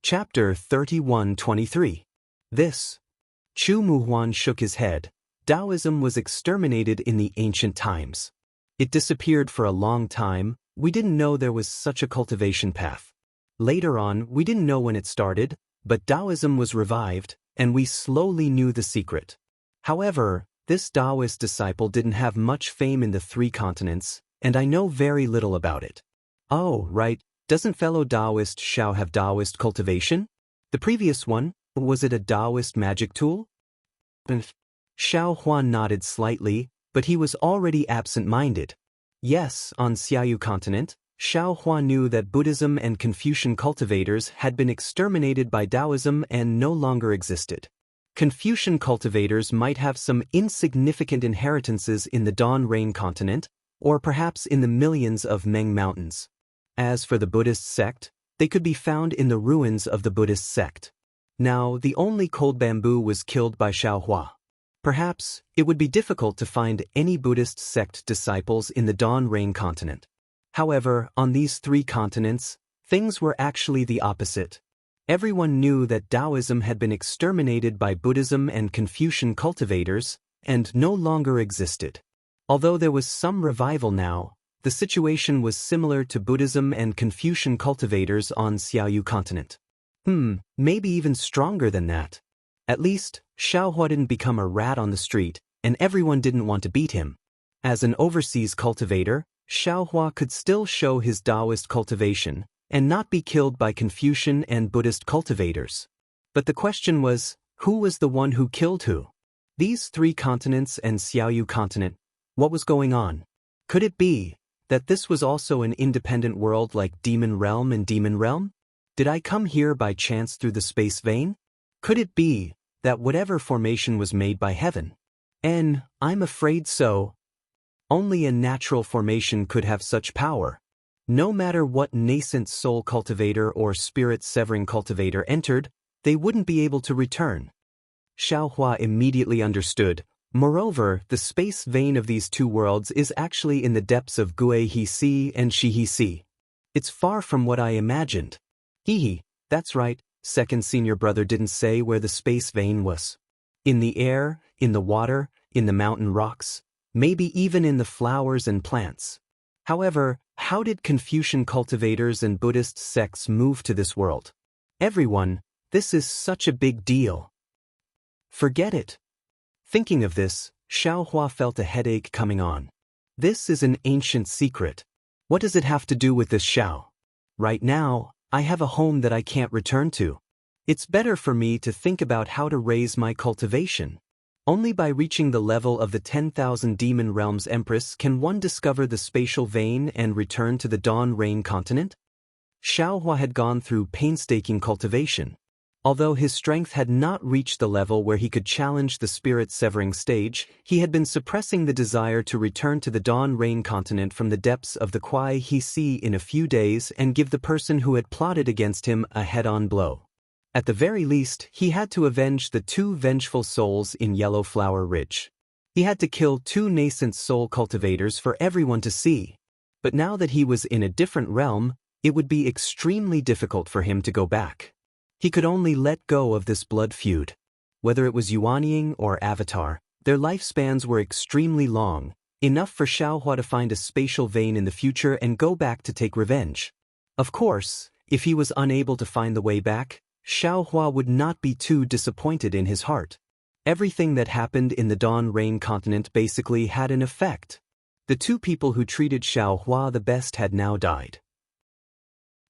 Chapter 31-23. This. Chu Muhuan shook his head. Taoism was exterminated in the ancient times. It disappeared for a long time. We didn't know there was such a cultivation path. Later on, we didn't know when it started, but Taoism was revived, and we slowly knew the secret. However, this Taoist disciple didn't have much fame in the 3 continents, and I know very little about it. Oh, right, doesn't fellow Taoist Xiao have Taoist cultivation? The previous one, was it a Taoist magic tool? Xiao Huan nodded slightly, but he was already absent-minded. Yes, on Xiaoyu continent, Xiao Huan knew that Buddhism and Confucian cultivators had been exterminated by Taoism and no longer existed. Confucian cultivators might have some insignificant inheritances in the Dan Rain continent, or perhaps in the millions of Meng mountains. As for the Buddhist sect, they could be found in the ruins of the Buddhist sect. Now, the only cold bamboo was killed by Xiaohua. Perhaps, it would be difficult to find any Buddhist sect disciples in the Dan Rain continent. However, on these 3 continents, things were actually the opposite. Everyone knew that Taoism had been exterminated by Buddhism and Confucian cultivators, and no longer existed. Although there was some revival now, the situation was similar to Buddhism and Confucian cultivators on Xiaoyu continent. Maybe even stronger than that. At least, Xiaohua didn't become a rat on the street, and everyone didn't want to beat him. As an overseas cultivator, Xiaohua could still show his Taoist cultivation, and not be killed by Confucian and Buddhist cultivators. But the question was, who was the one who killed who? These 3 continents and Xiaoyu continent, what was going on? Could it be that this was also an independent world like Demon Realm and Demon Realm? Did I come here by chance through the space vein? Could it be that whatever formation was made by heaven? And I'm afraid so. Only a natural formation could have such power. No matter what nascent soul cultivator or spirit-severing cultivator entered, they wouldn't be able to return. Xiaohua immediately understood. Moreover, the space vein of these 2 worlds is actually in the depths of Gue He Si and Shi He Si. It's far from what I imagined. Hee, that's right, second senior brother didn't say where the space vein was. In the air, in the water, in the mountain rocks, maybe even in the flowers and plants. However, how did Confucian cultivators and Buddhist sects move to this world? Everyone, this is such a big deal. Forget it. Thinking of this, Xiaohua felt a headache coming on. This is an ancient secret. What does it have to do with this Xiao? Right now, I have a home that I can't return to. It's better for me to think about how to raise my cultivation. Only by reaching the level of the 10,000 Demon Realms Empress can one discover the spatial vein and return to the Dan Rain continent. Xiaohua had gone through painstaking cultivation. Although his strength had not reached the level where he could challenge the spirit-severing stage, he had been suppressing the desire to return to the Dan Rain continent from the depths of the Kuai He Si in a few days and give the person who had plotted against him a head-on blow. At the very least, he had to avenge the 2 vengeful souls in Yellow Flower Ridge. He had to kill 2 nascent soul cultivators for everyone to see. But now that he was in a different realm, it would be extremely difficult for him to go back. He could only let go of this blood feud. Whether it was Yuanying or Avatar, their lifespans were extremely long, enough for Xiaohua to find a spatial vein in the future and go back to take revenge. Of course, if he was unable to find the way back, Xiaohua would not be too disappointed in his heart. Everything that happened in the Dan Rain continent basically had an effect. The 2 people who treated Xiaohua the best had now died.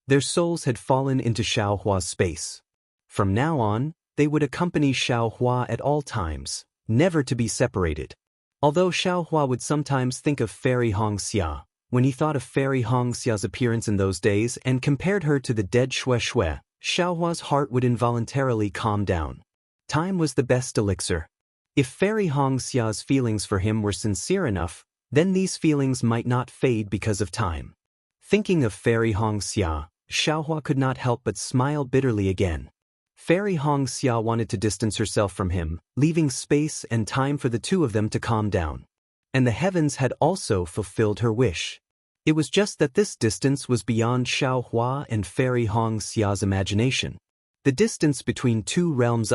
Their souls had fallen into Xiaohua's space. From now on, they would accompany Xiaohua at all times, never to be separated. Although Xiaohua would sometimes think of Fairy Hongxia, when he thought of Fairy Hongxia's appearance in those days and compared her to the dead Xue Xue, Xiaohua's heart would involuntarily calm down. Time was the best elixir. If Fairy Hongxia's feelings for him were sincere enough, then these feelings might not fade because of time. Thinking of Fairy Hongxia, Xiaohua could not help but smile bitterly again. Fairy Hongxia wanted to distance herself from him, leaving space and time for the 2 of them to calm down. And the heavens had also fulfilled her wish. It was just that this distance was beyond Xiaohua and Fairy Hongxia's imagination. The distance between two realms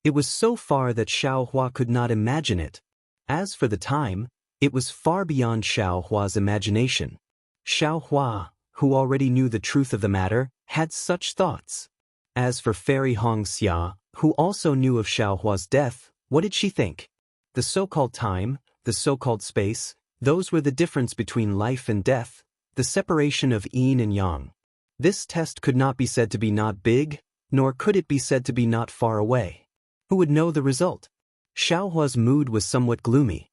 It was so far that Xiaohua could not imagine it. As for the time, it was far beyond Xiaohua's imagination. Xiaohua, who already knew the truth of the matter, had such thoughts. As for Fairy Hongxia, who also knew of Xiaohua's death, what did she think? The so-called time, the so-called space, those were the difference between life and death, the separation of yin and yang. This test could not be said to be not big, nor could it be said to be not far away. Who would know the result? Xiaohua's mood was somewhat gloomy.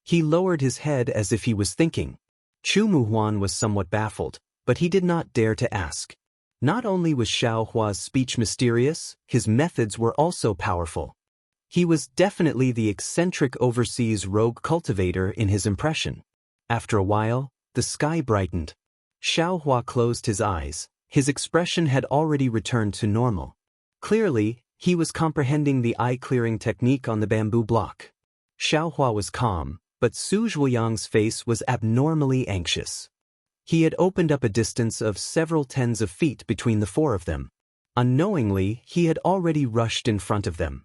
He lowered his head as if he was thinking. Chu Muhuan was somewhat baffled, but he did not dare to ask. Not only was Xiaohua's speech mysterious, his methods were also powerful. He was definitely the eccentric overseas rogue cultivator in his impression. After a while, the sky brightened. Xiaohua closed his eyes. His expression had already returned to normal. Clearly, he was comprehending the eye-clearing technique on the bamboo block. Xiaohua was calm, but Su Zhuoyang's face was abnormally anxious. He had opened up a distance of several tens of feet between the four of them. Unknowingly, he had already rushed in front of them.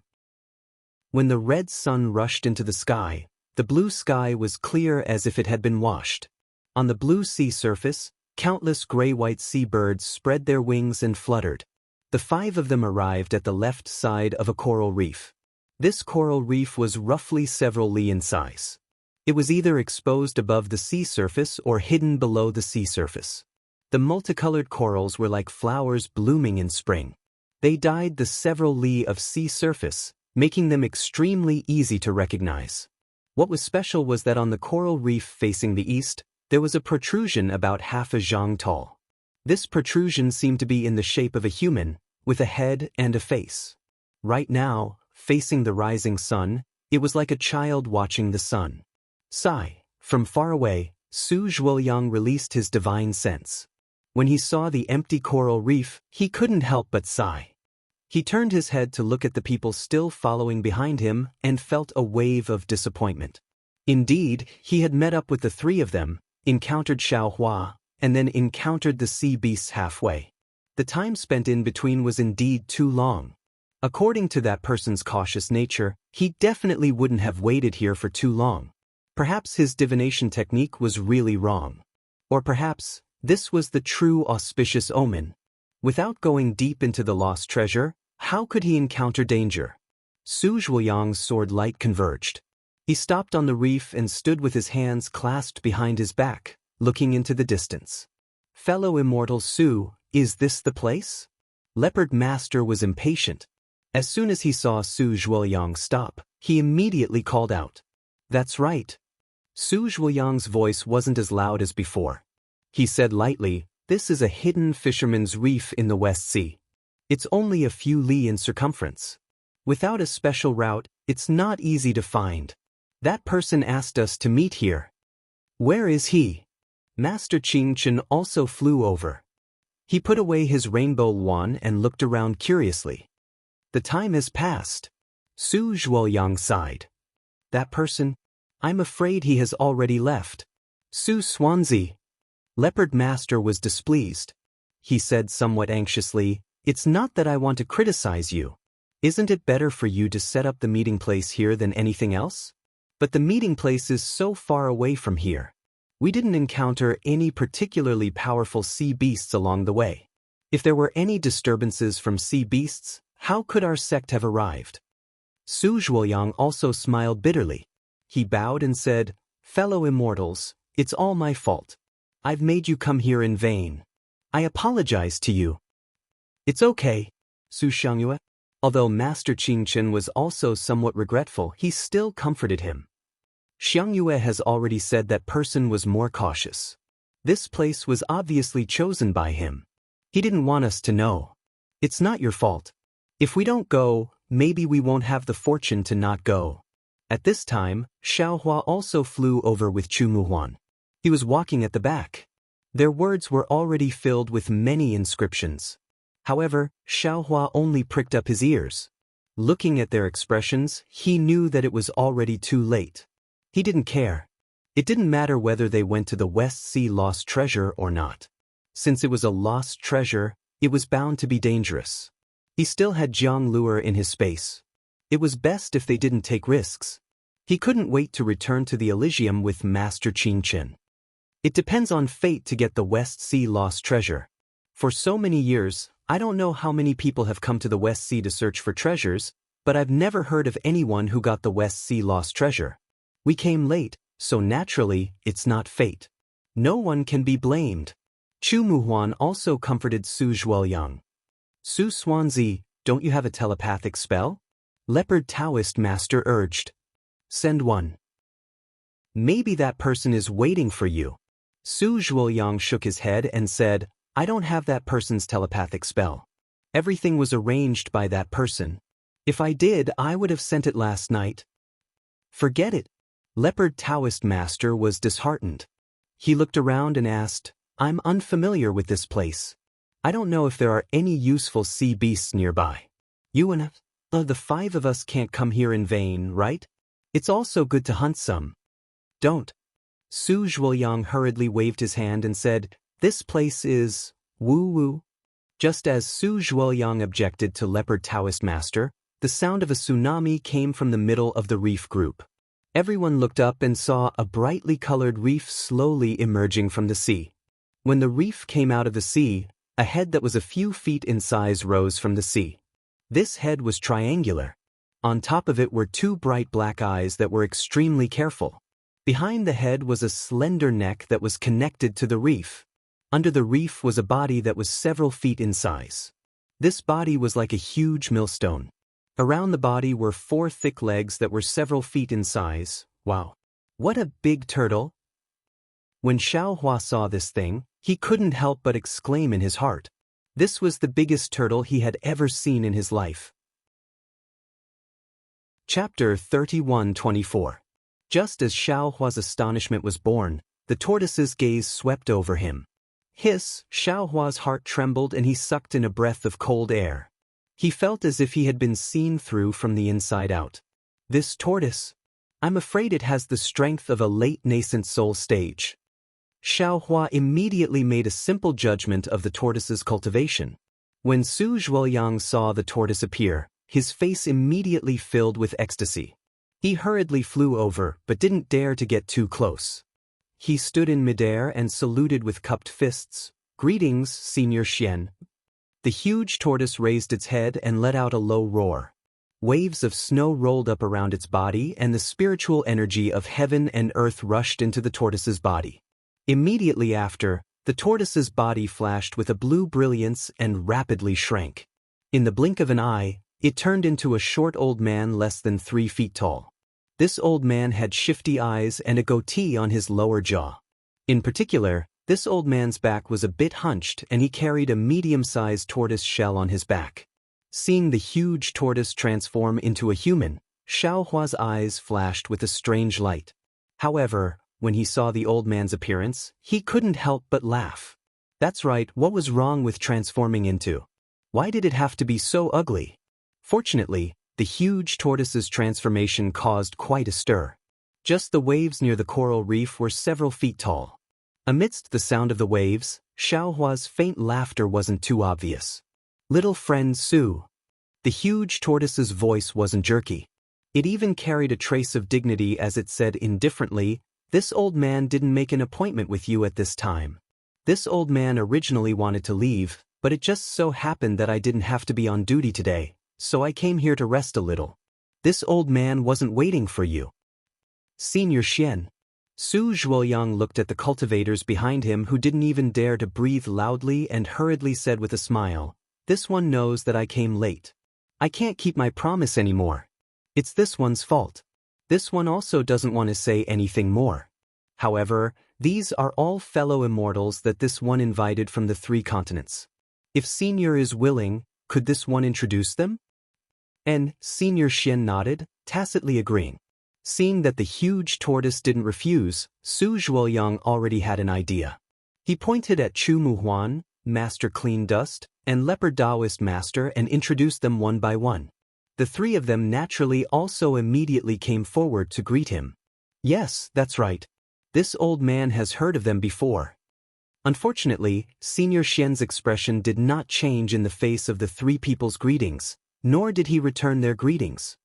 When the red sun rushed into the sky, the blue sky was clear as if it had been washed. On the blue sea surface, countless gray-white seabirds spread their wings and fluttered. The five of them arrived at the left side of a coral reef. This coral reef was roughly several li in size. It was either exposed above the sea surface or hidden below the sea surface. The multicolored corals were like flowers blooming in spring. They dyed the several li of sea surface, making them extremely easy to recognize. What was special was that on the coral reef facing the east, there was a protrusion about half a zhang tall. This protrusion seemed to be in the shape of a human, with a head and a face. Right now, facing the rising sun, it was like a child watching the sun. Sigh. From far away, Su Zhuoyang released his divine sense. When he saw the empty coral reef, he couldn't help but sigh. He turned his head to look at the people still following behind him and felt a wave of disappointment. Indeed, he had met up with the three of them, encountered Xiaohua, and then encountered the sea beasts halfway. The time spent in between was indeed too long. According to that person's cautious nature, he definitely wouldn't have waited here for too long. Perhaps his divination technique was really wrong. Or perhaps, this was the true auspicious omen. Without going deep into the lost treasure, how could he encounter danger? Su Zhuoyang's sword light converged. He stopped on the reef and stood with his hands clasped behind his back, looking into the distance. Fellow Immortal Su, is this the place? Leopard Master was impatient. As soon as he saw Su Zhuoyang stop, he immediately called out. That's right. Su Zhuoyang's voice wasn't as loud as before. He said lightly, this is a hidden fisherman's reef in the West Sea. It's only a few li in circumference. Without a special route, it's not easy to find. That person asked us to meet here. Where is he? Master Qing Chen also flew over. He put away his rainbow wand and looked around curiously. The time has passed. Su Zhuoyang sighed. That person? I'm afraid he has already left. Su Swanzi. Leopard Master was displeased. He said somewhat anxiously, it's not that I want to criticize you. Isn't it better for you to set up the meeting place here than anything else? But the meeting place is so far away from here. We didn't encounter any particularly powerful sea beasts along the way. If there were any disturbances from sea beasts, how could our sect have arrived? Su Zhuoyang also smiled bitterly. He bowed and said, fellow immortals, it's all my fault. I've made you come here in vain. I apologize to you. It's okay, Su Xiangyue. Although Master Qing Chen was also somewhat regretful, he still comforted him. Xiangyue has already said that person was more cautious. This place was obviously chosen by him. He didn't want us to know. It's not your fault. If we don't go, maybe we won't have the fortune to not go. At this time, Xiaohua also flew over with Chu Muhuan. He was walking at the back. Their words were already filled with many inscriptions. However, Xiaohua only pricked up his ears. Looking at their expressions, he knew that it was already too late. He didn't care. It didn't matter whether they went to the West Sea lost treasure or not. Since it was a lost treasure, it was bound to be dangerous. He still had Jianghu in his space. It was best if they didn't take risks. He couldn't wait to return to the Elysium with Master Qingchen. It depends on fate to get the West Sea lost treasure. For so many years, I don't know how many people have come to the West Sea to search for treasures, but I've never heard of anyone who got the West Sea lost treasure. We came late, so naturally, it's not fate. No one can be blamed. Chu Muhuan also comforted Su Zhuoyang. Su Xuanzi, don't you have a telepathic spell? Leopard Taoist Master urged. Send one. Maybe that person is waiting for you. Su Zhuoyang shook his head and said, I don't have that person's telepathic spell. Everything was arranged by that person. If I did, I would have sent it last night. Forget it. Leopard Taoist Master was disheartened. He looked around and asked, I'm unfamiliar with this place. I don't know if there are any useful sea beasts nearby. You and the 5 of us can't come here in vain, right? It's also good to hunt some. Don't. Su Zhuoyang hurriedly waved his hand and said, This place is woo-woo. Just as Su Zhuoyang objected to Leopard Taoist Master, the sound of a tsunami came from the middle of the reef group. Everyone looked up and saw a brightly colored reef slowly emerging from the sea. When the reef came out of the sea, a head that was a few feet in size rose from the sea. This head was triangular. On top of it were 2 bright black eyes that were extremely careful. Behind the head was a slender neck that was connected to the reef. Under the reef was a body that was several feet in size. This body was like a huge millstone. Around the body were 4 thick legs that were several feet in size. Wow. What a big turtle! When Xiaohua saw this thing, he couldn't help but exclaim in his heart. This was the biggest turtle he had ever seen in his life. Chapter 31-24. Just as Xiaohua's astonishment was born, the tortoise's gaze swept over him. Hiss, Xiaohua's heart trembled and he sucked in a breath of cold air. He felt as if he had been seen through from the inside out. This tortoise? I'm afraid it has the strength of a late nascent soul stage. Xiaohua immediately made a simple judgment of the tortoise's cultivation. When Su Zhuoyang saw the tortoise appear, his face immediately filled with ecstasy. He hurriedly flew over, but didn't dare to get too close. He stood in midair and saluted with cupped fists. Greetings, Senior Xian. The huge tortoise raised its head and let out a low roar. Waves of snow rolled up around its body and the spiritual energy of heaven and earth rushed into the tortoise's body. Immediately after, the tortoise's body flashed with a blue brilliance and rapidly shrank. In the blink of an eye, it turned into a short old man less than 3 feet tall. This old man had shifty eyes and a goatee on his lower jaw. In particular, this old man's back was a bit hunched and he carried a medium-sized tortoise shell on his back. Seeing the huge tortoise transform into a human, Xiaohua's eyes flashed with a strange light. However, when he saw the old man's appearance, he couldn't help but laugh. That's right, what was wrong with transforming into? Why did it have to be so ugly? Fortunately, the huge tortoise's transformation caused quite a stir. Just the waves near the coral reef were several feet tall. Amidst the sound of the waves, Xiaohua's faint laughter wasn't too obvious. Little friend Su. The huge tortoise's voice wasn't jerky. It even carried a trace of dignity as it said indifferently, This old man didn't make an appointment with you at this time. This old man originally wanted to leave, but it just so happened that I didn't have to be on duty today, so I came here to rest a little. This old man wasn't waiting for you. Senior Xian. Su Zhuoyang looked at the cultivators behind him who didn't even dare to breathe loudly and hurriedly said with a smile, This one knows that I came late. I can't keep my promise anymore. It's this one's fault. This one also doesn't want to say anything more. However, these are all fellow immortals that this one invited from the 3 continents. If Senior is willing, could this one introduce them? And Senior Xian nodded, tacitly agreeing. Seeing that the huge tortoise didn't refuse, Su Zhuoyang already had an idea. He pointed at Chu Muhuan, Master Clean Dust, and Leopard Taoist Master and introduced them one by one. The 3 of them naturally also immediately came forward to greet him. Yes, that's right. This old man has heard of them before. Unfortunately, Senior Xian's expression did not change in the face of the three people's greetings, nor did he return their greetings.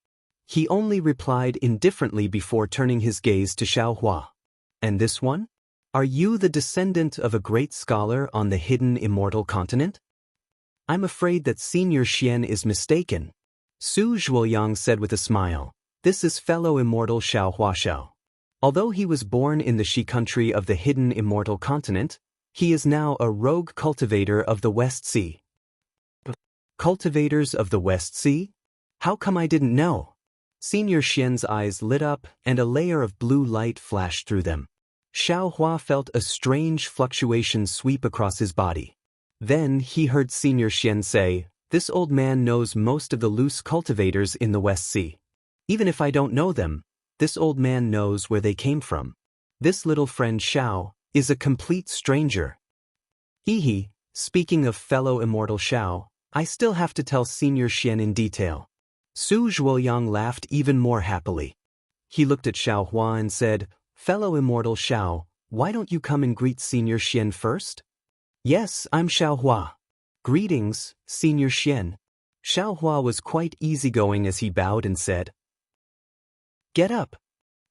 He only replied indifferently before turning his gaze to Xiaohua. And this one? Are you the descendant of a great scholar on the hidden immortal continent? I'm afraid that Senior Xian is mistaken. Su Zhuoyang said with a smile. This is fellow immortal Xiaohua Xiao. Although he was born in the Shi country of the hidden immortal continent, he is now a rogue cultivator of the West Sea. Cultivators of the West Sea? How come I didn't know? Senior Xian's eyes lit up and a layer of blue light flashed through them. Xiaohua felt a strange fluctuation sweep across his body. Then he heard Senior Xian say, "This old man knows most of the loose cultivators in the West Sea. Even if I don't know them, this old man knows where they came from. This little friend Xiao is a complete stranger." Hee, speaking of fellow immortal Xiao, I still have to tell Senior Xian in detail. Su Zhuoyang laughed even more happily. He looked at Xiaohua and said, "Fellow immortal Xiao, why don't you come and greet Senior Xian first?" "Yes, I'm Xiaohua." "Greetings, Senior Xian." Xiaohua was quite easygoing as he bowed and said, "Get up."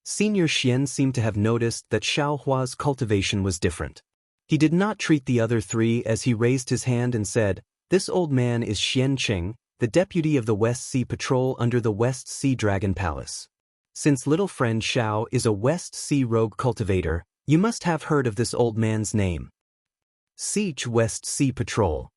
Senior Xian seemed to have noticed that Xiaohua's cultivation was different. He did not treat the other three as he raised his hand and said, "This old man is Xian Cheng, the deputy of the West Sea Patrol under the West Sea Dragon Palace. Since little friend Xiao is a West Sea rogue cultivator, you must have heard of this old man's name." Siege West Sea Patrol.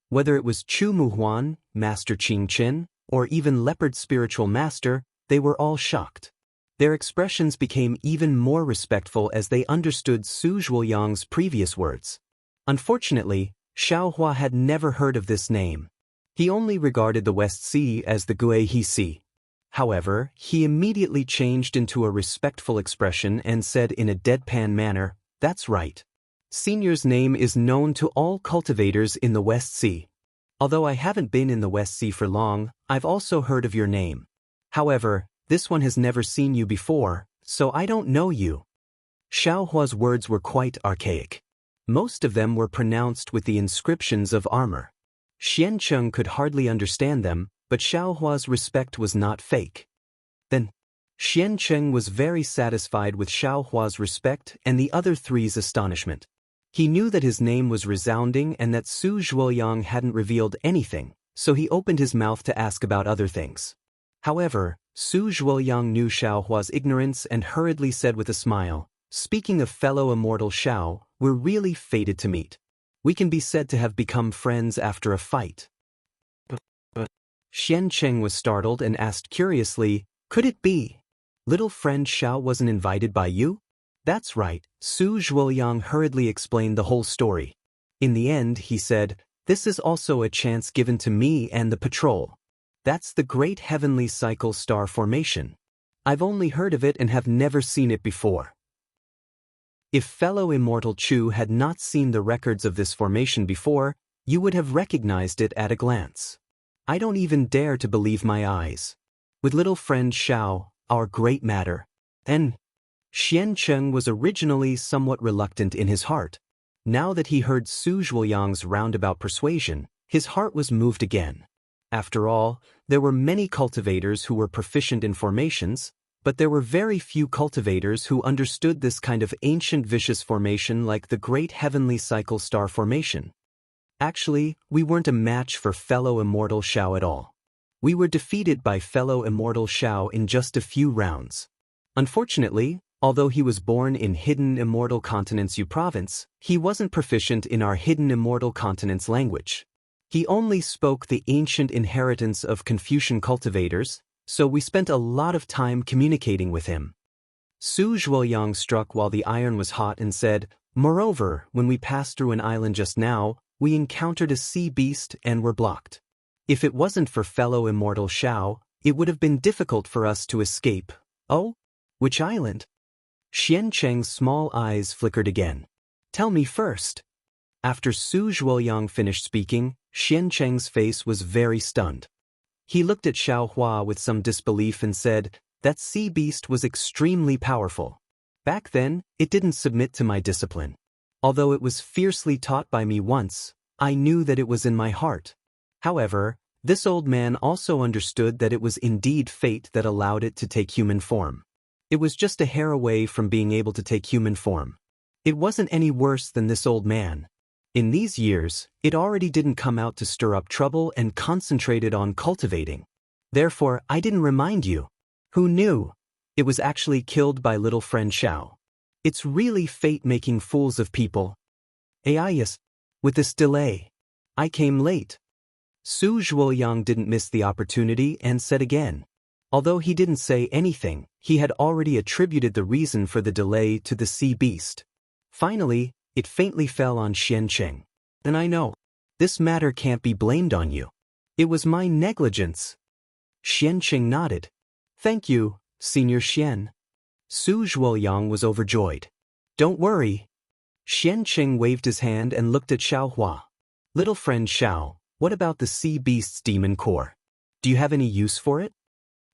Whether it was Chu Muhuan, Master Qing Qin, or even Leopard Spiritual Master, they were all shocked. Their expressions became even more respectful as they understood Su Zhuoyang's previous words. Unfortunately, Xiaohua had never heard of this name. He only regarded the West Sea as the Guihe Sea. However, he immediately changed into a respectful expression and said in a deadpan manner, "That's right. Senior's name is known to all cultivators in the West Sea. Although I haven't been in the West Sea for long, I've also heard of your name. However, this one has never seen you before, so I don't know you." Xiaohua's words were quite archaic. Most of them were pronounced with the inscriptions of armor. Xiancheng could hardly understand them, but Xiaohua's respect was not fake. Then, Xiancheng was very satisfied with Xiaohua's respect and the other three's astonishment. He knew that his name was resounding and that Su Zhuoyang hadn't revealed anything, so he opened his mouth to ask about other things. However, Su Zhuoyang knew Xiaohua's ignorance and hurriedly said with a smile, "Speaking of fellow immortal Xiao, we're really fated to meet. We can be said to have become friends after a fight." But Xiancheng was startled and asked curiously, "Could it be? Little friend Xiao wasn't invited by you?" "That's right," Su Zhuoyang hurriedly explained the whole story. In the end, he said, "This is also a chance given to me and the patrol. That's the Great Heavenly Cycle Star Formation. I've only heard of it and have never seen it before." If fellow Immortal Chu had not seen the records of this formation before, you would have recognized it at a glance. I don't even dare to believe my eyes. With little friend Xiao, our great matter. And Xiancheng was originally somewhat reluctant in his heart. Now that he heard Su Zhuoyang's roundabout persuasion, his heart was moved again. After all, there were many cultivators who were proficient in formations, but there were very few cultivators who understood this kind of ancient vicious formation like the Great Heavenly Cycle Star Formation. Actually, we weren't a match for fellow Immortal Xiao at all. We were defeated by fellow Immortal Xiao in just a few rounds. Unfortunately, although he was born in Hidden Immortal Continent's U province, he wasn't proficient in our Hidden Immortal Continent's language. He only spoke the ancient inheritance of Confucian cultivators, so we spent a lot of time communicating with him. Su Zhuoyang struck while the iron was hot and said, "Moreover, when we passed through an island just now, we encountered a sea beast and were blocked. If it wasn't for fellow Immortal Xiao, it would have been difficult for us to escape." "Oh? Which island?" Xiancheng's small eyes flickered again. "Tell me first." After Su Zhuoyang finished speaking, Xiancheng's face was very stunned. He looked at Xiaohua with some disbelief and said, "That sea beast was extremely powerful. Back then, it didn't submit to my discipline. Although it was fiercely taught by me once, I knew that it was in my heart. However, this old man also understood that it was indeed fate that allowed it to take human form. It was just a hair away from being able to take human form. It wasn't any worse than this old man. In these years, it already didn't come out to stir up trouble and concentrated on cultivating. Therefore, I didn't remind you. Who knew? It was actually killed by little friend Xiao. It's really fate making fools of people. Yes. With this delay. I came late. Su Zhuoyang didn't miss the opportunity and said again. Although he didn't say anything, he had already attributed the reason for the delay to the sea beast. Finally, it faintly fell on Xiancheng. And I know. This matter can't be blamed on you. It was my negligence. Xiancheng nodded. Thank you, Senior Xian. Su Zhuoyang was overjoyed. Don't worry. Xiancheng waved his hand and looked at Xiaohua. Little friend Xiao, what about the sea beast's demon core? Do you have any use for it?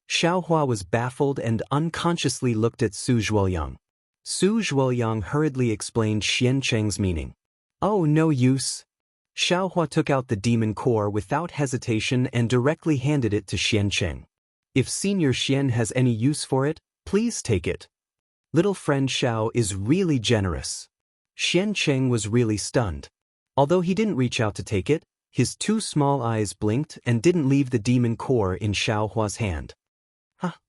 Xiaohua was baffled and unconsciously looked at Su Zhuoyang. Su Zhuoyang hurriedly explained Xiancheng's meaning. Oh, no use. Xiaohua took out the demon core without hesitation and directly handed it to Xiancheng. If Senior Xian has any use for it, please take it. Little friend Xiao is really generous. Xiancheng was really stunned. Although he didn't reach out to take it, his two small eyes blinked and didn't leave the demon core in Xiaohua's hand.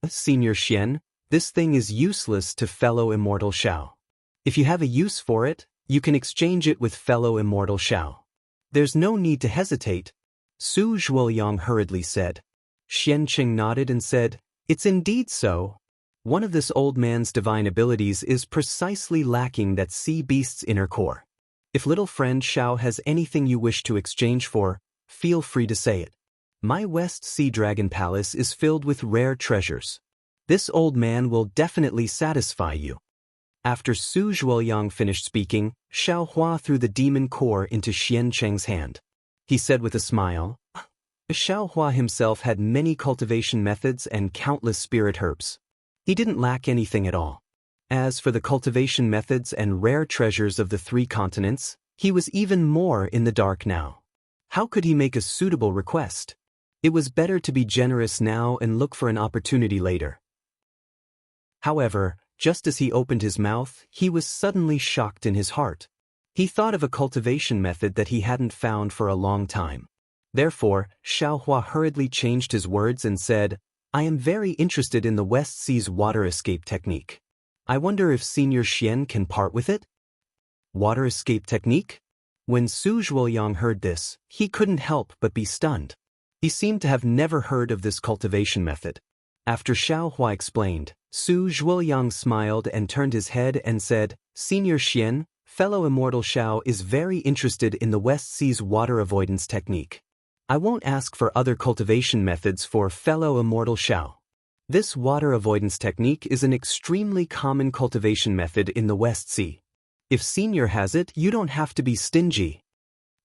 Senior Xian, this thing is useless to fellow Immortal Xiao. If you have a use for it, you can exchange it with fellow Immortal Xiao. There's no need to hesitate, Su Zhuoyang hurriedly said. Xiancheng nodded and said, It's indeed so. One of this old man's divine abilities is precisely lacking that sea beast's inner core. If little friend Xiao has anything you wish to exchange for, feel free to say it. My West Sea Dragon Palace is filled with rare treasures. This old man will definitely satisfy you. After Su Zhuoyang finished speaking, Xiaohua threw the demon core into Xiancheng's hand. He said with a smile, Xiaohua himself had many cultivation methods and countless spirit herbs. He didn't lack anything at all. As for the cultivation methods and rare treasures of the 3 continents, he was even more in the dark now. How could he make a suitable request? It was better to be generous now and look for an opportunity later. However, just as he opened his mouth, he was suddenly shocked in his heart. He thought of a cultivation method that he hadn't found for a long time. Therefore, Xiaohua hurriedly changed his words and said, I am very interested in the West Sea's water escape technique. I wonder if Senior Xian can part with it? Water escape technique? When Su Zhuoyang heard this, he couldn't help but be stunned. He seemed to have never heard of this cultivation method. After Xiaohua explained, Su Zhuoyang smiled and turned his head and said, Senior Xian, fellow Immortal Xiao is very interested in the West Sea's water avoidance technique. I won't ask for other cultivation methods for fellow Immortal Xiao. This water avoidance technique is an extremely common cultivation method in the West Sea. If Senior has it, you don't have to be stingy.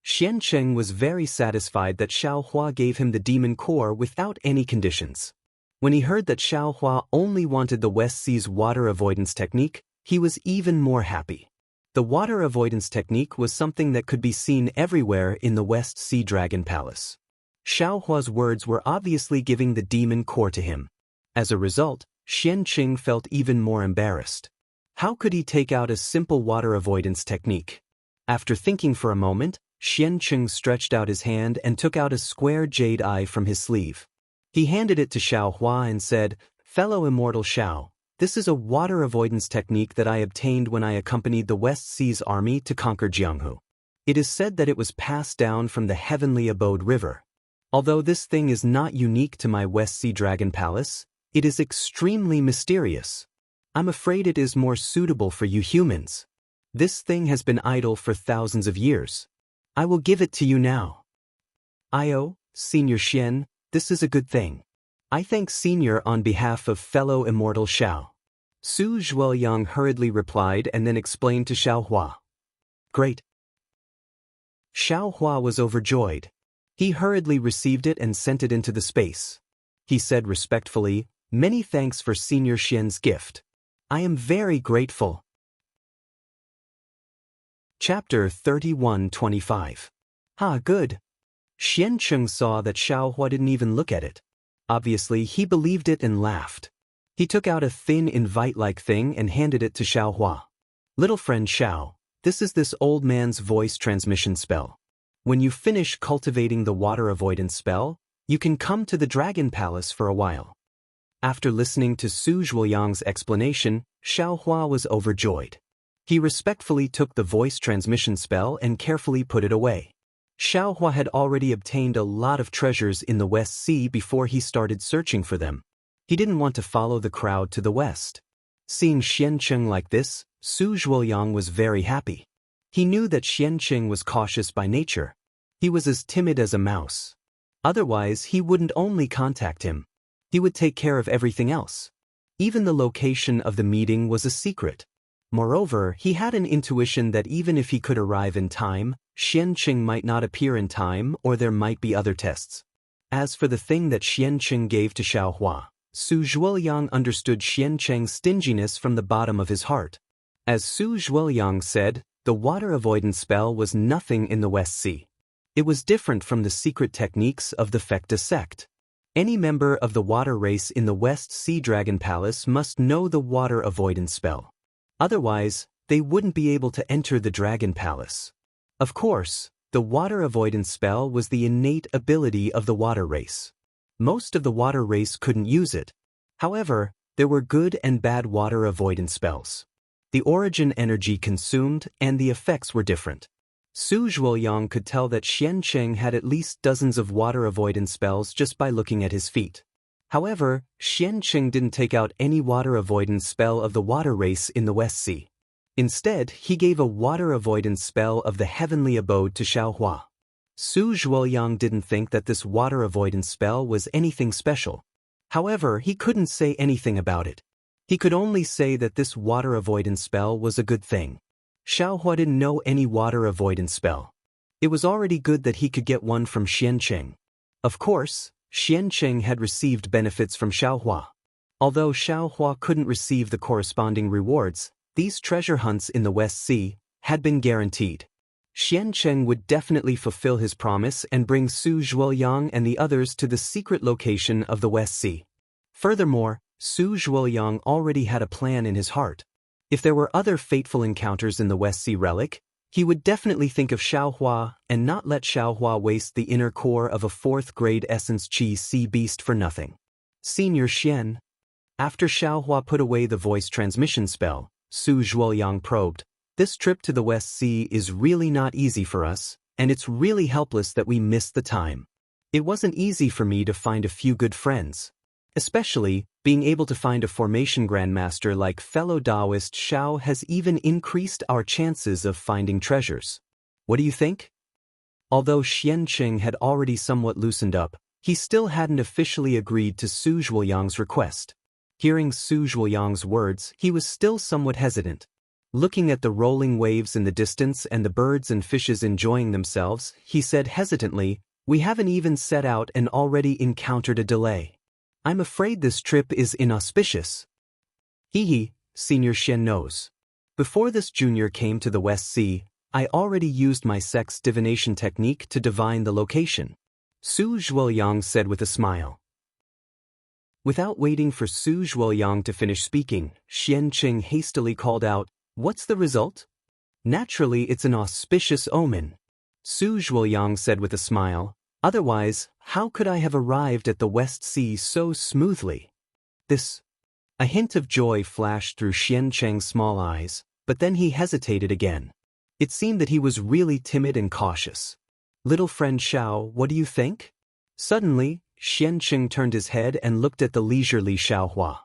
Xiancheng was very satisfied that Xiaohua gave him the demon core without any conditions. When he heard that Xiaohua only wanted the West Sea's water avoidance technique, he was even more happy. The water avoidance technique was something that could be seen everywhere in the West Sea Dragon Palace. Xiaohua's words were obviously giving the demon core to him. As a result, Xiancheng felt even more embarrassed. How could he take out a simple water avoidance technique? After thinking for a moment, Xiancheng stretched out his hand and took out a square jade eye from his sleeve. He handed it to Xiaohua and said, Fellow Immortal Xiao, this is a water avoidance technique that I obtained when I accompanied the West Sea's army to conquer Jianghu. It is said that it was passed down from the Heavenly Abode River. Although this thing is not unique to my West Sea Dragon Palace, it is extremely mysterious. I'm afraid it is more suitable for you humans. This thing has been idle for thousands of years. I will give it to you now. Senior Xian, this is a good thing. I thank Senior on behalf of fellow Immortal Xiao. Su Zhuoyang hurriedly replied and then explained to Xiaohua. Great. Xiaohua was overjoyed. He hurriedly received it and sent it into the space. He said respectfully, Many thanks for Senior Xian's gift. I am very grateful. Chapter 31:25. Ah, good. Xiancheng saw that Xiaohua didn't even look at it. Obviously, he believed it and laughed. He took out a thin invite-like thing and handed it to Xiaohua. Little friend Xiao, this old man's voice transmission spell. When you finish cultivating the water avoidance spell, you can come to the Dragon Palace for a while. After listening to Su Zhuoyang's explanation, Xiaohua was overjoyed. He respectfully took the voice transmission spell and carefully put it away. Xiaohua had already obtained a lot of treasures in the West Sea before he started searching for them. He didn't want to follow the crowd to the west. Seeing Xiancheng like this, Su Zhuoyang was very happy. He knew that Xiancheng was cautious by nature. He was as timid as a mouse. Otherwise, he wouldn't only contact him. He would take care of everything else. Even the location of the meeting was a secret. Moreover, he had an intuition that even if he could arrive in time, Xiancheng might not appear in time or there might be other tests. As for the thing that Xiancheng gave to Xiaohua, Su Zhuoyang understood Xiancheng's stinginess from the bottom of his heart. As Su Zhuoyang said, the water avoidance spell was nothing in the West Sea. It was different from the secret techniques of the Fecta sect. Any member of the water race in the West Sea Dragon Palace must know the water avoidance spell. Otherwise, they wouldn't be able to enter the Dragon Palace. Of course, the water avoidance spell was the innate ability of the water race. Most of the water race couldn't use it. However, there were good and bad water avoidance spells. The origin energy consumed and the effects were different. Su Zhuoyang could tell that Xiancheng had at least dozens of water avoidance spells just by looking at his feet. However, Xiancheng didn't take out any water avoidance spell of the water race in the West Sea. Instead, he gave a water avoidance spell of the heavenly abode to Xiaohua. Su Zhuoyang didn't think that this water avoidance spell was anything special. However, he couldn't say anything about it. He could only say that this water avoidance spell was a good thing. Xiaohua didn't know any water avoidance spell. It was already good that he could get one from Xiancheng. Of course, Xiancheng had received benefits from Xiaohua. Although Xiaohua couldn't receive the corresponding rewards, these treasure hunts in the West Sea had been guaranteed. Xiancheng would definitely fulfill his promise and bring Su Zhuoyang and the others to the secret location of the West Sea. Furthermore, Su Zhuoyang already had a plan in his heart. If there were other fateful encounters in the West Sea relic, he would definitely think of Xiaohua and not let Xiaohua waste the inner core of a 4th grade essence Qi sea beast for nothing. Senior Xian. After Xiaohua put away the voice transmission spell, Su Zhuoyang probed, "This trip to the West Sea is really not easy for us, and it's really helpless that we missed the time. It wasn't easy for me to find a few good friends. Especially, being able to find a formation grandmaster like fellow Taoist Xiao has even increased our chances of finding treasures. What do you think?" Although Xiancheng had already somewhat loosened up, he still hadn't officially agreed to Su Zhuoyang's request. Hearing Su Zhuoyang's words, he was still somewhat hesitant. Looking at the rolling waves in the distance and the birds and fishes enjoying themselves, he said hesitantly, "We haven't even set out and already encountered a delay. I'm afraid this trip is inauspicious." Hee, Senior Xian knows. Before this junior came to the West Sea, I already used my sex divination technique to divine the location, Su Zhuoyang said with a smile. Without waiting for Su Zhuoyang to finish speaking, Xiancheng hastily called out, "What's the result?" "Naturally, it's an auspicious omen," Su Zhuoyang said with a smile. "Otherwise, how could I have arrived at the West Sea so smoothly?" A hint of joy flashed through Xiancheng's small eyes, but then he hesitated again. It seemed that he was really timid and cautious. "Little friend Xiao, what do you think?" Suddenly, Xiancheng turned his head and looked at the leisurely Xiaohua.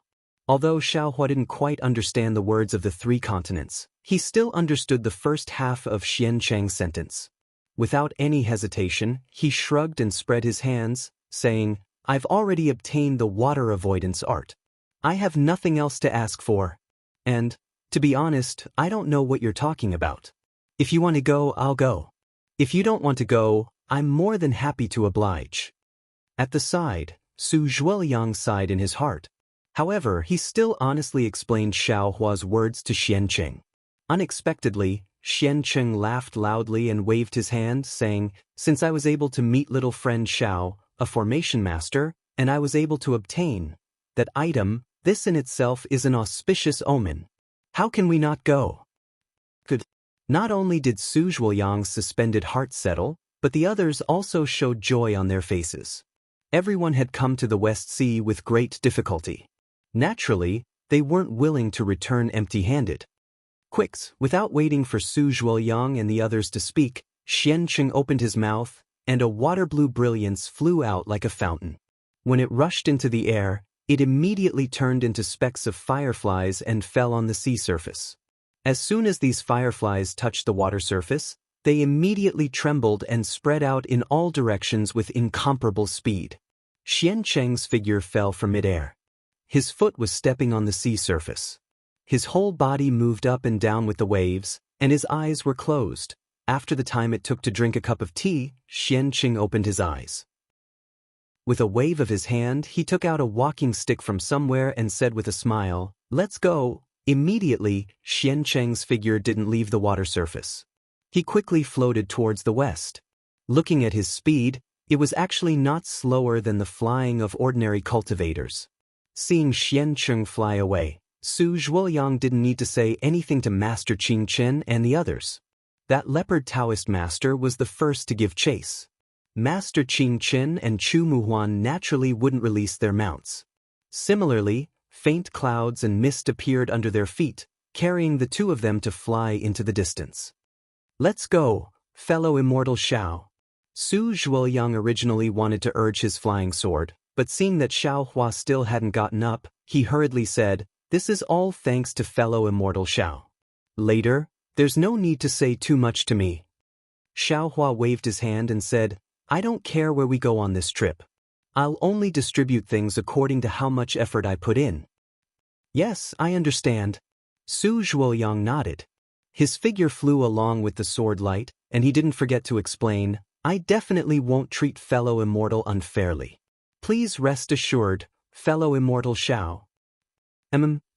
Although Xiaohua didn't quite understand the words of the 3 continents, he still understood the first half of Xiancheng's sentence. Without any hesitation, he shrugged and spread his hands, saying, "I've already obtained the water avoidance art. I have nothing else to ask for. And, to be honest, I don't know what you're talking about. If you want to go, I'll go. If you don't want to go, I'm more than happy to oblige." At the side, Su Zhuoyang sighed in his heart. However, he still honestly explained Xiaohua's words to Xiancheng. Unexpectedly, Xiancheng laughed loudly and waved his hand, saying, "Since I was able to meet little friend Xiao, a formation master, and I was able to obtain that item, this in itself is an auspicious omen. How can we not go?" Good. Not only did Su Zhuoyang's suspended heart settle, but the others also showed joy on their faces. Everyone had come to the West Sea with great difficulty. Naturally, they weren't willing to return empty-handed. Quicks, without waiting for Su Zhuoyang and the others to speak, Xiancheng opened his mouth, and a water-blue brilliance flew out like a fountain. When it rushed into the air, it immediately turned into specks of fireflies and fell on the sea surface. As soon as these fireflies touched the water surface, they immediately trembled and spread out in all directions with incomparable speed. Xiancheng's figure fell from midair. His foot was stepping on the sea surface. His whole body moved up and down with the waves, and his eyes were closed. After the time it took to drink a cup of tea, Xiancheng opened his eyes. With a wave of his hand, he took out a walking stick from somewhere and said with a smile, "Let's go." Immediately, Xiancheng's figure didn't leave the water surface. He quickly floated towards the west. Looking at his speed, it was actually not slower than the flying of ordinary cultivators. Seeing Xiancheng fly away, Su Zhuoyang didn't need to say anything to Master Qing Chen and the others. That leopard Taoist master was the first to give chase. Master Qing Chen and Chu Muhuan naturally wouldn't release their mounts. Similarly, faint clouds and mist appeared under their feet, carrying the two of them to fly into the distance. "Let's go, fellow immortal Xiao." Su Zhuoyang originally wanted to urge his flying sword, but seeing that Xiao Hua still hadn't gotten up, he hurriedly said, "This is all thanks to fellow immortal Xiao. Later, there's no need to say too much to me." Xiao Hua waved his hand and said, "I don't care where we go on this trip. I'll only distribute things according to how much effort I put in." "Yes, I understand." Su Zhuoyang nodded. His figure flew along with the sword light, and he didn't forget to explain, "I definitely won't treat fellow immortal unfairly. Please rest assured, fellow immortal Xiao."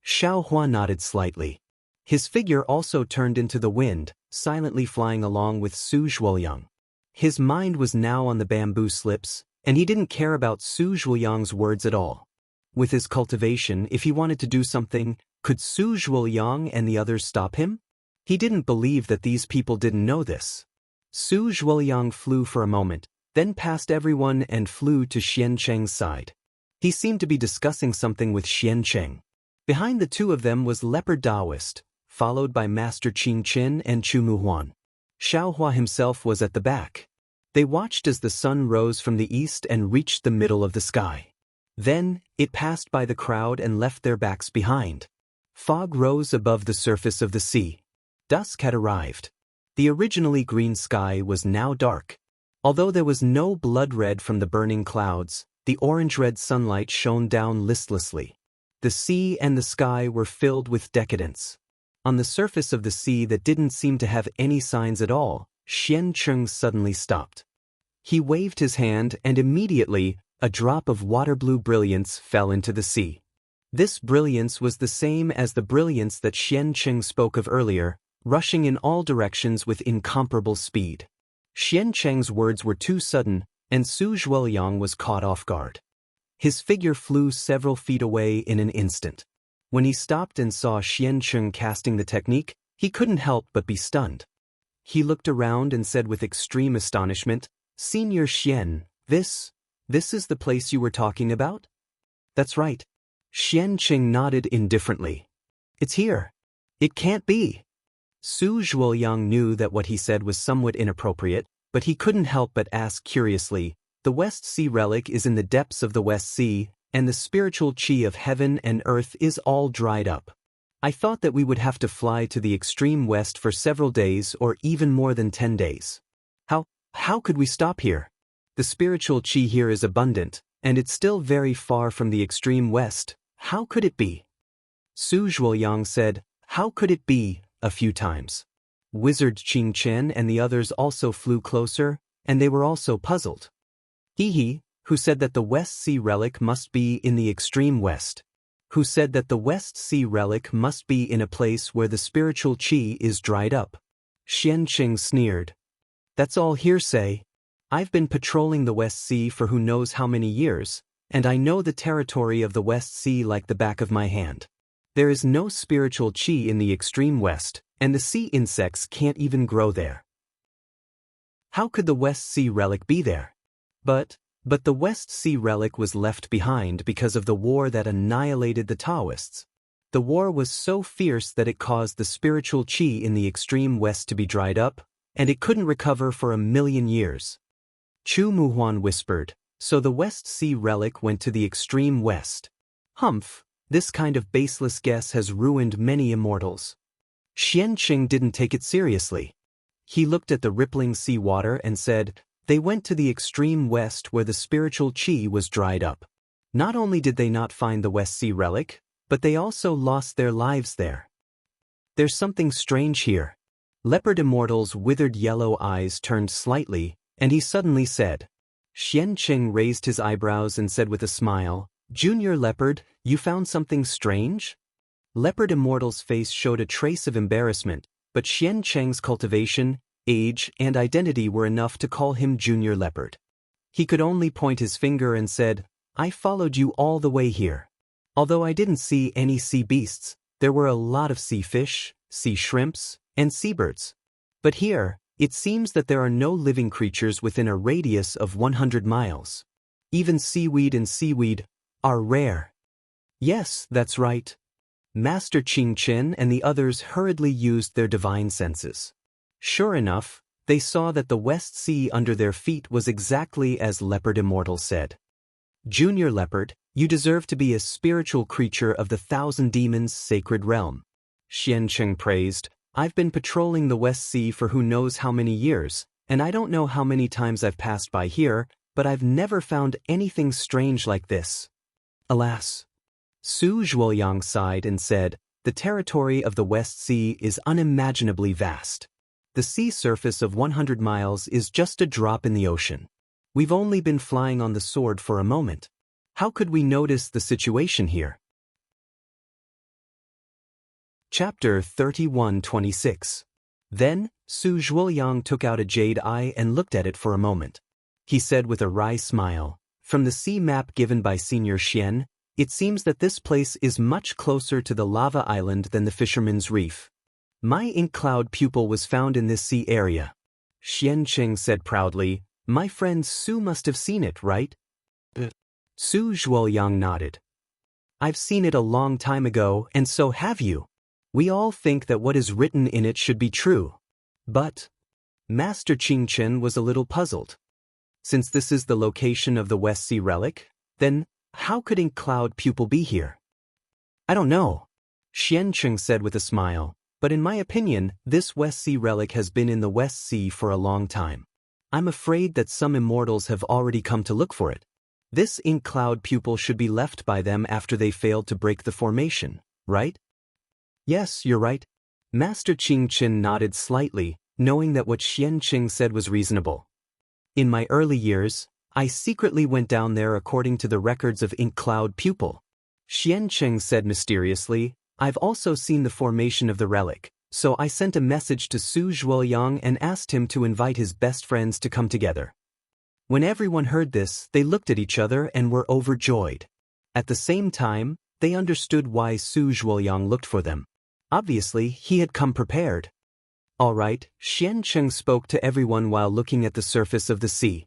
Xiao Hua nodded slightly. His figure also turned into the wind, silently flying along with Su Zhuoyang. His mind was now on the bamboo slips, and he didn't care about Su Zhuoyang's words at all. With his cultivation, if he wanted to do something, could Su Zhuoyang and the others stop him? He didn't believe that these people didn't know this. Su Zhuoyang flew for a moment, then passed everyone and flew to Xiancheng's side. He seemed to be discussing something with Xiancheng. Behind the two of them was Leopard Taoist, followed by Master Qing Chen and Chu Muhuan. Xiao Hua himself was at the back. They watched as the sun rose from the east and reached the middle of the sky. Then, it passed by the crowd and left their backs behind. Fog rose above the surface of the sea. Dusk had arrived. The originally green sky was now dark. Although there was no blood red from the burning clouds, the orange-red sunlight shone down listlessly. The sea and the sky were filled with decadence. On the surface of the sea that didn't seem to have any signs at all, Xiancheng suddenly stopped. He waved his hand and immediately, a drop of water-blue brilliance fell into the sea. This brilliance was the same as the brilliance that Xiancheng spoke of earlier, rushing in all directions with incomparable speed. Xiancheng's words were too sudden, and Su Zhuoyang was caught off guard. His figure flew several feet away in an instant. When he stopped and saw Xiancheng casting the technique, he couldn't help but be stunned. He looked around and said with extreme astonishment, "Senior Xian, this is the place you were talking about?" "That's right." Xiancheng nodded indifferently. "It's here. It can't be." Su Zhuoyang knew that what he said was somewhat inappropriate, but he couldn't help but ask curiously, "The West Sea relic is in the depths of the West Sea, and the spiritual qi of heaven and earth is all dried up. I thought that we would have to fly to the extreme west for several days or even more than 10 days. How could we stop here? The spiritual qi here is abundant, and it's still very far from the extreme west. How could it be?" Su Zhuoyang said, "How could it be?" a few times. Wizard Qing Chen and the others also flew closer, and they were also puzzled. He, who said that the West Sea relic must be in the extreme west. Who said that the West Sea relic must be in a place where the spiritual qi is dried up. Xianqing sneered. That's all hearsay. I've been patrolling the West Sea for who knows how many years, and I know the territory of the West Sea like the back of my hand. There is no spiritual qi in the extreme west, and the sea insects can't even grow there. How could the West Sea relic be there? But the West Sea relic was left behind because of the war that annihilated the Taoists. The war was so fierce that it caused the spiritual qi in the extreme west to be dried up, and it couldn't recover for 1,000,000 years. Chu Muhuan whispered, so the West Sea relic went to the extreme west. Humph, this kind of baseless guess has ruined many immortals. Xianqing didn't take it seriously. He looked at the rippling sea water and said, they went to the extreme west where the spiritual qi was dried up. Not only did they not find the West Sea relic, but they also lost their lives there. There's something strange here. Leopard Immortal's withered yellow eyes turned slightly, and he suddenly said. Xianqing raised his eyebrows and said with a smile, Junior Leopard, you found something strange? Leopard Immortal's face showed a trace of embarrassment, but Xianqing's cultivation, age, and identity were enough to call him Junior Leopard. He could only point his finger and said, I followed you all the way here. Although I didn't see any sea beasts, there were a lot of sea fish, sea shrimps, and seabirds. But here, it seems that there are no living creatures within a radius of 100 miles. Even seaweed and seaweed are rare. Yes, that's right. Master Qingchen and the others hurriedly used their divine senses. Sure enough, they saw that the West Sea under their feet was exactly as Leopard Immortal said. Junior Leopard, you deserve to be a spiritual creature of the Thousand Demons' sacred realm. Xianqing praised, I've been patrolling the West Sea for who knows how many years, and I don't know how many times I've passed by here, but I've never found anything strange like this. Alas. Su Zhuoyang sighed and said, the territory of the West Sea is unimaginably vast. The sea surface of 100 miles is just a drop in the ocean. We've only been flying on the sword for a moment. How could we notice the situation here? Chapter 31:26. Then, Su Zhuoyang took out a jade eye and looked at it for a moment. He said with a wry smile, from the sea map given by Senior Xian, it seems that this place is much closer to the lava island than the Fisherman's Reef. My ink cloud pupil was found in this sea area. Xianqing said proudly, my friend Su must have seen it, right? Su Zhuoyang nodded. I've seen it a long time ago, and so have you. We all think that what is written in it should be true. But Master Qingchen was a little puzzled. Since this is the location of the West Sea relic, then how could ink cloud pupil be here? I don't know, Xianqing said with a smile, but in my opinion, this West Sea relic has been in the West Sea for a long time. I'm afraid that some immortals have already come to look for it. This ink cloud pupil should be left by them after they failed to break the formation, right? Yes, you're right. Master Qingchen nodded slightly, knowing that what Xianqing said was reasonable. In my early years, I secretly went down there according to the records of ink cloud pupil. Xianqing said mysteriously, I've also seen the formation of the relic, so I sent a message to Su Zhuoyang and asked him to invite his best friends to come together. When everyone heard this, they looked at each other and were overjoyed. At the same time, they understood why Su Zhuoyang looked for them. Obviously, he had come prepared. All right, Xianqing spoke to everyone while looking at the surface of the sea.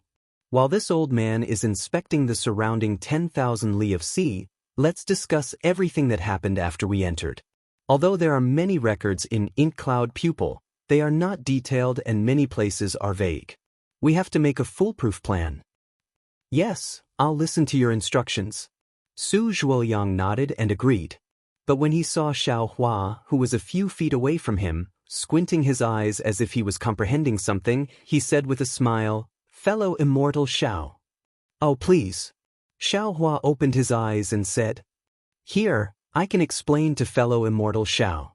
While this old man is inspecting the surrounding 10,000 li of sea, let's discuss everything that happened after we entered. Although there are many records in Ink Cloud Pupil, they are not detailed and many places are vague. We have to make a foolproof plan. Yes, I'll listen to your instructions. Su Zhuoyang nodded and agreed. But when he saw Xiao Hua, who was a few feet away from him, squinting his eyes as if he was comprehending something, he said with a smile, Fellow Immortal Xiao. Oh, please. Xiao Hua opened his eyes and said, Here, I can explain to fellow Immortal Xiao.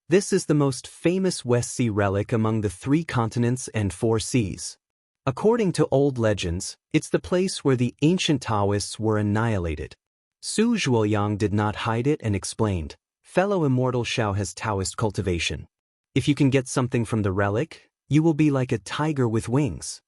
This is the most famous West Sea relic among the 3 continents and 4 seas. According to old legends, it's the place where the ancient Taoists were annihilated. Su Zhuoyang did not hide it and explained, Fellow Immortal Xiao has Taoist cultivation. If you can get something from the relic, you will be like a tiger with wings.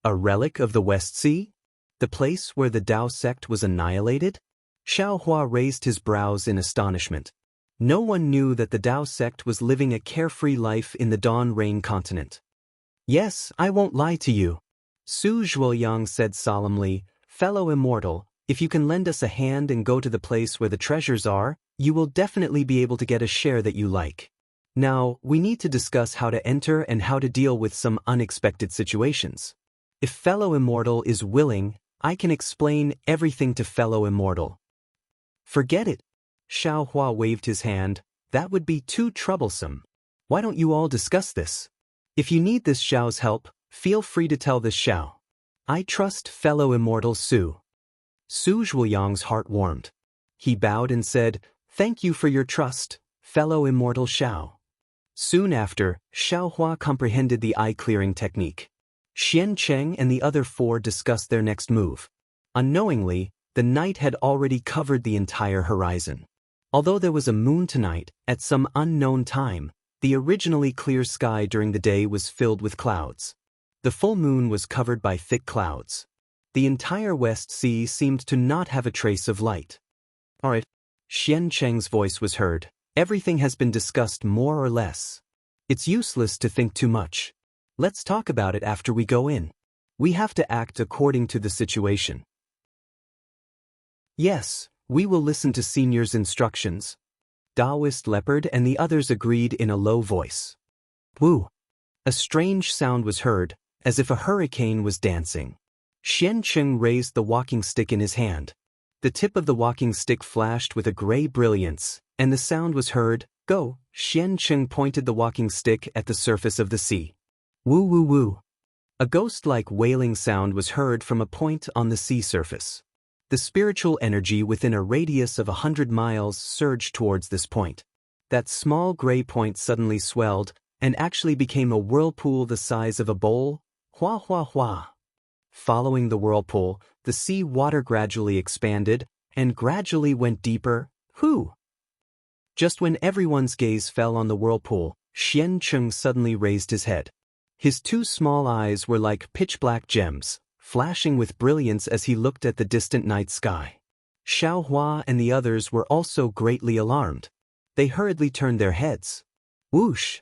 A relic of the West Sea? The place where the Tao sect was annihilated? Xiao Hua raised his brows in astonishment. No one knew that the Tao sect was living a carefree life in the Dawn Rain continent. Yes, I won't lie to you. Su Zhuoyang said solemnly, fellow Immortal, if you can lend us a hand and go to the place where the treasures are, you will definitely be able to get a share that you like. Now, we need to discuss how to enter and how to deal with some unexpected situations. If fellow Immortal is willing, I can explain everything to fellow Immortal. Forget it. Xiao Hua waved his hand. That would be too troublesome. Why don't you all discuss this? If you need this Xiao's help, feel free to tell this Xiao. I trust fellow Immortal Su. Su Zhuoyang's heart warmed. He bowed and said, thank you for your trust, fellow Immortal Xiao. Soon after, Xiao Hua comprehended the eye-clearing technique. Xian Cheng and the other four discussed their next move. Unknowingly, the night had already covered the entire horizon. Although there was a moon tonight, at some unknown time, the originally clear sky during the day was filled with clouds. The full moon was covered by thick clouds. The entire West Sea seemed to not have a trace of light. All right. Xian Cheng's voice was heard. Everything has been discussed more or less. It's useless to think too much. Let's talk about it after we go in. We have to act according to the situation. Yes, we will listen to Senior's instructions. Taoist Leopard and the others agreed in a low voice. Woo! A strange sound was heard, as if a hurricane was dancing. Xian Cheng raised the walking stick in his hand. The tip of the walking stick flashed with a gray brilliance, and the sound was heard, go. Xian Cheng pointed the walking stick at the surface of the sea. Woo woo woo. A ghost-like wailing sound was heard from a point on the sea surface. The spiritual energy within a radius of 100 miles surged towards this point. That small gray point suddenly swelled, and actually became a whirlpool the size of a bowl. Hua hua hua. Following the whirlpool, the sea water gradually expanded, and gradually went deeper. Hoo! Just when everyone's gaze fell on the whirlpool, Xian Cheng suddenly raised his head. His two small eyes were like pitch-black gems, flashing with brilliance as he looked at the distant night sky. Xiao Hua and the others were also greatly alarmed. They hurriedly turned their heads. Whoosh!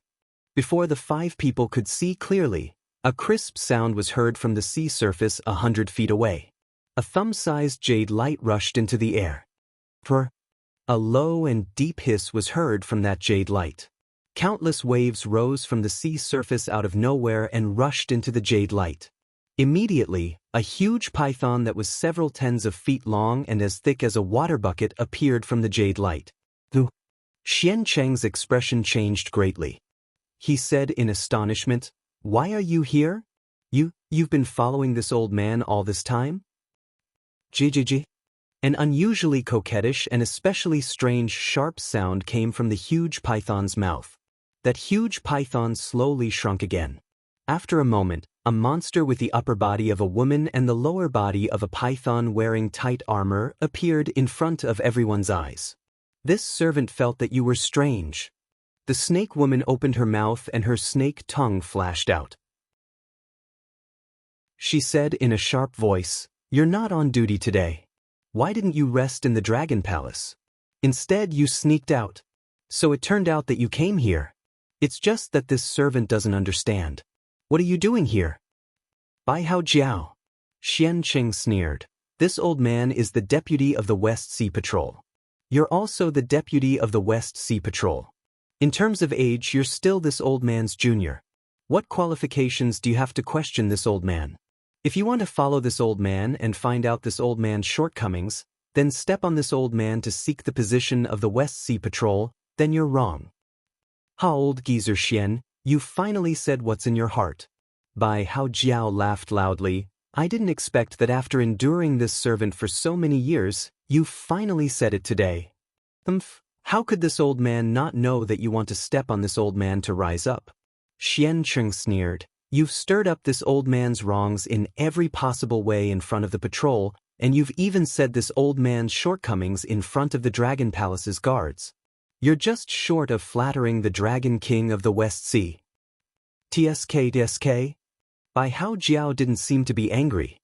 Before the 5 people could see clearly, a crisp sound was heard from the sea surface 100 feet away. A thumb-sized jade light rushed into the air. For a low and deep hiss was heard from that jade light. Countless waves rose from the sea surface out of nowhere and rushed into the jade light. Immediately, a huge python that was several tens of feet long and as thick as a water bucket appeared from the jade light. Xian Cheng's expression changed greatly. He said in astonishment, why are you here? You've been following this old man all this time? Jijiji. An unusually coquettish and especially strange sharp sound came from the huge python's mouth. That huge python slowly shrunk again. After a moment, a monster with the upper body of a woman and the lower body of a python wearing tight armor appeared in front of everyone's eyes. This servant felt that you were strange. The snake woman opened her mouth and her snake tongue flashed out. She said in a sharp voice, you're not on duty today. Why didn't you rest in the Dragon Palace? Instead, you sneaked out. So it turned out that you came here. It's just that this servant doesn't understand. What are you doing here? Bai Hao Jiao. Xian Cheng sneered. This old man is the deputy of the West Sea Patrol. You're also the deputy of the West Sea Patrol. In terms of age, you're still this old man's junior. What qualifications do you have to question this old man? If you want to follow this old man and find out this old man's shortcomings, then step on this old man to seek the position of the West Sea Patrol, then you're wrong. How old geezer Xian, you finally said what's in your heart. Bai Hao Jiao laughed loudly. I didn't expect that after enduring this servant for so many years, you finally said it today. How could this old man not know that you want to step on this old man to rise up? Xian Cheng sneered. You've stirred up this old man's wrongs in every possible way in front of the patrol, and you've even said this old man's shortcomings in front of the Dragon Palace's guards. You're just short of flattering the Dragon King of the West Sea. TSK. Bai Hao Jiao didn't seem to be angry.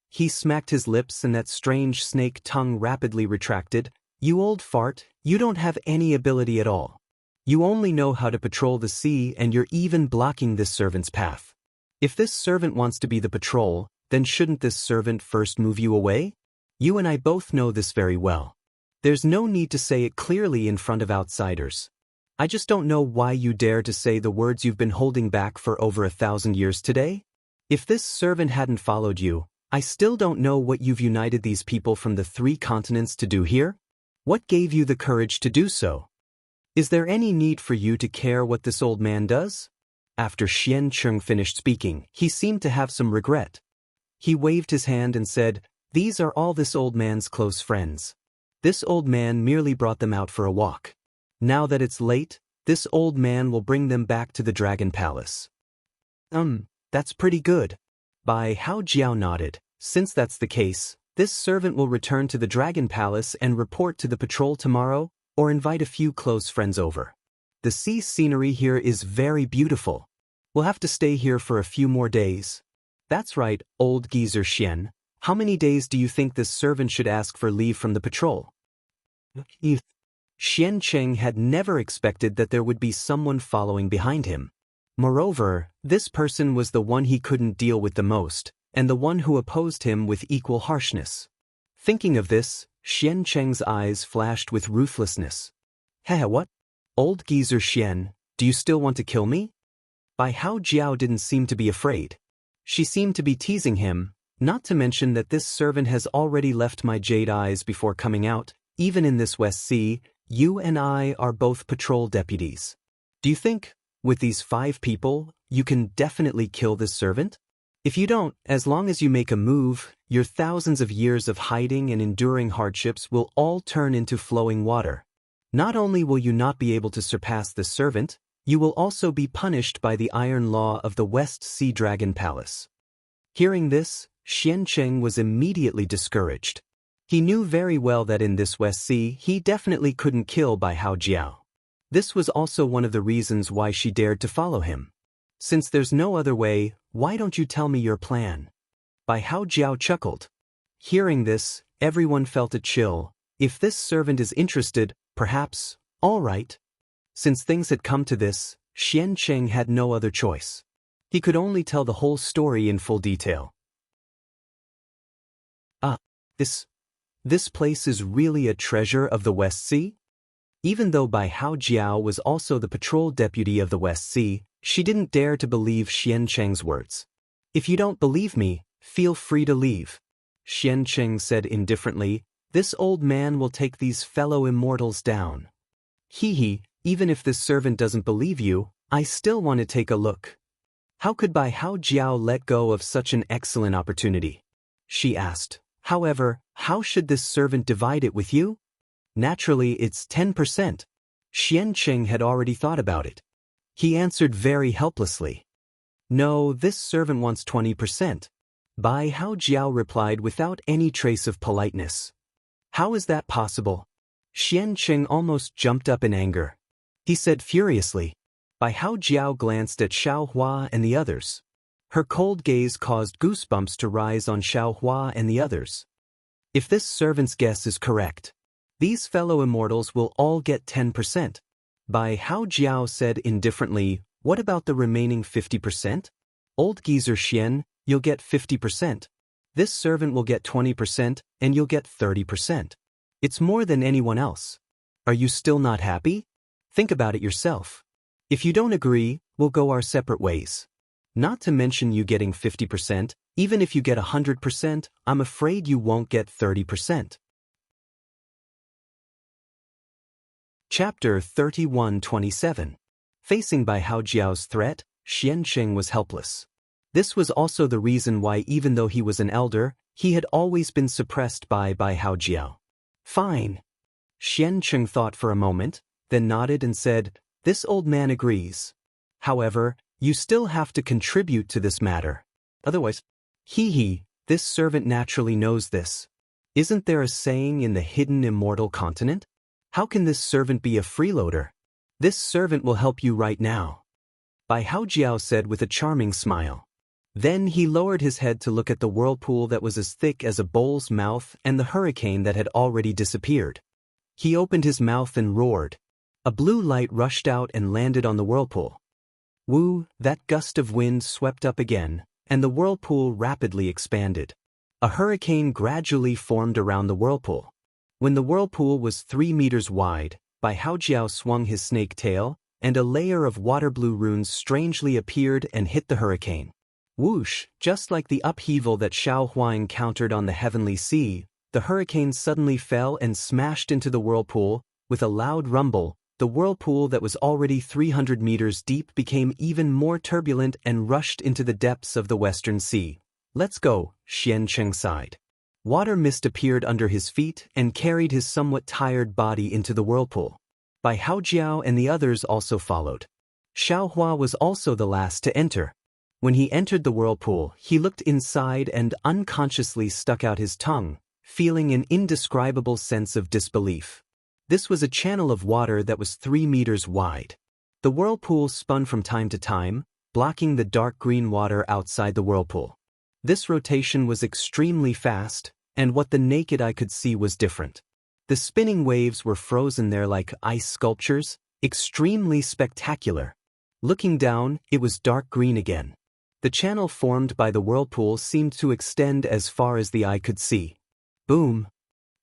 He smacked his lips and that strange snake tongue rapidly retracted. You old fart, you don't have any ability at all. You only know how to patrol the sea and you're even blocking this servant's path. If this servant wants to be the patrol, then shouldn't this servant first move you away? You and I both know this very well. There's no need to say it clearly in front of outsiders. I just don't know why you dare to say the words you've been holding back for over 1,000 years today. If this servant hadn't followed you, I still don't know what you've united these people from the 3 continents to do here. What gave you the courage to do so? Is there any need for you to care what this old man does? After Xian Cheng finished speaking, he seemed to have some regret. He waved his hand and said, "These are all this old man's close friends. This old man merely brought them out for a walk. Now that it's late, this old man will bring them back to the Dragon Palace." That's pretty good. Bai Hao Jiao nodded. Since that's the case, this servant will return to the Dragon Palace and report to the patrol tomorrow, or invite a few close friends over. The sea scenery here is very beautiful. We'll have to stay here for a few more days. That's right, old geezer Xian. How many days do you think this servant should ask for leave from the patrol? Xian Cheng had never expected that there would be someone following behind him. Moreover, this person was the one he couldn't deal with the most, and the one who opposed him with equal harshness. Thinking of this, Xian Cheng's eyes flashed with ruthlessness. What? Old geezer Xian, do you still want to kill me? Bai Hao Jiao didn't seem to be afraid. She seemed to be teasing him, not to mention that this servant has already left my jade eyes before coming out. Even in this West Sea, you and I are both patrol deputies. Do you think, with these 5 people, you can definitely kill this servant? If you don't, as long as you make a move, your thousands of years of hiding and enduring hardships will all turn into flowing water. Not only will you not be able to surpass this servant, you will also be punished by the iron law of the West Sea Dragon Palace. Hearing this, Xian Cheng was immediately discouraged. He knew very well that in this West Sea he definitely couldn't kill Bai Hao Jiao. This was also one of the reasons why she dared to follow him. Since there's no other way, why don't you tell me your plan? Bai Hao Jiao chuckled. Hearing this, everyone felt a chill. If this servant is interested, perhaps, all right. Since things had come to this, Xian Cheng had no other choice. He could only tell the whole story in full detail. This place is really a treasure of the West Sea? Even though Bai Hao Jiao was also the patrol deputy of the West Sea, she didn't dare to believe Xian Cheng's words. If you don't believe me, feel free to leave. Xian Cheng said indifferently, this old man will take these fellow immortals down. Even if this servant doesn't believe you, I still want to take a look. How could Bai Hao Jiao let go of such an excellent opportunity? She asked. However, how should this servant divide it with you? Naturally, it's 10%. Xian Cheng had already thought about it. He answered very helplessly. No, this servant wants 20%. Bai Hao Jiao replied without any trace of politeness. How is that possible? Xian Cheng almost jumped up in anger. He said furiously. Bai Hao Jiao glanced at Xiao Hua and the others. Her cold gaze caused goosebumps to rise on Xiao Hua and the others. If this servant's guess is correct, these fellow immortals will all get 10%. Bai Hao Jiao said indifferently, what about the remaining 50%? Old geezer Xian, you'll get 50%. This servant will get 20% and you'll get 30%. It's more than anyone else. Are you still not happy? Think about it yourself. If you don't agree, we'll go our separate ways. Not to mention you getting 50%, even if you get 100%, I'm afraid you won't get 30%. Chapter 31:27. Facing Bai Hao Jiao's threat, Xian Cheng was helpless. This was also the reason why even though he was an elder, he had always been suppressed by Bai Hao Jiao. Fine. Xian Cheng thought for a moment, then nodded and said, this old man agrees. However, you still have to contribute to this matter. Otherwise, this servant naturally knows this. Isn't there a saying in the hidden immortal continent? How can this servant be a freeloader? This servant will help you right now. Bai Haojiao said with a charming smile. Then he lowered his head to look at the whirlpool that was as thick as a bull's mouth and the hurricane that had already disappeared. He opened his mouth and roared. A blue light rushed out and landed on the whirlpool. Woo, that gust of wind swept up again, and the whirlpool rapidly expanded. A hurricane gradually formed around the whirlpool. When the whirlpool was 3 meters wide, Bai Haojiao swung his snake tail, and a layer of water-blue runes strangely appeared and hit the hurricane. Whoosh, just like the upheaval that Xiao Hua encountered on the heavenly sea, the hurricane suddenly fell and smashed into the whirlpool. With a loud rumble, the whirlpool that was already 300 meters deep became even more turbulent and rushed into the depths of the Western Sea. Let's go, Xiancheng sighed. Water mist appeared under his feet and carried his somewhat tired body into the whirlpool. Bai Haojiao and the others also followed. Xiao Hua was also the last to enter. When he entered the whirlpool, he looked inside and unconsciously stuck out his tongue, feeling an indescribable sense of disbelief. This was a channel of water that was 3 meters wide. The whirlpool spun from time to time, blocking the dark green water outside the whirlpool. This rotation was extremely fast, and what the naked eye could see was different. The spinning waves were frozen there like ice sculptures, extremely spectacular. Looking down, it was dark green again. The channel formed by the whirlpool seemed to extend as far as the eye could see. Boom!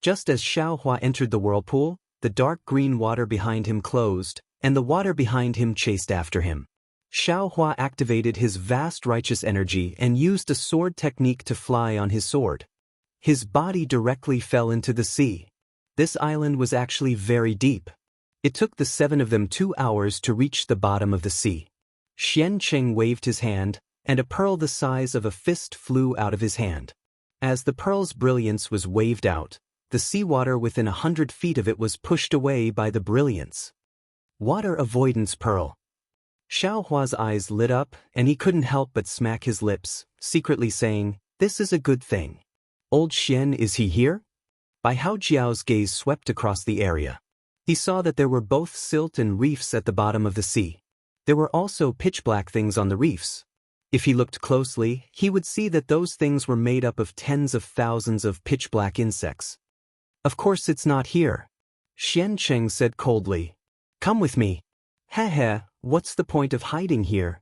Just as Xiao Hua entered the whirlpool, the dark green water behind him closed, and the water behind him chased after him. Xiao Hua activated his vast righteous energy and used a sword technique to fly on his sword. His body directly fell into the sea. This island was actually very deep. It took the 7 of them 2 hours to reach the bottom of the sea. Xiancheng waved his hand, and a pearl the size of a fist flew out of his hand. As the pearl's brilliance was waved out, the seawater within 100 feet of it was pushed away by the brilliance. Water avoidance pearl. Xiao Hua's eyes lit up, and he couldn't help but smack his lips, secretly saying, "This is a good thing." Old Xian, is he here? Bai Haojiao's gaze swept across the area. He saw that there were both silt and reefs at the bottom of the sea. There were also pitch-black things on the reefs. If he looked closely, he would see that those things were made up of tens of thousands of pitch-black insects. Of course it's not here. Xiancheng said coldly. Come with me. Heh, what's the point of hiding here?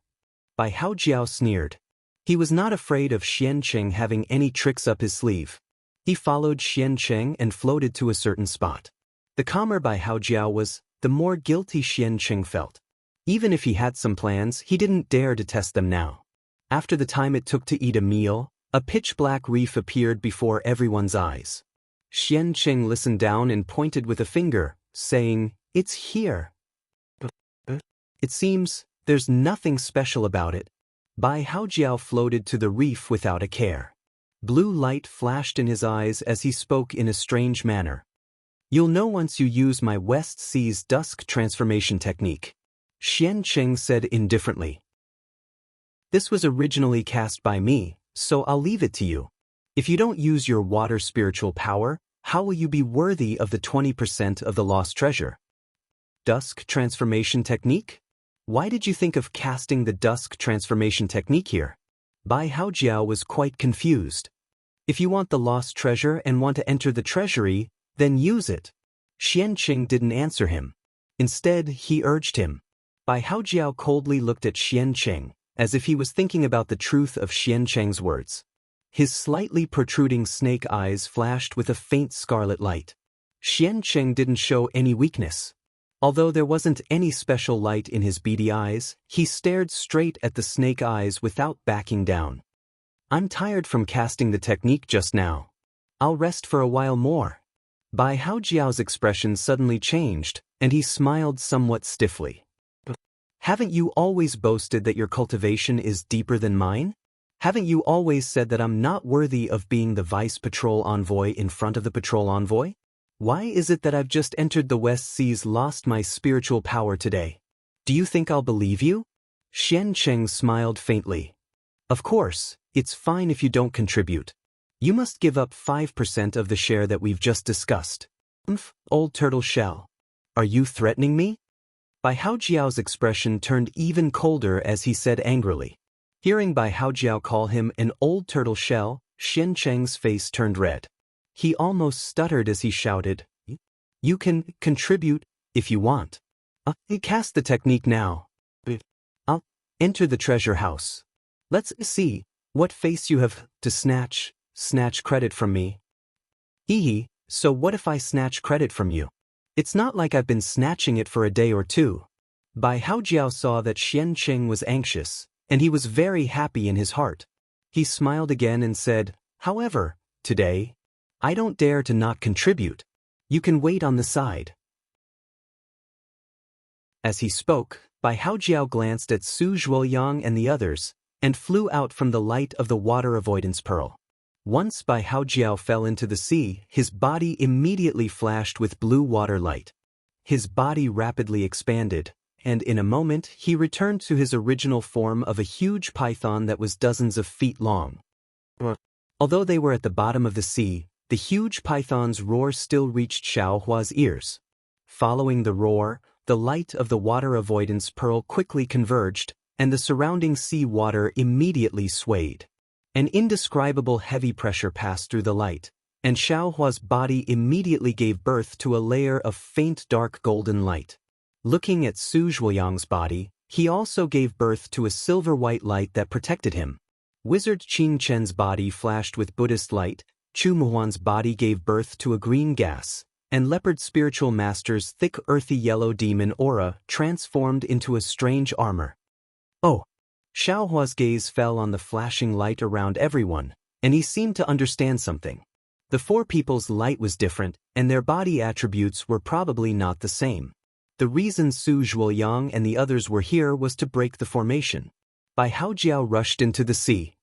Bai Haojiao sneered. He was not afraid of Xiancheng having any tricks up his sleeve. He followed Xiancheng and floated to a certain spot. The calmer Bai Haojiao was, the more guilty Xiancheng felt. Even if he had some plans, he didn't dare to test them now. After the time it took to eat a meal, a pitch-black reef appeared before everyone's eyes. Xiancheng listened down and pointed with a finger, saying, "It's here." It seems, there's nothing special about it. Bai Haojiao floated to the reef without a care. Blue light flashed in his eyes as he spoke in a strange manner. You'll know once you use my West Sea's dusk transformation technique. Xiancheng said indifferently. This was originally cast by me, so I'll leave it to you. If you don't use your water spiritual power, how will you be worthy of the 20% of the lost treasure? Dusk transformation technique? Why did you think of casting the dusk transformation technique here? Bai Haojiao was quite confused. If you want the lost treasure and want to enter the treasury, then use it. Xiancheng didn't answer him. Instead, he urged him. Bai Haojiao coldly looked at Xiancheng, as if he was thinking about the truth of Xiancheng's words. His slightly protruding snake eyes flashed with a faint scarlet light. Xiancheng didn't show any weakness. Although there wasn't any special light in his beady eyes, he stared straight at the snake eyes without backing down. I'm tired from casting the technique just now. I'll rest for a while more. Bai Haojiao's expression suddenly changed, and he smiled somewhat stiffly. Haven't you always boasted that your cultivation is deeper than mine? Haven't you always said that I'm not worthy of being the vice patrol envoy in front of the patrol envoy? Why is it that I've just entered the West Seas lost my spiritual power today? Do you think I'll believe you? Xiancheng smiled faintly. Of course, it's fine if you don't contribute. You must give up 5% of the share that we've just discussed. Old turtle shell. Are you threatening me? Bai Haojiao's expression turned even colder as he said angrily. Hearing Bai Haojiao call him an old turtle shell, Xian Cheng's face turned red. He almost stuttered as he shouted, "You can contribute if you want. Cast the technique now. I'll enter the treasure house. Let's see what face you have to snatch credit from me." Hee, so what if I snatch credit from you? It's not like I've been snatching it for a day or two. Bai Haojiao saw that Xian Cheng was anxious, and he was very happy in his heart. He smiled again and said, "However, today, I don't dare to not contribute. You can wait on the side." As he spoke, Bai Haojiao glanced at Su Zhuoyang and the others, and flew out from the light of the water avoidance pearl. Once Bai Haojiao fell into the sea, his body immediately flashed with blue water light. His body rapidly expanded, and in a moment he returned to his original form of a huge python that was dozens of feet long. Although they were at the bottom of the sea, the huge python's roar still reached Xiao Hua's ears. Following the roar, the light of the water avoidance pearl quickly converged, and the surrounding sea water immediately swayed. An indescribable heavy pressure passed through the light, and Xiao Hua's body immediately gave birth to a layer of faint dark golden light. Looking at Su Zhuoyang's body, he also gave birth to a silver-white light that protected him. Wizard Qin Chen's body flashed with Buddhist light, Chu Muhuan's body gave birth to a green gas, and Leopard Spiritual Master's thick earthy yellow demon aura transformed into a strange armor. Oh! Xiao Hua's gaze fell on the flashing light around everyone, and he seemed to understand something. The four people's light was different, and their body attributes were probably not the same. The reason Su Zhuoyang and the others were here was to break the formation. Bai Haojiao rushed into the sea.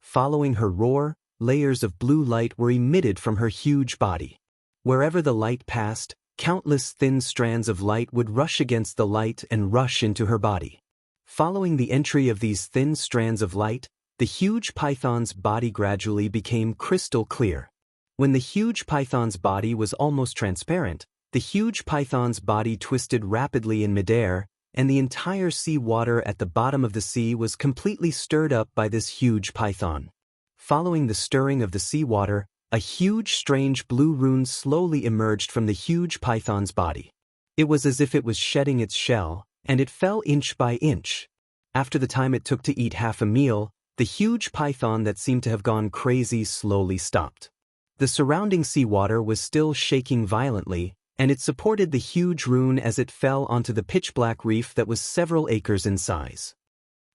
Following her roar, layers of blue light were emitted from her huge body. Wherever the light passed, countless thin strands of light would rush against the light and rush into her body. Following the entry of these thin strands of light, the huge python's body gradually became crystal clear. When the huge python's body was almost transparent, the huge python's body twisted rapidly in midair, and the entire sea water at the bottom of the sea was completely stirred up by this huge python. Following the stirring of the seawater, a huge strange blue rune slowly emerged from the huge python's body. It was as if it was shedding its shell, and it fell inch by inch. After the time it took to eat half a meal, the huge python that seemed to have gone crazy slowly stopped. The surrounding seawater was still shaking violently, and it supported the huge rune as it fell onto the pitch-black reef that was several acres in size.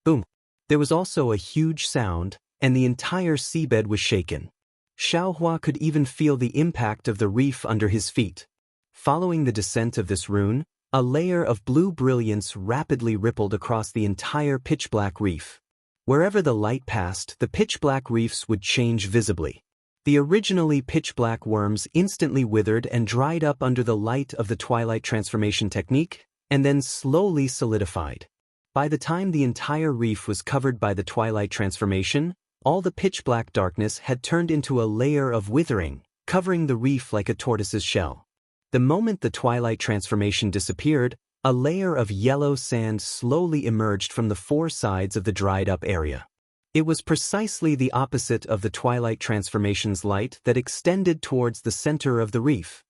Boom! There was also a huge sound, and the entire seabed was shaken. Xiao Hua could even feel the impact of the reef under his feet. Following the descent of this rune, a layer of blue brilliance rapidly rippled across the entire pitch-black reef. Wherever the light passed, the pitch-black reefs would change visibly. The originally pitch-black worms instantly withered and dried up under the light of the twilight transformation technique, and then slowly solidified. By the time the entire reef was covered by the twilight transformation, all the pitch-black darkness had turned into a layer of withering, covering the reef like a tortoise's shell. The moment the twilight transformation disappeared, a layer of yellow sand slowly emerged from the four sides of the dried-up area. It was precisely the opposite of the twilight transformation's light that extended towards the center of the reef.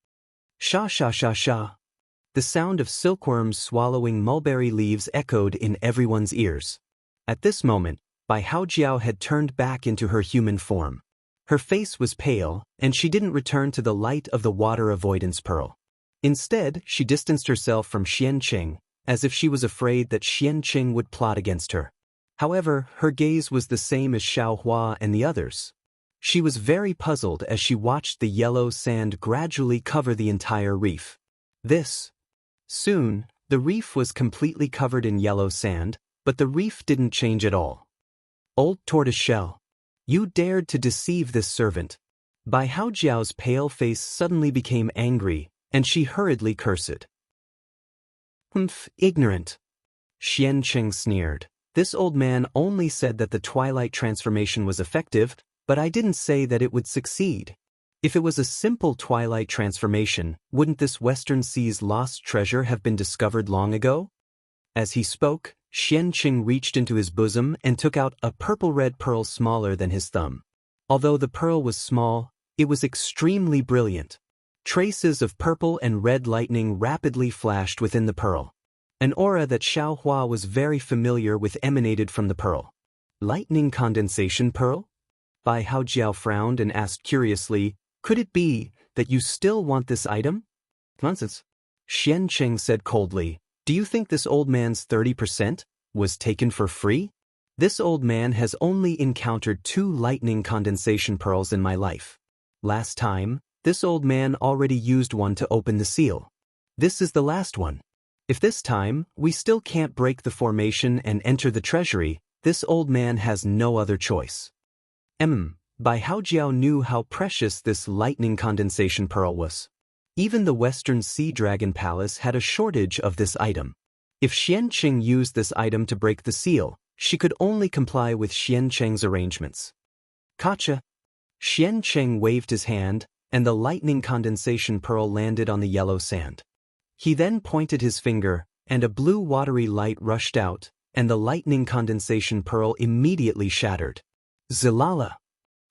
Sha sha sha sha. The sound of silkworms swallowing mulberry leaves echoed in everyone's ears. At this moment, Bai Haojiao had turned back into her human form. Her face was pale, and she didn't return to the light of the water avoidance pearl. Instead, she distanced herself from Xian Qing, as if she was afraid that Xian Qing would plot against her. However, her gaze was the same as Xiao Hua and the others. She was very puzzled as she watched the yellow sand gradually cover the entire reef. Soon, the reef was completely covered in yellow sand, but the reef didn't change at all. Old tortoise shell. You dared to deceive this servant. Bai Haojiao's pale face suddenly became angry, and she hurriedly cursed. Ignorant. Xian Qing sneered. This old man only said that the twilight transformation was effective, but I didn't say that it would succeed. If it was a simple twilight transformation, wouldn't this Western Sea's lost treasure have been discovered long ago? As he spoke, Xianqing reached into his bosom and took out a purple-red pearl smaller than his thumb. Although the pearl was small, it was extremely brilliant. Traces of purple and red lightning rapidly flashed within the pearl. An aura that Xiaohua was very familiar with emanated from the pearl. Lightning condensation pearl? Bai Haojiao frowned and asked curiously, "Could it be that you still want this item?" "Nonsense," Xianqing said coldly. "Do you think this old man's 30% was taken for free? This old man has only encountered 2 lightning condensation pearls in my life. Last time, this old man already used one to open the seal. This is the last one. If this time, we still can't break the formation and enter the treasury, this old man has no other choice." Bai Haojiao knew how precious this lightning condensation pearl was. Even the Western Sea Dragon Palace had a shortage of this item. If Xianqing used this item to break the seal, she could only comply with Xianqing's arrangements. "Gotcha." Xianqing waved his hand, and the lightning condensation pearl landed on the yellow sand. He then pointed his finger, and a blue watery light rushed out, and the lightning condensation pearl immediately shattered. Zilala!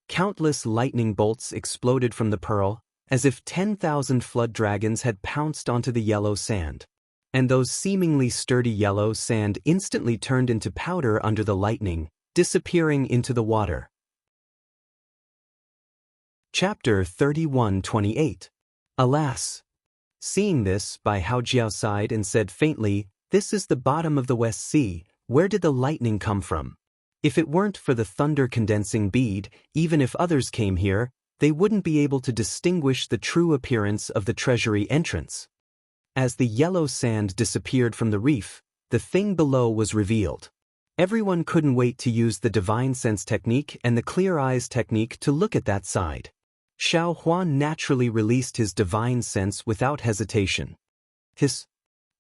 Countless lightning bolts exploded from the pearl, as if 10,000 flood dragons had pounced onto the yellow sand. And those seemingly sturdy yellow sand instantly turned into powder under the lightning, disappearing into the water. Chapter 31:28. Alas! Seeing this, Bai Haojiao sighed and said faintly, "This is the bottom of the West Sea. Where did the lightning come from? If it weren't for the thunder-condensing bead, even if others came here, they wouldn't be able to distinguish the true appearance of the treasury entrance." As the yellow sand disappeared from the reef, the thing below was revealed. Everyone couldn't wait to use the divine sense technique and the clear eyes technique to look at that side. Xiaohua naturally released his divine sense without hesitation.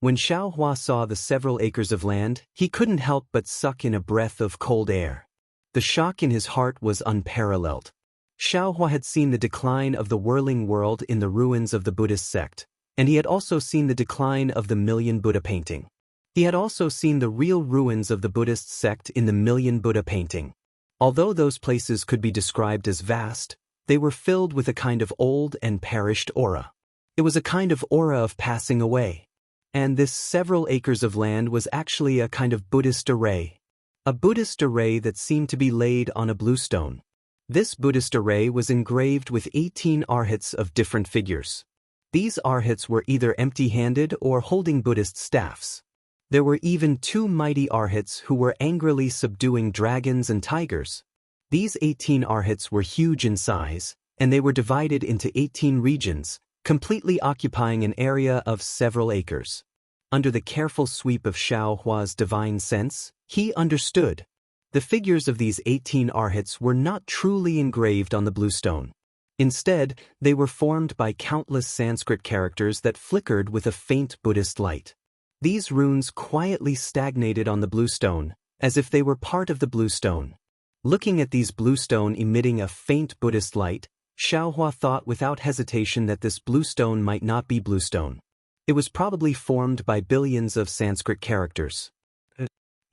When Xiaohua saw the several acres of land, he couldn't help but suck in a breath of cold air. The shock in his heart was unparalleled. Xiaohua had seen the decline of the whirling world in the ruins of the Buddhist sect, and he had also seen the decline of the Million Buddha painting. He had also seen the real ruins of the Buddhist sect in the Million Buddha painting. Although those places could be described as vast, they were filled with a kind of old and perished aura. It was a kind of aura of passing away. And this several acres of land was actually a kind of Buddhist array. A Buddhist array that seemed to be laid on a blue stone. This Buddhist array was engraved with 18 arhats of different figures. These arhats were either empty-handed or holding Buddhist staffs. There were even 2 mighty arhats who were angrily subduing dragons and tigers. These 18 arhats were huge in size, and they were divided into 18 regions, completely occupying an area of several acres. Under the careful sweep of Xiaohua's divine sense, he understood. The figures of these 18 arhats were not truly engraved on the blue stone. Instead, they were formed by countless Sanskrit characters that flickered with a faint Buddhist light. These runes quietly stagnated on the blue stone, as if they were part of the blue stone. Looking at these blue stone emitting a faint Buddhist light, Xiaohua thought without hesitation that this blue stone might not be blue stone. It was probably formed by billions of Sanskrit characters.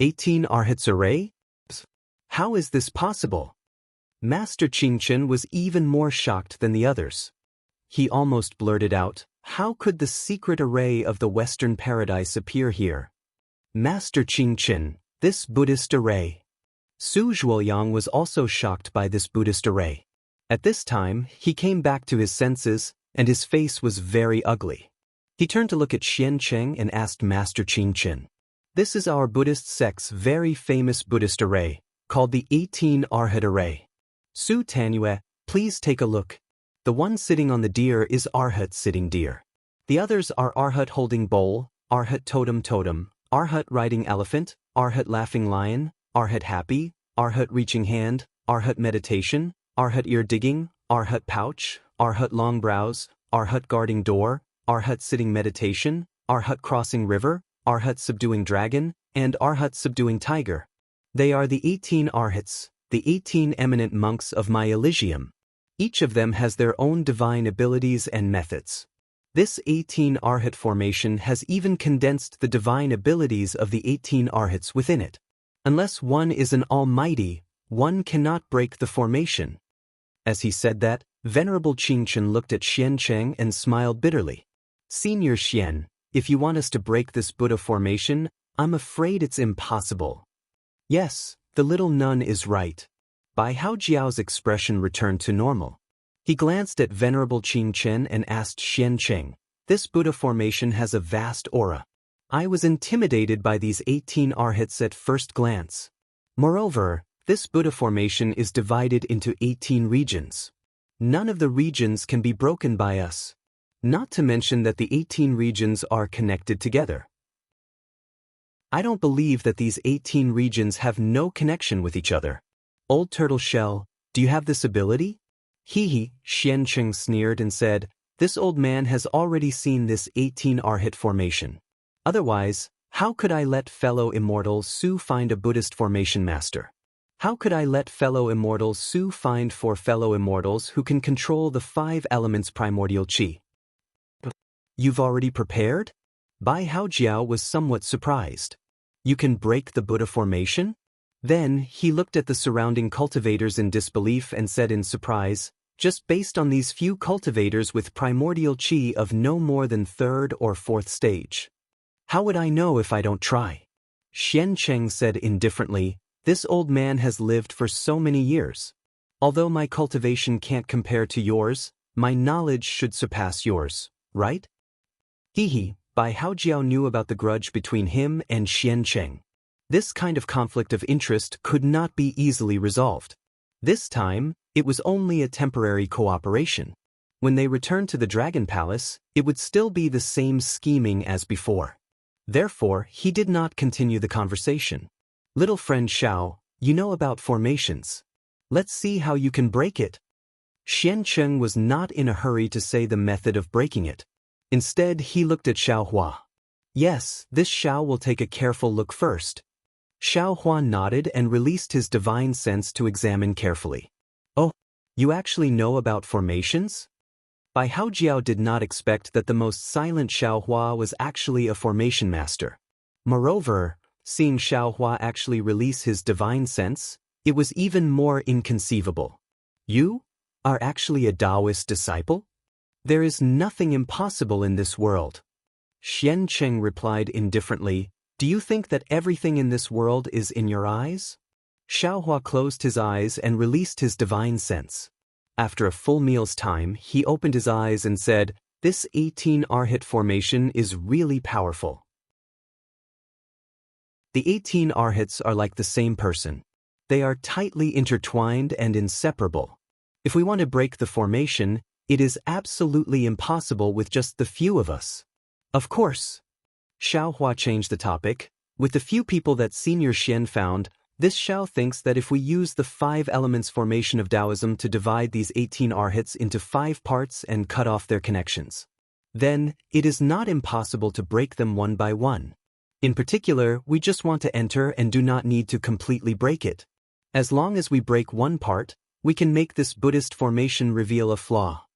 18 arhats array? How is this possible? Master Qingchen was even more shocked than the others. He almost blurted out, "How could the secret array of the Western Paradise appear here?" Master Qingchen, this Buddhist array. Su Zhuoyang was also shocked by this Buddhist array. At this time, he came back to his senses, and his face was very ugly. He turned to look at Xianqing and asked Master Qingchen, "This is our Buddhist sect's very famous Buddhist array, called the 18 Arhat array. Su Tanyue, please take a look. The one sitting on the deer is Arhat sitting deer. The others are Arhat holding bowl, Arhat totem, Arhat riding elephant, Arhat laughing lion, Arhat happy, Arhat reaching hand, Arhat meditation, Arhat ear digging, Arhat pouch, Arhat long brows, Arhat guarding door, Arhat sitting meditation, Arhat crossing river, Arhat subduing dragon, and Arhat subduing tiger. They are the 18 Arhats, the 18 eminent monks of my Elysium. Each of them has their own divine abilities and methods. This 18 Arhat formation has even condensed the divine abilities of the 18 Arhats within it. Unless one is an almighty, one cannot break the formation. As he said that, Venerable Qingchen looked at Xian Cheng and smiled bitterly. Senior Xian, if you want us to break this Buddha formation, I'm afraid it's impossible. Yes, the little nun is right. Bai Hao Jiao's expression returned to normal. He glanced at Venerable Qingchen and asked Xian Cheng, this Buddha formation has a vast aura. I was intimidated by these 18 Arhats at first glance. Moreover, this Buddha formation is divided into 18 regions. None of the regions can be broken by us. Not to mention that the 18 regions are connected together. I don't believe that these 18 regions have no connection with each other. Old turtle shell, do you have this ability? Hee, Xian Cheng sneered and said, this old man has already seen this 18 Arhat formation. Otherwise, how could I let fellow immortals Su find a Buddhist formation master? How could I let fellow immortals Su find 4 fellow immortals who can control the 5 elements primordial qi? You've already prepared? Bai Hao Jiao was somewhat surprised. You can break the Buddha formation? Then, he looked at the surrounding cultivators in disbelief and said in surprise, just based on these few cultivators with primordial qi of no more than 3rd or 4th stage. How would I know if I don't try? Xian Cheng said indifferently, this old man has lived for so many years. Although my cultivation can't compare to yours, my knowledge should surpass yours, right? Hee, Bai Hao Jiao knew about the grudge between him and Xian Cheng. This kind of conflict of interest could not be easily resolved. This time, it was only a temporary cooperation. When they returned to the Dragon Palace, it would still be the same scheming as before. Therefore, he did not continue the conversation. Little friend Xiao, you know about formations. Let's see how you can break it. Xian Cheng was not in a hurry to say the method of breaking it. Instead, he looked at Xiao Hua. Yes, this Xiao will take a careful look first. Xiao Hua nodded and released his divine sense to examine carefully. Oh, you actually know about formations? Bai Hao Jiao did not expect that the most silent Xiao Hua was actually a formation master. Moreover, seeing Xiao Hua actually release his divine sense, it was even more inconceivable. You are actually a Taoist disciple? There is nothing impossible in this world. Xian Cheng replied indifferently, do you think that everything in this world is in your eyes? Xiao Hua closed his eyes and released his divine sense. After a full meal's time, he opened his eyes and said, this 18 Arhat formation is really powerful. The 18 Arhats are like the same person. They are tightly intertwined and inseparable. If we want to break the formation, it is absolutely impossible with just the few of us. Of course. Xiao Hua changed the topic. With the few people that Senior Xian found, this Xiao thinks that if we use the 5 elements formation of Taoism to divide these 18 Arhats into 5 parts and cut off their connections, then it is not impossible to break them one by one. In particular, we just want to enter and do not need to completely break it. As long as we break one part, we can make this Buddhist formation reveal a flaw.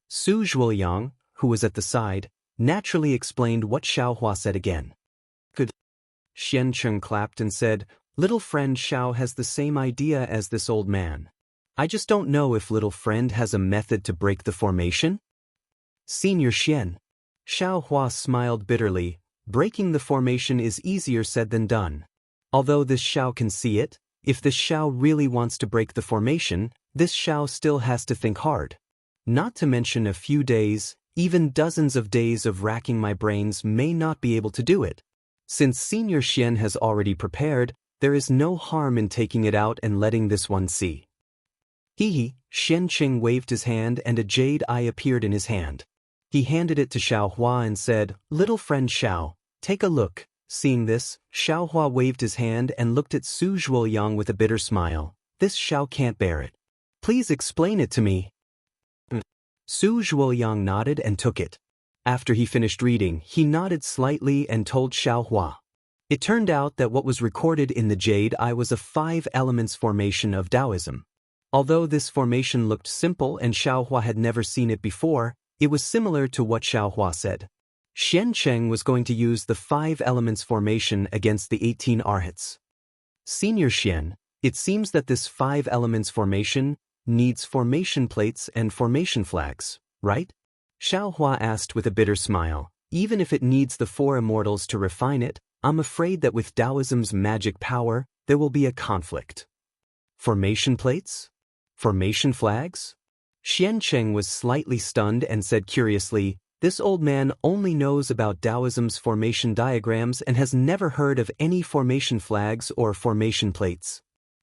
Su Zhuoyang, who was at the side, naturally explained what Xiao Hua said again. Good. Xian Cheng clapped and said, little friend Xiao has the same idea as this old man. I just don't know if little friend has a method to break the formation? Senior Xian. Xiao Hua smiled bitterly. Breaking the formation is easier said than done. Although this Xiao can see it, if this Xiao really wants to break the formation, this Xiao still has to think hard. Not to mention a few days, even dozens of days of racking my brains may not be able to do it. Since Senior Xian has already prepared, there is no harm in taking it out and letting this one see. Hee, Xian Cheng waved his hand and a jade eye appeared in his hand. He handed it to Xiao Hua and said, little friend Xiao, take a look. Seeing this, Xiao Hua waved his hand and looked at Su Zhuoyang with a bitter smile. This Xiao can't bear it. Please explain it to me. Su Zhuoyang nodded and took it. After he finished reading, he nodded slightly and told Xiao Hua. It turned out that what was recorded in the Jade Eye was a 5 elements formation of Taoism. Although this formation looked simple and Xiaohua had never seen it before, it was similar to what Xiaohua said. Xiancheng was going to use the 5 elements formation against the 18 arhats. Senior Xian, it seems that this 5 elements formation needs formation plates and formation flags, right? Xiaohua asked with a bitter smile. Even if it needs the 4 immortals to refine it, I'm afraid that with Taoism's magic power, there will be a conflict. Formation plates? Formation flags? Xiancheng was slightly stunned and said curiously, this old man only knows about Taoism's formation diagrams and has never heard of any formation flags or formation plates.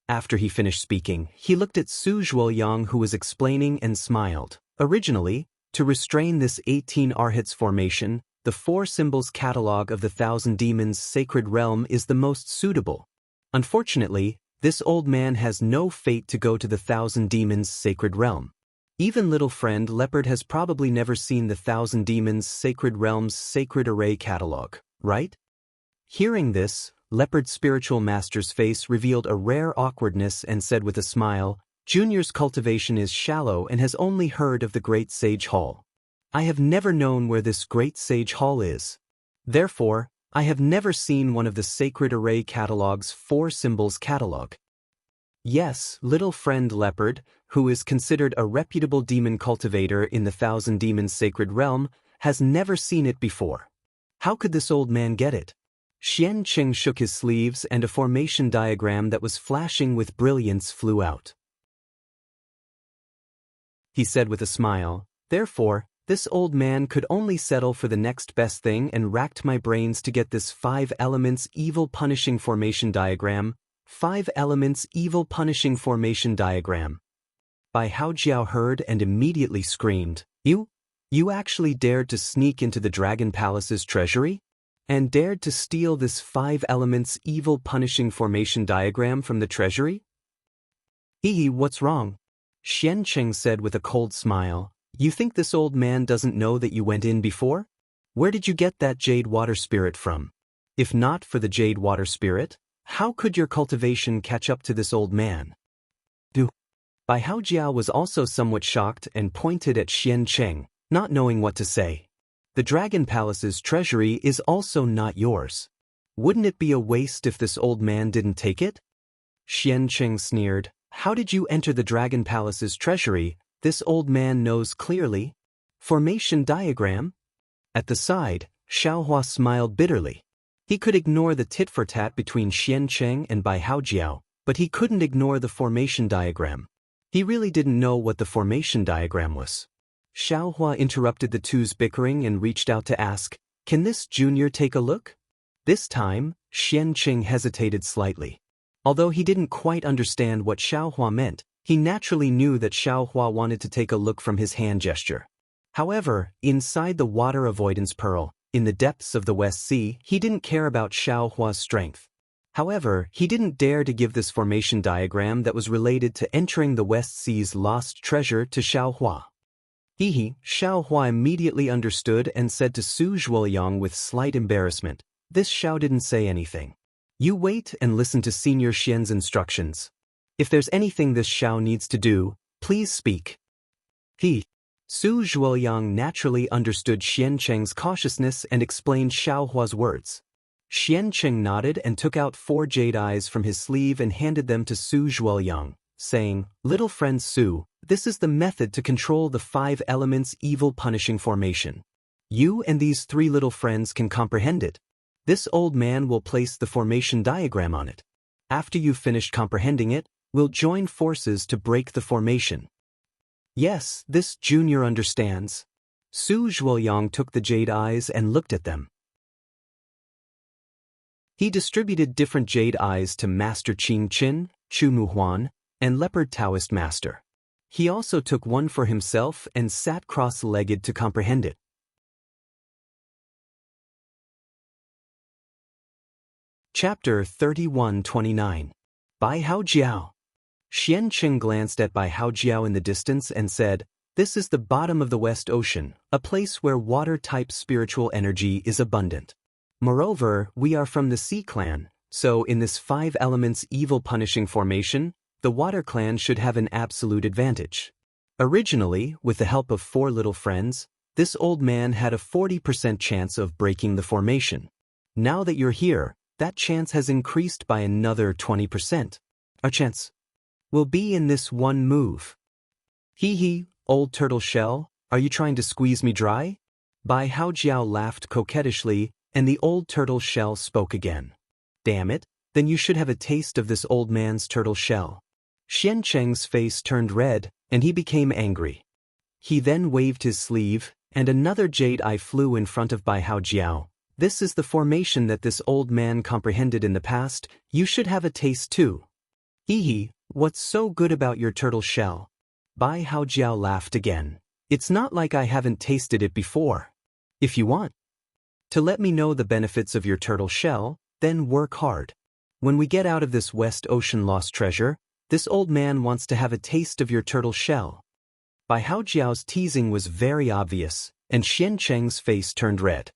After he finished speaking, he looked at Su Zhuoyang who was explaining and smiled. Originally, to restrain this 18 arhats formation, the 4 symbols catalog of the 1,000 demons sacred realm is the most suitable. Unfortunately, this old man has no fate to go to the 1,000 demons sacred realm. Even little friend Leopard has probably never seen the 1,000 demons sacred realm's sacred array catalog, right? Hearing this, Leopard's spiritual master's face revealed a rare awkwardness and said with a smile, Junior's cultivation is shallow and has only heard of the Great Sage Hall. I have never known where this Great Sage Hall is. Therefore, I have never seen one of the Sacred Array Catalog's 4 symbols catalog. Yes, little friend Leopard, who is considered a reputable demon cultivator in the 1,000 demons sacred realm, has never seen it before. How could this old man get it? Xiancheng shook his sleeves and a formation diagram that was flashing with brilliance flew out. He said with a smile, therefore, this old man could only settle for the next best thing and racked my brains to get this 5 elements evil punishing formation diagram. 5 elements evil punishing formation diagram. Bai Haojiao heard and immediately screamed, You actually dared to sneak into the Dragon Palace's treasury? And dared to steal this 5 elements evil punishing formation diagram from the treasury? What's wrong? Xiancheng said with a cold smile, You think this old man doesn't know that you went in before? Where did you get that jade water spirit from? If not for the jade water spirit, how could your cultivation catch up to this old man? Bai Haojiao was also somewhat shocked and pointed at Xiancheng, not knowing what to say. The Dragon Palace's treasury is also not yours. Wouldn't it be a waste if this old man didn't take it? Xiancheng sneered, How did you enter the Dragon Palace's treasury? This old man knows clearly. Formation diagram? At the side, Xiaohua smiled bitterly. He could ignore the tit-for-tat between Xiancheng and Bai Haojiao, but he couldn't ignore the formation diagram. He really didn't know what the formation diagram was. Xiaohua interrupted the two's bickering and reached out to ask, Can this junior take a look? This time, Xiancheng hesitated slightly. Although he didn't quite understand what Xiaohua meant, he naturally knew that Xiaohua wanted to take a look from his hand gesture. However, inside the water avoidance pearl, in the depths of the West Sea, he didn't care about Xiaohua's strength. However, he didn't dare to give this formation diagram that was related to entering the West Sea's lost treasure to Xiaohua. Xiaohua immediately understood and said to Su Zhuoyang with slight embarrassment, This Xiao didn't say anything. You wait and listen to Senior Xian's instructions. If there's anything this Xiao needs to do, please speak. Su Zhuoyang naturally understood Xiancheng's cautiousness and explained Xiaohua's words. Xiancheng nodded and took out 4 jade eyes from his sleeve and handed them to Su Zhuoyang, saying, Little friend Su, this is the method to control the 5 elements evil punishing formation. You and these 3 little friends can comprehend it. This old man will place the formation diagram on it. After you've finished comprehending it, we'll join forces to break the formation. Yes, this junior understands. Su Zhuoyang took the jade eyes and looked at them. He distributed different jade eyes to Master Qing Qin, Chu Muhuan, and Leopard Taoist Master. He also took one for himself and sat cross-legged to comprehend it. Chapter 31-29. Bai Haojiao. Xiancheng glanced at Bai Haojiao in the distance and said, This is the bottom of the West Ocean, a place where water-type spiritual energy is abundant. Moreover, we are from the Sea Clan, so in this 5 elements evil punishing formation, the Water Clan should have an absolute advantage. Originally, with the help of 4 little friends, this old man had a 40% chance of breaking the formation. Now that you're here, that chance has increased by another 20%. Our chance will be in this one move. Hee, old turtle shell, are you trying to squeeze me dry? Bai Haojiao laughed coquettishly, and the old turtle shell spoke again. Damn it, then you should have a taste of this old man's turtle shell. Xian Cheng's face turned red, and he became angry. He then waved his sleeve, and another jade eye flew in front of Bai Haojiao. This is the formation that this old man comprehended in the past. You should have a taste too. Hee, what's so good about your turtle shell? Bai Haojiao laughed again. It's not like I haven't tasted it before. If you want to let me know the benefits of your turtle shell, then work hard. When we get out of this West Ocean lost treasure, this old man wants to have a taste of your turtle shell. Bai Haojiao's teasing was very obvious, and Xian Cheng's face turned red.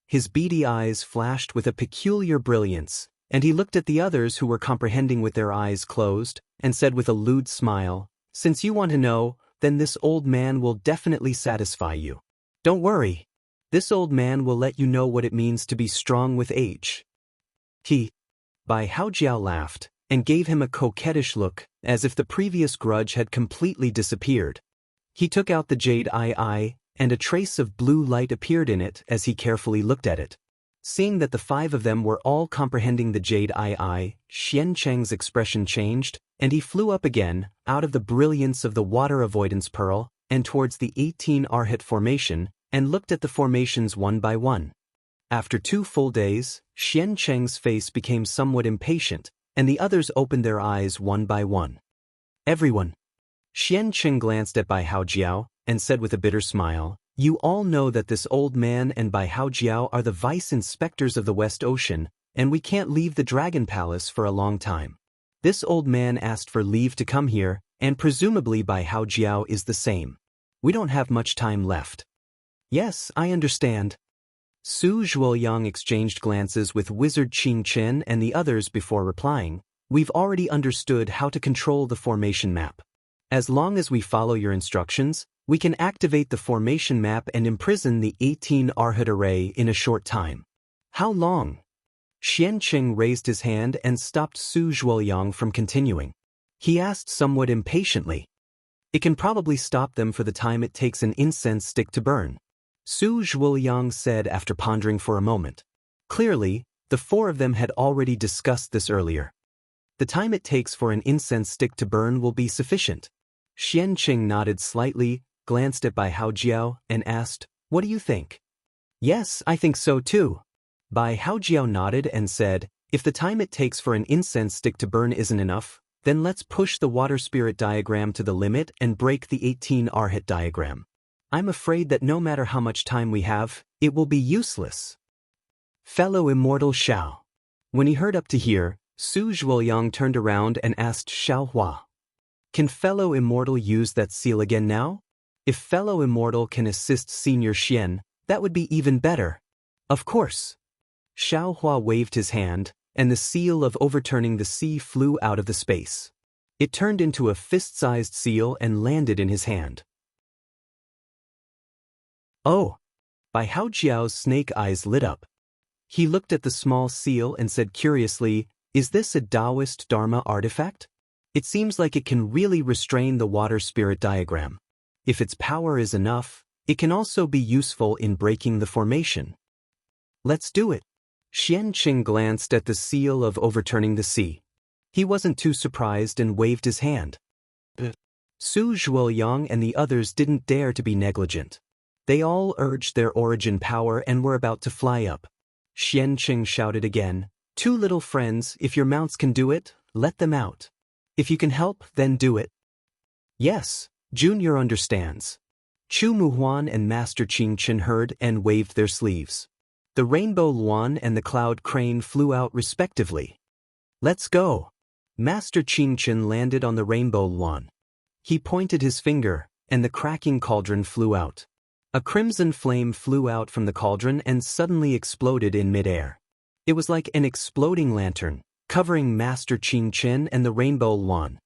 His beady eyes flashed with a peculiar brilliance, and he looked at the others who were comprehending with their eyes closed, and said with a lewd smile, "Since you want to know, then this old man will definitely satisfy you. Don't worry. This old man will let you know what it means to be strong with age." Bai Haojiao laughed, and gave him a coquettish look, as if the previous grudge had completely disappeared. He took out the jade eye, and a trace of blue light appeared in it as he carefully looked at it. Seeing that the 5 of them were all comprehending the jade eye, Xian Cheng's expression changed, and he flew up again, out of the brilliance of the water avoidance pearl, and towards the 18 Arhat formation, and looked at the formations one by one. After 2 full days, Xian Cheng's face became somewhat impatient, and the others opened their eyes one by one. Everyone. Xian Cheng glanced at Bai Haojiao, and said with a bitter smile, "You all know that this old man and Bai Haojiao are the vice inspectors of the West Ocean, and we can't leave the Dragon Palace for a long time. This old man asked for leave to come here, and presumably Bai Haojiao is the same. We don't have much time left." "Yes, I understand." Su Zhuoyang exchanged glances with Wizard Qing Chen and the others before replying, "We've already understood how to control the formation map. As long as we follow your instructions, we can activate the formation map and imprison the 18 Arhat array in a short time." "How long?" Xian Qing raised his hand and stopped Su Zhuoyang from continuing. He asked somewhat impatiently. "It can probably stop them for the time it takes an incense stick to burn," Su Zhuoyang said after pondering for a moment. Clearly, the 4 of them had already discussed this earlier. The time it takes for an incense stick to burn will be sufficient. Xian Qing nodded slightly, glanced at Bai Haojiao, and asked, "What do you think?" "Yes, I think so too." Bai Haojiao nodded and said, "If the time it takes for an incense stick to burn isn't enough, then let's push the water spirit diagram to the limit and break the 18 Arhat diagram. I'm afraid that no matter how much time we have, it will be useless." Fellow Immortal Xiao. When he heard up to here, Su Zhuoyang turned around and asked Xiao Hua, "Can Fellow Immortal use that seal again now? If Fellow Immortal can assist Senior Xian, that would be even better." "Of course." Xiao Hua waved his hand, and the seal of overturning the sea flew out of the space. It turned into a fist-sized seal and landed in his hand. "Oh!" Bai Haojiao's snake eyes lit up. He looked at the small seal and said curiously, "Is this a Taoist Dharma artifact? It seems like it can really restrain the water spirit diagram. If its power is enough, it can also be useful in breaking the formation. Let's do it." Xian Qing glanced at the seal of overturning the sea. He wasn't too surprised and waved his hand. Su Zhuoyang and the others didn't dare to be negligent. They all urged their origin power and were about to fly up. Xian Qing shouted again, "2 little friends, if your mounts can do it, let them out. If you can help, then do it." "Yes, Junior understands." Chu Muhuan and Master Qing Chen heard and waved their sleeves. The Rainbow Luan and the Cloud Crane flew out respectively. "Let's go." Master Qing Chen landed on the Rainbow Luan. He pointed his finger, and the cracking cauldron flew out. A crimson flame flew out from the cauldron and suddenly exploded in midair. It was like an exploding lantern, covering Master Qing Chen and the Rainbow Luan.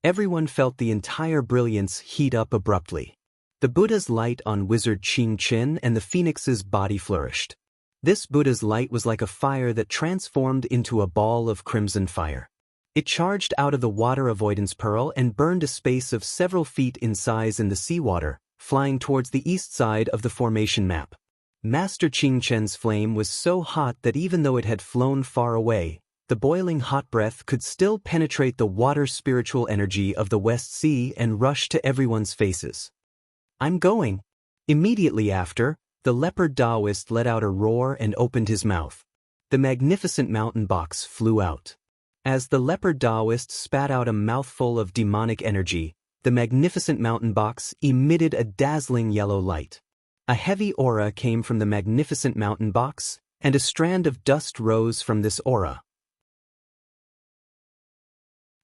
Everyone felt the entire brilliance heat up abruptly. The Buddha's light on wizard Qing Qin and the phoenix's body flourished. This Buddha's light was like a fire that transformed into a ball of crimson fire. It charged out of the water avoidance pearl and burned a space of several feet in size in the seawater, flying towards the east side of the formation map. Master Qing Chen's flame was so hot that even though it had flown far away, the boiling hot breath could still penetrate the water spiritual energy of the West Sea and rush to everyone's faces. "I'm going." Immediately after, the leopard Taoist let out a roar and opened his mouth. The magnificent mountain box flew out. As the leopard Taoist spat out a mouthful of demonic energy, the magnificent mountain box emitted a dazzling yellow light. A heavy aura came from the magnificent mountain box, and a strand of dust rose from this aura.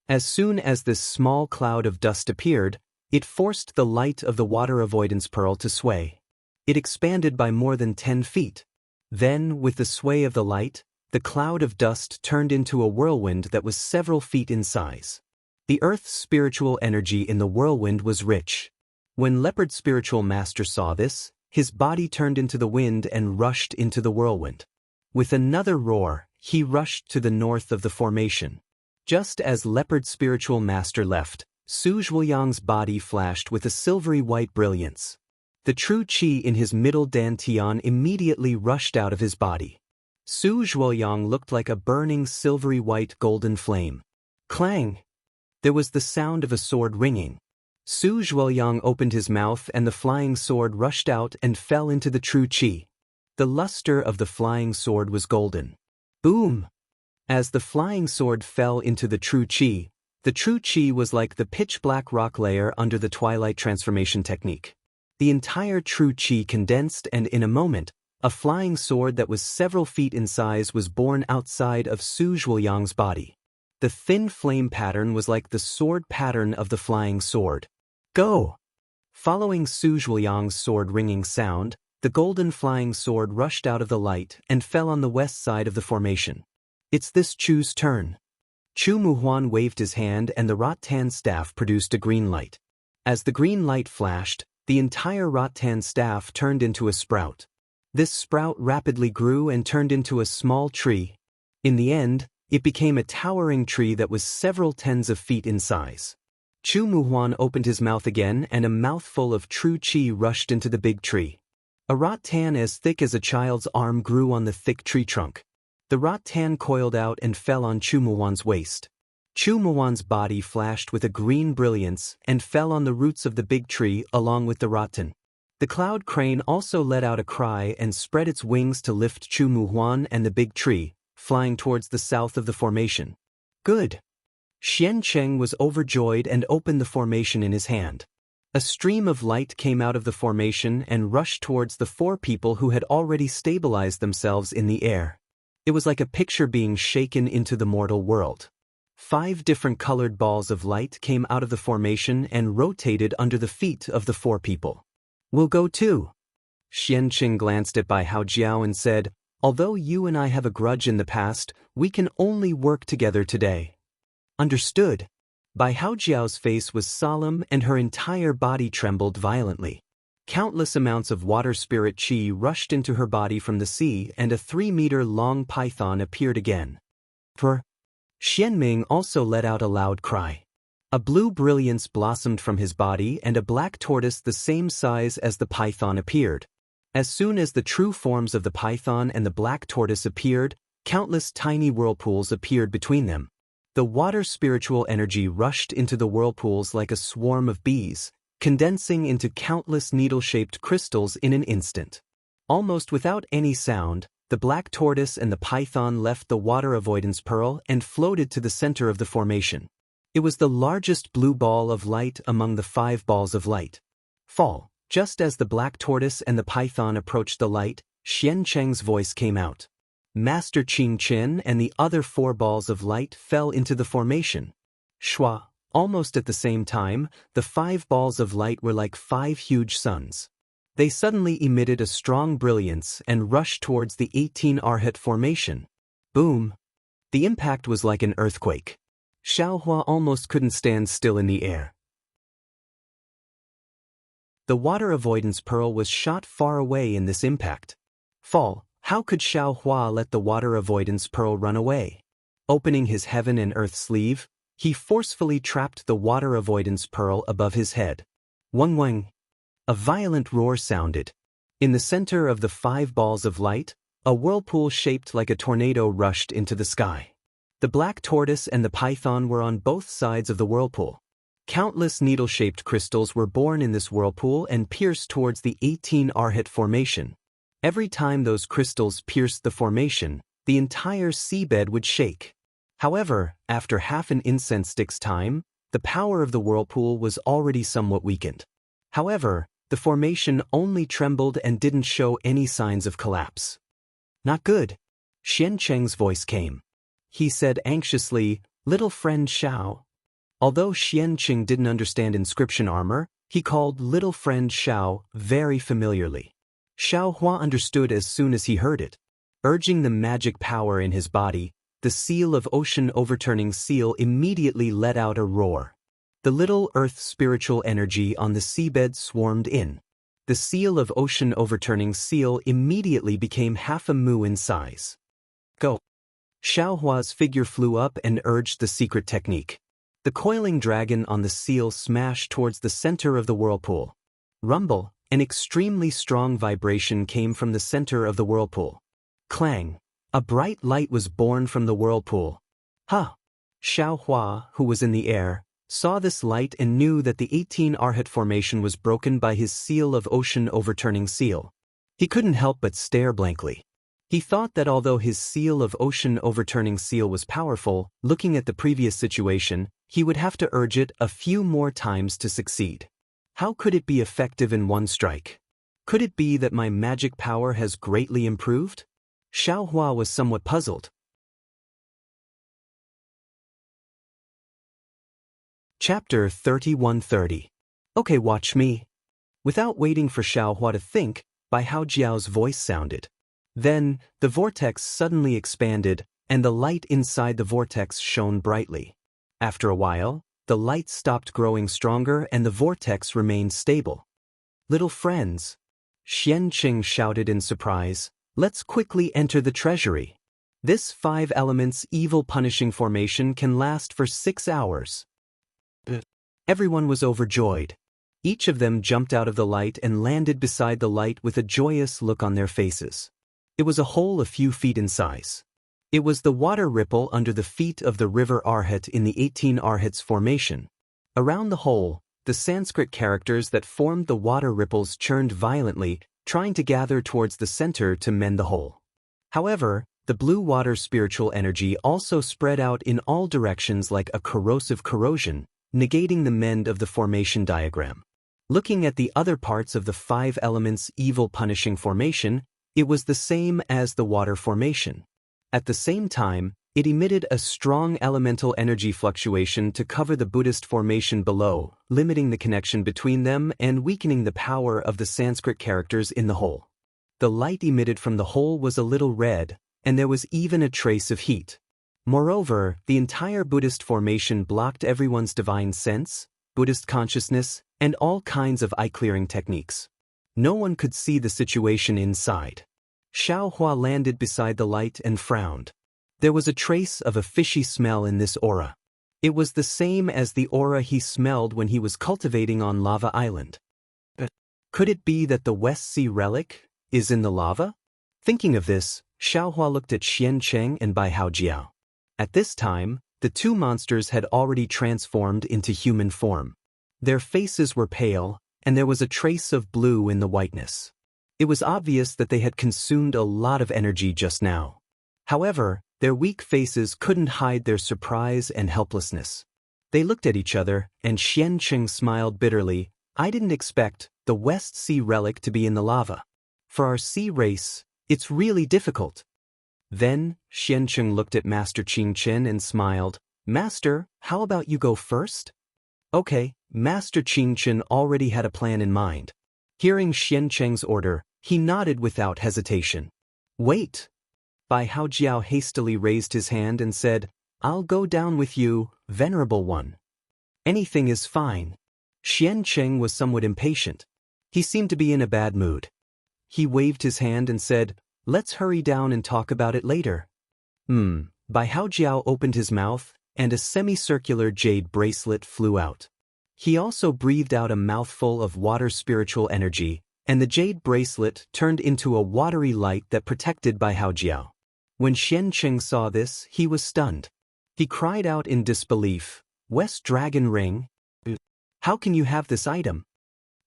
As soon as this small cloud of dust appeared, it forced the light of the water avoidance pearl to sway. It expanded by more than 10 feet. Then, with the sway of the light, the cloud of dust turned into a whirlwind that was several feet in size. The earth's spiritual energy in the whirlwind was rich. When Leopard Spiritual Master saw this, his body turned into the wind and rushed into the whirlwind. With another roar, he rushed to the north of the formation. Just as Leopard Spiritual Master left, Su Zhuoyang's body flashed with a silvery white brilliance. The true qi in his middle dantian immediately rushed out of his body. Su Zhuoyang looked like a burning silvery white golden flame. Clang! There was the sound of a sword ringing. Su Zhuoyang opened his mouth and the flying sword rushed out and fell into the true qi. The luster of the flying sword was golden. Boom! As the flying sword fell into the true qi was like the pitch-black rock layer under the twilight transformation technique. The entire true qi condensed, and in a moment, a flying sword that was several feet in size was born outside of Su Zhuoyang's body. The thin flame pattern was like the sword pattern of the flying sword. Go! Following Su Zhuoyang's sword-ringing sound, the golden flying sword rushed out of the light and fell on the west side of the formation. It's this Chu's turn. Chu Muhuan waved his hand and the rattan staff produced a green light. As the green light flashed, the entire rattan staff turned into a sprout. This sprout rapidly grew and turned into a small tree. In the end, it became a towering tree that was several tens of feet in size. Chu Muhuan opened his mouth again and a mouthful of true qi rushed into the big tree. A rattan as thick as a child's arm grew on the thick tree trunk. The rattan coiled out and fell on Chu Muhuan's waist. Chu Muhuan's body flashed with a green brilliance and fell on the roots of the big tree along with the rattan. The cloud crane also let out a cry and spread its wings to lift Chu Muhuan and the big tree, flying towards the south of the formation. Good! Xian Cheng was overjoyed and opened the formation in his hand. A stream of light came out of the formation and rushed towards the 4 people who had already stabilized themselves in the air. It was like a picture being shaken into the mortal world. 5 different colored balls of light came out of the formation and rotated under the feet of the 4 people. We'll go too. Xian Qing glanced at Bai Haojiao and said, although you and I have a grudge in the past, we can only work together today. Understood. Bai Haojiao's face was solemn and her entire body trembled violently. Countless amounts of water spirit qi rushed into her body from the sea and a 3-meter-long python appeared again. Xianming also let out a loud cry. A blue brilliance blossomed from his body and a black tortoise the same size as the python appeared. As soon as the true forms of the python and the black tortoise appeared, countless tiny whirlpools appeared between them. The water spiritual energy rushed into the whirlpools like a swarm of bees, condensing into countless needle-shaped crystals in an instant. Almost without any sound, the black tortoise and the python left the water avoidance pearl and floated to the center of the formation. It was the largest blue ball of light among the 5 balls of light. Fall. Just as the black tortoise and the python approached the light, Xian Cheng's voice came out. Master Qing Qin and the other 4 balls of light fell into the formation. Shua. Almost at the same time, the 5 balls of light were like 5 huge suns. They suddenly emitted a strong brilliance and rushed towards the 18 Arhat formation. Boom! The impact was like an earthquake. Xiaohua almost couldn't stand still in the air. The water avoidance pearl was shot far away in this impact. Fall, how could Xiaohua let the water avoidance pearl run away? Opening his heaven and earth sleeve, he forcefully trapped the water avoidance pearl above his head. Wang wang. A violent roar sounded. In the center of the 5 balls of light, a whirlpool shaped like a tornado rushed into the sky. The black tortoise and the python were on both sides of the whirlpool. Countless needle-shaped crystals were born in this whirlpool and pierced towards the 18 Arhat formation. Every time those crystals pierced the formation, the entire seabed would shake. However, after half an incense stick's time, the power of the whirlpool was already somewhat weakened. However, the formation only trembled and didn't show any signs of collapse. Not good. Xian Cheng's voice came. He said anxiously, "Little friend Xiao." Although Xian Cheng didn't understand inscription armor, he called little friend Xiao very familiarly. Xiao Hua understood as soon as he heard it. Urging the magic power in his body, the seal of ocean overturning seal immediately let out a roar. The little earth spiritual energy on the seabed swarmed in. The seal of ocean overturning seal immediately became half a mu in size. Go. Xiaohua's figure flew up and urged the secret technique. The coiling dragon on the seal smashed towards the center of the whirlpool. Rumble, an extremely strong vibration came from the center of the whirlpool. Clang. A bright light was born from the whirlpool. Ha! Xiaohua, who was in the air, saw this light and knew that the 18 Arhat formation was broken by his seal of ocean overturning seal. He couldn't help but stare blankly. He thought that although his seal of ocean overturning seal was powerful, looking at the previous situation, he would have to urge it a few more times to succeed. How could it be effective in one strike? Could it be that my magic power has greatly improved? Xiaohua was somewhat puzzled. Chapter 3130. Okay, watch me. Without waiting for Xiaohua to think, Bai Hao Jiao's voice sounded. Then, the vortex suddenly expanded, and the light inside the vortex shone brightly. After a while, the light stopped growing stronger and the vortex remained stable. Little friends, Xian Qing shouted in surprise, let's quickly enter the treasury. This 5 elements evil punishing formation can last for 6 hours. Everyone was overjoyed. Each of them jumped out of the light and landed beside the light with a joyous look on their faces. It was a hole a few feet in size. It was the water ripple under the feet of the river Arhat in the 18 Arhats formation. Around the hole, the Sanskrit characters that formed the water ripples churned violently, trying to gather towards the center to mend the hole. However, the blue water spiritual energy also spread out in all directions like a corrosive corrosion, negating the mend of the formation diagram. Looking at the other parts of the 5 elements evil punishing formation, it was the same as the water formation. At the same time, it emitted a strong elemental energy fluctuation to cover the Buddhist formation below, limiting the connection between them and weakening the power of the Sanskrit characters in the hole. The light emitted from the hole was a little red, and there was even a trace of heat. Moreover, the entire Buddhist formation blocked everyone's divine sense, Buddhist consciousness, and all kinds of eye-clearing techniques. No one could see the situation inside. Xiaohua landed beside the light and frowned. There was a trace of a fishy smell in this aura. It was the same as the aura he smelled when he was cultivating on Lava Island. But could it be that the West Sea relic is in the lava? Thinking of this, Xiaohua looked at Xian Cheng and Bai Hao Jiao. At this time, the 2 monsters had already transformed into human form. Their faces were pale, and there was a trace of blue in the whiteness. It was obvious that they had consumed a lot of energy just now. However, their weak faces couldn't hide their surprise and helplessness. They looked at each other, and Xian Cheng smiled bitterly. I didn't expect the West Sea relic to be in the lava. For our sea race, it's really difficult. Then, Xian Cheng looked at Master Qing Chen and smiled. Master, how about you go first? Okay, Master Qing Chen already had a plan in mind. Hearing Xian Cheng's order, he nodded without hesitation. Wait! Bai Hao Jiao hastily raised his hand and said, I'll go down with you, Venerable One. Anything is fine. Xiancheng was somewhat impatient. He seemed to be in a bad mood. He waved his hand and said, let's hurry down and talk about it later. Bai Haojiao opened his mouth, and a semicircular jade bracelet flew out. He also breathed out a mouthful of water spiritual energy, and the jade bracelet turned into a watery light that protected Bai Haojiao. When Xiancheng saw this, he was stunned. He cried out in disbelief, West Dragon Ring? How can you have this item?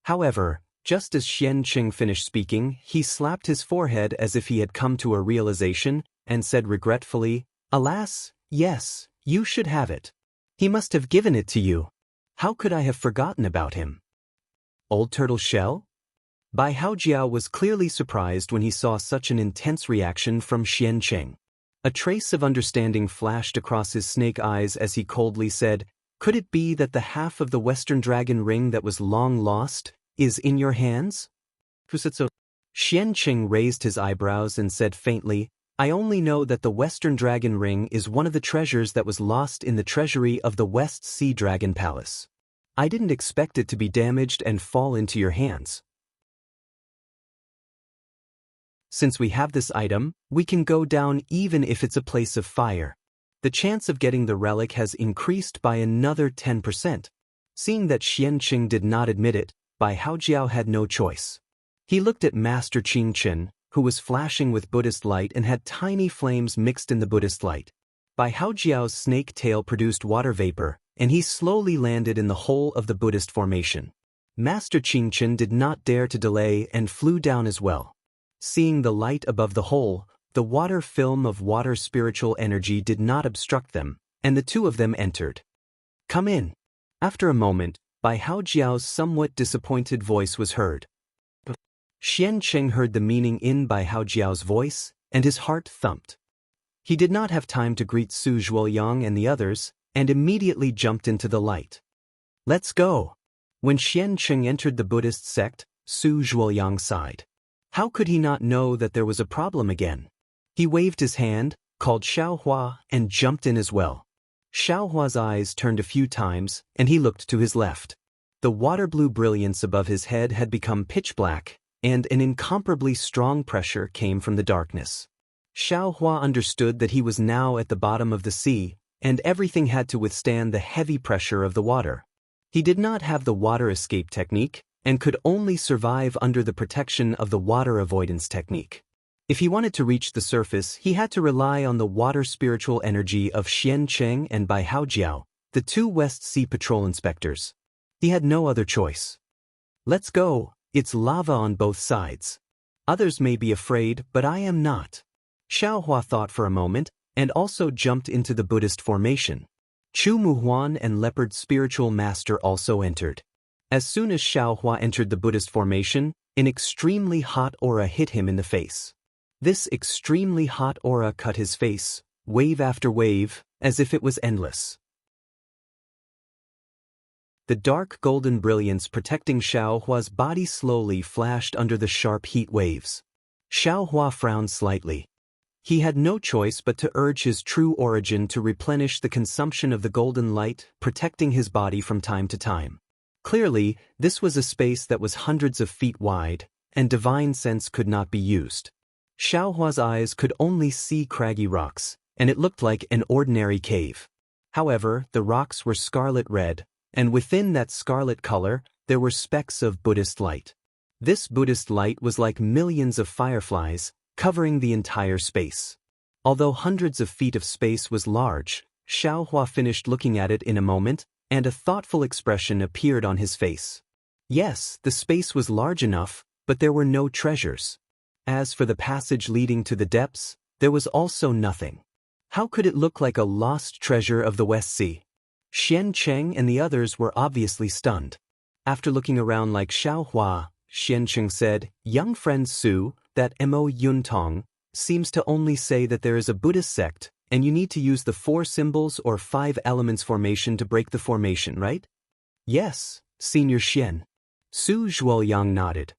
However, just as Xiancheng finished speaking, he slapped his forehead as if he had come to a realization, and said regretfully, alas, yes, you should have it. He must have given it to you. How could I have forgotten about him? Old turtle shell? Bai Haojiao was clearly surprised when he saw such an intense reaction from Xiancheng. A trace of understanding flashed across his snake eyes as he coldly said, could it be that the half of the Western Dragon Ring that was long lost is in your hands? Xiancheng raised his eyebrows and said faintly, I only know that the Western Dragon Ring is one of the treasures that was lost in the treasury of the West Sea Dragon Palace. I didn't expect it to be damaged and fall into your hands. Since we have this item, we can go down even if it's a place of fire. The chance of getting the relic has increased by another 10%. Seeing that Xiancheng did not admit it, Bai Haojiao had no choice. He looked at Master Qingchen, who was flashing with Buddhist light and had tiny flames mixed in the Buddhist light. Bai Haojiao's snake tail produced water vapor, and he slowly landed in the hole of the Buddhist formation. Master Qingchen did not dare to delay and flew down as well. Seeing the light above the hole, the water film of water spiritual energy did not obstruct them, and the two of them entered. Come in. After a moment, Bai Haojiao's somewhat disappointed voice was heard. Xiancheng heard the meaning in Bai Haojiao's voice, and his heart thumped. He did not have time to greet Su Zhuoyang and the others, and immediately jumped into the light. Let's go. When Xiancheng entered the Buddhist sect, Su Zhuoyang sighed. How could he not know that there was a problem again? He waved his hand, called Xiaohua, and jumped in as well. Xiaohua's eyes turned a few times, and he looked to his left. The water-blue brilliance above his head had become pitch black, and an incomparably strong pressure came from the darkness. Xiaohua understood that he was now at the bottom of the sea, and everything had to withstand the heavy pressure of the water. He did not have the water escape technique, and could only survive under the protection of the water avoidance technique. If he wanted to reach the surface, he had to rely on the water spiritual energy of Xiancheng and Bai Haojiao, the two West Sea Patrol inspectors. He had no other choice. Let's go, it's lava on both sides. Others may be afraid, but I am not. Xiaohua thought for a moment, and also jumped into the Buddhist formation. Chu Muhuan and Leopard Spiritual Master also entered. As soon as Xiaohua entered the Buddhist formation, an extremely hot aura hit him in the face. This extremely hot aura cut his face, wave after wave, as if it was endless. The dark golden brilliance protecting Xiaohua's body slowly flashed under the sharp heat waves. Xiaohua frowned slightly. He had no choice but to urge his true origin to replenish the consumption of the golden light, protecting his body from time to time. Clearly, this was a space that was hundreds of feet wide, and divine sense could not be used. Xiaohua's eyes could only see craggy rocks, and it looked like an ordinary cave. However, the rocks were scarlet red, and within that scarlet color, there were specks of Buddhist light. This Buddhist light was like millions of fireflies, covering the entire space. Although hundreds of feet of space was large, Xiaohua finished looking at it in a moment, and a thoughtful expression appeared on his face. Yes, the space was large enough, but there were no treasures. As for the passage leading to the depths, there was also nothing. How could it look like a lost treasure of the West Sea? Xiancheng and the others were obviously stunned. After looking around like Xiaohua, Xiancheng said, young friend Su, that Mo Yuntong, seems to only say that there is a Buddhist sect, and you need to use the 4 symbols or 5 elements formation to break the formation, right? Yes, Senior Xian. Su Zhuoyang nodded.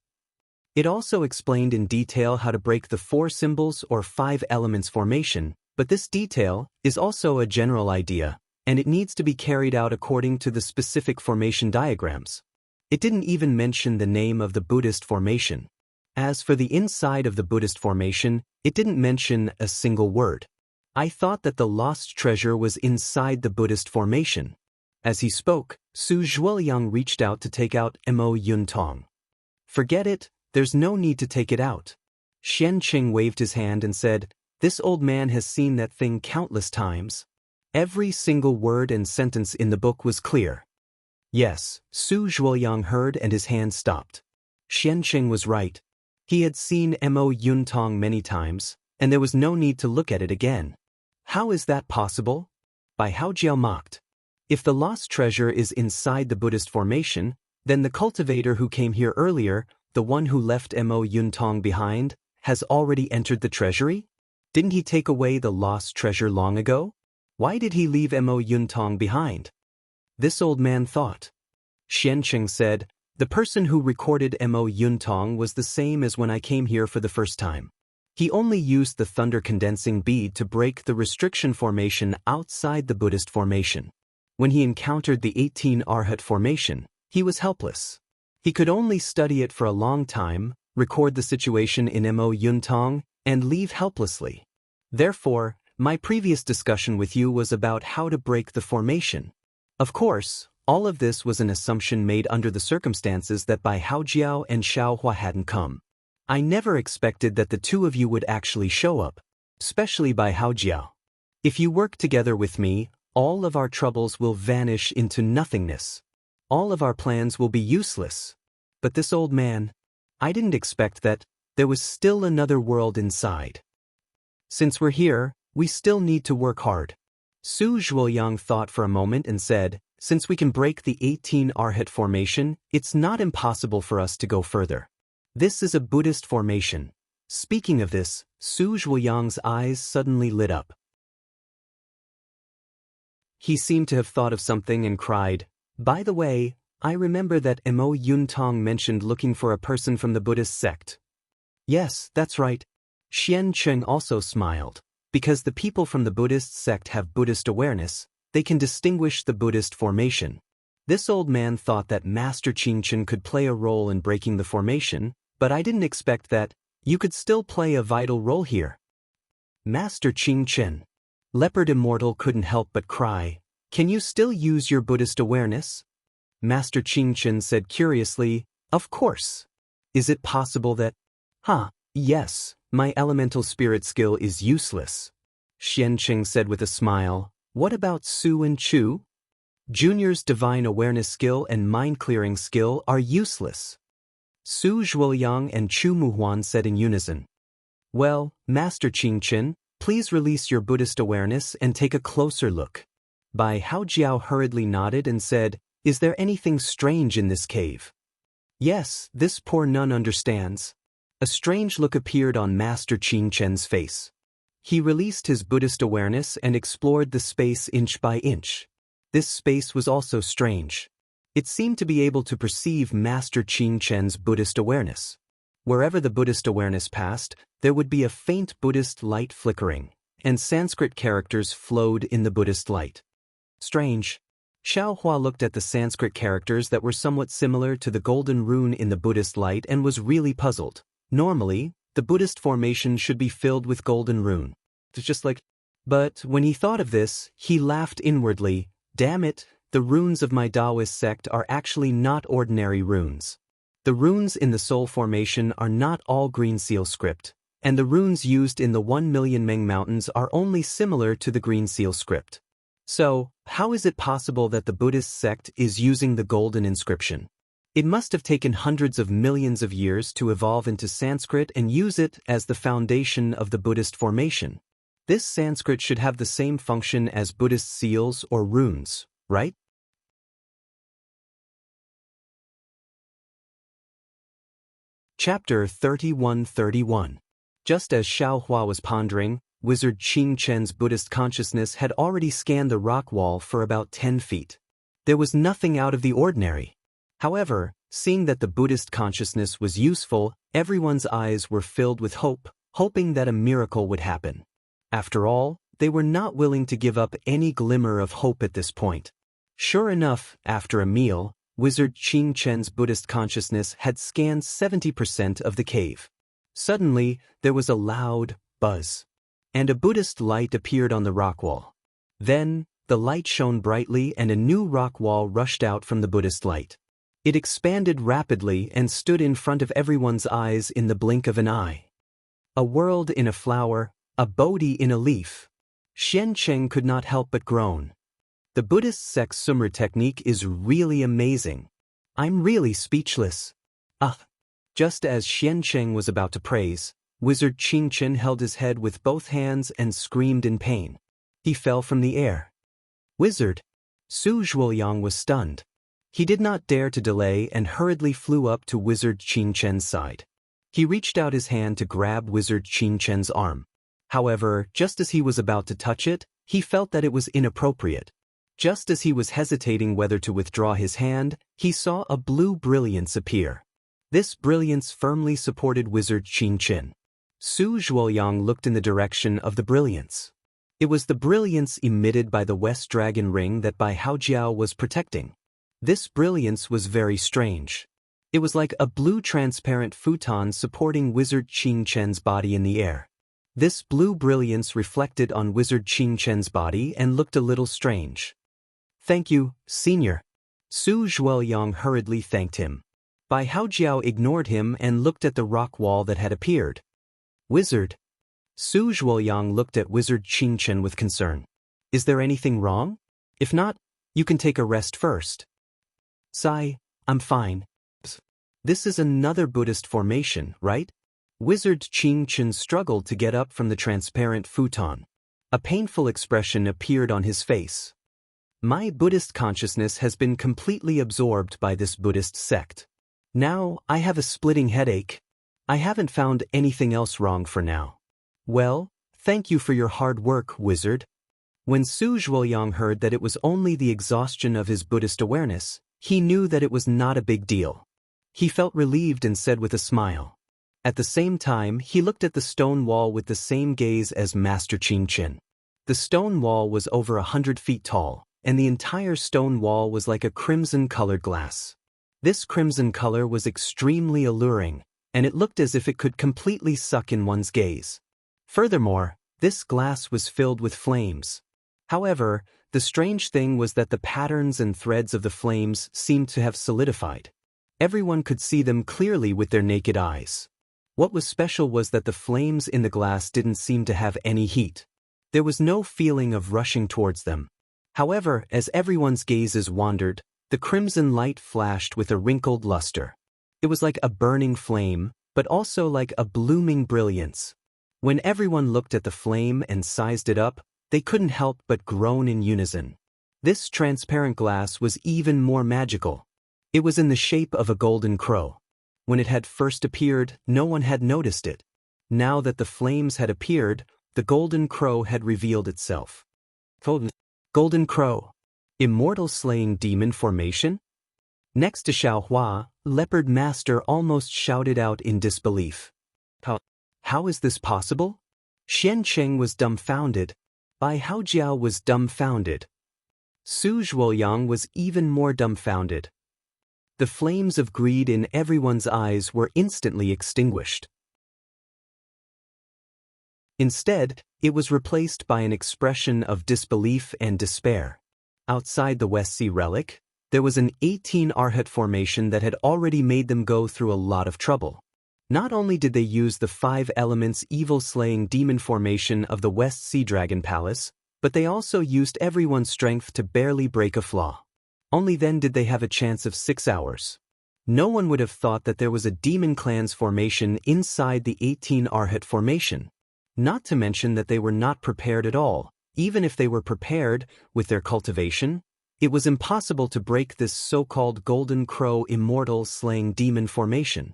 It also explained in detail how to break the 4 symbols or 5 elements formation, But this detail is also a general idea, and it needs to be carried out according to the specific formation diagrams. It didn't even mention the name of the Buddhist formation. As for the inside of the Buddhist formation, it didn't mention a single word. I thought that the lost treasure was inside the Buddhist formation. As he spoke, Su Zhuoliang reached out to take out Mo Yuntong. Forget it, there's no need to take it out. Xian Qing waved his hand and said, "This old man has seen that thing countless times." Every single word and sentence in the book was clear. Yes, Su Zhuoliang heard and his hand stopped. Xian Qing was right. He had seen Mo Yuntong many times, and there was no need to look at it again. How is that possible? Bai Haojiao mocked. If the lost treasure is inside the Buddhist formation, then the cultivator who came here earlier, the one who left Mo Yuntong behind, has already entered the treasury? Didn't he take away the lost treasure long ago? Why did he leave Mo Yuntong behind? This old man thought. Xian Qing said, "The person who recorded Mo Yuntong was the same as when I came here for the first time. He only used the thunder condensing bead to break the restriction formation outside the Buddhist formation. When he encountered the 18 Arhat formation, he was helpless. He could only study it for a long time, record the situation in Mo Yuntong, and leave helplessly. Therefore, my previous discussion with you was about how to break the formation. Of course, all of this was an assumption made under the circumstances that Bai Haojiao and Xiaohua hadn't come. I never expected that the two of you would actually show up, especially Bai Haojiao. If you work together with me, all of our troubles will vanish into nothingness. All of our plans will be useless. But this old man, I didn't expect that there was still another world inside. Since we're here, we still need to work hard." Su Zhuoliang thought for a moment and said, "Since we can break the 18 Arhat formation, it's not impossible for us to go further. This is a Buddhist formation." Speaking of this, Su Zhuoliang's eyes suddenly lit up. He seemed to have thought of something and cried, "By the way, I remember that Mo Yuntong mentioned looking for a person from the Buddhist sect." "Yes, that's right." Xian Qing also smiled. Because the people from the Buddhist sect have Buddhist awareness, they can distinguish the Buddhist formation. This old man thought that Master Qingchen could play a role in breaking the formation, but I didn't expect that you could still play a vital role here. Master Qingchen. Leopard Immortal couldn't help but cry, "Can you still use your Buddhist awareness?" Master Qingchen said curiously, "Of course. Is it possible that—" Yes, my elemental spirit skill is useless." Xian Qing said with a smile, "What about Su and Chu? Junior's divine awareness skill and mind-clearing skill are useless." Su Zhuoliang and Chu Muhuan said in unison. "Well, Master Qingchen, please release your Buddhist awareness and take a closer look." Bai Haojiao hurriedly nodded and said, "Is there anything strange in this cave?" "Yes, this poor nun understands." A strange look appeared on Master Qingchen's face. He released his Buddhist awareness and explored the space inch by inch. This space was also strange. It seemed to be able to perceive Master Qingchen's Buddhist awareness. Wherever the Buddhist awareness passed, there would be a faint Buddhist light flickering, and Sanskrit characters flowed in the Buddhist light. Strange. Xiaohua looked at the Sanskrit characters that were somewhat similar to the golden rune in the Buddhist light and was really puzzled. Normally, the Buddhist formation should be filled with golden rune. It's just like... But when he thought of this, he laughed inwardly. Damn it, the runes of my Taoist sect are actually not ordinary runes. The runes in the soul formation are not all green seal script, and the runes used in the 1 million Meng Mountains are only similar to the green seal script. So, how is it possible that the Buddhist sect is using the golden inscription? It must have taken hundreds of millions of years to evolve into Sanskrit and use it as the foundation of the Buddhist formation. This Sanskrit should have the same function as Buddhist seals or runes, right? Chapter 31-31. Just as Xiaohua was pondering, Wizard Qingchen's Buddhist consciousness had already scanned the rock wall for about 10 feet. There was nothing out of the ordinary. However, seeing that the Buddhist consciousness was useful, everyone's eyes were filled with hope, hoping that a miracle would happen. After all, they were not willing to give up any glimmer of hope at this point. Sure enough, after a meal, Wizard Qing Chen's Buddhist consciousness had scanned 70% of the cave. Suddenly, there was a loud buzz, and a Buddhist light appeared on the rock wall. Then, the light shone brightly and a new rock wall rushed out from the Buddhist light. It expanded rapidly and stood in front of everyone's eyes in the blink of an eye. A world in a flower, a Bodhi in a leaf. Xiancheng could not help but groan. The Buddhist sex sumra technique is really amazing. I'm really speechless. Just as Xiancheng was about to praise, Wizard Qingchen held his head with both hands and screamed in pain. He fell from the air. Wizard! Su Zhuoyang was stunned. He did not dare to delay and hurriedly flew up to Wizard Qingchen's side. He reached out his hand to grab Wizard Qingchen's arm. However, just as he was about to touch it, he felt that it was inappropriate. Just as he was hesitating whether to withdraw his hand, he saw a blue brilliance appear. This brilliance firmly supported Wizard Qingchen. Su Zhuoyang looked in the direction of the brilliance. It was the brilliance emitted by the West Dragon Ring that Bai Haojiao was protecting. This brilliance was very strange. It was like a blue transparent futon supporting Wizard Qingchen's body in the air. This blue brilliance reflected on Wizard Qingchen's body and looked a little strange. Thank you, Senior. Su Zhuoyang hurriedly thanked him. Bai Haojiao ignored him and looked at the rock wall that had appeared. Wizard. Su Zhuoyang looked at Wizard Qingchen with concern. Is there anything wrong? If not, you can take a rest first. Sigh, I'm fine. This is another Buddhist formation, right? Wizard Qingchen struggled to get up from the transparent futon. A painful expression appeared on his face. My Buddhist consciousness has been completely absorbed by this Buddhist sect. Now, I have a splitting headache. I haven't found anything else wrong for now. Well, thank you for your hard work, Wizard. When Su Zhuoyang heard that it was only the exhaustion of his Buddhist awareness, he knew that it was not a big deal. He felt relieved and said with a smile. At the same time, he looked at the stone wall with the same gaze as Master Qingchen. The stone wall was over 100 feet tall, and the entire stone wall was like a crimson-colored glass. This crimson color was extremely alluring, and it looked as if it could completely suck in one's gaze. Furthermore, this glass was filled with flames. However, the strange thing was that the patterns and threads of the flames seemed to have solidified. Everyone could see them clearly with their naked eyes. What was special was that the flames in the glass didn't seem to have any heat. There was no feeling of rushing towards them. However, as everyone's gazes wandered, the crimson light flashed with a wrinkled luster. It was like a burning flame, but also like a blooming brilliance. When everyone looked at the flame and sized it up, they couldn't help but groan in unison. This transparent glass was even more magical. It was in the shape of a golden crow. When it had first appeared, no one had noticed it. Now that the flames had appeared, the golden crow had revealed itself. Golden crow. Immortal slaying demon formation? Next to Xiaohua, Leopard Master almost shouted out in disbelief. How is this possible? Xiancheng was dumbfounded. Bai Haojiao was dumbfounded. Su Zhuoyang was even more dumbfounded. The flames of greed in everyone's eyes were instantly extinguished. Instead, it was replaced by an expression of disbelief and despair. Outside the West Sea relic, there was an 18 Arhat formation that had already made them go through a lot of trouble. Not only did they use the 5 elements evil-slaying demon formation of the West Sea Dragon Palace, but they also used everyone's strength to barely break a flaw. Only then did they have a chance of 6 hours. No one would have thought that there was a demon clan's formation inside the 18 Arhat formation. Not to mention that they were not prepared at all. Even if they were prepared, with their cultivation, it was impossible to break this so-called Golden Crow Immortal slaying demon formation.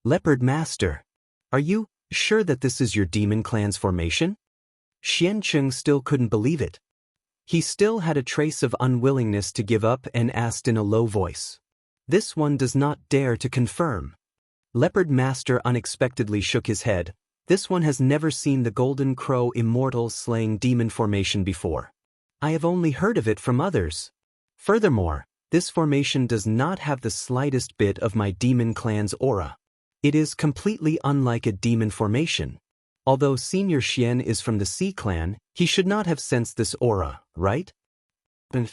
Leopard Master, are you sure that this is your demon clan's formation? Xiancheng still couldn't believe it. He still had a trace of unwillingness to give up and asked in a low voice. This one does not dare to confirm. Leopard Master unexpectedly shook his head. This one has never seen the Golden Crow Immortal slaying demon formation before. I have only heard of it from others. Furthermore, this formation does not have the slightest bit of my demon clan's aura. It is completely unlike a demon formation. Although Senior Xian is from the Sea Clan, he should not have sensed this aura, right? Xian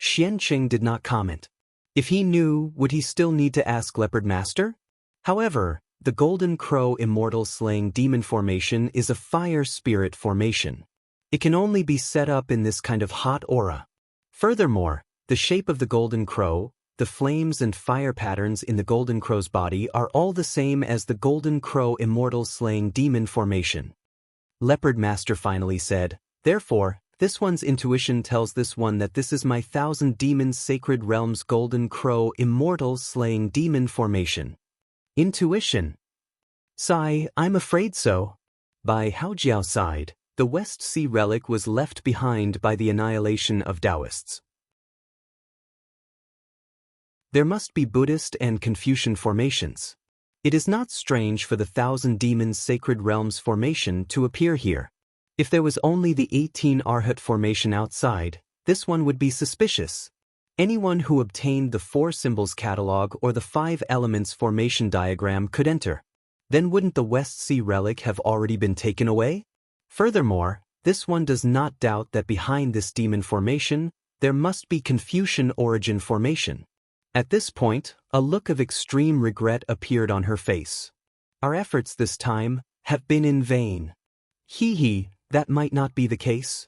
Qing did not comment. If he knew, would he still need to ask Leopard Master? However, the Golden Crow Immortal slaying demon formation is a fire spirit formation. It can only be set up in this kind of hot aura. Furthermore, the shape of the Golden Crow, the flames and fire patterns in the Golden Crow's body are all the same as the Golden Crow Immortal slaying demon formation. Leopard Master finally said, therefore, this one's intuition tells this one that this is my 1,000 Demons Sacred Realms Golden Crow Immortal slaying demon formation. Intuition. Sigh, I'm afraid so. By Haojiao's side, the West Sea relic was left behind by the annihilation of Taoists. There must be Buddhist and Confucian formations. It is not strange for the 1,000 Demons Sacred Realms formation to appear here. If there was only the 18 Arhat formation outside, this one would be suspicious. Anyone who obtained the 4 symbols catalog or the 5 elements formation diagram could enter. Then wouldn't the West Sea relic have already been taken away? Furthermore, this one does not doubt that behind this demon formation, there must be Confucian origin formation. At this point, a look of extreme regret appeared on her face. Our efforts this time have been in vain. Hee, that might not be the case.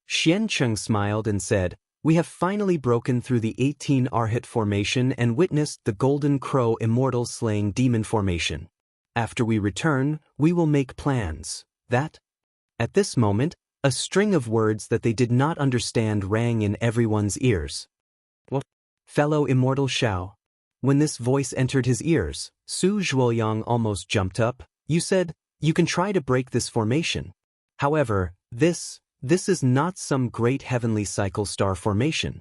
Xian Cheng smiled and said, we have finally broken through the 18 Arhat formation and witnessed the Golden Crow Immortal slaying demon formation. After we return, we will make plans. That? At this moment, a string of words that they did not understand rang in everyone's ears. What? Fellow Immortal Xiao. When this voice entered his ears, Su Zhuoyang almost jumped up. You said, you can try to break this formation. However, this is not some great heavenly cycle star formation.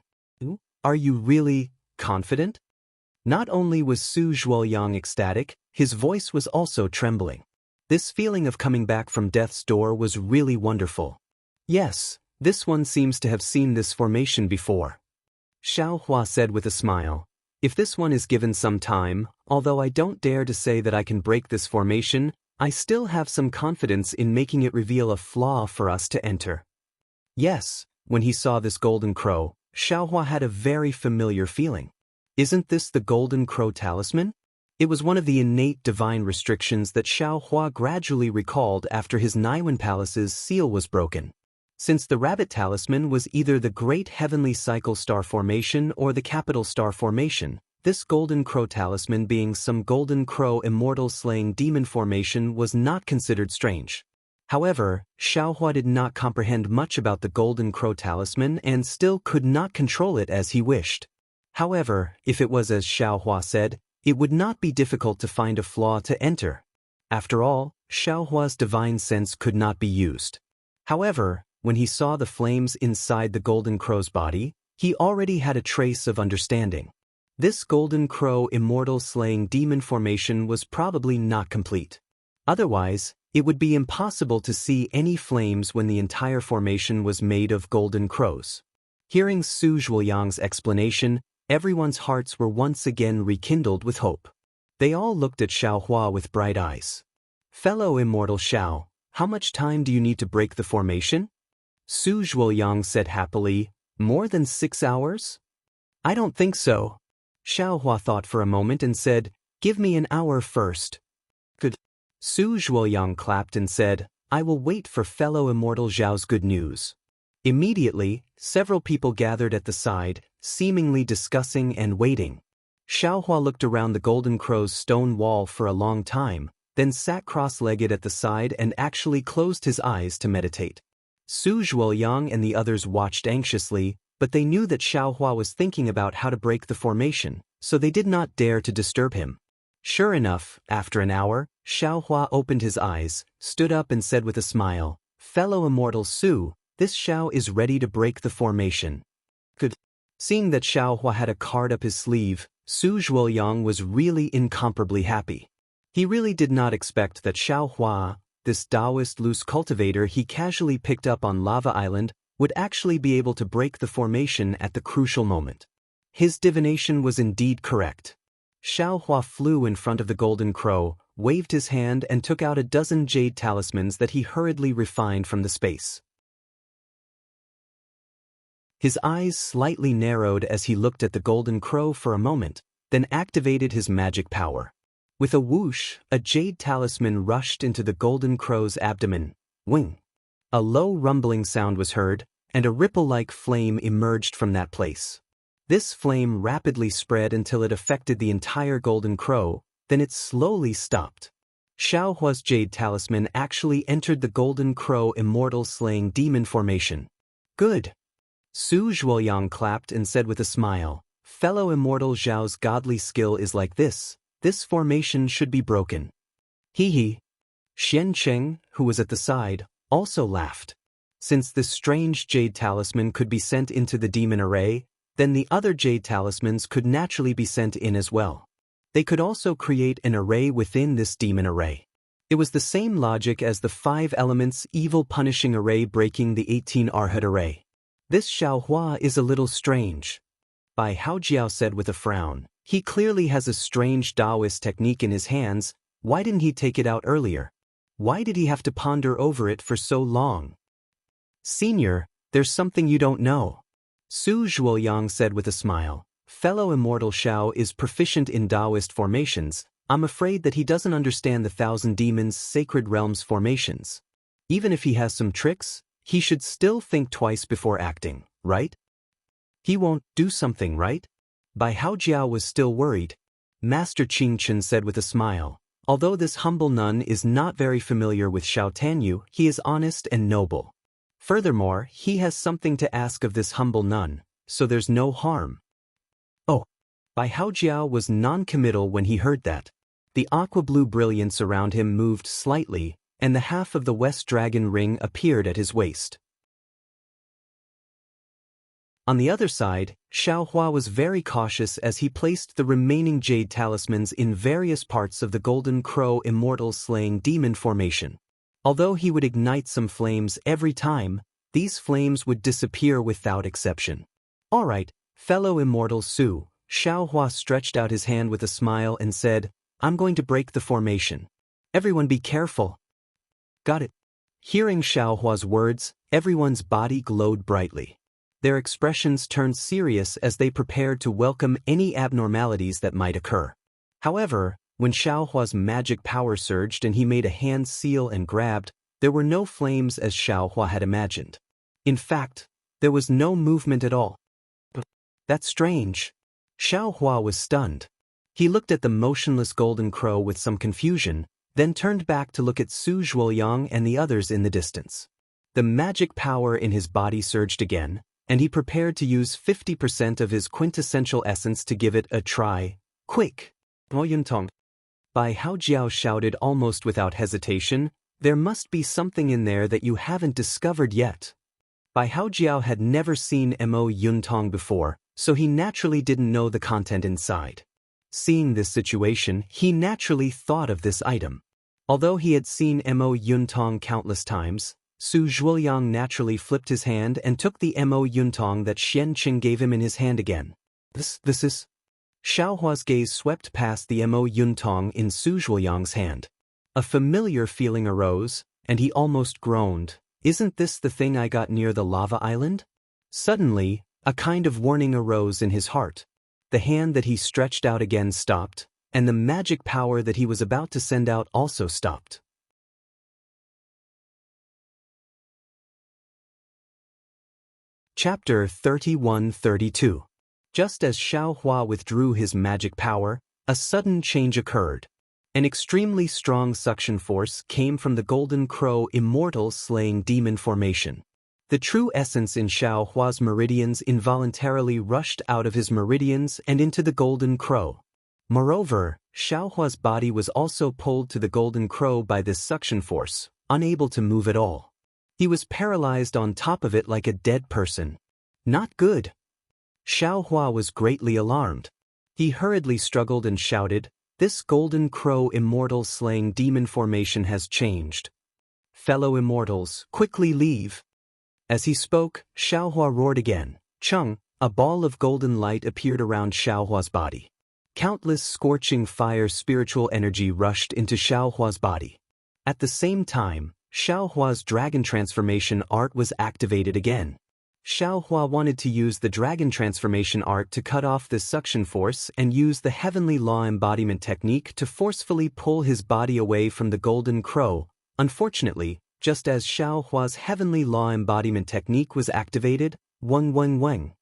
Are you really confident? Not only was Su Zhuoyang ecstatic, his voice was also trembling. This feeling of coming back from death's door was really wonderful. Yes, this one seems to have seen this formation before. Xiao Hua said with a smile. If this one is given some time, although I don't dare to say that I can break this formation, I still have some confidence in making it reveal a flaw for us to enter. Yes, when he saw this Golden Crow, Xiao Hua had a very familiar feeling. Isn't this the Golden Crow talisman? It was one of the innate divine restrictions that Xiao Hua gradually recalled after his Naiwan Palace's seal was broken. Since the rabbit talisman was either the Great Heavenly Cycle Star Formation or the Capital Star Formation, this Golden Crow talisman being some Golden Crow Immortal slaying demon formation was not considered strange. However, Xiao Hua did not comprehend much about the Golden Crow talisman and still could not control it as he wished. However, if it was as Xiao Hua said, it would not be difficult to find a flaw to enter. After all, Xiao Hua's divine sense could not be used. However, when he saw the flames inside the Golden Crow's body, he already had a trace of understanding. This Golden Crow Immortal slaying demon formation was probably not complete. Otherwise, it would be impossible to see any flames when the entire formation was made of golden crows. Hearing Su Zhuoyang's explanation, everyone's hearts were once again rekindled with hope. They all looked at Xiao Hua with bright eyes. Fellow Immortal Xiao, how much time do you need to break the formation? Su Zhuoyang said happily, more than 6 hours? I don't think so. Xiao Hua thought for a moment and said, give me an hour first. Good. Su Zhuoyang clapped and said, I will wait for fellow Immortal Zhao's good news. Immediately, several people gathered at the side, seemingly discussing and waiting. Xiao Hua looked around the Golden Crow's stone wall for a long time, then sat cross-legged at the side and actually closed his eyes to meditate. Su Zhuoyang and the others watched anxiously, but they knew that Xiao Hua was thinking about how to break the formation, so they did not dare to disturb him. Sure enough, after an hour, Xiao Hua opened his eyes, stood up and said with a smile, Fellow Immortal Su, this Xiao is ready to break the formation. Good. Seeing that Xiao Hua had a card up his sleeve, Su Zhuoyang was really incomparably happy. He really did not expect that Xiao Hua this Taoist loose cultivator he casually picked up on Lava Island would actually be able to break the formation at the crucial moment. His divination was indeed correct. Xiao Hua flew in front of the golden crow, waved his hand and took out a dozen jade talismans that he hurriedly refined from the space. His eyes slightly narrowed as he looked at the golden crow for a moment, then activated his magic power. With a whoosh, a jade talisman rushed into the golden crow's abdomen. Wing! A low rumbling sound was heard, and a ripple-like flame emerged from that place. This flame rapidly spread until it affected the entire golden crow, then it slowly stopped. Xiao Hua's jade talisman actually entered the golden crow immortal slaying demon formation. Good! Su Zhuoyang clapped and said with a smile, "Fellow immortal Zhao's godly skill is like this. This formation should be broken." Hee hee. Xian Cheng, who was at the side, also laughed. Since this strange jade talisman could be sent into the demon array, then the other jade talismans could naturally be sent in as well. They could also create an array within this demon array. It was the same logic as the 5 elements evil punishing array breaking the 18 Arhat array. This Xiao Hua is a little strange. Bai Haojiao said with a frown. He clearly has a strange Taoist technique in his hands. Why didn't he take it out earlier? Why did he have to ponder over it for so long? Senior, there's something you don't know. Su Zhuoyang said with a smile. Fellow immortal Xiao is proficient in Taoist formations. I'm afraid that he doesn't understand the Thousand Demons' Sacred Realms formations. Even if he has some tricks, he should still think twice before acting, right? He won't do something, right? Bai Haojiao was still worried. Master Qing Chen said with a smile. Although this humble nun is not very familiar with Xiao Tanyu, he is honest and noble. Furthermore, he has something to ask of this humble nun, so there's no harm. Oh. Bai Haojiao was non-committal when he heard that. The aqua-blue brilliance around him moved slightly, and the half of the West Dragon ring appeared at his waist. On the other side, Xiao Hua was very cautious as he placed the remaining jade talismans in various parts of the golden crow immortal slaying demon formation. Although he would ignite some flames every time, these flames would disappear without exception. All right, fellow immortal Su, Xiao Hua stretched out his hand with a smile and said, I'm going to break the formation. Everyone be careful. Got it. Hearing Xiao Hua's words, everyone's body glowed brightly. Their expressions turned serious as they prepared to welcome any abnormalities that might occur. However, when Xiao Hua's magic power surged and he made a hand seal and grabbed, there were no flames as Xiao Hua had imagined. In fact, there was no movement at all. That's strange. Xiao Hua was stunned. He looked at the motionless golden crow with some confusion, then turned back to look at Su Zhuoyang and the others in the distance. The magic power in his body surged again, and he prepared to use 50% of his quintessential essence to give it a try. Quick! Moyuntong. Bai Haojiao shouted almost without hesitation, there must be something in there that you haven't discovered yet. Bai Haojiao had never seen Mo Yuntong before, so he naturally didn't know the content inside. Seeing this situation, he naturally thought of this item. Although he had seen Mo Yuntong countless times, Su Zhuoyang naturally flipped his hand and took the Mo Yuntong that Xian Qing gave him in his hand again. This is... Xiao Hua's gaze swept past the Mo Yuntong in Su Zhuoyang's hand. A familiar feeling arose, and he almost groaned. Isn't this the thing I got near the lava island? Suddenly, a kind of warning arose in his heart. The hand that he stretched out again stopped, and the magic power that he was about to send out also stopped. Chapter 31-32. Just as Xiao Hua withdrew his magic power, a sudden change occurred. An extremely strong suction force came from the golden crow immortal slaying demon formation. The true essence in Xiao Hua's meridians involuntarily rushed out of his meridians and into the golden crow. Moreover, Xiao Hua's body was also pulled to the golden crow by this suction force, unable to move at all. He was paralyzed on top of it like a dead person. Not good. Xiao Hua was greatly alarmed. He hurriedly struggled and shouted, "This golden crow immortal slaying demon formation has changed. fellow immortals, quickly leave. As he spoke, Xiaohua roared again. Chung, a ball of golden light appeared around Xiaohua's body. Countless scorching fire spiritual energy rushed into Xiaohua's body. At the same time, Xiaohua's dragon transformation art was activated again. Xiaohua wanted to use the dragon transformation art to cut off this suction force and use the heavenly law embodiment technique to forcefully pull his body away from the golden crow. Unfortunately, just as Xiaohua's heavenly law embodiment technique was activated, weng weng weng.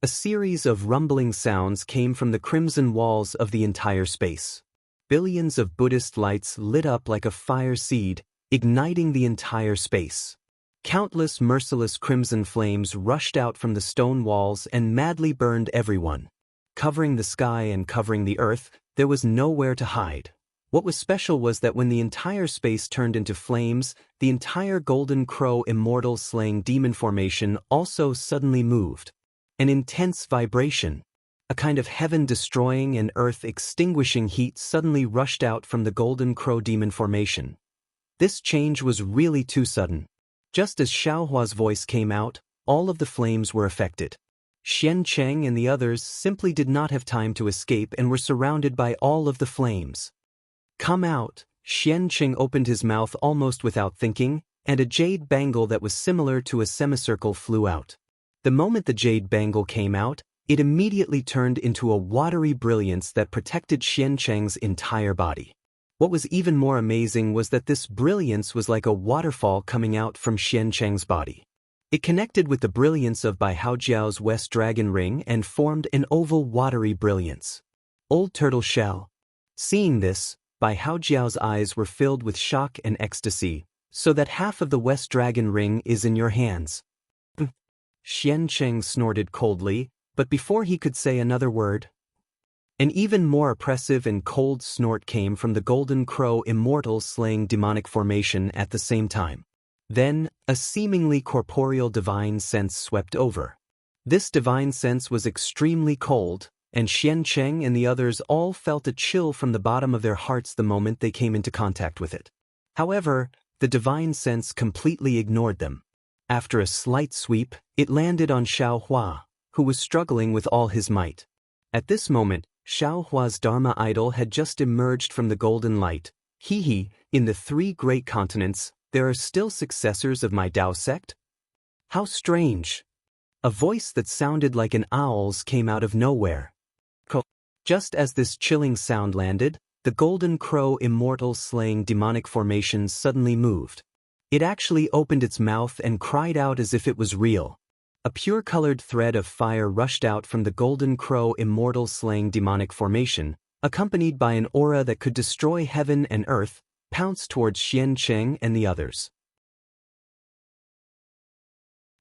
A series of rumbling sounds came from the crimson walls of the entire space. Billions of Buddhist lights lit up like a fire seed, igniting the entire space. Countless merciless crimson flames rushed out from the stone walls and madly burned everyone. Covering the sky and covering the earth, there was nowhere to hide. What was special was that when the entire space turned into flames, the entire golden crow immortal slaying demon formation also suddenly moved. An intense vibration, a kind of heaven-destroying and earth-extinguishing heat suddenly rushed out from the golden crow demon formation. This change was really too sudden. Just as Xiaohua's voice came out, all of the flames were affected. Xian Cheng and the others simply did not have time to escape and were surrounded by all of the flames. Come out! Xian Cheng opened his mouth almost without thinking, and a jade bangle that was similar to a semicircle flew out. The moment the jade bangle came out, it immediately turned into a watery brilliance that protected Xian Cheng's entire body. What was even more amazing was that this brilliance was like a waterfall coming out from Xian Cheng's body. It connected with the brilliance of Bai Haojiao's West Dragon Ring and formed an oval watery brilliance. Old Turtle Shell. Seeing this, Bai Haojiao's eyes were filled with shock and ecstasy, so that half of the West Dragon Ring is in your hands. Xian Cheng snorted coldly, but before he could say another word, an even more oppressive and cold snort came from the golden crow immortal slaying demonic formation at the same time. Then, a seemingly corporeal divine sense swept over. This divine sense was extremely cold, and Xian Cheng and the others all felt a chill from the bottom of their hearts the moment they came into contact with it. However, the divine sense completely ignored them. After a slight sweep, it landed on Xiaohua, who was struggling with all his might. At this moment, Xiaohua's Dharma idol had just emerged from the golden light. In the 3 great continents, there are still successors of my Dao sect? How strange! A voice that sounded like an owl's came out of nowhere. Just as this chilling sound landed, the golden crow immortal slaying demonic formation suddenly moved. It actually opened its mouth and cried out as if it was real. A pure-colored thread of fire rushed out from the golden crow immortal slaying demonic formation, accompanied by an aura that could destroy heaven and earth, pounced towards Xian Cheng and the others.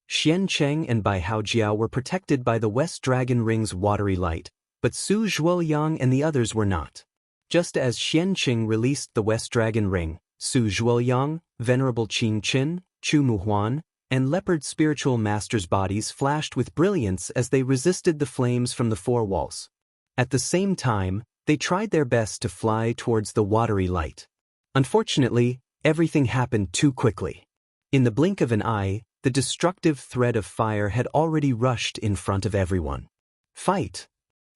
Xian Cheng and Bai Haojiao were protected by the West Dragon Ring's watery light, but Su Zhuoyang and the others were not. Just as Xian Cheng released the West Dragon Ring, Su Zhuoyang, Venerable Qing Qin, Chu Muhuan, and Leopard spiritual masters' bodies flashed with brilliance as they resisted the flames from the 4 walls. At the same time, they tried their best to fly towards the watery light. Unfortunately, everything happened too quickly. In the blink of an eye, the destructive thread of fire had already rushed in front of everyone. Fight!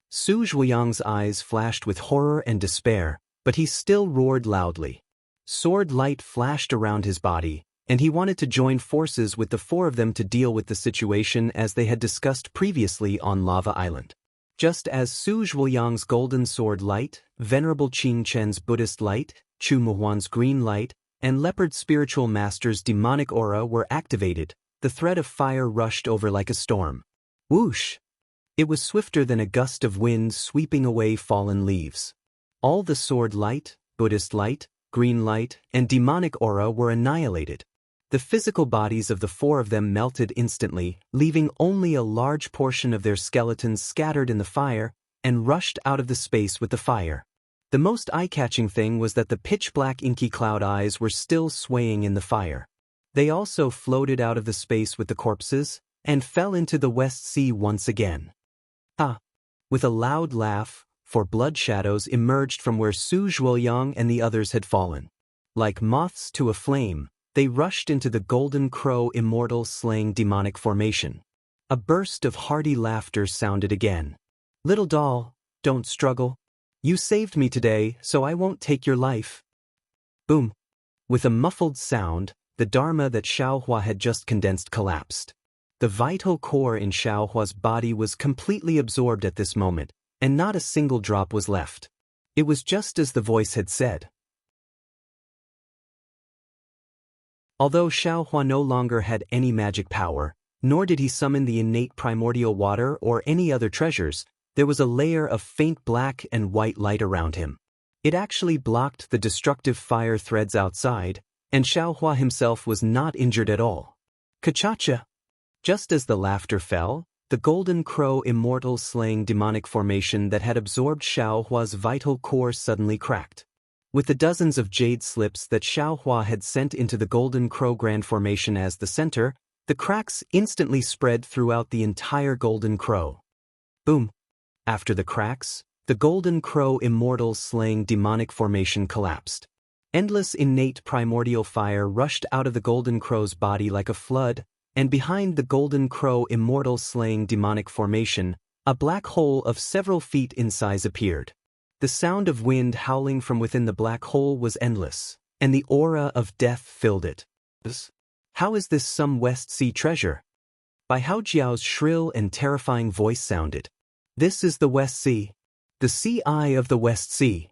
Su Zhuoyang's eyes flashed with horror and despair, but he still roared loudly. Sword light flashed around his body, and he wanted to join forces with the 4 of them to deal with the situation as they had discussed previously on Lava Island. Just as Su Zhuoyang's golden sword light, Venerable Qing Chen's Buddhist light, Chu Muhuan's green light, and Leopard spiritual master's demonic aura were activated, the thread of fire rushed over like a storm. Whoosh! It was swifter than a gust of wind sweeping away fallen leaves. All the sword light, Buddhist light, green light, and demonic aura were annihilated. The physical bodies of the 4 of them melted instantly, leaving only a large portion of their skeletons scattered in the fire, and rushed out of the space with the fire. The most eye-catching thing was that the pitch-black inky cloud eyes were still swaying in the fire. They also floated out of the space with the corpses, and fell into the West Sea once again. With a loud laugh, 4 blood shadows emerged from where Su Zhuoyang and the others had fallen. Like moths to a flame, They rushed into the Golden Crow Immortal slaying demonic formation. A burst of hearty laughter sounded again. "Little doll, don't struggle. You saved me today, so I won't take your life." Boom. With a muffled sound, the Dharma that Xiaohua had just condensed collapsed. The vital core in Xiaohua's body was completely absorbed at this moment, and not a single drop was left. It was just as the voice had said. Although Xiaohua no longer had any magic power, nor did he summon the innate primordial water or any other treasures, there was a layer of faint black and white light around him. It actually blocked the destructive fire threads outside, and Xiaohua himself was not injured at all. Kachacha! Just as the laughter fell, the Golden Crow Immortal slaying demonic formation that had absorbed Xiaohua's vital core suddenly cracked. With the dozens of jade slips that Xiaohua had sent into the Golden Crow Grand Formation as the center, the cracks instantly spread throughout the entire Golden Crow. Boom! After the cracks, the Golden Crow Immortal slaying demonic formation collapsed. Endless innate primordial fire rushed out of the Golden Crow's body like a flood, and behind the Golden Crow Immortal slaying demonic formation, a black hole of several feet in size appeared. The sound of wind howling from within the black hole was endless, and the aura of death filled it. "How is this some West Sea treasure?" Bai Haojiao's shrill and terrifying voice sounded. "This is the West Sea. The Sea Eye of the West Sea."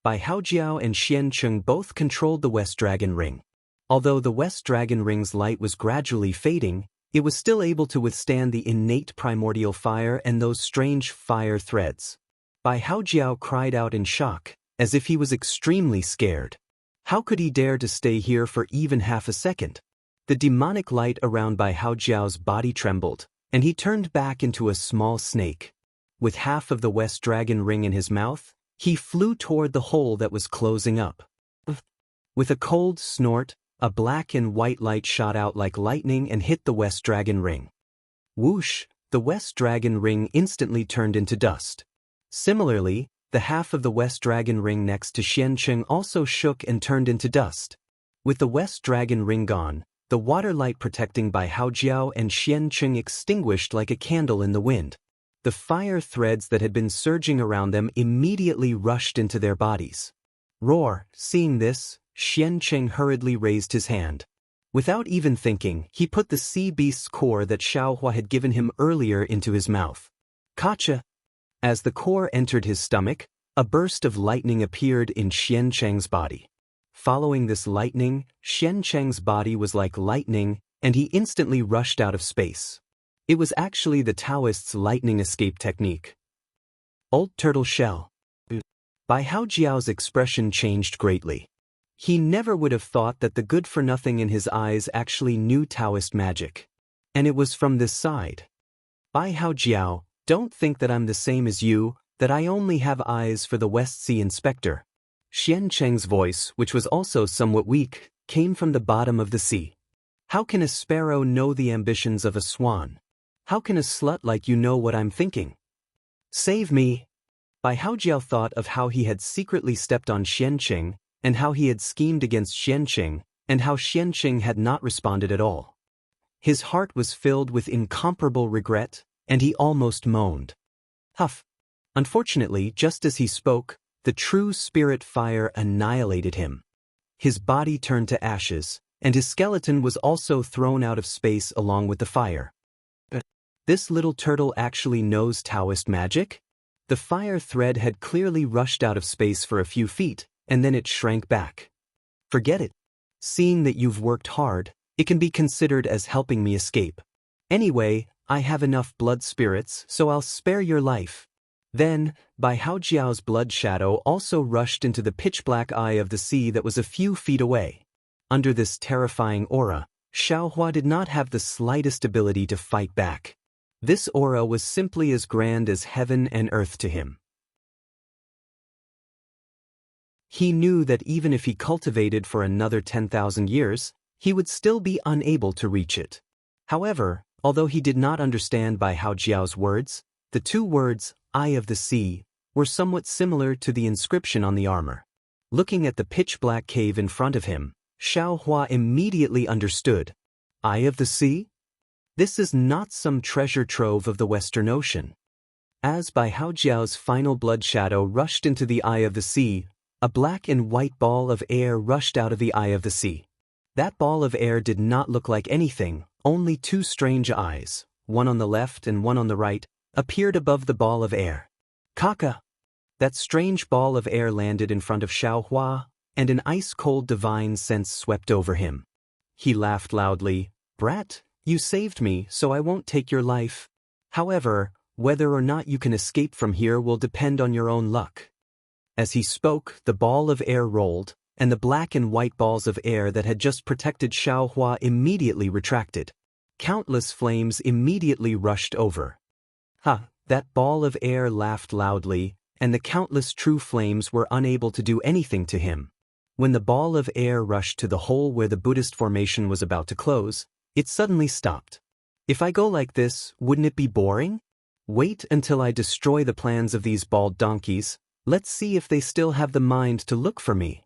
Bai Haojiao and Xiancheng both controlled the West Dragon Ring. Although the West Dragon Ring's light was gradually fading, it was still able to withstand the innate primordial fire and those strange fire threads. Bai Haojiao cried out in shock, as if he was extremely scared. How could he dare to stay here for even half a second? The demonic light around Bai Haojiao's body trembled, and he turned back into a small snake. With half of the West Dragon Ring in his mouth, he flew toward the hole that was closing up. With a cold snort, a black and white light shot out like lightning and hit the West Dragon Ring. Whoosh! The West Dragon Ring instantly turned into dust. Similarly, the half of the West Dragon Ring next to Xiancheng also shook and turned into dust. With the West Dragon Ring gone, the water light protecting Bai Haojiao and Xiancheng extinguished like a candle in the wind. The fire threads that had been surging around them immediately rushed into their bodies. Roar! Seeing this, Xiancheng hurriedly raised his hand. Without even thinking, he put the sea beast's core that Xiaohua had given him earlier into his mouth. Kacha! As the core entered his stomach, a burst of lightning appeared in Xiancheng's body. Following this lightning, Xiancheng's body was like lightning, and he instantly rushed out of space. It was actually the Taoist's lightning escape technique. Old turtle shell. Bai Haojiao's expression changed greatly. He never would have thought that the good-for-nothing in his eyes actually knew Taoist magic. And it was from this side. Bai Haojiao, don't think that I'm the same as you, that I only have eyes for the West Sea Inspector. Xiancheng's voice, which was also somewhat weak, came from the bottom of the sea. How can a sparrow know the ambitions of a swan? How can a slut like you know what I'm thinking? Save me! Bai Haojiao thought of how he had secretly stepped on Xiancheng, and how he had schemed against Xiancheng, and how Xiancheng had not responded at all. His heart was filled with incomparable regret, and he almost moaned. Huff! Unfortunately, just as he spoke, the true spirit fire annihilated him. His body turned to ashes, and his skeleton was also thrown out of space along with the fire. This little turtle actually knows Taoist magic? The fire thread had clearly rushed out of space for a few feet, and then it shrank back. Forget it. Seeing that you've worked hard, it can be considered as helping me escape. Anyway, I have enough blood spirits, so I'll spare your life. Then, Bai Haojiao's blood shadow also rushed into the pitch-black eye of the sea that was a few feet away. Under this terrifying aura, Xiaohua did not have the slightest ability to fight back. This aura was simply as grand as heaven and earth to him. He knew that even if he cultivated for another 10,000 years, he would still be unable to reach it. However, although he did not understand Bai Haojiao's words, the two words, Eye of the Sea, were somewhat similar to the inscription on the armor. Looking at the pitch-black cave in front of him, Xiaohua immediately understood. Eye of the sea? This is not some treasure trove of the Western Ocean. As Bai Haojiao's final blood shadow rushed into the eye of the sea, a black and white ball of air rushed out of the eye of the sea. That ball of air did not look like anything, only two strange eyes, one on the left and one on the right, appeared above the ball of air. Kaka! That strange ball of air landed in front of Xiaohua, and an ice-cold divine sense swept over him. He laughed loudly. Brat, you saved me, so I won't take your life. However, whether or not you can escape from here will depend on your own luck. As he spoke, the ball of air rolled, and the black and white balls of air that had just protected Xiaohua immediately retracted. Countless flames immediately rushed over. That ball of air laughed loudly, and the countless true flames were unable to do anything to him. When the ball of air rushed to the hole where the Buddhist formation was about to close, it suddenly stopped. If I go like this, wouldn't it be boring? Wait until I destroy the plans of these bald donkeys. Let's see if they still have the mind to look for me.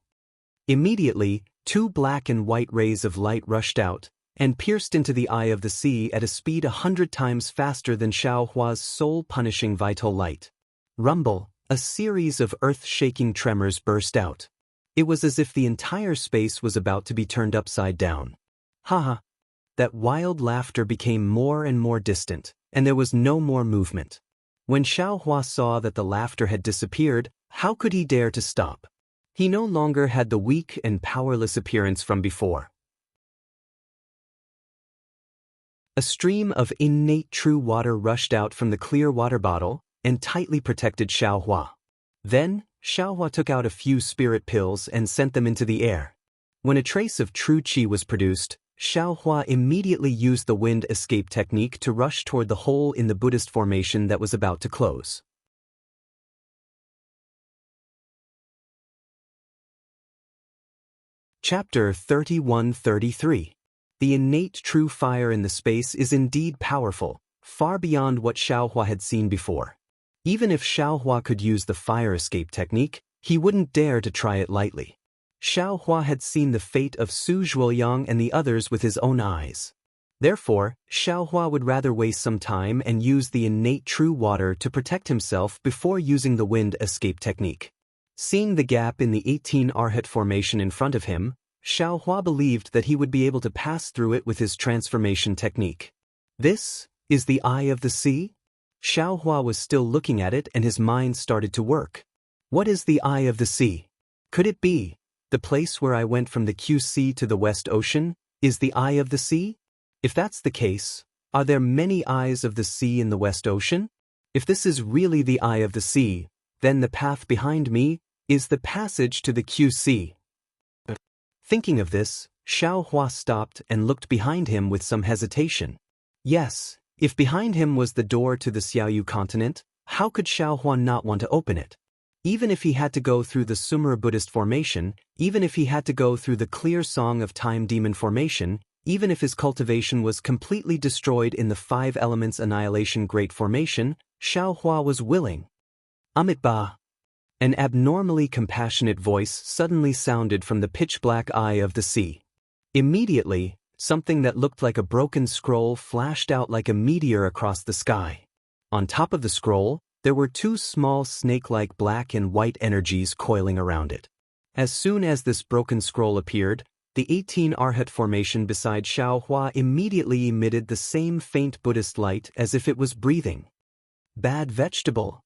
Immediately, two black and white rays of light rushed out, and pierced into the eye of the sea at a speed 100 times faster than Xiaohua's soul-punishing vital light. Rumble, a series of earth-shaking tremors burst out. It was as if the entire space was about to be turned upside down. Haha! That wild laughter became more and more distant, and there was no more movement. When Xiaohua saw that the laughter had disappeared, how could he dare to stop? He no longer had the weak and powerless appearance from before. A stream of innate true water rushed out from the clear water bottle and tightly protected Xiaohua. Then, Xiaohua took out a few spirit pills and sent them into the air. When a trace of true qi was produced, Xiaohua immediately used the wind escape technique to rush toward the hole in the Buddhist formation that was about to close. Chapter 31-33. The innate true fire in the space is indeed powerful, far beyond what Xiaohua had seen before. Even if Xiaohua could use the fire escape technique, he wouldn't dare to try it lightly. Xiaohua had seen the fate of Su Zhuoyang and the others with his own eyes. Therefore, Xiaohua would rather waste some time and use the innate true water to protect himself before using the wind escape technique. Seeing the gap in the 18 Arhat formation in front of him, Xiaohua believed that he would be able to pass through it with his transformation technique. This is the eye of the sea? Xiaohua was still looking at it and his mind started to work. What is the eye of the sea? Could it be the place where I went from the QC to the West Ocean is the eye of the sea? If that's the case, are there many eyes of the sea in the West Ocean? If this is really the eye of the sea, then the path behind me is the passage to the QC. Thinking of this, Xiaohua stopped and looked behind him with some hesitation. Yes, if behind him was the door to the Xiaoyu continent, how could Xiaohua not want to open it? Even if he had to go through the Sumer Buddhist formation, even if he had to go through the Clear Song of Time Demon formation, even if his cultivation was completely destroyed in the 5 Elements Annihilation Great Formation, Xiaohua was willing. Amitba. An abnormally compassionate voice suddenly sounded from the pitch-black eye of the sea. Immediately, something that looked like a broken scroll flashed out like a meteor across the sky. On top of the scroll, there were 2 small snake-like black and white energies coiling around it. As soon as this broken scroll appeared, the 18 Arhat formation beside Xiaohua immediately emitted the same faint Buddhist light as if it was breathing. Bad vegetable.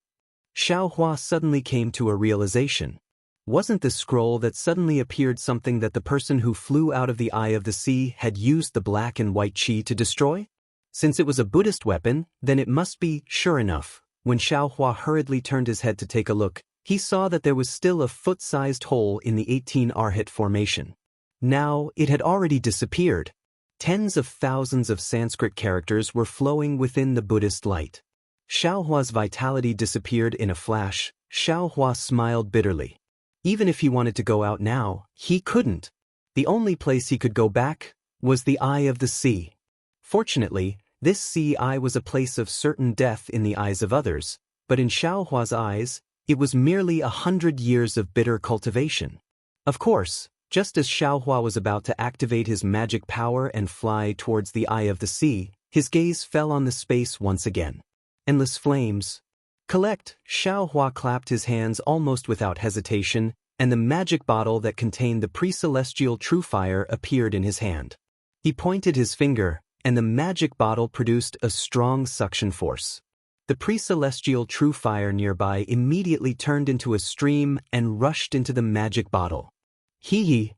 Xiaohua suddenly came to a realization. Wasn't the scroll that suddenly appeared something that the person who flew out of the eye of the sea had used the black and white qi to destroy? Since it was a Buddhist weapon, then it must be. Sure enough, when Xiaohua hurriedly turned his head to take a look, he saw that there was still a foot-sized hole in the 18 Arhat formation. Now, it had already disappeared. Tens of thousands of Sanskrit characters were flowing within the Buddhist light. Xiaohua's vitality disappeared in a flash. Xiaohua smiled bitterly. Even if he wanted to go out now, he couldn't. The only place he could go back was the eye of the sea. Fortunately, this sea eye was a place of certain death in the eyes of others, but in Xiaohua's eyes, it was merely 100 years of bitter cultivation. Of course, Just as Xiaohua was about to activate his magic power and fly towards the eye of the sea, his gaze fell on the space once again. Endless flames. Collect! Xiaohua clapped his hands almost without hesitation, and the magic bottle that contained the pre-celestial true fire appeared in his hand. He pointed his finger, and the magic bottle produced a strong suction force. The pre-celestial true fire nearby immediately turned into a stream and rushed into the magic bottle. Hee hee!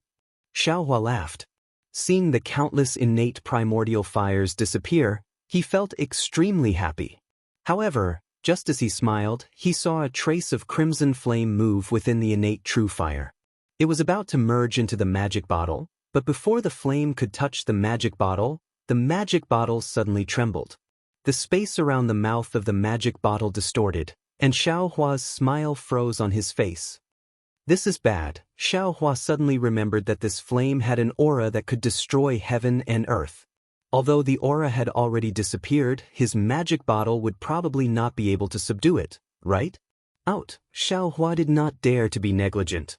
Xiaohua laughed. Seeing the countless innate primordial fires disappear, he felt extremely happy. However, just as he smiled, he saw a trace of crimson flame move within the innate true fire. It was about to merge into the magic bottle, but before the flame could touch the magic bottle suddenly trembled. The space around the mouth of the magic bottle distorted, and Xiaohua's smile froze on his face. This is bad. Xiaohua suddenly remembered that this flame had an aura that could destroy heaven and earth. Although the aura had already disappeared, his magic bottle would probably not be able to subdue it, right? Out! Xiaohua did not dare to be negligent.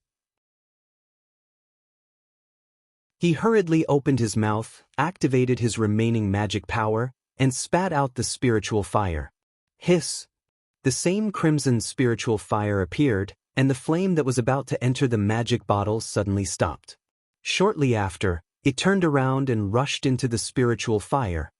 He hurriedly opened his mouth, activated his remaining magic power, and spat out the spiritual fire. Hiss! The same crimson spiritual fire appeared, and the flame that was about to enter the magic bottle suddenly stopped. Shortly after, it turned around and rushed into the spiritual fire.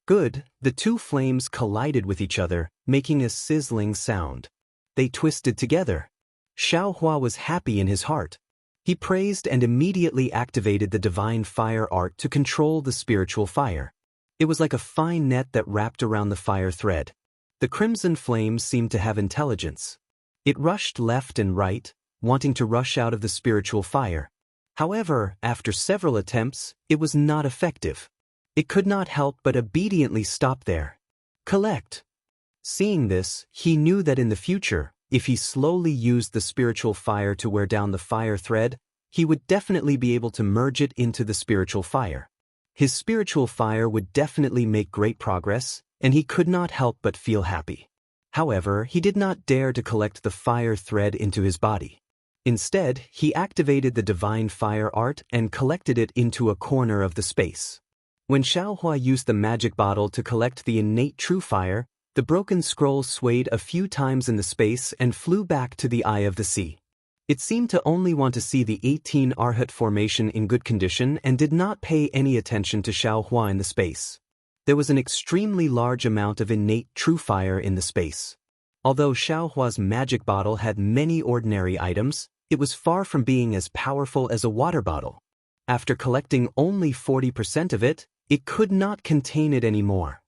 Good, the two flames collided with each other, making a sizzling sound. They twisted together. Xiaohua was happy in his heart. He praised and immediately activated the divine fire art to control the spiritual fire. It was like a fine net that wrapped around the fire thread. The crimson flame seemed to have intelligence. It rushed left and right, wanting to rush out of the spiritual fire. However, after several attempts, it was not effective. It could not help but obediently stop there. Collect! Seeing this, he knew that in the future, if he slowly used the spiritual fire to wear down the fire thread, he would definitely be able to merge it into the spiritual fire. His spiritual fire would definitely make great progress, and he could not help but feel happy. However, he did not dare to collect the fire thread into his body. Instead, he activated the divine fire art and collected it into a corner of the space. When Xiaohua used the magic bottle to collect the innate true fire, the broken scroll swayed a few times in the space and flew back to the eye of the sea. It seemed to only want to see the 18 Arhat formation in good condition and did not pay any attention to Xiaohua in the space. There was an extremely large amount of innate true fire in the space. Although Xiaohua's magic bottle had many ordinary items, it was far from being as powerful as a water bottle. After collecting only 40% of it, it could not contain it anymore.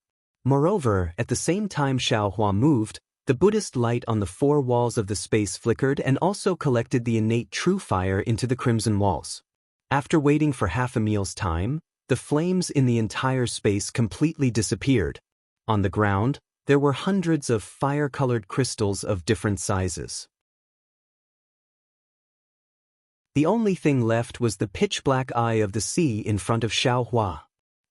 Moreover, at the same time Xiaohua moved, the Buddhist light on the four walls of the space flickered and also collected the innate true fire into the crimson walls. After waiting for half a meal's time, the flames in the entire space completely disappeared. On the ground, there were hundreds of fire-colored crystals of different sizes. The only thing left was the pitch-black eye of the sea in front of Xiaohua.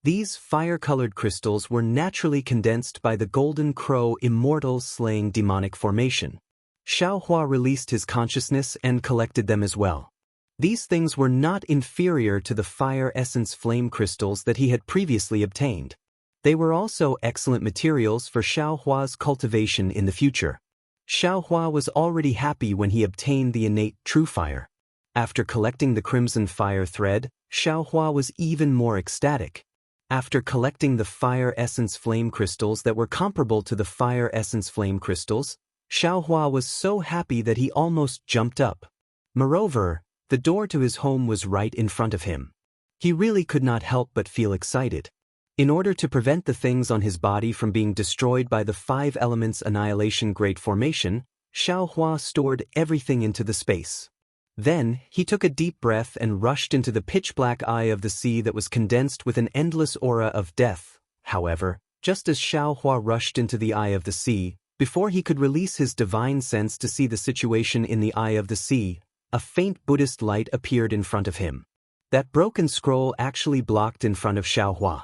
These fire-colored crystals were naturally condensed by the golden crow Immortal slaying demonic formation. Xiaohua released his consciousness and collected them as well. These things were not inferior to the fire essence flame crystals that he had previously obtained. They were also excellent materials for Xiaohua's cultivation in the future. Xiaohua was already happy when he obtained the innate true fire. After collecting the crimson fire thread, Xiaohua was even more ecstatic. After collecting the fire essence flame crystals that were comparable to the fire essence flame crystals, Xiaohua was so happy that he almost jumped up. Moreover, the door to his home was right in front of him. He really could not help but feel excited. In order to prevent the things on his body from being destroyed by the five elements annihilation great formation, Xiaohua stored everything into the space. Then, he took a deep breath and rushed into the pitch-black eye of the sea that was condensed with an endless aura of death. However, just as Xiaohua rushed into the eye of the sea, before he could release his divine sense to see the situation in the eye of the sea, a faint Buddhist light appeared in front of him. That broken scroll actually blocked in front of Xiaohua.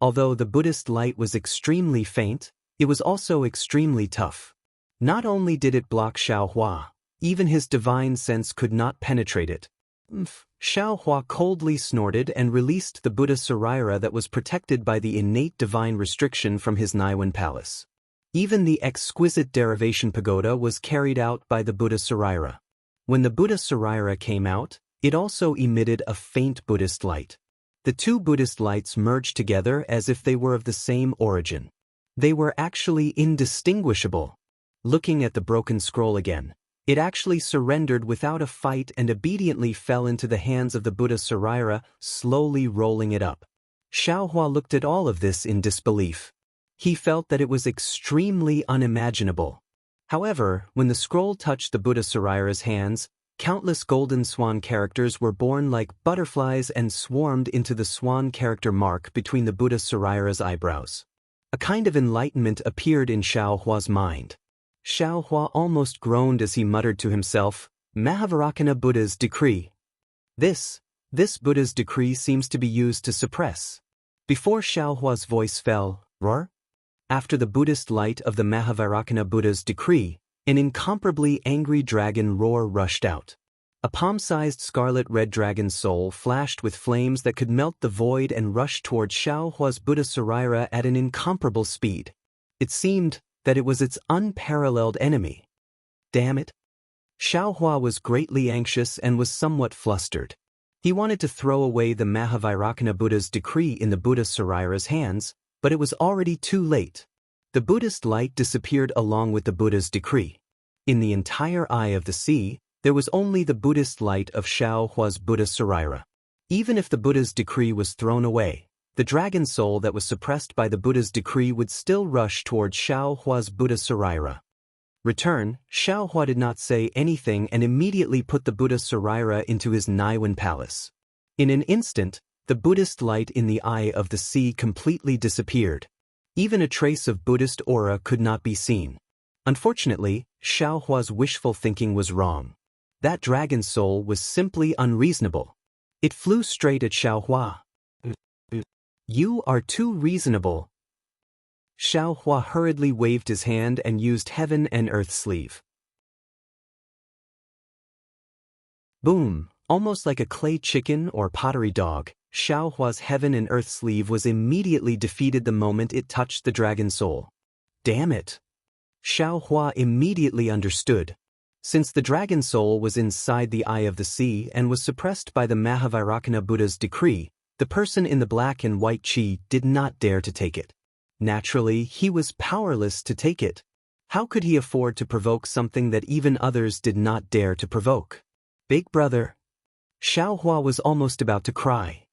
Although the Buddhist light was extremely faint, it was also extremely tough. Not only did it block Xiaohua, even his divine sense could not penetrate it. Xiaohua coldly snorted and released the Buddha Saraira that was protected by the innate divine restriction from his Niwen palace. Even the exquisite derivation pagoda was carried out by the Buddha Saraira. When the Buddha Saraira came out, it also emitted a faint Buddhist light. The two Buddhist lights merged together as if they were of the same origin. They were actually indistinguishable. Looking at the broken scroll again, it actually surrendered without a fight and obediently fell into the hands of the Buddha Saraira, slowly rolling it up. Xiaohua looked at all of this in disbelief. He felt that it was extremely unimaginable. However, when the scroll touched the Buddha Saraira's hands, countless golden swan characters were born like butterflies and swarmed into the swan character mark between the Buddha Saraira's eyebrows. A kind of enlightenment appeared in Xiaohua's mind. Xiaohua almost groaned as he muttered to himself, Mahavarakana Buddha's decree. This Buddha's decree seems to be used to suppress. Before Xiaohua's voice fell, roar. After the Buddhist light of the Mahavarakana Buddha's decree, an incomparably angry dragon roar rushed out. A palm-sized scarlet-red dragon soul flashed with flames that could melt the void and rushed toward Xiaohua's Buddha Saraira at an incomparable speed. It seemed that it was its unparalleled enemy. Damn it! Xiaohua was greatly anxious and was somewhat flustered. He wanted to throw away the Mahavarakana Buddha's decree in the Buddha Saraira's hands, but it was already too late. The Buddhist light disappeared along with the Buddha's decree. In the entire eye of the sea, there was only the Buddhist light of Xiaohua's Buddha Saraira. Even if the Buddha's decree was thrown away, the dragon soul that was suppressed by the Buddha's decree would still rush toward Xiaohua's Buddha Saraira. Return, Xiaohua did not say anything and immediately put the Buddha Saraira into his Niwen palace. In an instant, the Buddhist light in the eye of the sea completely disappeared. Even a trace of Buddhist aura could not be seen. Unfortunately, Xiaohua's wishful thinking was wrong. That dragon soul was simply unreasonable. It flew straight at Xiaohua. You are too reasonable. Xiaohua hurriedly waved his hand and used heaven and earth sleeve. Boom! Almost like a clay chicken or pottery dog, Xiaohua's heaven and earth sleeve was immediately defeated the moment it touched the dragon soul. Damn it! Xiaohua immediately understood. Since the dragon soul was inside the eye of the sea and was suppressed by the Mahavarakana Buddha's decree, the person in the black and white chi did not dare to take it. Naturally, he was powerless to take it. How could he afford to provoke something that even others did not dare to provoke? Big brother. Xiaohua was almost about to cry.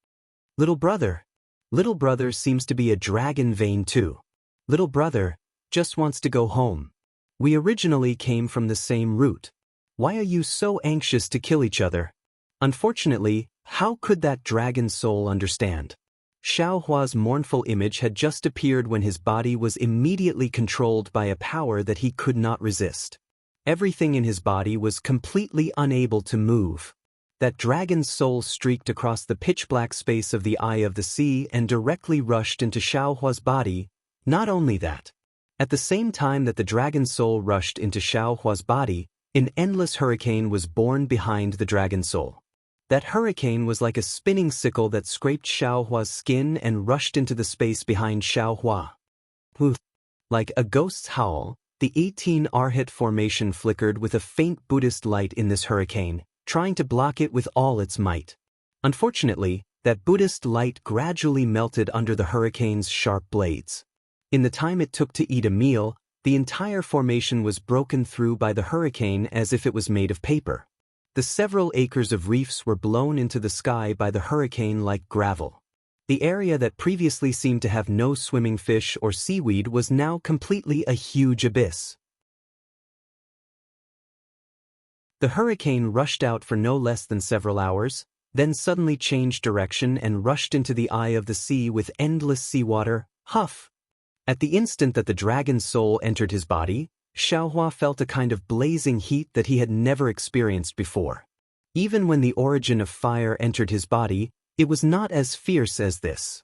Little brother. Little brother seems to be a dragon vein too. Little brother just wants to go home. We originally came from the same root. Why are you so anxious to kill each other? Unfortunately, how could that dragon soul understand? Xiaohua's mournful image had just appeared when his body was immediately controlled by a power that he could not resist. Everything in his body was completely unable to move. That dragon's soul streaked across the pitch-black space of the eye of the sea and directly rushed into Xiaohua's body. Not only that. At the same time that the dragon soul rushed into Xiaohua's body, an endless hurricane was born behind the dragon soul. That hurricane was like a spinning sickle that scraped Xiaohua's skin and rushed into the space behind Xiaohua. Like a ghost's howl, the 18 Arhat formation flickered with a faint Buddhist light in this hurricane, trying to block it with all its might. Unfortunately, that Buddhist light gradually melted under the hurricane's sharp blades. In the time it took to eat a meal, the entire formation was broken through by the hurricane as if it was made of paper. The several acres of reefs were blown into the sky by the hurricane like gravel. The area that previously seemed to have no swimming fish or seaweed was now completely a huge abyss. The hurricane rushed out for no less than several hours, then suddenly changed direction and rushed into the eye of the sea with endless seawater. Huff! At the instant that the dragon's soul entered his body, Xiaohua felt a kind of blazing heat that he had never experienced before. Even when the origin of fire entered his body, it was not as fierce as this.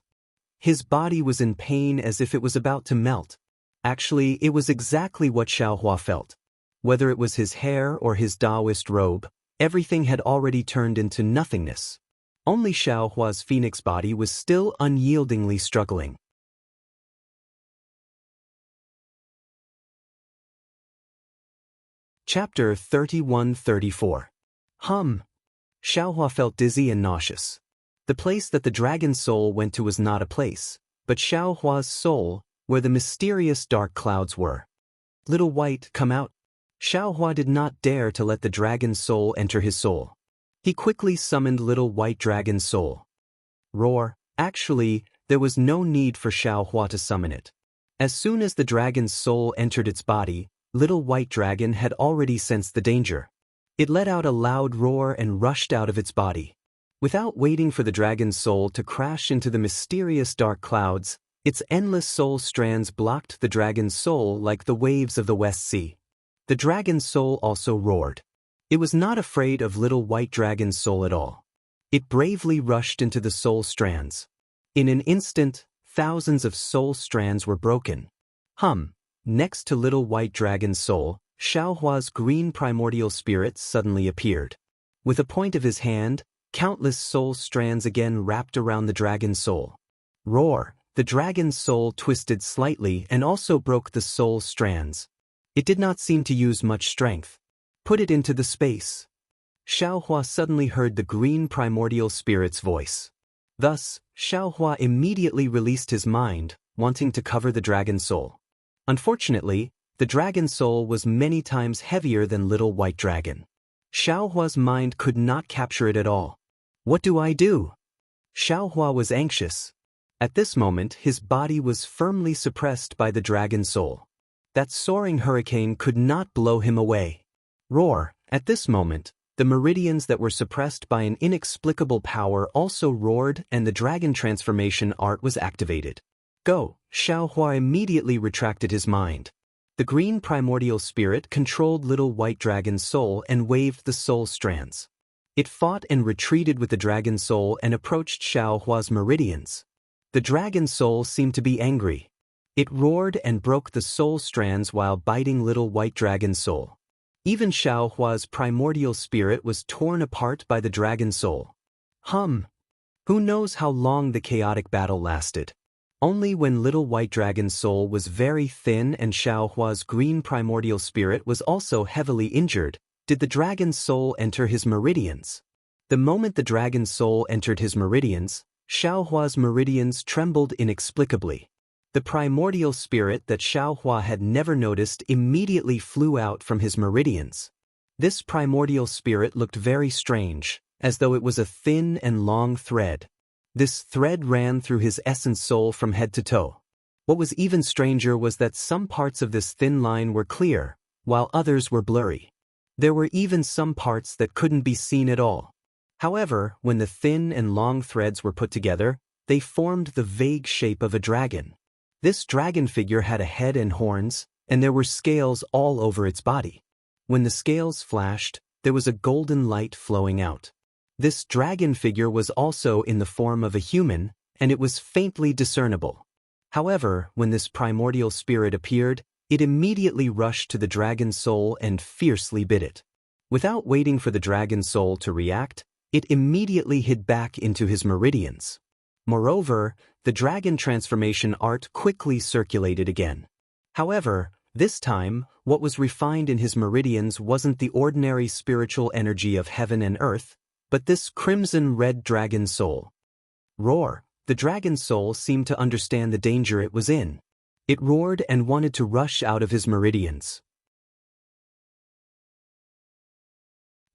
His body was in pain as if it was about to melt. Actually, it was exactly what Xiaohua felt. Whether it was his hair or his Taoist robe, Everything had already turned into nothingness. Only Xiao Hua's phoenix body was still unyieldingly struggling. Chapter 31-34. Xiao Hua felt dizzy and nauseous. The place that the dragon's soul went to was not a place, but Xiao Hua's soul, where the mysterious dark clouds were. Little White, come out. Xiao Hua did not dare to let the dragon's soul enter his soul. He quickly summoned Little White Dragon's soul. Roar. Actually, there was no need for Xiao Hua to summon it. As soon as the dragon's soul entered its body, Little White Dragon had already sensed the danger. It let out a loud roar and rushed out of its body. Without waiting for the dragon's soul to crash into the mysterious dark clouds, its endless soul strands blocked the dragon's soul like the waves of the West Sea. The dragon's soul also roared. It was not afraid of Little White Dragon's soul at all. It bravely rushed into the soul strands. In an instant, thousands of soul strands were broken. Next to Little White Dragon's soul, Xiao Hua's green primordial spirit suddenly appeared. With a point of his hand, countless soul strands again wrapped around the dragon's soul. Roar! The dragon's soul twisted slightly and also broke the soul strands. It did not seem to use much strength. Put it into the space. Xiao Hua suddenly heard the green primordial spirit's voice. Thus, Xiao Hua immediately released his mind, wanting to cover the dragon's soul. Unfortunately, the dragon's soul was many times heavier than Little White Dragon. Xiao Hua's mind could not capture it at all. What do I do? Xiao Hua was anxious. At this moment, his body was firmly suppressed by the dragon's soul. That soaring hurricane could not blow him away. Roar! At this moment, the meridians that were suppressed by an inexplicable power also roared and the dragon transformation art was activated. Go! Xiao Hua immediately retracted his mind. The green primordial spirit controlled Little White Dragon's soul and waved the soul strands. It fought and retreated with the dragon's soul and approached Xiao Hua's meridians. The dragon's soul seemed to be angry. It roared and broke the soul strands while biting Little White Dragon's soul. Even Xiao Hua's primordial spirit was torn apart by the dragon's soul. Who knows how long the chaotic battle lasted? Only when Little White Dragon's soul was very thin and Xiao Hua's green primordial spirit was also heavily injured, did the dragon's soul enter his meridians. The moment the dragon's soul entered his meridians, Xiao Hua's meridians trembled inexplicably. The primordial spirit that Xiao Hua had never noticed immediately flew out from his meridians. This primordial spirit looked very strange, as though it was a thin and long thread. This thread ran through his essence soul from head to toe. What was even stranger was that some parts of this thin line were clear, while others were blurry. There were even some parts that couldn't be seen at all. However, when the thin and long threads were put together, they formed the vague shape of a dragon. This dragon figure had a head and horns, and there were scales all over its body. When the scales flashed, there was a golden light flowing out. This dragon figure was also in the form of a human, and it was faintly discernible. However, when this primordial spirit appeared, it immediately rushed to the dragon's soul and fiercely bit it. Without waiting for the dragon's soul to react, it immediately hid back into his meridians. Moreover, the dragon transformation art quickly circulated again. However, this time, what was refined in his meridians wasn't the ordinary spiritual energy of heaven and earth, but this crimson-red dragon soul. Roar! The dragon soul seemed to understand the danger it was in. It roared and wanted to rush out of his meridians.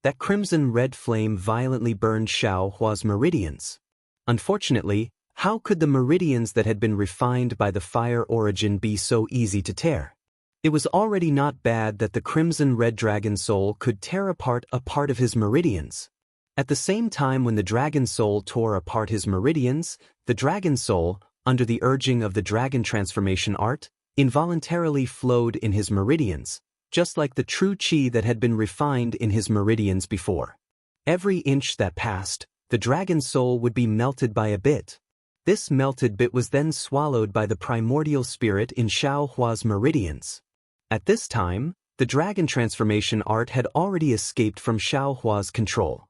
That crimson-red flame violently burned Xiao Hua's meridians. Unfortunately, how could the meridians that had been refined by the fire origin be so easy to tear? It was already not bad that the crimson-red dragon soul could tear apart a part of his meridians. At the same time when the dragon soul tore apart his meridians, the dragon soul, under the urging of the dragon transformation art, involuntarily flowed in his meridians, just like the true qi that had been refined in his meridians before. Every inch that passed, the dragon soul would be melted by a bit. This melted bit was then swallowed by the primordial spirit in Xiao Hua's meridians. At this time, the dragon transformation art had already escaped from Xiao Hua's control.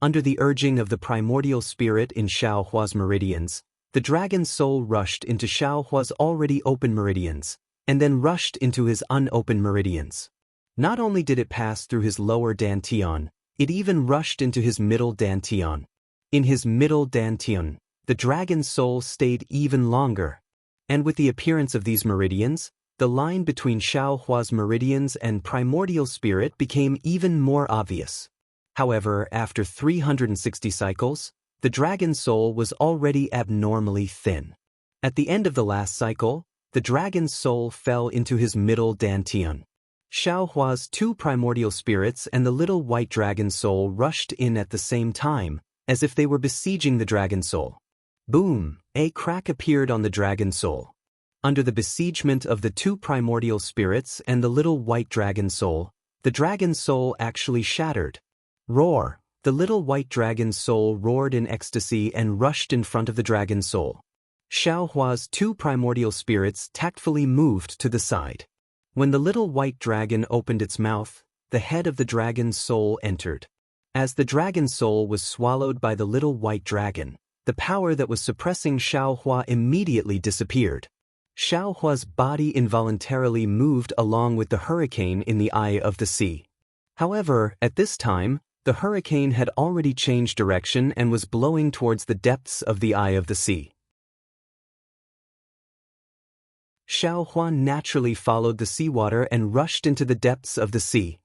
Under the urging of the primordial spirit in Xiao Hua's meridians, the dragon's soul rushed into Xiao Hua's already open meridians, and then rushed into his unopened meridians. Not only did it pass through his lower dantian, it even rushed into his middle dantian. In his middle dantian, the dragon's soul stayed even longer. And with the appearance of these meridians, the line between Xiao Hua's meridians and primordial spirit became even more obvious. However, after 360 cycles, the dragon's soul was already abnormally thin. At the end of the last cycle, the dragon's soul fell into his middle dantian. Xiao Hua's two primordial spirits and the little white dragon's soul rushed in at the same time, as if they were besieging the dragon's soul. Boom! A crack appeared on the dragon's soul. Under the besiegement of the two primordial spirits and the little white dragon's soul, the dragon's soul actually shattered. Roar! The little white dragon's soul roared in ecstasy and rushed in front of the dragon's soul. Xiao Hua's two primordial spirits tactfully moved to the side. When the little white dragon opened its mouth, the head of the dragon's soul entered. As the dragon's soul was swallowed by the little white dragon, the power that was suppressing Xiao Hua immediately disappeared. Xiao Hua's body involuntarily moved along with the hurricane in the eye of the sea. However, at this time, the hurricane had already changed direction and was blowing towards the depths of the eye of the sea. Xiao Hua naturally followed the seawater and rushed into the depths of the sea.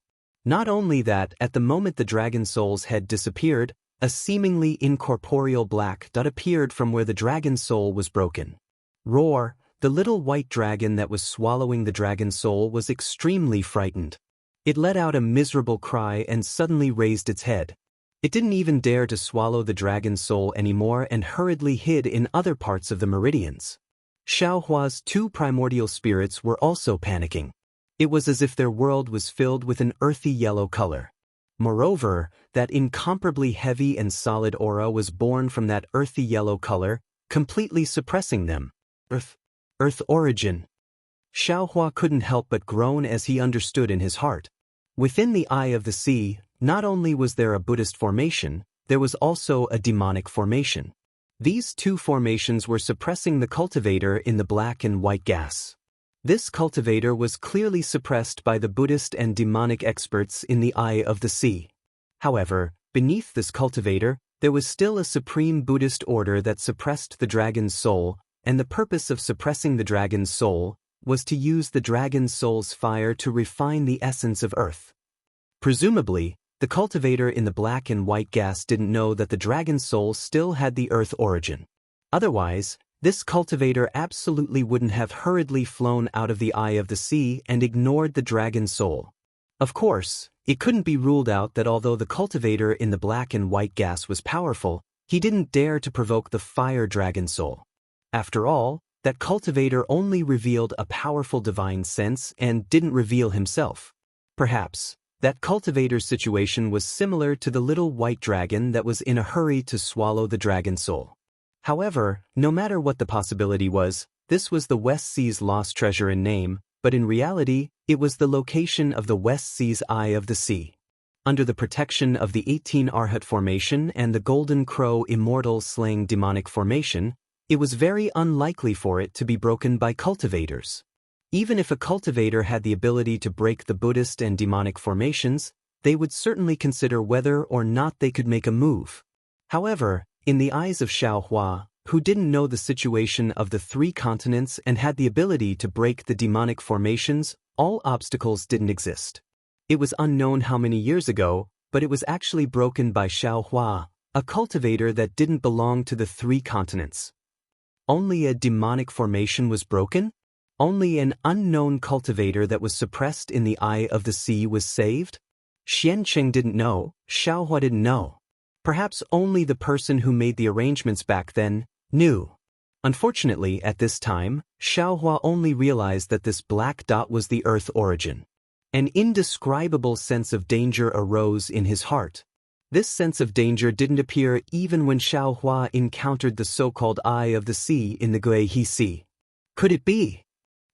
Not only that, at the moment the dragon's soul's head disappeared, a seemingly incorporeal black dot appeared from where the dragon's soul was broken. Roar! The little white dragon that was swallowing the dragon's soul was extremely frightened. It let out a miserable cry and suddenly raised its head. It didn't even dare to swallow the dragon's soul anymore and hurriedly hid in other parts of the meridians. Xiao Hua's two primordial spirits were also panicking. It was as if their world was filled with an earthy yellow color. Moreover, that incomparably heavy and solid aura was born from that earthy yellow color, completely suppressing them. Earth origin. Xiao Hua couldn't help but groan as he understood in his heart. Within the eye of the sea, not only was there a Buddhist formation, there was also a demonic formation. These two formations were suppressing the cultivator in the black and white gas. This cultivator was clearly suppressed by the Buddhist and demonic experts in the eye of the sea. However, beneath this cultivator, there was still a supreme Buddhist order that suppressed the dragon's soul, and the purpose of suppressing the dragon's soul was to use the dragon's soul's fire to refine the essence of earth. Presumably, the cultivator in the black and white gas didn't know that the dragon's soul still had the earth origin. Otherwise, this cultivator absolutely wouldn't have hurriedly flown out of the eye of the sea and ignored the dragon's soul. Of course, it couldn't be ruled out that although the cultivator in the black and white gas was powerful, he didn't dare to provoke the fire dragon soul. After all, that cultivator only revealed a powerful divine sense and didn't reveal himself. Perhaps, that cultivator's situation was similar to the little white dragon that was in a hurry to swallow the dragon soul. However, no matter what the possibility was, this was the West Sea's lost treasure in name, but in reality, it was the location of the West Sea's eye of the sea. Under the protection of the 18 Arhat formation and the Golden Crow Immortal slaying demonic formation, it was very unlikely for it to be broken by cultivators. Even if a cultivator had the ability to break the Buddhist and demonic formations, they would certainly consider whether or not they could make a move. However, in the eyes of Xiao Hua, who didn't know the situation of the three continents and had the ability to break the demonic formations, all obstacles didn't exist. It was unknown how many years ago, but it was actually broken by Xiao Hua, a cultivator that didn't belong to the three continents. Only a demonic formation was broken? Only an unknown cultivator that was suppressed in the eye of the sea was saved? Xiancheng didn't know, Xiao Hua didn't know. Perhaps only the person who made the arrangements back then knew. Unfortunately, at this time, Xiao Hua only realized that this black dot was the earth origin. An indescribable sense of danger arose in his heart. This sense of danger didn't appear even when Xiao Hua encountered the so-called eye of the sea in the Guihe Sea. Could it be?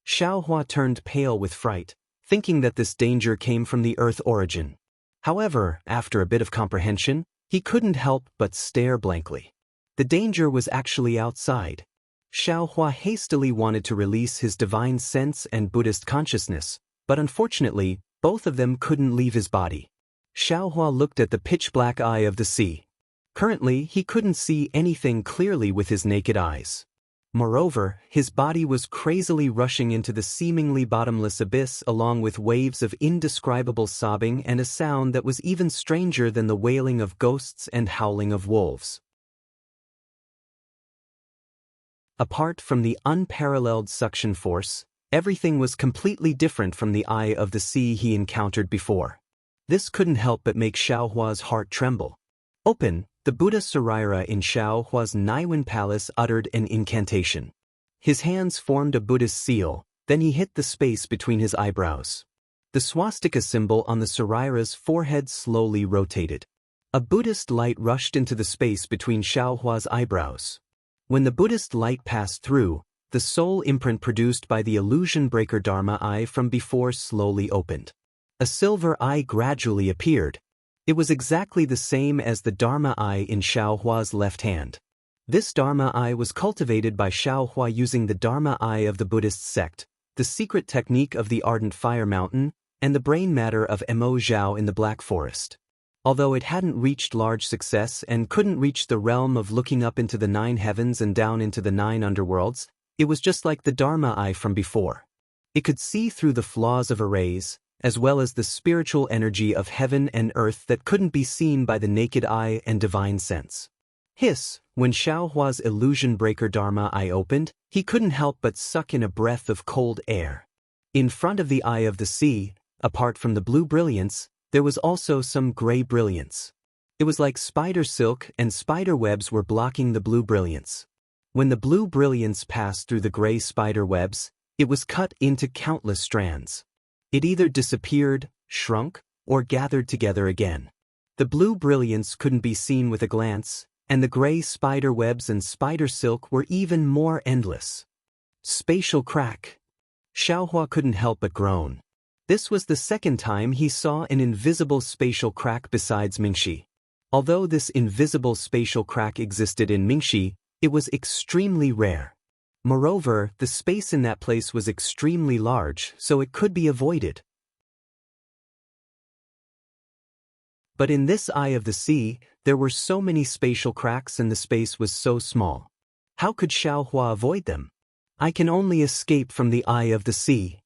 Xiao Hua turned pale with fright, thinking that this danger came from the Earth origin. However, after a bit of comprehension, he couldn't help but stare blankly. The danger was actually outside. Xiaohua hastily wanted to release his divine sense and Buddhist consciousness, but unfortunately, both of them couldn't leave his body. Xiaohua looked at the pitch-black eye of the sea. Currently, he couldn't see anything clearly with his naked eyes. Moreover, his body was crazily rushing into the seemingly bottomless abyss along with waves of indescribable sobbing and a sound that was even stranger than the wailing of ghosts and howling of wolves. Apart from the unparalleled suction force, everything was completely different from the eye of the sea he encountered before. This couldn't help but make Xiaohua's heart tremble. Open, the Buddha Saraira in Xiaohua's Naiwen Palace uttered an incantation. His hands formed a Buddhist seal, then he hit the space between his eyebrows. The swastika symbol on the Saraira's forehead slowly rotated. A Buddhist light rushed into the space between Xiaohua's eyebrows. When the Buddhist light passed through, the soul imprint produced by the illusion breaker Dharma eye from before slowly opened. A silver eye gradually appeared. It was exactly the same as the Dharma eye in Xiaohua's left hand. This Dharma eye was cultivated by Xiaohua using the Dharma eye of the Buddhist sect, the secret technique of the Ardent Fire Mountain, and the brain matter of Mo Zhao in the Black Forest. Although it hadn't reached large success and couldn't reach the realm of looking up into the 9 heavens and down into the 9 underworlds, it was just like the Dharma eye from before. It could see through the flaws of arrays, as well as the spiritual energy of heaven and earth that couldn't be seen by the naked eye and divine sense. Hiss, when Xiaohua's illusion breaker Dharma eye opened, he couldn't help but suck in a breath of cold air. In front of the eye of the sea, apart from the blue brilliance, there was also some gray brilliance. It was like spider silk and spider webs were blocking the blue brilliance. When the blue brilliance passed through the gray spider webs, it was cut into countless strands. It either disappeared, shrunk, or gathered together again. The blue brilliance couldn't be seen with a glance, and the gray spider webs and spider silk were even more endless. Spatial crack. Xiaohua couldn't help but groan. This was the second time he saw an invisible spatial crack besides Mingxi. Although this invisible spatial crack existed in Mingxi, it was extremely rare. Moreover, the space in that place was extremely large, so it could be avoided. But in this eye of the sea, there were so many spatial cracks and the space was so small. How could Xiaohua avoid them? I can only escape from the eye of the sea.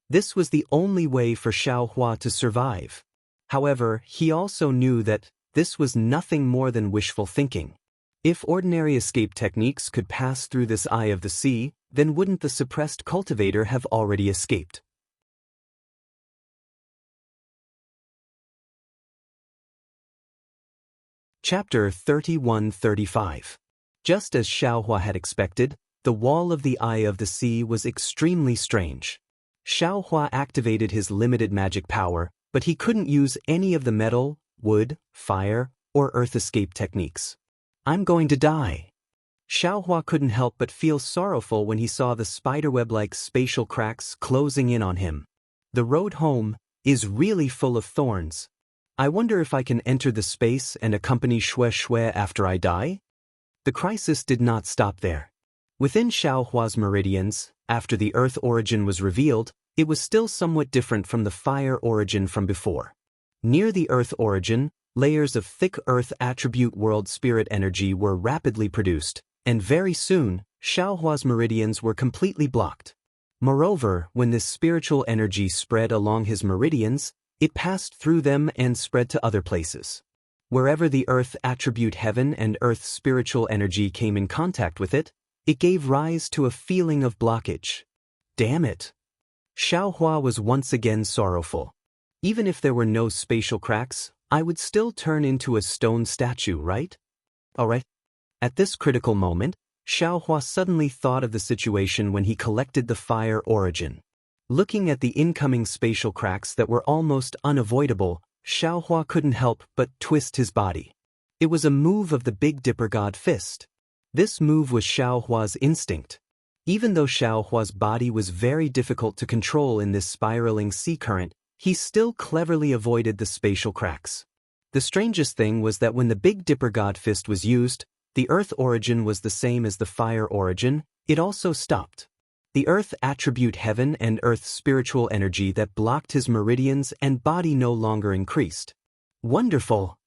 This was the only way for Xiaohua to survive. However, he also knew that this was nothing more than wishful thinking. If ordinary escape techniques could pass through this eye of the sea, then wouldn't the suppressed cultivator have already escaped? Chapter 31-35. Just as Xiaohua had expected, the wall of the eye of the sea was extremely strange. Xiaohua activated his limited magic power, but he couldn't use any of the metal, wood, fire, or earth escape techniques. I'm going to die. Xiaohua couldn't help but feel sorrowful when he saw the spiderweb-like spatial cracks closing in on him. The road home is really full of thorns. I wonder if I can enter the space and accompany Xue Xue after I die? The crisis did not stop there. Within Xiaohua's meridians, after the earth origin was revealed, it was still somewhat different from the fire origin from before. Near the earth origin, layers of thick earth attribute world spirit energy were rapidly produced, and very soon, Xiaohua's meridians were completely blocked. Moreover, when this spiritual energy spread along his meridians, it passed through them and spread to other places. Wherever the earth attribute heaven and earth spiritual energy came in contact with it, it gave rise to a feeling of blockage. Damn it! Xiaohua was once again sorrowful. Even if there were no spatial cracks, I would still turn into a stone statue, right? Alright. At this critical moment, Xiaohua suddenly thought of the situation when he collected the fire origin. Looking at the incoming spatial cracks that were almost unavoidable, Xiaohua couldn't help but twist his body. It was a move of the Big Dipper God Fist. This move was Xiaohua's instinct. Even though Xiao Hua's body was very difficult to control in this spiraling sea current, he still cleverly avoided the spatial cracks. The strangest thing was that when the Big Dipper God Fist was used, the earth origin was the same as the fire origin, it also stopped. The earth attribute heaven and earth's spiritual energy that blocked his meridians and body no longer increased. Wonderful!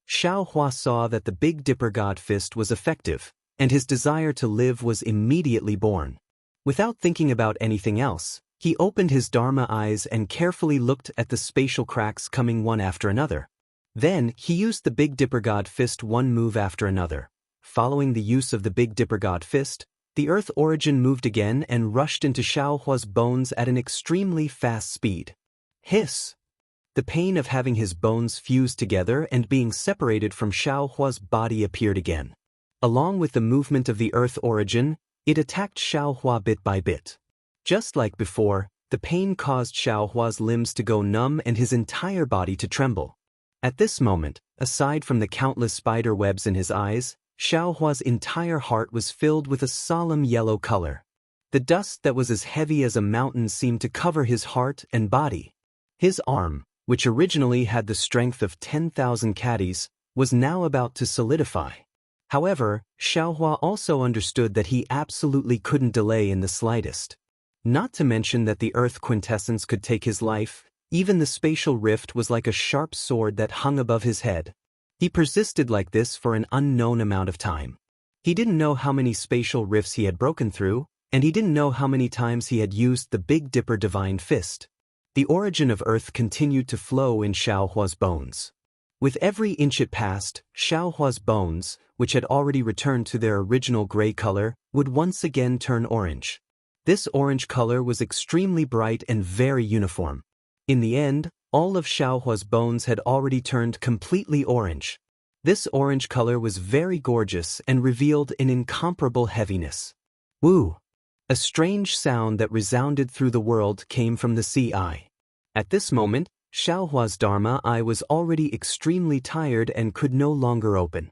Xiao Hua saw that the Big Dipper God Fist was effective, and his desire to live was immediately born. Without thinking about anything else, he opened his Dharma eyes and carefully looked at the spatial cracks coming one after another. Then, he used the Big Dipper God Fist one move after another. Following the use of the Big Dipper God Fist, the earth origin moved again and rushed into Xiao Hua's bones at an extremely fast speed. Hiss! The pain of having his bones fused together and being separated from Xiao Hua's body appeared again. Along with the movement of the earth origin, it attacked Xiao Hua bit by bit. Just like before, the pain caused Xiao Hua's limbs to go numb and his entire body to tremble. At this moment, aside from the countless spider webs in his eyes, Xiao Hua's entire heart was filled with a solemn yellow color. The dust that was as heavy as a mountain seemed to cover his heart and body. His arm, which originally had the strength of 10,000 caddies, was now about to solidify. However, Xiao Hua also understood that he absolutely couldn't delay in the slightest. Not to mention that the earth quintessence could take his life, even the spatial rift was like a sharp sword that hung above his head. He persisted like this for an unknown amount of time. He didn't know how many spatial rifts he had broken through, and he didn't know how many times he had used the Big Dipper Divine Fist. The origin of earth continued to flow in Xiao Hua's bones. With every inch it passed, Xiao Hua's bones, which had already returned to their original gray color, would once again turn orange. This orange color was extremely bright and very uniform. In the end, all of Xiao Hua's bones had already turned completely orange. This orange color was very gorgeous and revealed an incomparable heaviness. Woo! A strange sound that resounded through the world came from the sea eye. At this moment, Xiao Hua's Dharma eye was already extremely tired and could no longer open.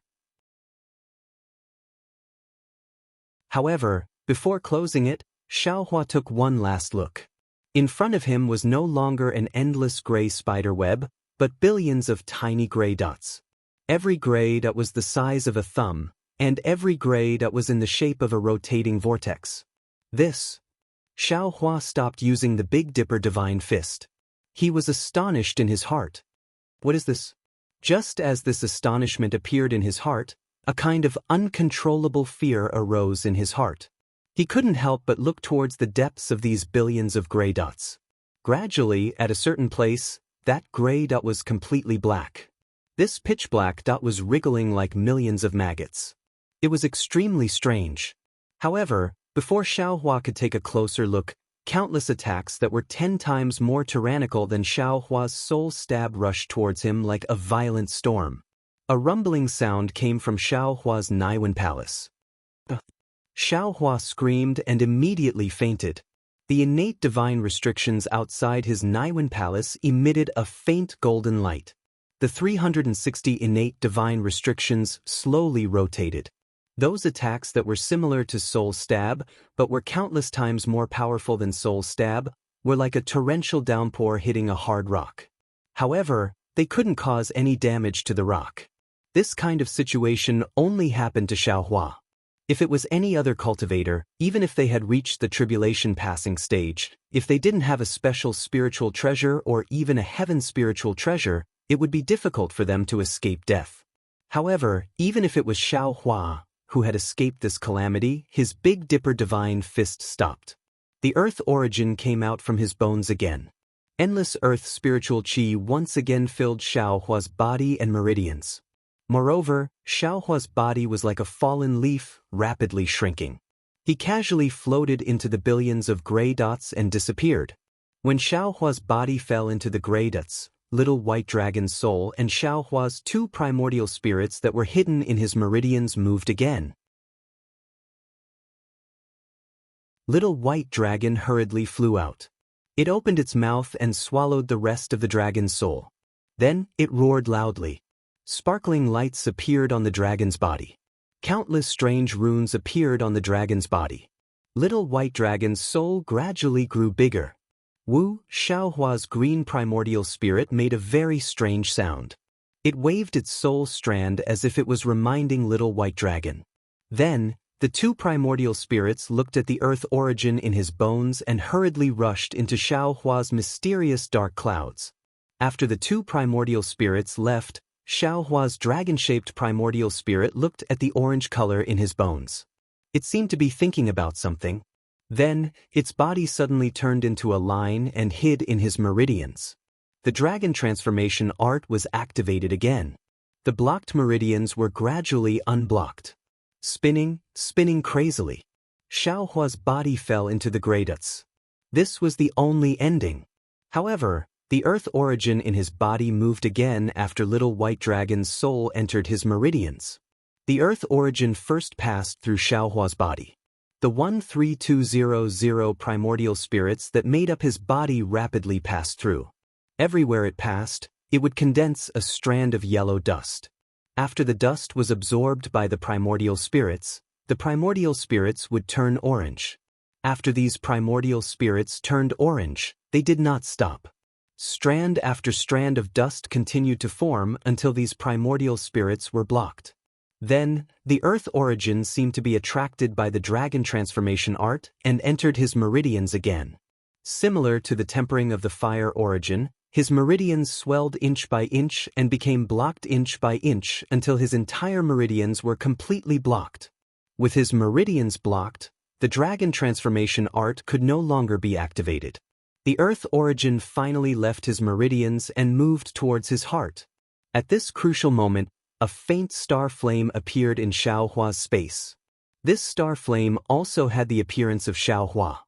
However, before closing it, Xiao Hua took one last look. In front of him was no longer an endless gray spider web, but billions of tiny gray dots. Every gray dot was the size of a thumb, and every gray dot was in the shape of a rotating vortex. Xiao Hua stopped using the Big Dipper Divine Fist. He was astonished in his heart. What is this? Just as this astonishment appeared in his heart, a kind of uncontrollable fear arose in his heart. He couldn't help but look towards the depths of these billions of gray dots. Gradually, at a certain place, that gray dot was completely black. This pitch-black dot was wriggling like millions of maggots. It was extremely strange. However, before Xiao Hua could take a closer look, countless attacks that were 10 times more tyrannical than Xiao Hua's soul stab rushed towards him like a violent storm. A rumbling sound came from Xiao Hua's Naiwen Palace. Xiao Hua screamed and immediately fainted. The innate divine restrictions outside his Naiwen Palace emitted a faint golden light. The 360 innate divine restrictions slowly rotated. Those attacks that were similar to Soul Stab, but were countless times more powerful than Soul Stab, were like a torrential downpour hitting a hard rock. However, they couldn't cause any damage to the rock. This kind of situation only happened to Xiao Hua. If it was any other cultivator, even if they had reached the tribulation passing stage, if they didn't have a special spiritual treasure or even a heaven spiritual treasure, it would be difficult for them to escape death. However, even if it was Xiao Hua who had escaped this calamity, his Big Dipper Divine Fist stopped. The earth origin came out from his bones again. Endless earth spiritual chi once again filled Xiao Hua's body and meridians. Moreover, Xiao Hua's body was like a fallen leaf, rapidly shrinking. He casually floated into the billions of gray dots and disappeared. When Xiao Hua's body fell into the gray dots, Little White Dragon's soul and Xiao Hua's 2 primordial spirits that were hidden in his meridians moved again. Little White Dragon hurriedly flew out. It opened its mouth and swallowed the rest of the dragon's soul. Then, it roared loudly. Sparkling lights appeared on the dragon's body. Countless strange runes appeared on the dragon's body. Little White Dragon's soul gradually grew bigger. Wu Xiaohua's green primordial spirit made a very strange sound. It waved its soul strand as if it was reminding Little White Dragon. Then, the two primordial spirits looked at the earth origin in his bones and hurriedly rushed into Xiaohua's mysterious dark clouds. After the two primordial spirits left, Xiaohua's dragon-shaped primordial spirit looked at the orange color in his bones. It seemed to be thinking about something. Then, its body suddenly turned into a line and hid in his meridians. The dragon transformation art was activated again. The blocked meridians were gradually unblocked. Spinning crazily. Xiaohua's body fell into the gray depths. This was the only ending. However, the earth origin in his body moved again after Little White Dragon's soul entered his meridians. The earth origin first passed through Xiaohua's body. The 13200 primordial spirits that made up his body rapidly passed through. Everywhere it passed, it would condense a strand of yellow dust. After the dust was absorbed by the primordial spirits would turn orange. After these primordial spirits turned orange, they did not stop. Strand after strand of dust continued to form until these primordial spirits were blocked. Then, the earth origin seemed to be attracted by the dragon transformation art and entered his meridians again. Similar to the tempering of the fire origin, his meridians swelled inch by inch and became blocked inch by inch until his entire meridians were completely blocked. With his meridians blocked, the dragon transformation art could no longer be activated. The earth origin finally left his meridians and moved towards his heart. At this crucial moment, a faint star flame appeared in Xiaohua's space. This star flame also had the appearance of Xiaohua.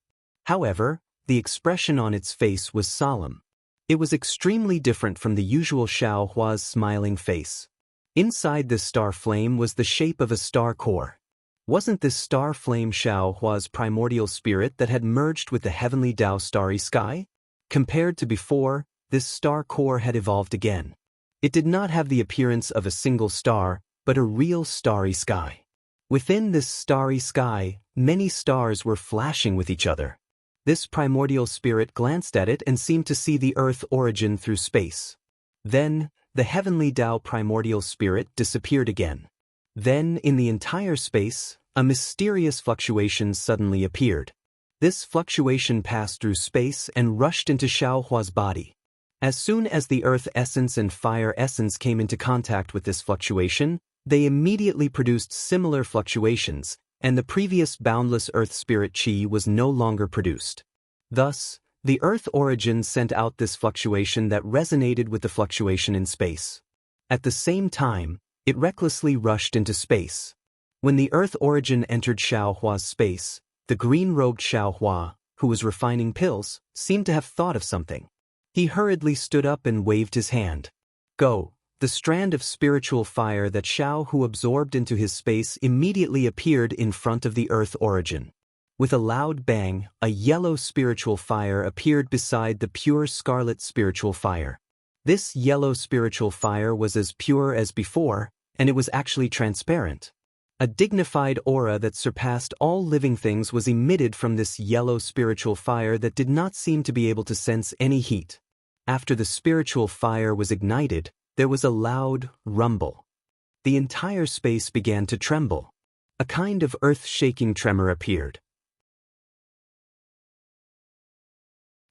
However, the expression on its face was solemn. It was extremely different from the usual Xiaohua's smiling face. Inside this star flame was the shape of a star core. Wasn't this star flame Xiaohua's primordial spirit that had merged with the heavenly Tao starry sky? Compared to before, this star core had evolved again. It did not have the appearance of a single star, but a real starry sky. Within this starry sky, many stars were flashing with each other. This primordial spirit glanced at it and seemed to see the earth origin through space. Then, the heavenly Tao primordial spirit disappeared again. Then, in the entire space, a mysterious fluctuation suddenly appeared. This fluctuation passed through space and rushed into Xiaohua's body. As soon as the earth essence and fire essence came into contact with this fluctuation, they immediately produced similar fluctuations, and the previous boundless earth spirit chi was no longer produced. Thus, the earth origin sent out this fluctuation that resonated with the fluctuation in space. At the same time, it recklessly rushed into space. When the earth origin entered Xiaohua's space, the green-robed Xiaohua, who was refining pills, seemed to have thought of something. He hurriedly stood up and waved his hand. Go! The strand of spiritual fire that Xiaohu absorbed into his space immediately appeared in front of the earth origin. With a loud bang, a yellow spiritual fire appeared beside the pure scarlet spiritual fire. This yellow spiritual fire was as pure as before, and it was actually transparent. A dignified aura that surpassed all living things was emitted from this yellow spiritual fire that did not seem to be able to sense any heat. After the spiritual fire was ignited, there was a loud rumble. The entire space began to tremble. A kind of earth-shaking tremor appeared.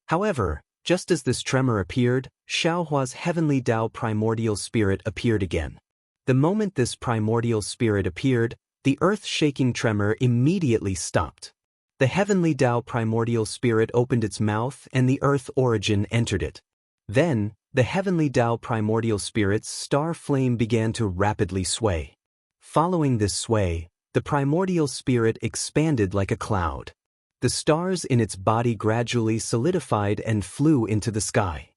However, just as this tremor appeared, Xiaohua's heavenly Tao primordial spirit appeared again. The moment this primordial spirit appeared, the earth-shaking tremor immediately stopped. The heavenly Tao primordial spirit opened its mouth and the earth origin entered it. Then, the heavenly Tao primordial spirit's star flame began to rapidly sway. Following this sway, the primordial spirit expanded like a cloud. The stars in its body gradually solidified and flew into the sky.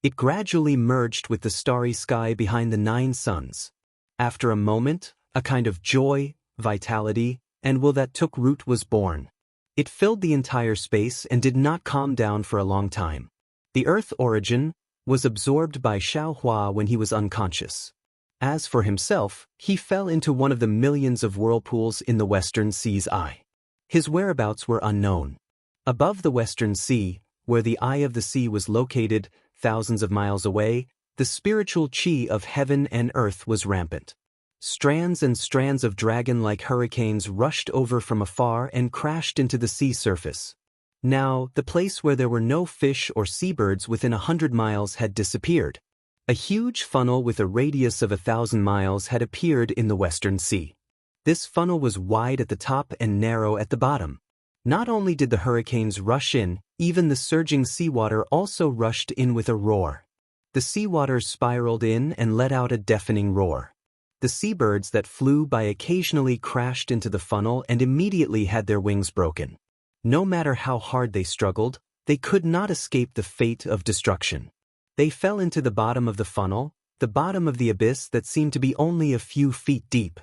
It gradually merged with the starry sky behind the 9 suns. After a moment, a kind of joy, vitality, and will that took root was born. It filled the entire space and did not calm down for a long time. The earth origin was absorbed by Xiaohua when he was unconscious. As for himself, he fell into one of the millions of whirlpools in the western sea's eye. His whereabouts were unknown. Above the Western Sea, where the eye of the sea was located, thousands of miles away, the spiritual chi of heaven and earth was rampant. Strands and strands of dragon-like hurricanes rushed over from afar and crashed into the sea surface. Now, the place where there were no fish or seabirds within 100 miles had disappeared. A huge funnel with a radius of 1,000 miles had appeared in the Western Sea. This funnel was wide at the top and narrow at the bottom. Not only did the hurricanes rush in, even the surging seawater also rushed in with a roar. The seawater spiraled in and let out a deafening roar. The seabirds that flew by occasionally crashed into the funnel and immediately had their wings broken. No matter how hard they struggled, they could not escape the fate of destruction. They fell into the bottom of the funnel, the bottom of the abyss that seemed to be only a few feet deep.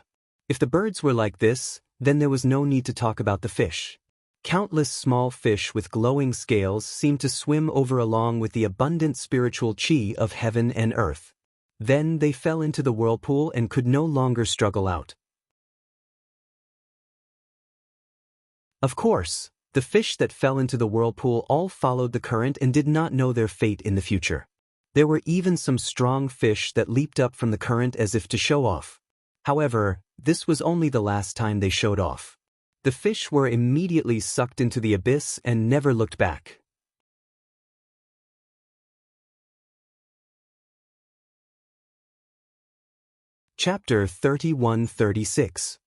If the birds were like this, then there was no need to talk about the fish. Countless small fish with glowing scales seemed to swim over along with the abundant spiritual chi of heaven and earth. Then they fell into the whirlpool and could no longer struggle out. Of course, the fish that fell into the whirlpool all followed the current and did not know their fate in the future. There were even some strong fish that leaped up from the current as if to show off. However, this was only the last time they showed off. The fish were immediately sucked into the abyss and never looked back. Chapter 31-36.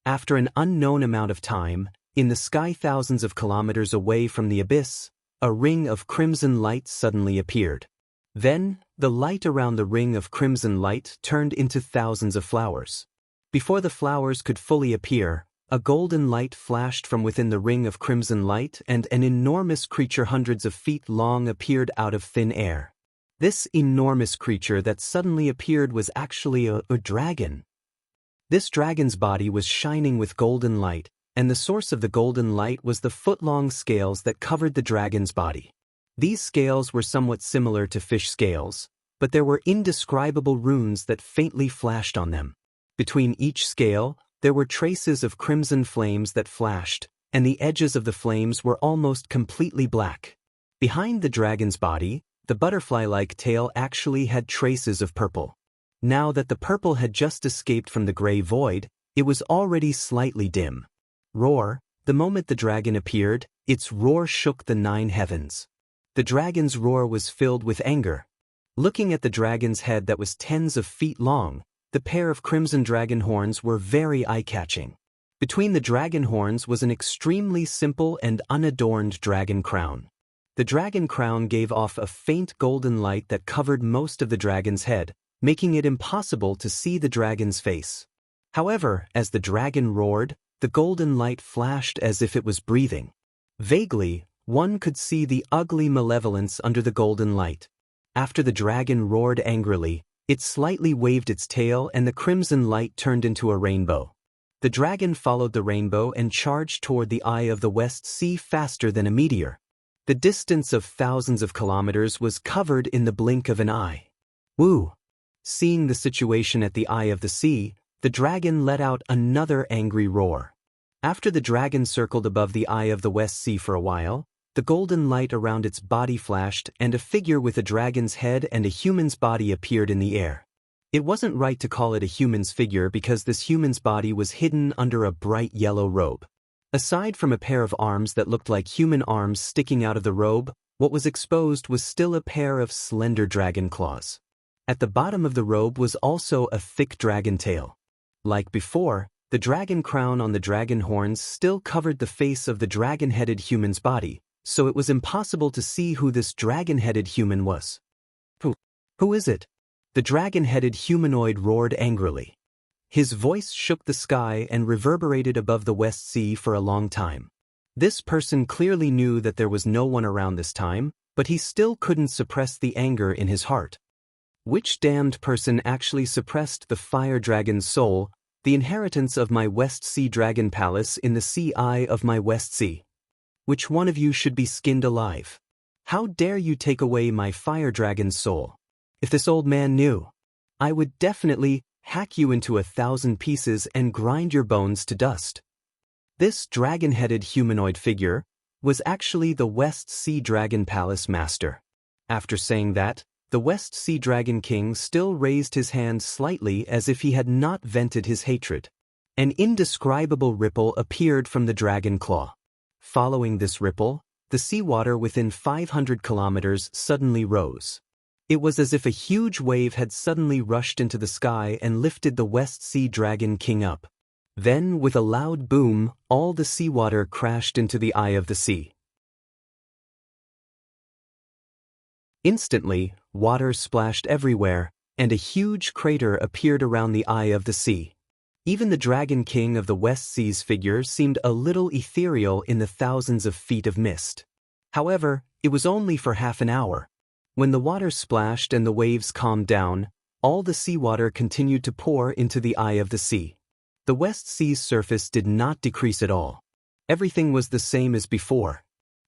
After an unknown amount of time, in the sky thousands of kilometers away from the abyss, a ring of crimson light suddenly appeared. Then, the light around the ring of crimson light turned into thousands of flowers. Before the flowers could fully appear, a golden light flashed from within the ring of crimson light and an enormous creature hundreds of feet long appeared out of thin air. This enormous creature that suddenly appeared was actually a dragon. This dragon's body was shining with golden light, and the source of the golden light was the foot-long scales that covered the dragon's body. These scales were somewhat similar to fish scales, but there were indescribable runes that faintly flashed on them. Between each scale, there were traces of crimson flames that flashed, and the edges of the flames were almost completely black. Behind the dragon's body, the butterfly-like tail actually had traces of purple. Now that the purple had just escaped from the gray void, it was already slightly dim. Roar, the moment the dragon appeared, its roar shook the 9 heavens. The dragon's roar was filled with anger. Looking at the dragon's head that was tens of feet long, the pair of crimson dragon horns were very eye-catching. Between the dragon horns was an extremely simple and unadorned dragon crown. The dragon crown gave off a faint golden light that covered most of the dragon's head, making it impossible to see the dragon's face. However, as the dragon roared, the golden light flashed as if it was breathing. Vaguely, one could see the ugly malevolence under the golden light. After the dragon roared angrily, it slightly waved its tail and the crimson light turned into a rainbow. The dragon followed the rainbow and charged toward the eye of the West Sea faster than a meteor. The distance of thousands of kilometers was covered in the blink of an eye. Woo! Seeing the situation at the eye of the sea, the dragon let out another angry roar. After the dragon circled above the eye of the West Sea for a while, the golden light around its body flashed and a figure with a dragon's head and a human's body appeared in the air. It wasn't right to call it a human's figure because this human's body was hidden under a bright yellow robe. Aside from a pair of arms that looked like human arms sticking out of the robe, what was exposed was still a pair of slender dragon claws. At the bottom of the robe was also a thick dragon tail. Like before, the dragon crown on the dragon horns still covered the face of the dragon-headed human's body, so it was impossible to see who this dragon-headed human was. Who is it? The dragon-headed humanoid roared angrily. His voice shook the sky and reverberated above the West Sea for a long time. This person clearly knew that there was no one around this time, but he still couldn't suppress the anger in his heart. Which damned person actually suppressed the fire dragon's soul, the inheritance of my West Sea dragon palace in the sea eye of my West Sea? Which one of you should be skinned alive? How dare you take away my fire dragon's soul? If this old man knew, I would definitely hack you into 1,000 pieces and grind your bones to dust. This dragon-headed humanoid figure was actually the West Sea Dragon Palace Master. After saying that, the West Sea Dragon King still raised his hand slightly as if he had not vented his hatred. An indescribable ripple appeared from the dragon claw. Following this ripple, the seawater within 500 kilometers suddenly rose. It was as if a huge wave had suddenly rushed into the sky and lifted the West Sea Dragon King up. Then, with a loud boom, all the seawater crashed into the eye of the sea. Instantly, water splashed everywhere, and a huge crater appeared around the eye of the sea. Even the Dragon King of the West Sea's figure seemed a little ethereal in the thousands of feet of mist. However, it was only for half an hour. When the water splashed and the waves calmed down, all the seawater continued to pour into the eye of the sea. The West Sea's surface did not decrease at all. Everything was the same as before.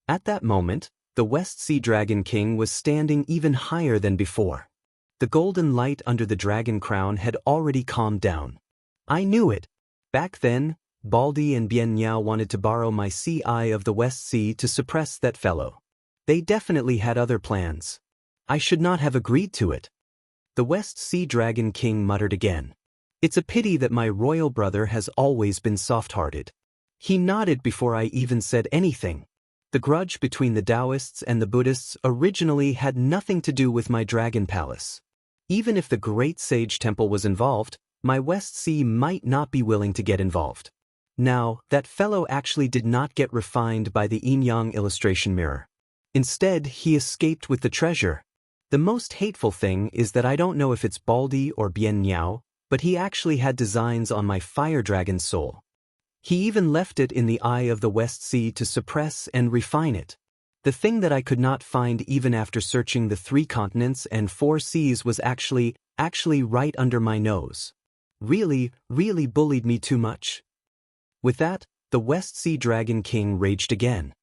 At that moment, the West Sea Dragon King was standing even higher than before. The golden light under the dragon crown had already calmed down. I knew it. Back then, Baldi and Bien Niao wanted to borrow my sea eye of the West Sea to suppress that fellow. They definitely had other plans. I should not have agreed to it. The West Sea Dragon King muttered again. It's a pity that my royal brother has always been soft-hearted. He nodded before I even said anything. The grudge between the Taoists and the Buddhists originally had nothing to do with my dragon palace. Even if the Great Sage Temple was involved, my West Sea might not be willing to get involved. Now, that fellow actually did not get refined by the yin-yang illustration mirror. Instead, he escaped with the treasure. The most hateful thing is that I don't know if it's Baldi or Bien Niao, but he actually had designs on my fire dragon soul. He even left it in the eye of the West Sea to suppress and refine it. The thing that I could not find even after searching the 3 continents and 4 seas was actually right under my nose. Really bullied me too much. With that, the West Sea Dragon King raged again.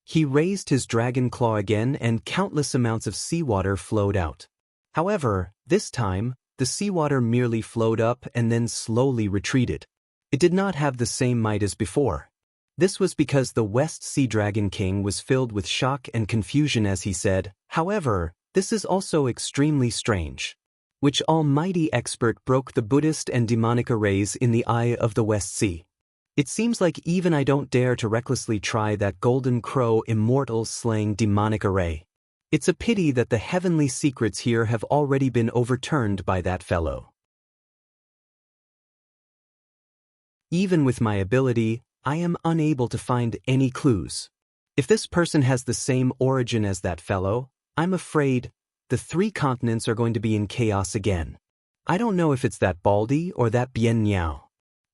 He raised his dragon claw again and countless amounts of seawater flowed out. However, this time, the seawater merely flowed up and then slowly retreated. It did not have the same might as before. This was because the West Sea Dragon King was filled with shock and confusion as he said, "However, this is also extremely strange. Which almighty expert broke the Buddhist and demonic arrays in the eye of the West Sea? It seems like even I don't dare to recklessly try that golden crow Immortal slaying demonic array. It's a pity that the heavenly secrets here have already been overturned by that fellow. Even with my ability, I am unable to find any clues. If this person has the same origin as that fellow, I'm afraid the 3 continents are going to be in chaos again. I don't know if it's that Baldi or that Bien Niao.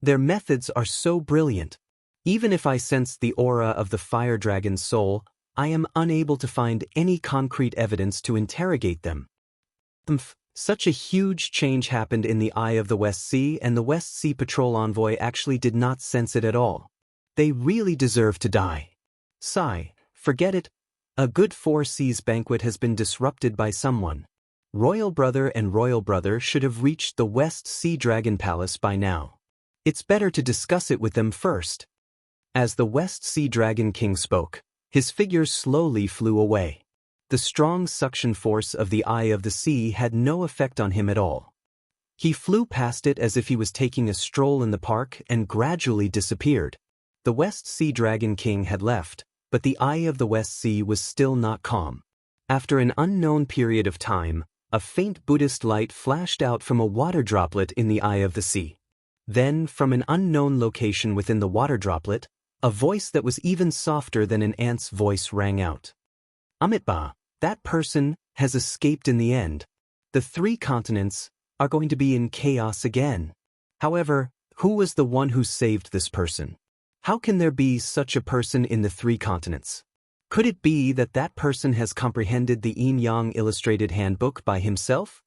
Their methods are so brilliant. Even if I sense the aura of the fire dragon's soul, I am unable to find any concrete evidence to interrogate them. Such a huge change happened in the eye of the West Sea, and the West Sea Patrol envoy actually did not sense it at all. They really deserve to die. Sigh, forget it. A good 4 seas banquet has been disrupted by someone. Royal Brother and Royal Brother should have reached the West Sea Dragon Palace by now. It's better to discuss it with them first. As the West Sea Dragon King spoke, his figure slowly flew away. The strong suction force of the eye of the sea had no effect on him at all. He flew past it as if he was taking a stroll in the park and gradually disappeared. The West Sea Dragon King had left, but the eye of the West Sea was still not calm. After an unknown period of time, a faint Buddhist light flashed out from a water droplet in the eye of the sea. Then, from an unknown location within the water droplet, a voice that was even softer than an ant's voice rang out. Amitba, that person has escaped in the end. The 3 continents are going to be in chaos again. However, who was the one who saved this person? How can there be such a person in the 3 continents? Could it be that that person has comprehended the yin-yang illustrated handbook by himself?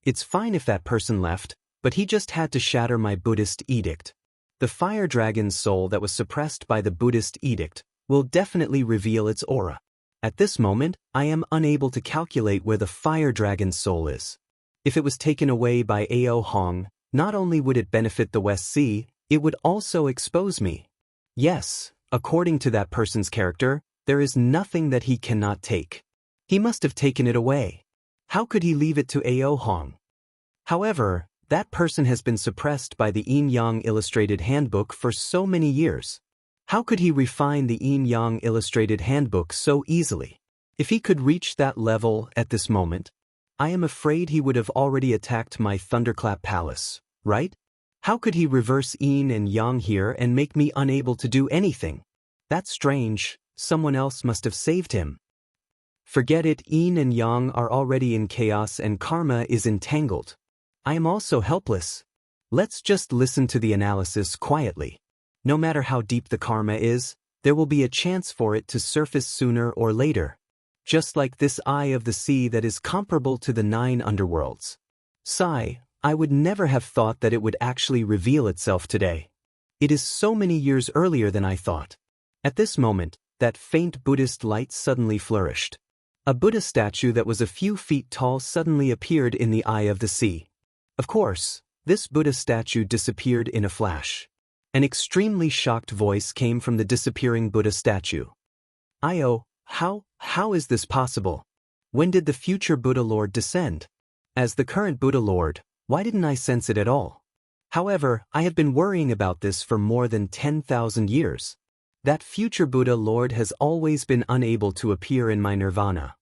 It's fine if that person left, but he just had to shatter my Buddhist edict. The fire dragon's soul that was suppressed by the Buddhist edict will definitely reveal its aura. At this moment, I am unable to calculate where the fire dragon's soul is. If it was taken away by Ao Hong, not only would it benefit the West Sea, it would also expose me. Yes, according to that person's character, there is nothing that he cannot take. He must have taken it away. How could he leave it to Ao Hong? However, that person has been suppressed by the Yin Yang Illustrated Handbook for so many years. How could he refine the Yin Yang Illustrated Handbook so easily? If he could reach that level at this moment, I am afraid he would have already attacked my Thunderclap Palace, right? How could he reverse Yin and Yang here and make me unable to do anything? That's strange, someone else must have saved him. Forget it, Yin and Yang are already in chaos and karma is entangled. I am also helpless. Let's just listen to the analysis quietly. No matter how deep the karma is, there will be a chance for it to surface sooner or later. Just like this eye of the sea that is comparable to the 9 underworlds. Sigh, I would never have thought that it would actually reveal itself today. It is so many years earlier than I thought. At this moment, that faint Buddhist light suddenly flourished. A Buddha statue that was a few feet tall suddenly appeared in the eye of the sea. Of course, this Buddha statue disappeared in a flash. An extremely shocked voice came from the disappearing Buddha statue. Io, how is this possible? When did the future Buddha Lord descend? As the current Buddha Lord, why didn't I sense it at all? However, I have been worrying about this for more than 10,000 years. That future Buddha Lord has always been unable to appear in my nirvana.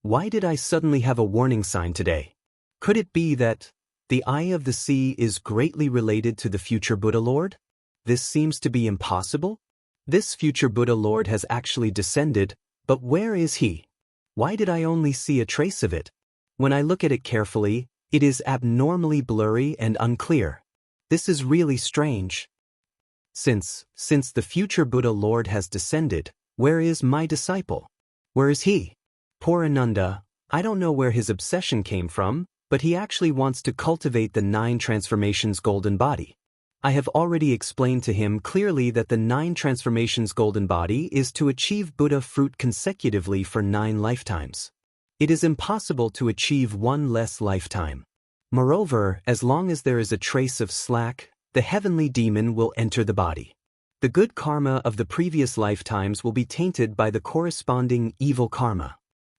Why did I suddenly have a warning sign today? Could it be that the eye of the sea is greatly related to the future Buddha Lord? This seems to be impossible. This future Buddha Lord has actually descended, but where is he? Why did I only see a trace of it? When I look at it carefully, it is abnormally blurry and unclear. This is really strange. Since the future Buddha Lord has descended, where is my disciple? Where is he? Poor Ananda, I don't know where his obsession came from, but he actually wants to cultivate the 9 transformations golden body. I have already explained to him clearly that the 9 transformations golden body is to achieve Buddha fruit consecutively for 9 lifetimes. It is impossible to achieve one less lifetime. Moreover, as long as there is a trace of slack, the heavenly demon will enter the body. The good karma of the previous lifetimes will be tainted by the corresponding evil karma.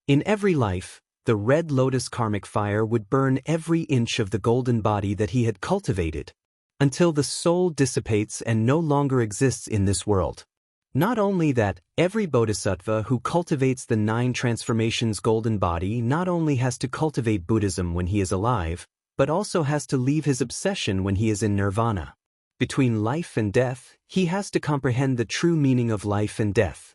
In every life, the red lotus karmic fire would burn every inch of the golden body that he had cultivated, until the soul dissipates and no longer exists in this world. Not only that, every bodhisattva who cultivates the 9 transformations golden body not only has to cultivate Buddhism when he is alive, but also has to leave his obsession when he is in nirvana. Between life and death, he has to comprehend the true meaning of life and death.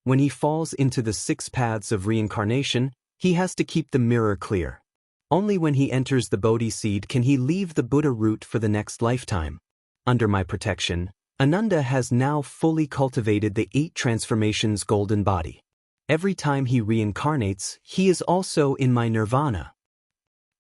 When he falls into the 6 paths of reincarnation, he has to keep the mirror clear. Only when he enters the Bodhi seed can he leave the Buddha root for the next lifetime. Under my protection, Ananda has now fully cultivated the 8 transformations golden body. Every time he reincarnates, he is also in my nirvana.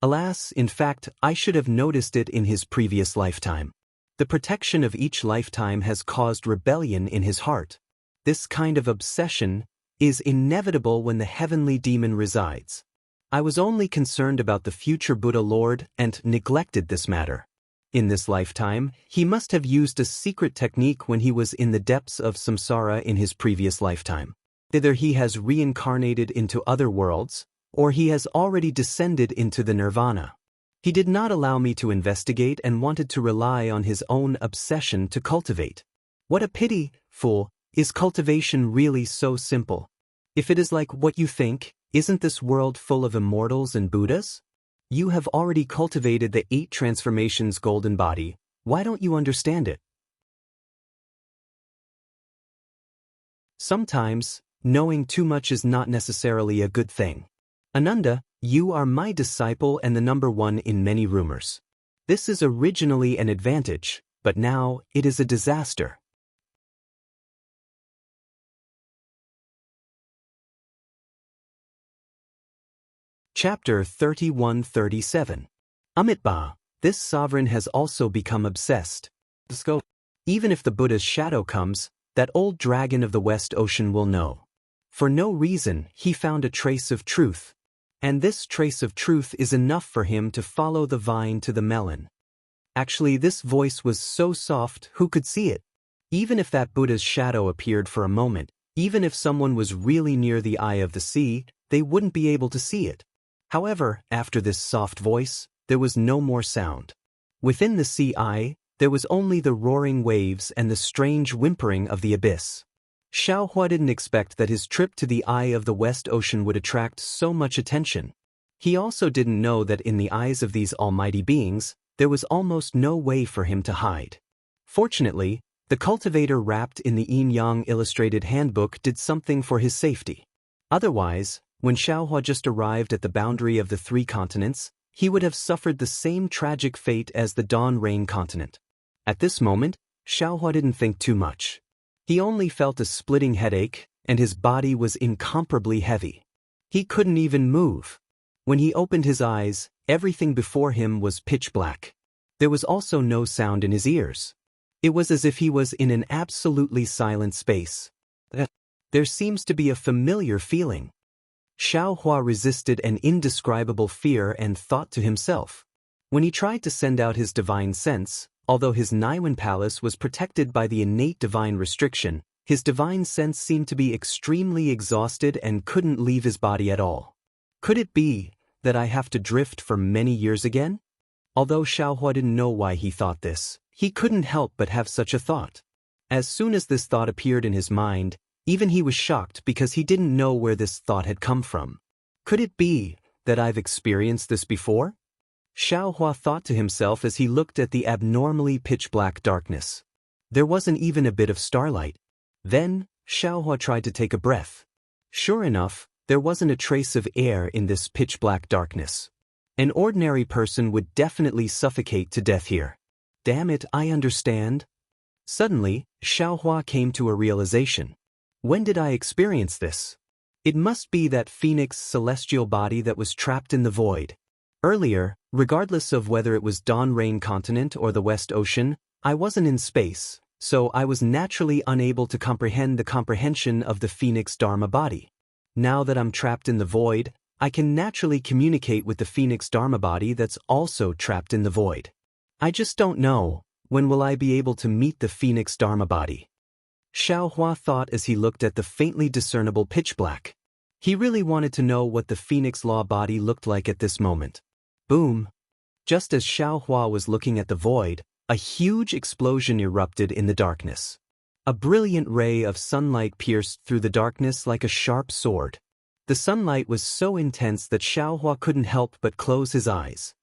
Alas, in fact, I should have noticed it in his previous lifetime. The protection of each lifetime has caused rebellion in his heart. This kind of obsession is inevitable when the heavenly demon resides. I was only concerned about the future Buddha Lord and neglected this matter. In this lifetime, he must have used a secret technique when he was in the depths of samsara in his previous lifetime. Either he has reincarnated into other worlds, or he has already descended into the nirvana. He did not allow me to investigate and wanted to rely on his own obsession to cultivate. What a pity, fool, is cultivation really so simple? If it is like what you think, isn't this world full of immortals and Buddhas? You have already cultivated the 8 transformations golden body, why don't you understand it? Sometimes, knowing too much is not necessarily a good thing. Ananda, you are my disciple and the number 1 in many rumors. This is originally an advantage, but now it is a disaster. Chapter 31-37. Amitabha, this sovereign has also become obsessed. Even if the Buddha's shadow comes, that old dragon of the West Ocean will know. For no reason, he found a trace of truth. And this trace of truth is enough for him to follow the vine to the melon. Actually, this voice was so soft, who could see it? Even if that Buddha's shadow appeared for a moment, even if someone was really near the eye of the sea, they wouldn't be able to see it. However, after this soft voice, there was no more sound. Within the sea eye, there was only the roaring waves and the strange whimpering of the abyss. Xiaohua didn't expect that his trip to the eye of the West Ocean would attract so much attention. He also didn't know that in the eyes of these almighty beings, there was almost no way for him to hide. Fortunately, the cultivator wrapped in the Yin-Yang illustrated handbook did something for his safety. Otherwise, when Xiaohua just arrived at the boundary of the 3 continents, he would have suffered the same tragic fate as the Dawn Rain continent. At this moment, Xiaohua didn't think too much. He only felt a splitting headache, and his body was incomparably heavy. He couldn't even move. When he opened his eyes, everything before him was pitch black. There was also no sound in his ears. It was as if he was in an absolutely silent space. There seems to be a familiar feeling. Xiaohua resisted an indescribable fear and thought to himself. When he tried to send out his divine sense, although his Niwen palace was protected by the innate divine restriction, his divine sense seemed to be extremely exhausted and couldn't leave his body at all. Could it be that I have to drift for many years again? Although Xiaohua didn't know why he thought this, he couldn't help but have such a thought. As soon as this thought appeared in his mind, even he was shocked because he didn't know where this thought had come from. Could it be that I've experienced this before? Xiaohua thought to himself as he looked at the abnormally pitch-black darkness. There wasn't even a bit of starlight. Then, Xiaohua tried to take a breath. Sure enough, there wasn't a trace of air in this pitch-black darkness. An ordinary person would definitely suffocate to death here. Damn it, I understand. Suddenly, Xiaohua came to a realization. When did I experience this? It must be that phoenix celestial body that was trapped in the void. Earlier, regardless of whether it was Dawn Rain continent or the West Ocean, I wasn't in space, so I was naturally unable to comprehend the comprehension of the phoenix Dharma body. Now that I'm trapped in the void, I can naturally communicate with the phoenix Dharma body that's also trapped in the void. I just don't know, when will I be able to meet the phoenix Dharma body? Xiaohua thought as he looked at the faintly discernible pitch black. He really wanted to know what the phoenix law body looked like at this moment. Boom! Just as Xiaohua was looking at the void, a huge explosion erupted in the darkness. A brilliant ray of sunlight pierced through the darkness like a sharp sword. The sunlight was so intense that Xiaohua couldn't help but close his eyes.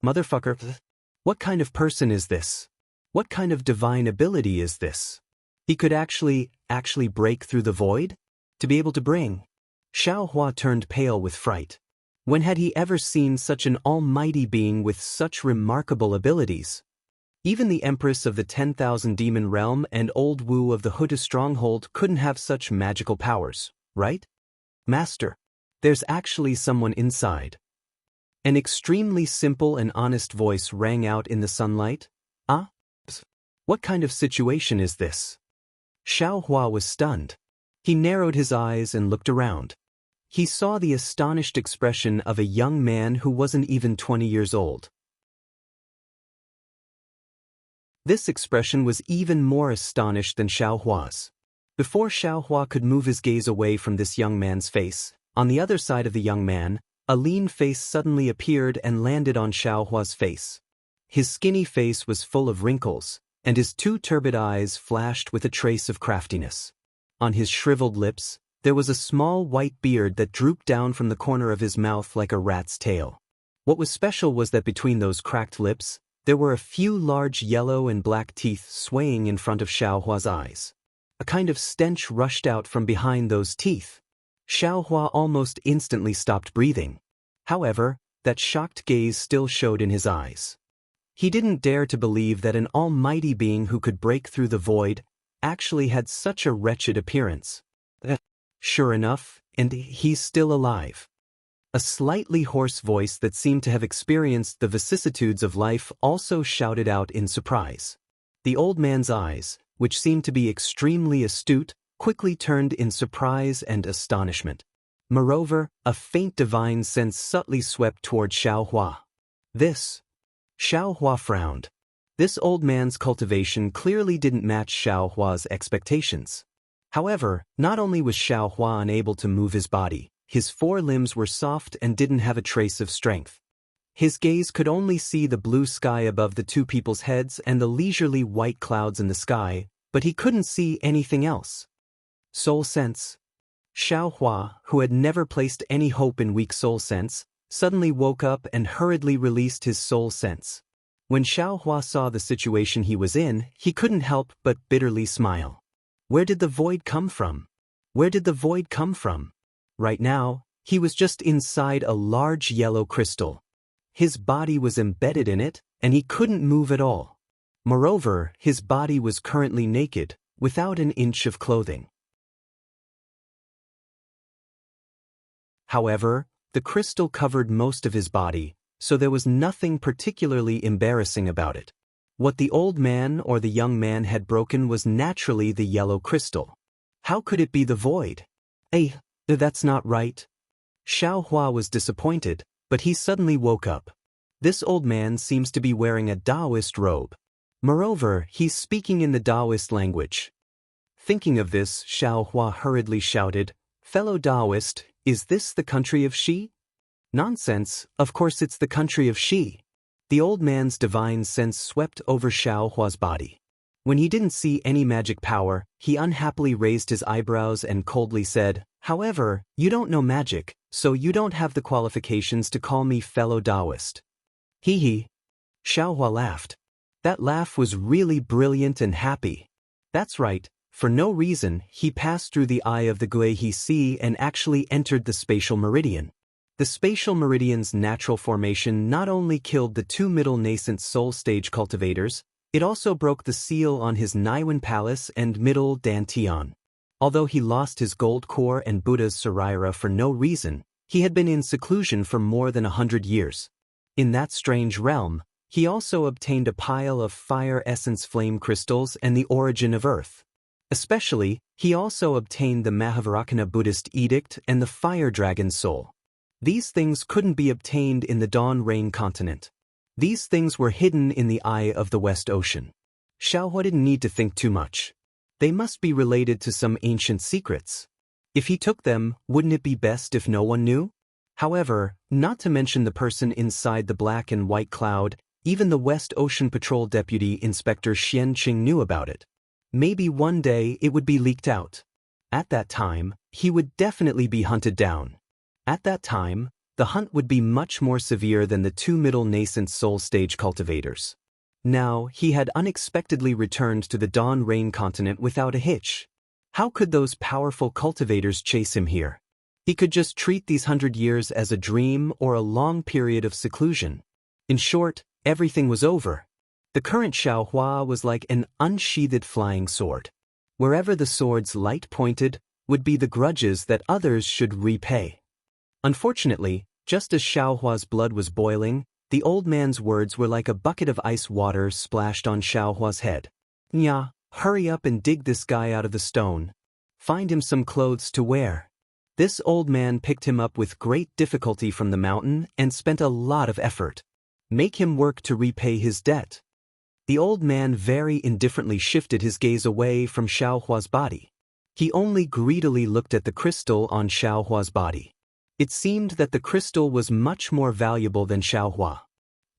Motherfucker! What kind of person is this? What kind of divine ability is this? He could actually break through the void? To be able to bring? Xiaohua turned pale with fright. When had he ever seen such an almighty being with such remarkable abilities? Even the Empress of the 10,000 Demon Realm and Old Wu of the Huda Stronghold couldn't have such magical powers, right? Master, there's actually someone inside. An extremely simple and honest voice rang out in the sunlight. Ah? What kind of situation is this? Xiaohua was stunned. He narrowed his eyes and looked around. He saw the astonished expression of a young man who wasn't even 20 years old. This expression was even more astonished than Xiaohua's. Before Xiaohua could move his gaze away from this young man's face, on the other side of the young man, a lean face suddenly appeared and landed on Xiaohua's face. His skinny face was full of wrinkles, and his 2 turbid eyes flashed with a trace of craftiness. On his shriveled lips, there was a small white beard that drooped down from the corner of his mouth like a rat's tail. What was special was that between those cracked lips, there were a few large yellow and black teeth swaying in front of Xiaohua's eyes. A kind of stench rushed out from behind those teeth. Xiaohua almost instantly stopped breathing. However, that shocked gaze still showed in his eyes. He didn't dare to believe that an almighty being who could break through the void actually had such a wretched appearance. Sure enough, and he's still alive. A slightly hoarse voice that seemed to have experienced the vicissitudes of life also shouted out in surprise. The old man's eyes, which seemed to be extremely astute, quickly turned in surprise and astonishment. Moreover, a faint divine sense subtly swept toward Xiaohua. This? Xiaohua frowned. This old man's cultivation clearly didn't match Xiao Hua's expectations. However, not only was Xiao Hua unable to move his body, his four limbs were soft and didn't have a trace of strength. His gaze could only see the blue sky above the two people's heads and the leisurely white clouds in the sky, but he couldn't see anything else. Soul sense. Xiao Hua, who had never placed any hope in weak soul sense, suddenly woke up and hurriedly released his soul sense. When Xiao Hua saw the situation he was in, he couldn't help but bitterly smile. Where did the void come from? Where did the void come from? Right now, he was just inside a large yellow crystal. His body was embedded in it, and he couldn't move at all. Moreover, his body was currently naked, without an inch of clothing. However, the crystal covered most of his body, so there was nothing particularly embarrassing about it. What the old man or the young man had broken was naturally the yellow crystal. How could it be the void? That's not right. Xiao Hua was disappointed, but he suddenly woke up. This old man seems to be wearing a Taoist robe. Moreover, he's speaking in the Taoist language. Thinking of this, Xiao Hua hurriedly shouted, "Fellow Taoist, is this the country of Xi?" "Nonsense, of course it's the country of Xi." The old man's divine sense swept over Xiao Hua's body. When he didn't see any magic power, he unhappily raised his eyebrows and coldly said, "However, you don't know magic, so you don't have the qualifications to call me fellow Taoist." Hee hee. Xiao Hua laughed. That laugh was really brilliant and happy. That's right, for no reason, he passed through the eye of the Guihe Sea and actually entered the spatial meridian. The spatial meridian's natural formation not only killed the two middle nascent soul stage cultivators, it also broke the seal on his Naiwan Palace and middle Dantian. Although he lost his gold core and Buddha's Saraira for no reason, he had been in seclusion for more than 100 years. In that strange realm, he also obtained a pile of fire essence flame crystals and the origin of earth. Especially, he also obtained the Mahavairakana Buddhist edict and the fire dragon soul. These things couldn't be obtained in the Dawn Rain continent. These things were hidden in the eye of the West Ocean. Xiao Hua didn't need to think too much. They must be related to some ancient secrets. If he took them, wouldn't it be best if no one knew? However, not to mention the person inside the black and white cloud, even the West Ocean Patrol Deputy Inspector Xian Qing knew about it. Maybe one day it would be leaked out. At that time, he would definitely be hunted down. At that time, the hunt would be much more severe than the two middle nascent soul stage cultivators. Now, he had unexpectedly returned to the Dawn Rain continent without a hitch. How could those powerful cultivators chase him here? He could just treat these 100 years as a dream or a long period of seclusion. In short, everything was over. The current Xiao Hua was like an unsheathed flying sword. Wherever the sword's light pointed, would be the grudges that others should repay. Unfortunately, just as Xiao Hua's blood was boiling, the old man's words were like a bucket of ice water splashed on Xiao Hua's head. "Nya, hurry up and dig this guy out of the stone. Find him some clothes to wear." This old man picked him up with great difficulty from the mountain and spent a lot of effort. Make him work to repay his debt. The old man very indifferently shifted his gaze away from Xiao Hua's body. He only greedily looked at the crystal on Xiao Hua's body. It seemed that the crystal was much more valuable than Xiao Hua.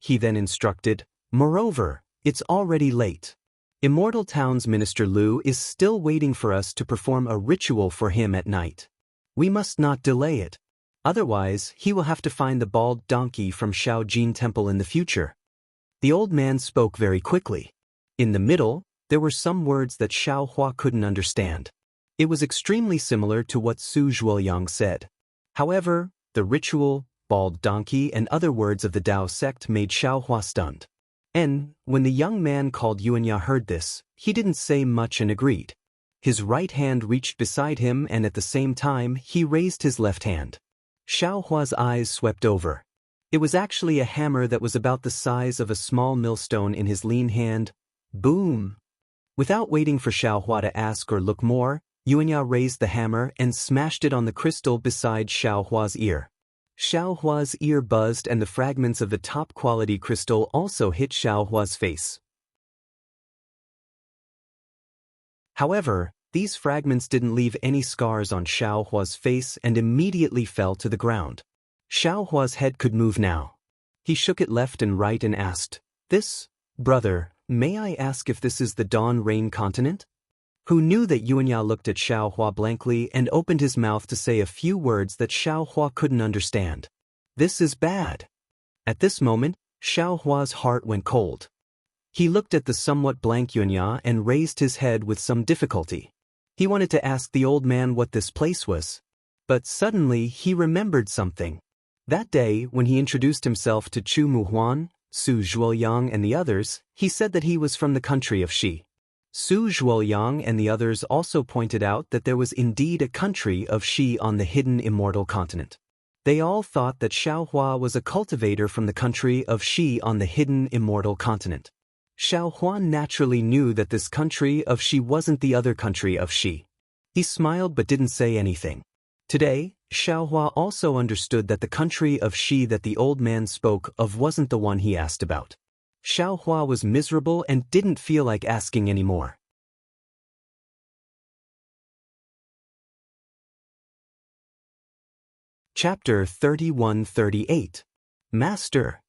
He then instructed, "Moreover, it's already late. Immortal Town's Minister Lu is still waiting for us to perform a ritual for him at night. We must not delay it. Otherwise, he will have to find the bald donkey from Shaojin Temple in the future." The old man spoke very quickly. In the middle, there were some words that Xiao Hua couldn't understand. It was extremely similar to what Su Zhuoyang said. However, the ritual, bald donkey and other words of the Dao sect made Xiao Hua stunned. And, when the young man called Yuanya heard this, he didn't say much and agreed. His right hand reached beside him and at the same time he raised his left hand. Xiao Hua's eyes swept over. It was actually a hammer that was about the size of a small millstone in his lean hand. Boom! Without waiting for Xiao Hua to ask or look more, Yuanya raised the hammer and smashed it on the crystal beside Xiao Hua's ear. Xiao Hua's ear buzzed and the fragments of the top-quality crystal also hit Xiao Hua's face. However, these fragments didn't leave any scars on Xiao Hua's face and immediately fell to the ground. Xiao Hua's head could move now. He shook it left and right and asked, "This, brother, may I ask if this is the Dawn Rain continent?" Who knew that Yuanya looked at Xiao Hua blankly and opened his mouth to say a few words that Xiao Hua couldn't understand. "This is bad." At this moment, Xiao Hua's heart went cold. He looked at the somewhat blank Yuanya and raised his head with some difficulty. He wanted to ask the old man what this place was. But suddenly he remembered something. That day, when he introduced himself to Chu Muhuan, Su Zhuoyang and the others, he said that he was from the country of Xi. Su Zhuoyang and the others also pointed out that there was indeed a country of Xi on the hidden Immortal continent. They all thought that Xiao Hua was a cultivator from the country of Xi on the hidden Immortal continent. Xiao Hua naturally knew that this country of Xi wasn't the other country of Xi. He smiled but didn't say anything. Today, Xiao Hua also understood that the country of Xi that the old man spoke of wasn't the one he asked about. Xiao Hua was miserable and didn't feel like asking anymore. Chapter 31-38. Master.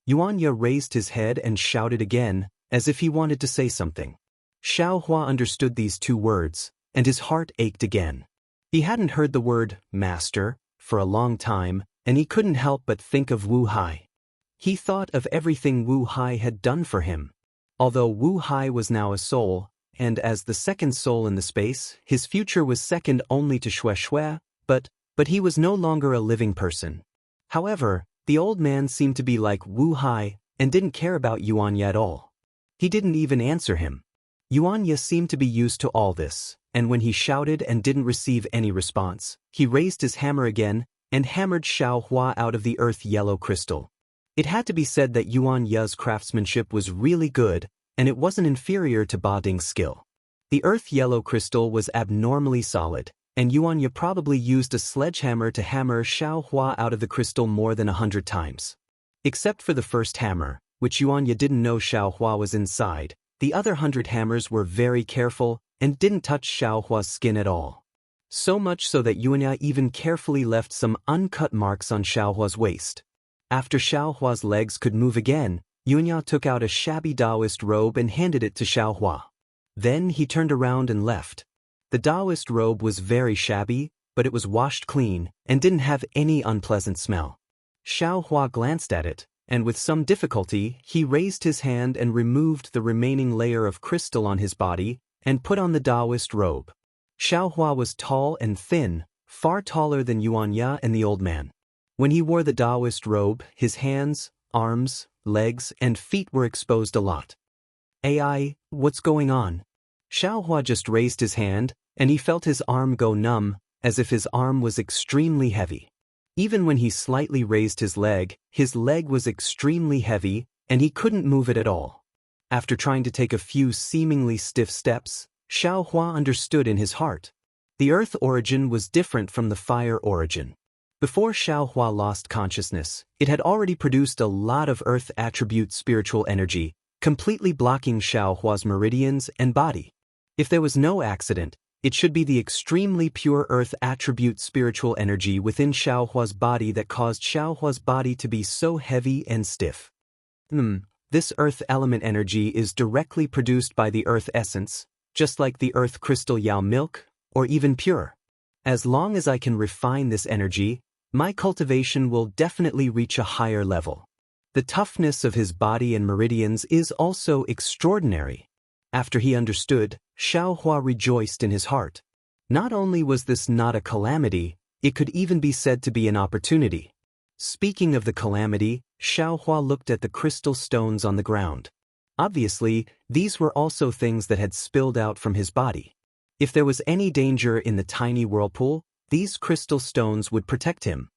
Yuanya raised his head and shouted again, as if he wanted to say something. Xiao Hua understood these two words, and his heart ached again. He hadn't heard the word master for a long time, and he couldn't help but think of Wu Hai. He thought of everything Wu Hai had done for him. Although Wu Hai was now a soul, and as the second soul in the space, his future was second only to Xue Xue, but he was no longer a living person. However, the old man seemed to be like Wu Hai and didn't care about Yuanya at all. He didn't even answer him. Yuanya seemed to be used to all this, and when he shouted and didn't receive any response, he raised his hammer again and hammered Xiao Hua out of the earth yellow crystal. It had to be said that Yuanya's craftsmanship was really good, and it wasn't inferior to Ba Ding's skill. The earth yellow crystal was abnormally solid, and Yuanya probably used a sledgehammer to hammer Xiao Hua out of the crystal more than 100 times. Except for the first hammer, which Yuanya didn't know Xiao Hua was inside, the other 100 hammers were very careful and didn't touch Xiao Hua's skin at all. So much so that Yuanya even carefully left some uncut marks on Xiao Hua's waist. After Xiao Hua's legs could move again, Yuanya took out a shabby Taoist robe and handed it to Xiao Hua. Then he turned around and left. The Taoist robe was very shabby, but it was washed clean and didn't have any unpleasant smell. Xiao Hua glanced at it, and with some difficulty, he raised his hand and removed the remaining layer of crystal on his body and put on the Taoist robe. Xiao Hua was tall and thin, far taller than Yuanya and the old man. When he wore the Taoist robe, his hands, arms, legs, and feet were exposed a lot. "AI, what's going on?" Xiao Hua just raised his hand, and he felt his arm go numb, as if his arm was extremely heavy. Even when he slightly raised his leg was extremely heavy, and he couldn't move it at all. After trying to take a few seemingly stiff steps, Xiao Hua understood in his heart. The earth origin was different from the fire origin. Before Xiao Hua lost consciousness, it had already produced a lot of earth attribute spiritual energy, completely blocking Xiao Hua's meridians and body. If there was no accident, it should be the extremely pure earth attribute spiritual energy within Xiao Hua's body that caused Xiao Hua's body to be so heavy and stiff. This earth element energy is directly produced by the earth essence, just like the earth crystal Yao milk, or even pure. As long as I can refine this energy, my cultivation will definitely reach a higher level. The toughness of his body and meridians is also extraordinary. After he understood, Xiao Hua rejoiced in his heart. Not only was this not a calamity, it could even be said to be an opportunity. Speaking of the calamity, Xiao Hua looked at the crystal stones on the ground. Obviously, these were also things that had spilled out from his body. If there was any danger in the tiny whirlpool, these crystal stones would protect him.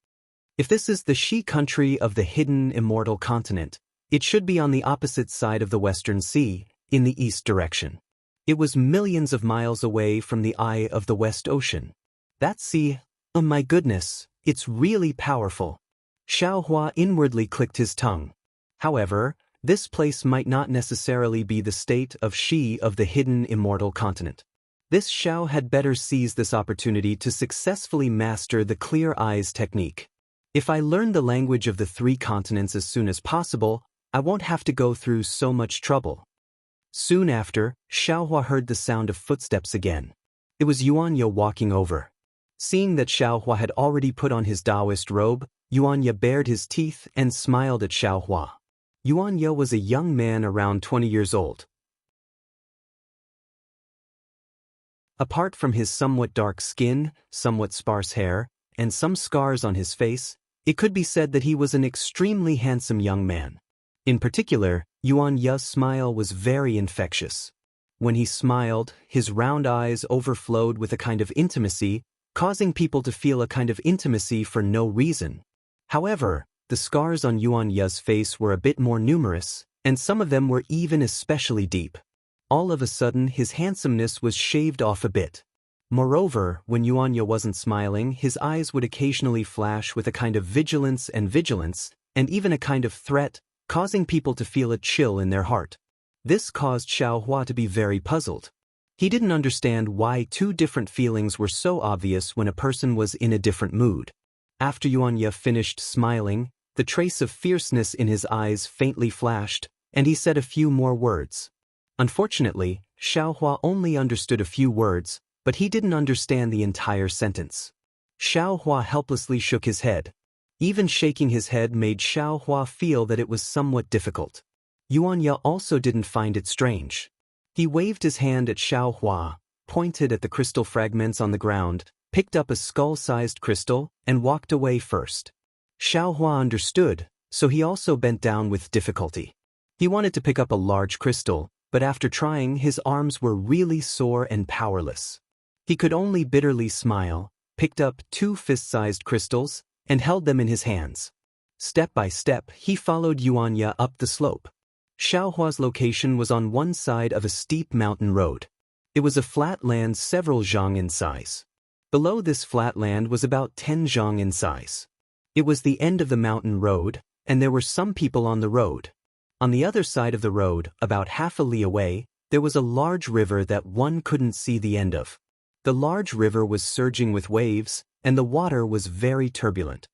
If this is the Xi country of the hidden Immortal continent, it should be on the opposite side of the Western Sea, in the east direction. It was millions of miles away from the eye of the West Ocean. That sea, oh my goodness, it's really powerful. Xiao Hua inwardly clicked his tongue. However, this place might not necessarily be the state of Xi of the hidden Immortal continent. This Xiao had better seize this opportunity to successfully master the clear eyes technique. If I learn the language of the 3 continents as soon as possible, I won't have to go through so much trouble. Soon after, Xiaohua heard the sound of footsteps again. It was Yuanya walking over. Seeing that Xiaohua had already put on his Taoist robe, Yuanya bared his teeth and smiled at Xiaohua. Yuanya was a young man around 20 years old. Apart from his somewhat dark skin, somewhat sparse hair, and some scars on his face, it could be said that he was an extremely handsome young man. In particular, Yuanya's smile was very infectious. When he smiled, his round eyes overflowed with a kind of intimacy, causing people to feel a kind of intimacy for no reason. However, the scars on Yuanya's face were a bit more numerous, and some of them were even especially deep. All of a sudden, his handsomeness was shaved off a bit. Moreover, when Yuanya wasn't smiling, his eyes would occasionally flash with a kind of vigilance, and even a kind of threat, causing people to feel a chill in their heart. This caused Xiaohua to be very puzzled. He didn't understand why 2 different feelings were so obvious when a person was in a different mood. After Yuanya finished smiling, the trace of fierceness in his eyes faintly flashed, and he said a few more words. Unfortunately, Xiaohua only understood a few words, but he didn't understand the entire sentence. Xiaohua helplessly shook his head. Even shaking his head made Xiaohua feel that it was somewhat difficult. Yuanya also didn't find it strange. He waved his hand at Xiaohua, pointed at the crystal fragments on the ground, picked up a skull-sized crystal, and walked away first. Xiaohua understood, so he also bent down with difficulty. He wanted to pick up a large crystal, but after trying, his arms were really sore and powerless. He could only bitterly smile, picked up 2 fist-sized crystals, and held them in his hands. Step by step, he followed Yuanya up the slope. Xiaohua's location was on one side of a steep mountain road. It was a flat land several zhang in size. Below this flat land was about 10 zhang in size. It was the end of the mountain road, and there were some people on the road. On the other side of the road, about half a li away, there was a large river that one couldn't see the end of. The large river was surging with waves, and the water was very turbulent.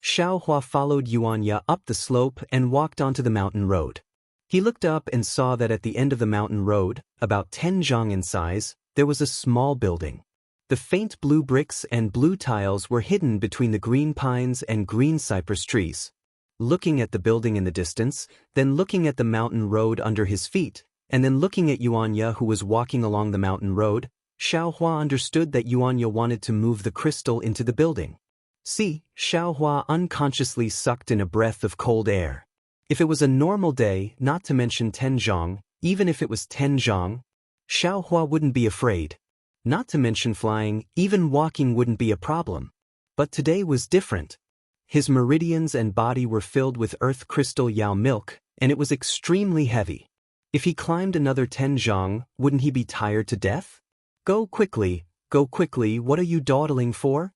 Xiaohua followed Yuanya up the slope and walked onto the mountain road. He looked up and saw that at the end of the mountain road, about 10 zhang in size, there was a small building. The faint blue bricks and blue tiles were hidden between the green pines and green cypress trees. Looking at the building in the distance, then looking at the mountain road under his feet, and then looking at Yuanya who was walking along the mountain road, Xiaohua understood that Yuanya wanted to move the crystal into the building. See, Xiaohua unconsciously sucked in a breath of cold air. If it was a normal day, not to mention 10 zhang, even if it was 10 zhang, Xiaohua wouldn't be afraid. Not to mention flying, even walking wouldn't be a problem. But today was different. His meridians and body were filled with earth crystal yao milk, and it was extremely heavy. If he climbed another 10 zhang, wouldn't he be tired to death? Go quickly, what are you dawdling for?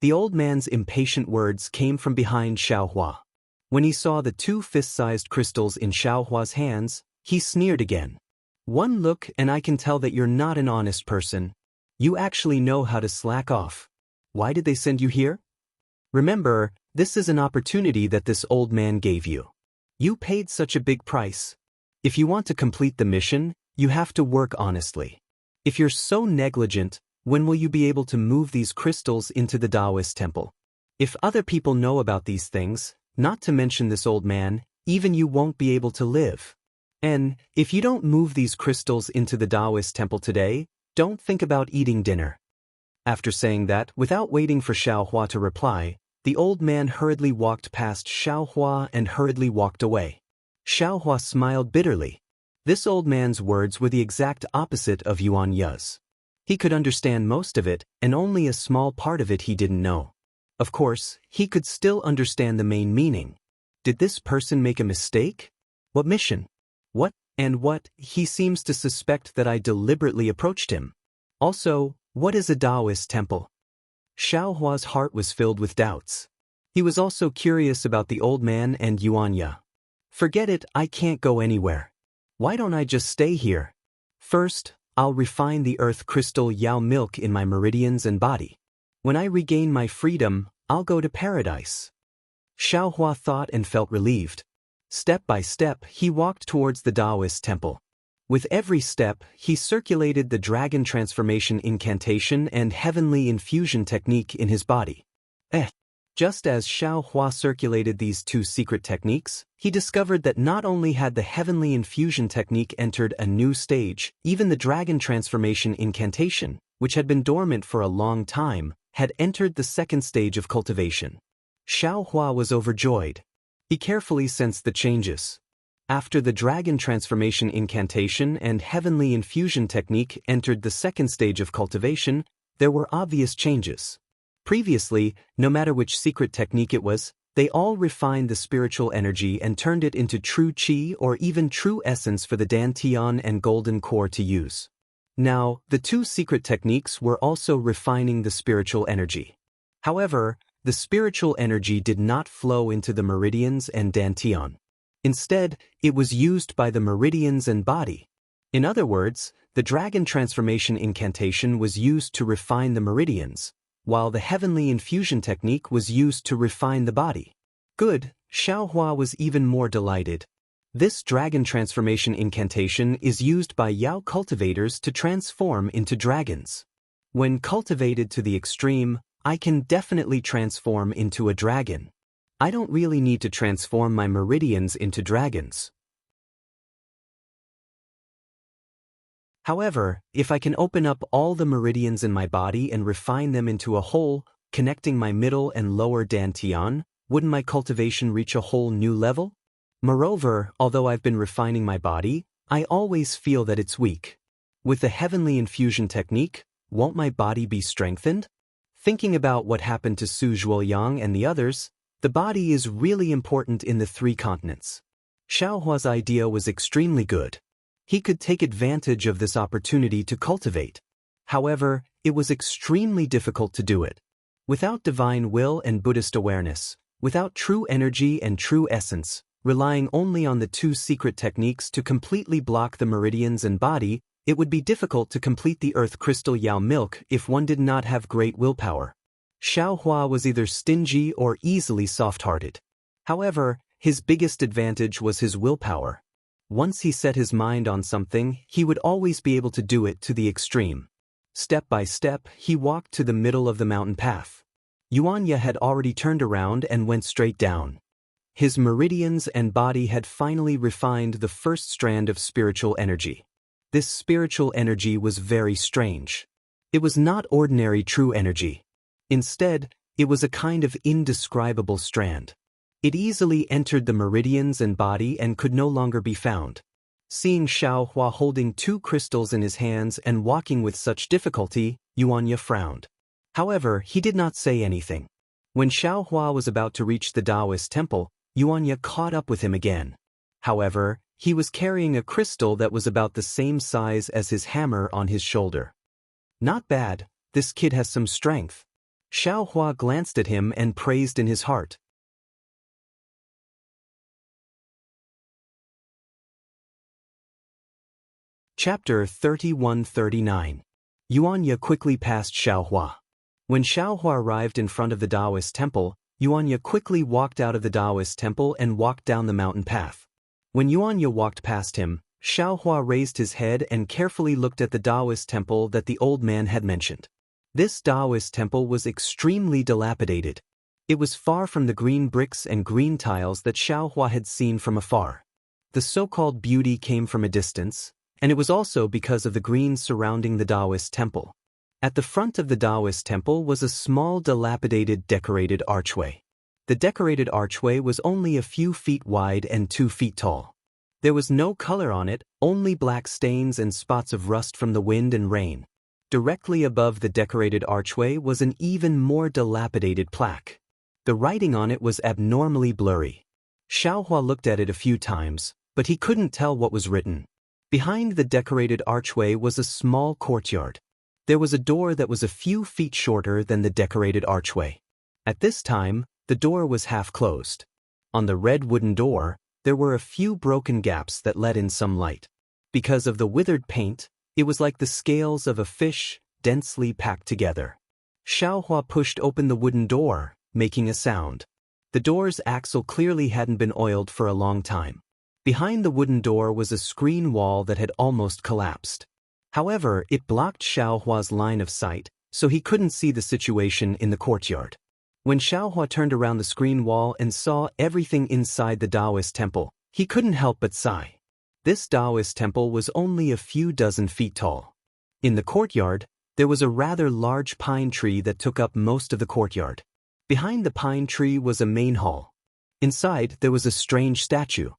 The old man's impatient words came from behind Xiaohua. When he saw the 2 fist-sized crystals in Xiaohua's hands, he sneered again. One look and I can tell that you're not an honest person. You actually know how to slack off. Why did they send you here? Remember, this is an opportunity that this old man gave you. You paid such a big price. If you want to complete the mission, you have to work honestly. If you're so negligent, when will you be able to move these crystals into the Taoist temple? If other people know about these things, not to mention this old man, even you won't be able to live. And if you don't move these crystals into the Taoist temple today, don't think about eating dinner. After saying that, without waiting for Xiaohua to reply, the old man hurriedly walked past Xiaohua and hurriedly walked away. Xiaohua smiled bitterly. This old man's words were the exact opposite of Yuanya's. He could understand most of it, and only a small part of it he didn't know. Of course, he could still understand the main meaning. Did this person make a mistake? What mission? What? He seems to suspect that I deliberately approached him. Also, what is a Taoist temple? Xiaohua's heart was filled with doubts. He was also curious about the old man and Yuanya. Forget it, I can't go anywhere. Why don't I just stay here? First, I'll refine the earth crystal Yao milk in my meridians and body. When I regain my freedom, I'll go to paradise. Xiaohua thought and felt relieved. Step by step, he walked towards the Taoist temple. With every step, he circulated the dragon transformation incantation and heavenly infusion technique in his body. Just as Xiaohua circulated these two secret techniques, he discovered that not only had the heavenly infusion technique entered a new stage, even the dragon transformation incantation, which had been dormant for a long time, had entered the second stage of cultivation. Xiaohua was overjoyed. He carefully sensed the changes. After the dragon transformation incantation and heavenly infusion technique entered the second stage of cultivation, there were obvious changes. Previously, no matter which secret technique it was, they all refined the spiritual energy and turned it into true qi or even true essence for the dantian and golden core to use. Now, the two secret techniques were also refining the spiritual energy. However, the spiritual energy did not flow into the meridians and dantian. Instead, it was used by the meridians and body. In other words, the dragon transformation incantation was used to refine the meridians, while the heavenly infusion technique was used to refine the body. Good, Xiaohua was even more delighted. This dragon transformation incantation is used by Yao cultivators to transform into dragons. When cultivated to the extreme, I can definitely transform into a dragon. I don't really need to transform my meridians into dragons. However, if I can open up all the meridians in my body and refine them into a whole, connecting my middle and lower dantian, wouldn't my cultivation reach a whole new level? Moreover, although I've been refining my body, I always feel that it's weak. With the heavenly infusion technique, won't my body be strengthened? Thinking about what happened to Su Zhuoyang and the others, the body is really important in the three continents. Xiaohua's idea was extremely good. He could take advantage of this opportunity to cultivate. However, it was extremely difficult to do it. Without divine will and Buddhist awareness, without true energy and true essence, relying only on the two secret techniques to completely block the meridians and body, it would be difficult to complete the earth crystal Yao milk if one did not have great willpower. Xiaohua was either stingy or easily soft-hearted. However, his biggest advantage was his willpower. Once he set his mind on something, he would always be able to do it to the extreme. Step by step, he walked to the middle of the mountain path. Yuanya had already turned around and went straight down. His meridians and body had finally refined the first strand of spiritual energy. This spiritual energy was very strange. It was not ordinary true energy. Instead, it was a kind of indescribable strand. It easily entered the meridians and body and could no longer be found. Seeing Xiaohua holding two crystals in his hands and walking with such difficulty, Yuanya frowned. However, he did not say anything. When Xiaohua was about to reach the Taoist temple, Yuanya caught up with him again. However, he was carrying a crystal that was about the same size as his hammer on his shoulder. Not bad, this kid has some strength. Xiaohua glanced at him and praised in his heart. Chapter 31-39. Yuanya quickly passed Xiaohua. When Xiaohua arrived in front of the Taoist temple, Yuanya quickly walked out of the Taoist temple and walked down the mountain path. When Yuanya walked past him, Xiaohua raised his head and carefully looked at the Taoist temple that the old man had mentioned. This Taoist temple was extremely dilapidated. It was far from the green bricks and green tiles that Xiaohua had seen from afar. The so-called beauty came from a distance, and it was also because of the greens surrounding the Taoist temple. At the front of the Taoist temple was a small dilapidated decorated archway. The decorated archway was only a few feet wide and 2 feet tall. There was no color on it, only black stains and spots of rust from the wind and rain. Directly above the decorated archway was an even more dilapidated plaque. The writing on it was abnormally blurry. Xiaohua looked at it a few times, but he couldn't tell what was written. Behind the decorated archway was a small courtyard. There was a door that was a few feet shorter than the decorated archway. At this time, the door was half closed. On the red wooden door, there were a few broken gaps that let in some light. Because of the withered paint, it was like the scales of a fish, densely packed together. Xiaohua pushed open the wooden door, making a sound. The door's axle clearly hadn't been oiled for a long time. Behind the wooden door was a screen wall that had almost collapsed. However, it blocked Xiaohua's line of sight, so he couldn't see the situation in the courtyard. When Xiaohua turned around the screen wall and saw everything inside the Taoist temple, he couldn't help but sigh. This Taoist temple was only a few dozen feet tall. In the courtyard, there was a rather large pine tree that took up most of the courtyard. Behind the pine tree was a main hall. Inside, there was a strange statue.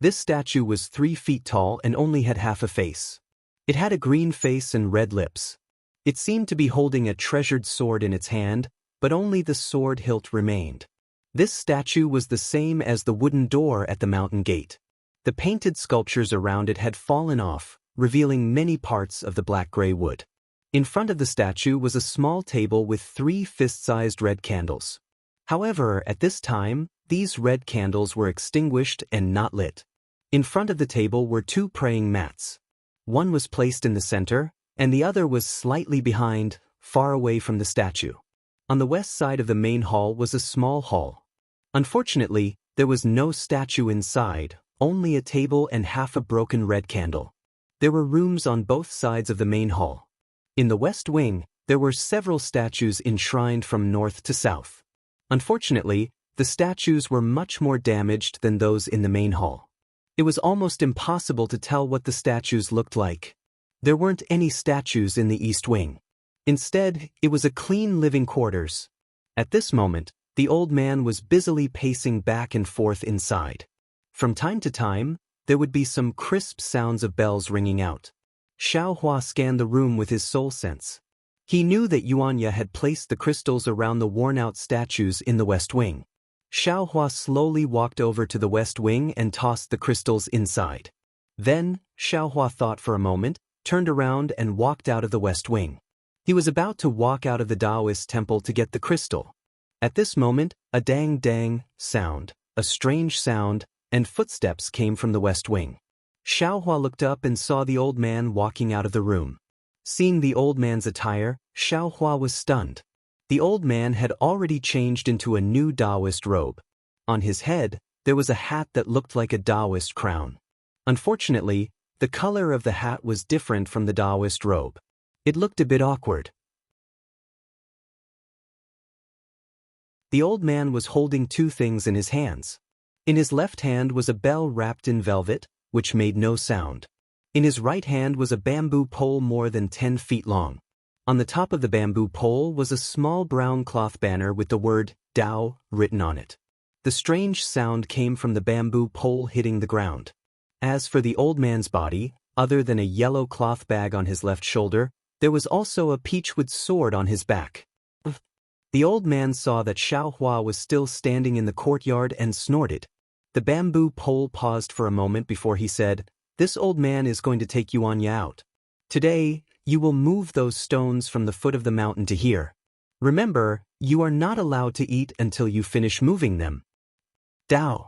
This statue was 3 feet tall and only had half a face. It had a green face and red lips. It seemed to be holding a treasured sword in its hand, but only the sword hilt remained. This statue was the same as the wooden door at the mountain gate. The painted sculptures around it had fallen off, revealing many parts of the black-gray wood. In front of the statue was a small table with 3 fist-sized red candles. However, at this time, these red candles were extinguished and not lit. In front of the table were 2 praying mats. One was placed in the center, and the other was slightly behind, far away from the statue. On the west side of the main hall was a small hall. Unfortunately, there was no statue inside, only a table and half a broken red candle. There were rooms on both sides of the main hall. In the west wing, there were several statues enshrined from north to south. Unfortunately, the statues were much more damaged than those in the main hall. It was almost impossible to tell what the statues looked like. There weren't any statues in the east wing. Instead, it was a clean living quarters. At this moment, the old man was busily pacing back and forth inside. From time to time, there would be some crisp sounds of bells ringing out. Xiaohua scanned the room with his soul sense. He knew that Yuanya had placed the crystals around the worn-out statues in the west wing. Xiaohua slowly walked over to the west wing and tossed the crystals inside. Then, Xiaohua thought for a moment, turned around and walked out of the west wing. He was about to walk out of the Taoist temple to get the crystal. At this moment, a dang-dang sound, a strange sound, and footsteps came from the west wing. Xiaohua looked up and saw the old man walking out of the room. Seeing the old man's attire, Xiaohua was stunned. The old man had already changed into a new Taoist robe. On his head, there was a hat that looked like a Taoist crown. Unfortunately, the color of the hat was different from the Taoist robe. It looked a bit awkward. The old man was holding 2 things in his hands. In his left hand was a bell wrapped in velvet, which made no sound. In his right hand was a bamboo pole more than 10 feet long. On the top of the bamboo pole was a small brown cloth banner with the word Dao written on it. The strange sound came from the bamboo pole hitting the ground. As for the old man's body, other than a yellow cloth bag on his left shoulder, there was also a peachwood sword on his back. The old man saw that Xiaohua was still standing in the courtyard and snorted. The bamboo pole paused for a moment before he said, "This old man is going to take Yuanya out. Today, you will move those stones from the foot of the mountain to here. Remember, you are not allowed to eat until you finish moving them." Dao.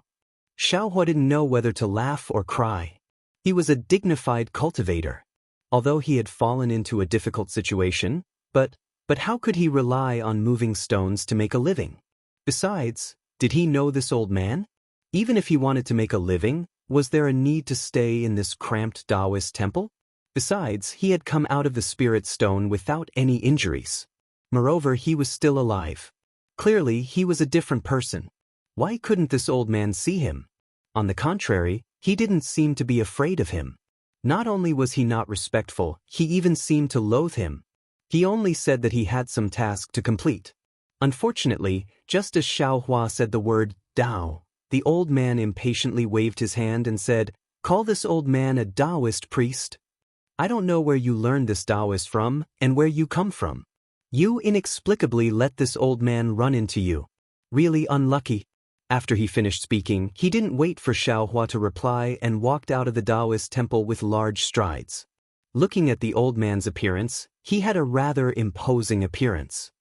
Xiaohua didn't know whether to laugh or cry. He was a dignified cultivator. Although he had fallen into a difficult situation, but how could he rely on moving stones to make a living? Besides, did he know this old man? Even if he wanted to make a living, was there a need to stay in this cramped Taoist temple? Besides, he had come out of the spirit stone without any injuries. Moreover, he was still alive. Clearly, he was a different person. Why couldn't this old man see him? On the contrary, he didn't seem to be afraid of him. Not only was he not respectful, he even seemed to loathe him. He only said that he had some task to complete. Unfortunately, just as Xiaohua said the word Dao, the old man impatiently waved his hand and said, "Call this old man a Taoist priest? I don't know where you learned this Taoist from and where you come from. You inexplicably let this old man run into you. Really unlucky." After he finished speaking, he didn't wait for Xiaohua to reply and walked out of the Taoist temple with large strides. Looking at the old man's appearance, he had a rather imposing appearance.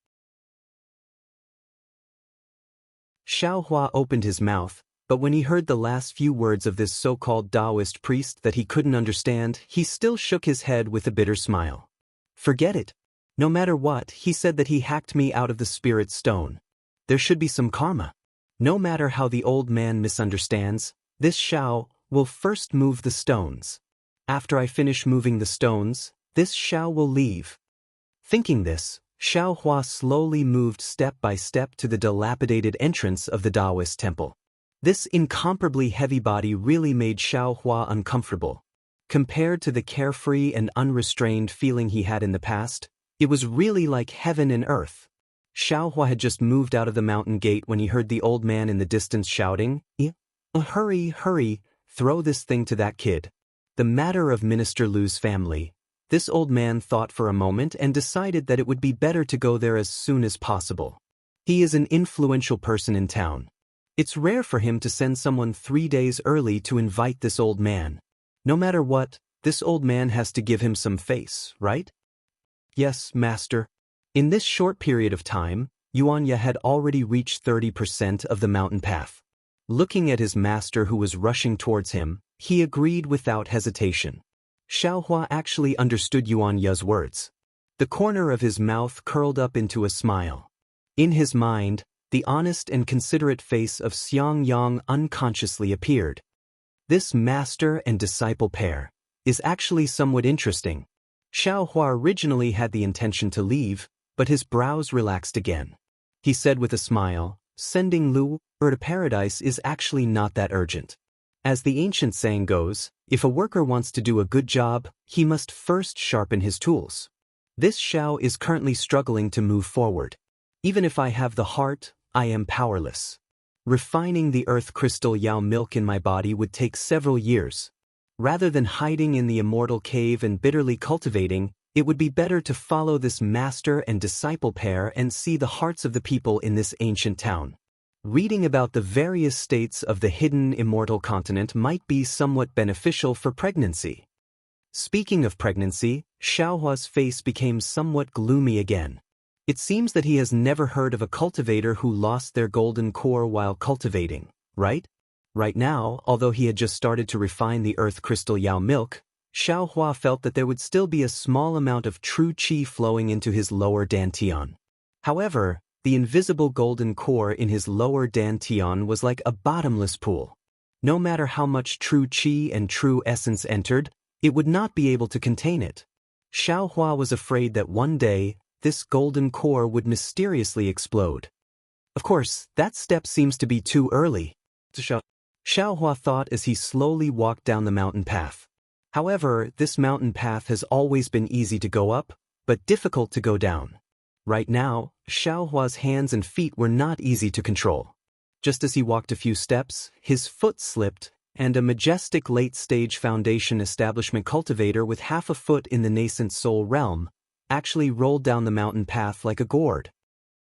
Xiaohua opened his mouth, But when he heard the last few words of this so-called Taoist priest that he couldn't understand, he still shook his head with a bitter smile. Forget it. No matter what, he said that he hacked me out of the spirit stone. There should be some karma. No matter how the old man misunderstands, this Xiao will first move the stones. After I finish moving the stones, this Xiao will leave. Thinking this, Xiao Hua slowly moved step by step to the dilapidated entrance of the Taoist temple. This incomparably heavy body really made Xiao Hua uncomfortable. Compared to the carefree and unrestrained feeling he had in the past, it was really like heaven and earth. Xiao Hua had just moved out of the mountain gate when he heard the old man in the distance shouting, Hurry, hurry, throw this thing to that kid." The matter of Minister Lu's family. This old man thought for a moment and decided that it would be better to go there as soon as possible. He is an influential person in town. It's rare for him to send someone 3 days early to invite this old man. No matter what, this old man has to give him some face, right? Yes, master. In this short period of time, Yuanya had already reached 30% of the mountain path. Looking at his master who was rushing towards him, he agreed without hesitation. Xiao Hua actually understood Yuanya's words. The corner of his mouth curled up into a smile. In his mind, the honest and considerate face of Xiang Yang unconsciously appeared. This master and disciple pair is actually somewhat interesting. Xiao Hua originally had the intention to leave, but his brows relaxed again. He said with a smile, "Sending Lu to paradise is actually not that urgent. As the ancient saying goes, if a worker wants to do a good job, he must first sharpen his tools. This Xiao is currently struggling to move forward. Even if I have the heart, I am powerless. Refining the earth crystal Yao milk in my body would take several years. Rather than hiding in the immortal cave and bitterly cultivating, it would be better to follow this master and disciple pair and see the hearts of the people in this ancient town. Reading about the various states of the hidden immortal continent might be somewhat beneficial for pregnancy." Speaking of pregnancy, Xiao Hua's face became somewhat gloomy again. It seems that he has never heard of a cultivator who lost their golden core while cultivating, right? Right now, although he had just started to refine the earth crystal Yao milk, Xiao Hua felt that there would still be a small amount of true qi flowing into his lower dantian. However, the invisible golden core in his lower dantian was like a bottomless pool. No matter how much true qi and true essence entered, it would not be able to contain it. Xiao Hua was afraid that one day, this golden core would mysteriously explode. Of course, that step seems to be too early. Xiao Hua thought as he slowly walked down the mountain path. However, this mountain path has always been easy to go up, but difficult to go down. Right now, Xiao Hua's hands and feet were not easy to control. Just as he walked a few steps, his foot slipped, and a majestic late-stage foundation establishment cultivator with half a foot in the nascent soul realm actually rolled down the mountain path like a gourd.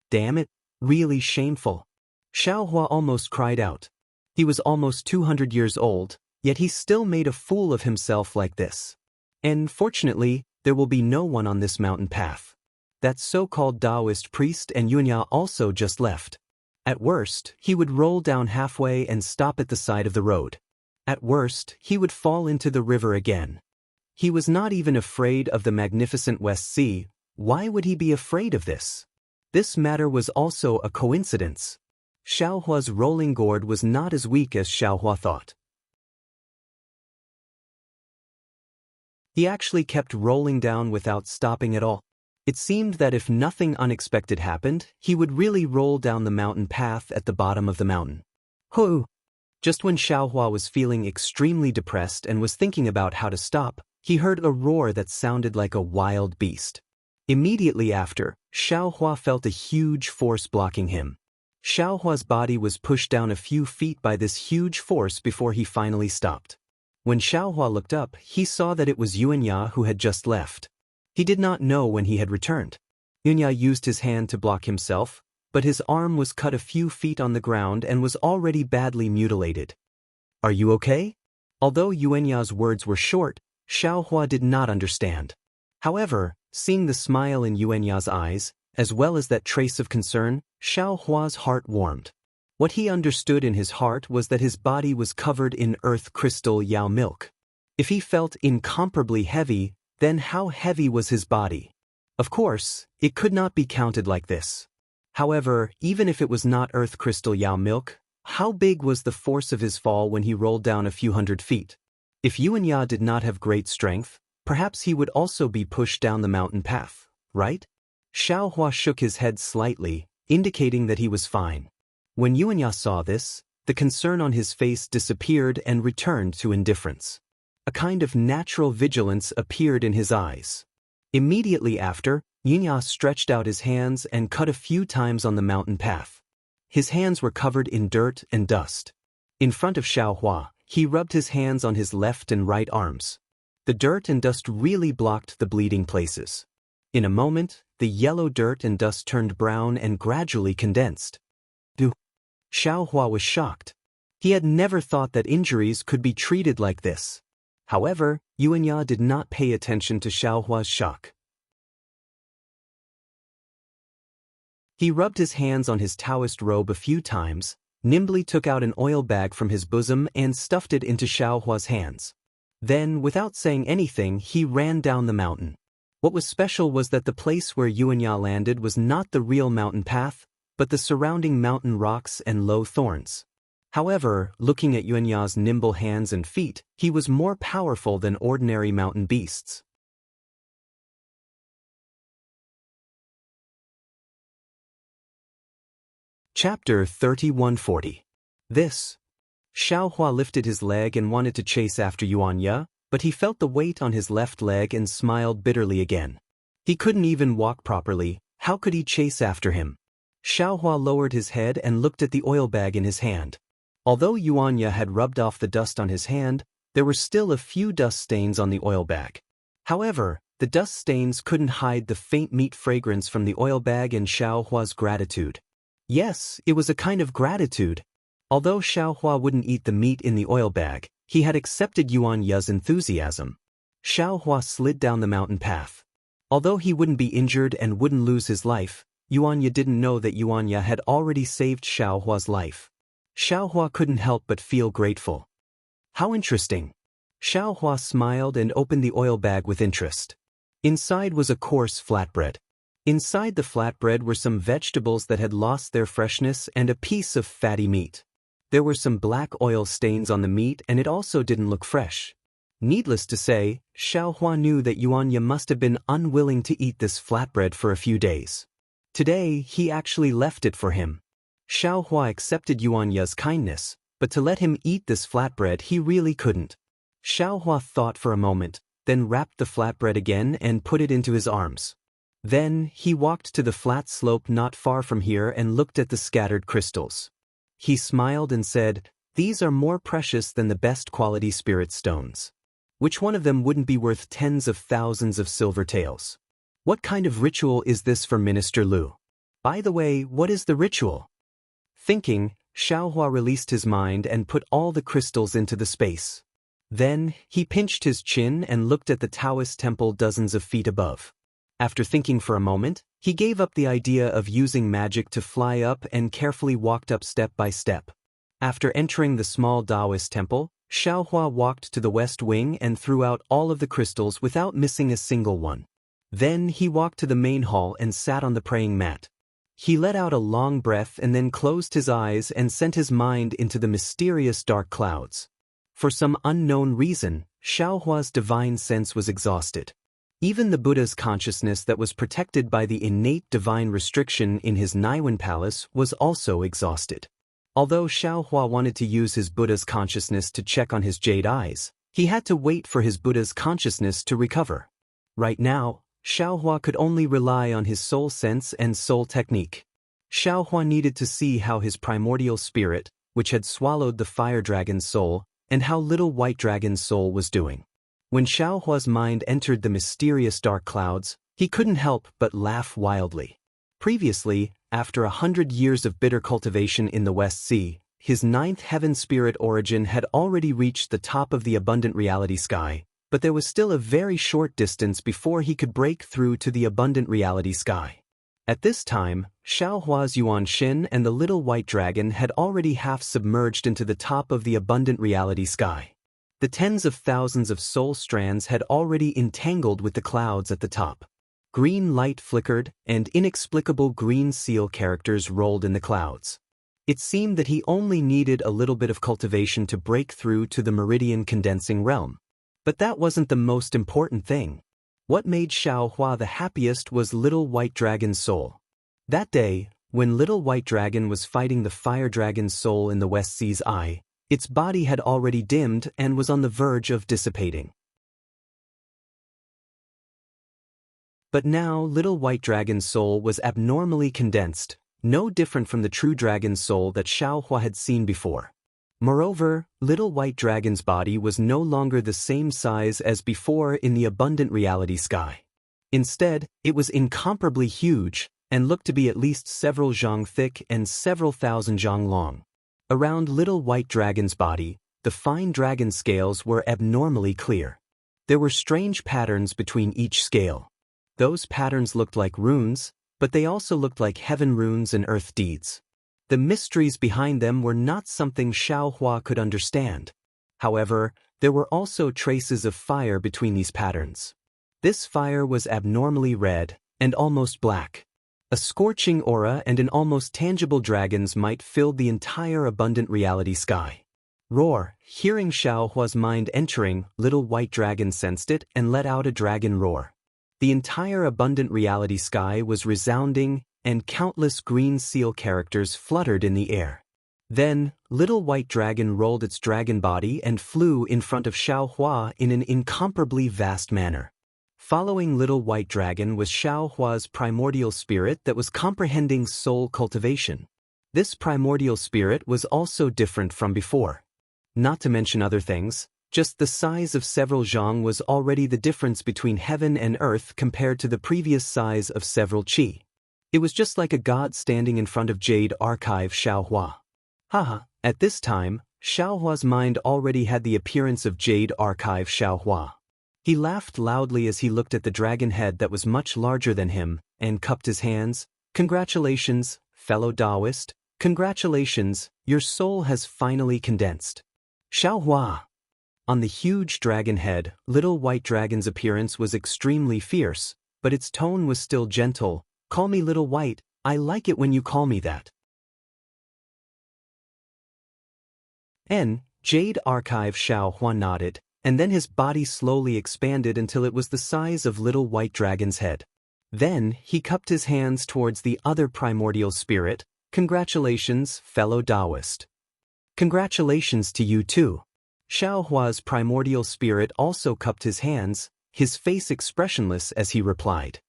Damn it, really shameful. Xiao Hua almost cried out. He was almost 200 years old, yet he still made a fool of himself like this. And fortunately, there will be no one on this mountain path. That so-called Taoist priest and Yunya also just left. At worst, he would roll down halfway and stop at the side of the road. At worst, he would fall into the river again. He was not even afraid of the magnificent West Sea. Why would he be afraid of this? This matter was also a coincidence. Xiao Hua's rolling gourd was not as weak as Xiao Hua thought. He actually kept rolling down without stopping at all. It seemed that if nothing unexpected happened, he would really roll down the mountain path at the bottom of the mountain. Hoo! Just when Xiao Hua was feeling extremely depressed and was thinking about how to stop, he heard a roar that sounded like a wild beast. Immediately after, Xiao Hua felt a huge force blocking him. Xiao Hua's body was pushed down a few feet by this huge force before he finally stopped. When Xiao Hua looked up, he saw that it was Yuanya who had just left. He did not know when he had returned. Yuanya used his hand to block himself, but his arm was cut a few feet on the ground and was already badly mutilated. "Are you okay?" Although Yuanya's words were short, Xiao Hua did not understand. However, seeing the smile in Yuanya's eyes, as well as that trace of concern, Xiao Hua's heart warmed. What he understood in his heart was that his body was covered in earth crystal Yao milk. If he felt incomparably heavy, then how heavy was his body? Of course, it could not be counted like this. However, even if it was not earth crystal Yao milk, how big was the force of his fall when he rolled down a few hundred feet? If Yuan Ya did not have great strength, perhaps he would also be pushed down the mountain path, right? Xiaohua shook his head slightly, indicating that he was fine. When Yuan Ya saw this, the concern on his face disappeared and returned to indifference. A kind of natural vigilance appeared in his eyes. Immediately after, Yuan Ya stretched out his hands and cut a few times on the mountain path. His hands were covered in dirt and dust. In front of Xiaohua, he rubbed his hands on his left and right arms. The dirt and dust really blocked the bleeding places. In a moment, the yellow dirt and dust turned brown and gradually condensed. Xiaohua was shocked. He had never thought that injuries could be treated like this. However, Yuan Ya did not pay attention to Xiaohua's shock. He rubbed his hands on his Taoist robe a few times, nimbly took out an oil bag from his bosom and stuffed it into Xiaohua's hands. Then, without saying anything, he ran down the mountain. What was special was that the place where Yuan Ya landed was not the real mountain path, but the surrounding mountain rocks and low thorns. However, looking at Yuan Ya's nimble hands and feet, he was more powerful than ordinary mountain beasts. Chapter 3140. This. Xiaohua lifted his leg and wanted to chase after Yuan Ya, but he felt the weight on his left leg and smiled bitterly again. He couldn't even walk properly, how could he chase after him? Xiaohua lowered his head and looked at the oil bag in his hand. Although Yuan Ya had rubbed off the dust on his hand, there were still a few dust stains on the oil bag. However, the dust stains couldn't hide the faint meat fragrance from the oil bag and Xiaohua's gratitude. Yes, it was a kind of gratitude. Although Xiaohua wouldn't eat the meat in the oil bag, he had accepted Yuan Ya's enthusiasm. Xiaohua slid down the mountain path. Although he wouldn't be injured and wouldn't lose his life, Yuan Ya didn't know that Yuan Ya had already saved Xiaohua's life. Xiaohua couldn't help but feel grateful. How interesting. Xiaohua smiled and opened the oil bag with interest. Inside was a coarse flatbread. Inside the flatbread were some vegetables that had lost their freshness and a piece of fatty meat. There were some black oil stains on the meat and it also didn't look fresh. Needless to say, Xiaohua knew that Yuan Ya must have been unwilling to eat this flatbread for a few days. Today, he actually left it for him. Xiaohua accepted Yuan Ya's kindness, but to let him eat this flatbread he really couldn't. Xiaohua thought for a moment, then wrapped the flatbread again and put it into his arms. Then, he walked to the flat slope not far from here and looked at the scattered crystals. He smiled and said, "These are more precious than the best quality spirit stones. Which one of them wouldn't be worth tens of thousands of silver taels? What kind of ritual is this for Minister Lu? By the way, what is the ritual?" Thinking, Xiaohua released his mind and put all the crystals into the space. Then, he pinched his chin and looked at the Taoist temple dozens of feet above. After thinking for a moment, he gave up the idea of using magic to fly up and carefully walked up step by step. After entering the small Taoist temple, Xiaohua walked to the west wing and threw out all of the crystals without missing a single one. Then he walked to the main hall and sat on the praying mat. He let out a long breath and then closed his eyes and sent his mind into the mysterious dark clouds. For some unknown reason, Xiaohua's divine sense was exhausted. Even the Buddha's consciousness that was protected by the innate divine restriction in his Naiwan palace was also exhausted. Although Xiaohua wanted to use his Buddha's consciousness to check on his jade eyes, he had to wait for his Buddha's consciousness to recover. Right now, Xiaohua could only rely on his soul sense and soul technique. Xiaohua needed to see how his primordial spirit, which had swallowed the fire dragon's soul, and how little white dragon's soul was doing. When Xiaohua's mind entered the mysterious dark clouds, he couldn't help but laugh wildly. Previously, after 100 years of bitter cultivation in the West Sea, his ninth heaven spirit origin had already reached the top of the abundant reality sky, but there was still a very short distance before he could break through to the abundant reality sky. At this time, Xiaohua's Yuanxin and the little white dragon had already half submerged into the top of the abundant reality sky. The tens of thousands of soul strands had already entangled with the clouds at the top. Green light flickered, and inexplicable green seal characters rolled in the clouds. It seemed that he only needed a little bit of cultivation to break through to the meridian condensing realm. But that wasn't the most important thing. What made Xiaohua the happiest was Little White Dragon's soul. That day, when Little White Dragon was fighting the Fire Dragon's soul in the West Sea's eye, its body had already dimmed and was on the verge of dissipating. But now Little White Dragon's soul was abnormally condensed, no different from the true dragon's soul that Xiaohua had seen before. Moreover, Little White Dragon's body was no longer the same size as before in the abundant reality sky. Instead, it was incomparably huge, and looked to be at least several zhang thick and several thousand zhang long. Around Little White Dragon's body, the fine dragon scales were abnormally clear. There were strange patterns between each scale. Those patterns looked like runes, but they also looked like heaven runes and earth deeds. The mysteries behind them were not something Xiaohua could understand. However, there were also traces of fire between these patterns. This fire was abnormally red and almost black. A scorching aura and an almost tangible dragon's might filled the entire abundant reality sky. Roar! Hearing Xiaohua's mind entering, Little White Dragon sensed it and let out a dragon roar. The entire abundant reality sky was resounding, and countless green seal characters fluttered in the air. Then, Little White Dragon rolled its dragon body and flew in front of Xiaohua in an incomparably vast manner. Following Little White Dragon was Xiaohua's primordial spirit that was comprehending soul cultivation. This primordial spirit was also different from before. Not to mention other things, just the size of several zhang was already the difference between heaven and earth compared to the previous size of several qi. It was just like a god standing in front of Jade Archive Xiaohua. Haha, at this time, Xiaohua's mind already had the appearance of Jade Archive Xiaohua. He laughed loudly as he looked at the dragon head that was much larger than him, and cupped his hands. Congratulations, fellow Taoist. Congratulations, your soul has finally condensed. Xiaohua. On the huge dragon head, Little White Dragon's appearance was extremely fierce, but its tone was still gentle. Call me Little White, I like it when you call me that. Jade Archive Xiaohua nodded, and then his body slowly expanded until it was the size of Little White Dragon's head. Then, he cupped his hands towards the other primordial spirit. Congratulations, fellow Taoist. Congratulations to you too. Xiaohua's primordial spirit also cupped his hands, his face expressionless as he replied.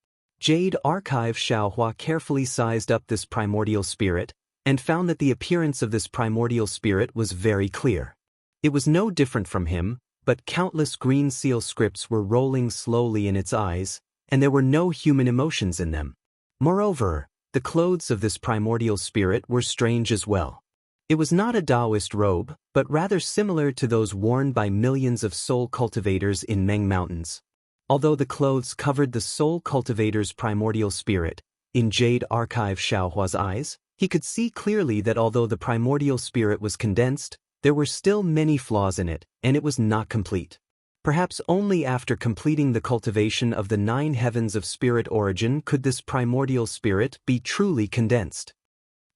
Jade Archive Xiaohua carefully sized up this primordial spirit, and found that the appearance of this primordial spirit was very clear. It was no different from him, but countless green seal scripts were rolling slowly in its eyes, and there were no human emotions in them. Moreover, the clothes of this primordial spirit were strange as well. It was not a Taoist robe, but rather similar to those worn by millions of soul cultivators in Meng Mountains. Although the clothes covered the soul cultivator's primordial spirit, in Jade Archive Xiaohua's eyes, he could see clearly that although the primordial spirit was condensed, there were still many flaws in it, and it was not complete. Perhaps only after completing the cultivation of the 9 heavens of spirit origin could this primordial spirit be truly condensed.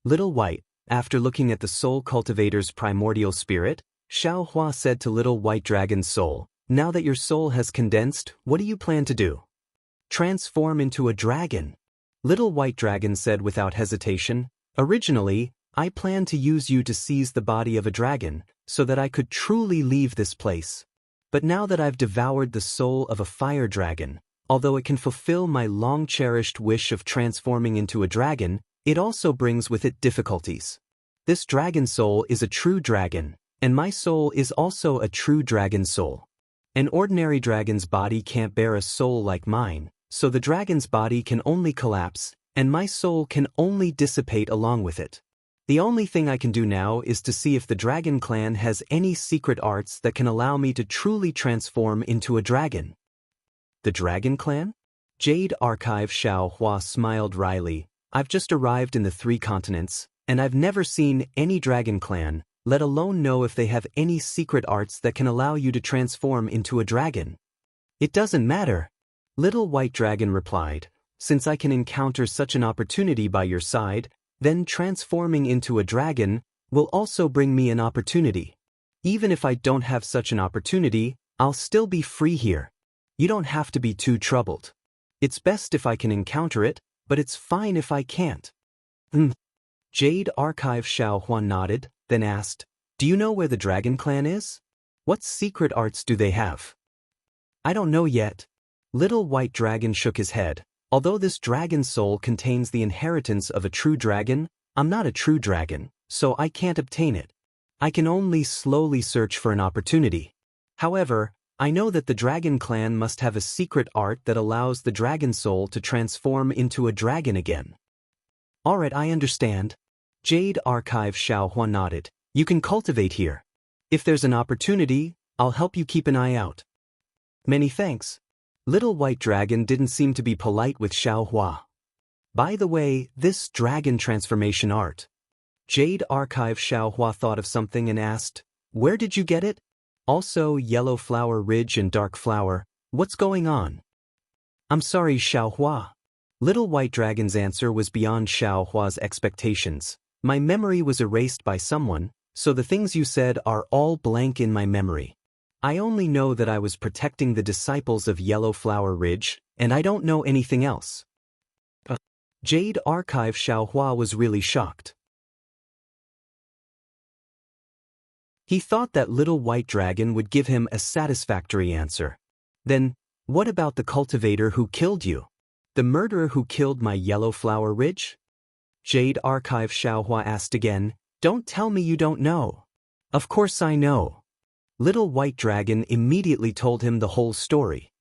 Little White, after looking at the soul cultivator's primordial spirit, Xiaohua said to Little White Dragon's soul, now that your soul has condensed, what do you plan to do? Transform into a dragon. Little White Dragon said without hesitation, originally, I planned to use you to seize the body of a dragon, so that I could truly leave this place. But now that I've devoured the soul of a fire dragon, although it can fulfill my long-cherished wish of transforming into a dragon, it also brings with it difficulties. This dragon soul is a true dragon, and my soul is also a true dragon soul. An ordinary dragon's body can't bear a soul like mine, so the dragon's body can only collapse, and my soul can only dissipate along with it. The only thing I can do now is to see if the dragon clan has any secret arts that can allow me to truly transform into a dragon. The dragon clan? Jade Archive Xiaohua smiled wryly. I've just arrived in the 3 continents, and I've never seen any dragon clan, let alone know if they have any secret arts that can allow you to transform into a dragon. It doesn't matter. Little White Dragon replied, since I can encounter such an opportunity by your side, then transforming into a dragon will also bring me an opportunity. Even if I don't have such an opportunity, I'll still be free here. You don't have to be too troubled. It's best if I can encounter it, but it's fine if I can't. Jade Archive Xiao Huan nodded, then asked, do you know where the Dragon Clan is? What secret arts do they have? I don't know yet. Little White Dragon shook his head. Although this dragon soul contains the inheritance of a true dragon, I'm not a true dragon, so I can't obtain it. I can only slowly search for an opportunity. However, I know that the Dragon Clan must have a secret art that allows the dragon soul to transform into a dragon again. Alright, I understand. Jade Archive Xiao Huan nodded. You can cultivate here. If there's an opportunity, I'll help you keep an eye out. Many thanks. Little White Dragon didn't seem to be polite with Xiao Hua. By the way, this dragon transformation art. Jade Archive Xiao Hua thought of something and asked, where did you get it? Also, Yellow Flower Ridge and Dark Flower, what's going on? I'm sorry, Xiao Hua. Little White Dragon's answer was beyond Xiao Hua's expectations. My memory was erased by someone, so the things you said are all blank in my memory. I only know that I was protecting the disciples of Yellow Flower Ridge, and I don't know anything else. Jade Archive Xiao Hua was really shocked. He thought that Little White Dragon would give him a satisfactory answer. Then, what about the cultivator who killed you? The murderer who killed my Yellow Flower Ridge? Jade Archive Xiao Hua asked again, don't tell me you don't know. Of course I know. Little White Dragon immediately told him the whole story.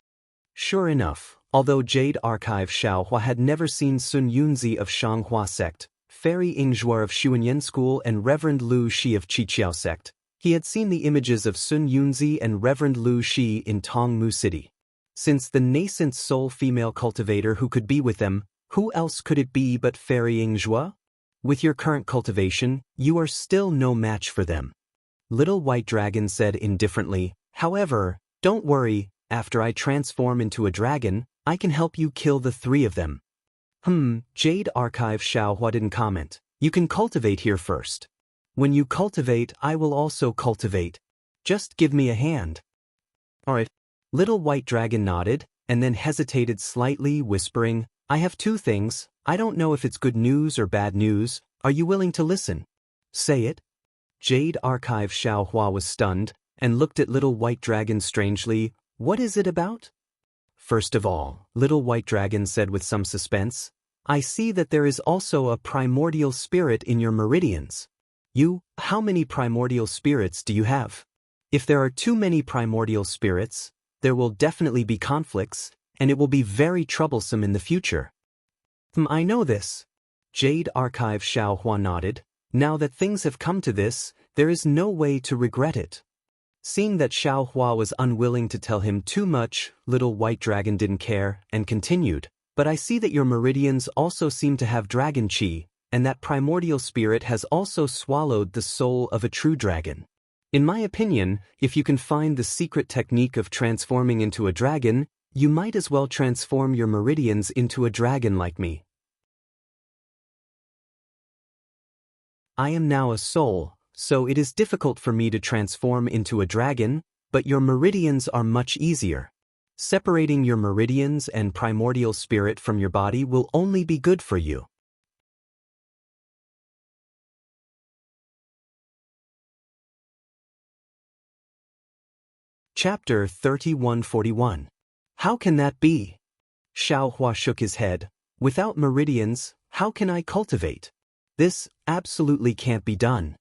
Sure enough, although Jade Archive Xiao Hua had never seen Sun Yunzi of Shanghua sect, Fairy Ingzhuar of Xuanyan school and Reverend Lu Shi of Qiqiao sect, he had seen the images of Sun Yunzi and Reverend Lu Shi in Tongmu City. Since the nascent soul female cultivator who could be with them, who else could it be but Fairy Ingzhuar? With your current cultivation, you are still no match for them. Little White Dragon said indifferently, however, don't worry, after I transform into a dragon, I can help you kill the 3 of them. Jade Archive Xiao Hua didn't comment. You can cultivate here first. When you cultivate, I will also cultivate. Just give me a hand. Alright. Little White Dragon nodded, and then hesitated slightly, whispering, I have 2 things, I don't know if it's good news or bad news, are you willing to listen? Say it. Jade Archive Xiao Hua was stunned, and looked at Little White Dragon strangely, what is it about? First of all, Little White Dragon said with some suspense, I see that there is also a primordial spirit in your meridians. How many primordial spirits do you have? If there are too many primordial spirits, there will definitely be conflicts, and it will be very troublesome in the future. I know this. Jade Archive Xiao Hua nodded. Now that things have come to this, there is no way to regret it. Seeing that Xiao Hua was unwilling to tell him too much, Little White Dragon didn't care, and continued, but I see that your meridians also seem to have dragon chi, and that primordial spirit has also swallowed the soul of a true dragon. In my opinion, if you can find the secret technique of transforming into a dragon, you might as well transform your meridians into a dragon like me. I am now a soul, so it is difficult for me to transform into a dragon, but your meridians are much easier. Separating your meridians and primordial spirit from your body will only be good for you. Chapter 3141. How can that be? Xiao Hua shook his head. Without meridians, how can I cultivate? This absolutely can't be done.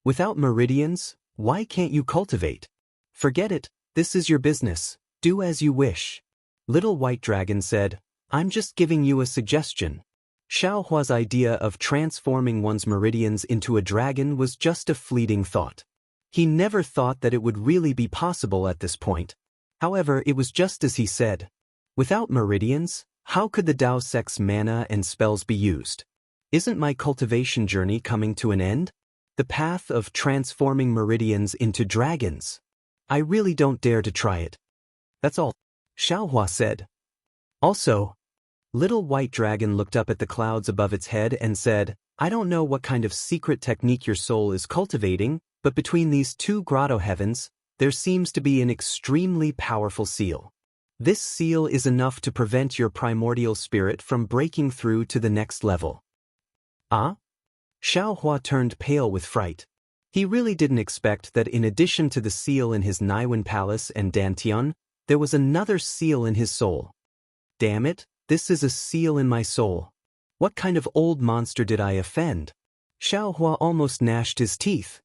Without meridians, why can't you cultivate? Forget it, this is your business, do as you wish. Little White Dragon said, I'm just giving you a suggestion. Xiao Hua's idea of transforming one's meridians into a dragon was just a fleeting thought. He never thought that it would really be possible at this point. However, it was just as he said. Without meridians, How could the Dao sect's mana and spells be used? Isn't my cultivation journey coming to an end? The path of transforming meridians into dragons. I really don't dare to try it. That's all, Xiaohua said. Also, Little White Dragon looked up at the clouds above its head and said, I don't know what kind of secret technique your soul is cultivating, but between these two grotto heavens, there seems to be an extremely powerful seal. This seal is enough to prevent your primordial spirit from breaking through to the next level. Ah? Xiaohua turned pale with fright. He really didn't expect that in addition to the seal in his Naiwen Palace and Dantian, there was another seal in his soul. Damn it, this is a seal in my soul. What kind of old monster did I offend? Xiaohua almost gnashed his teeth.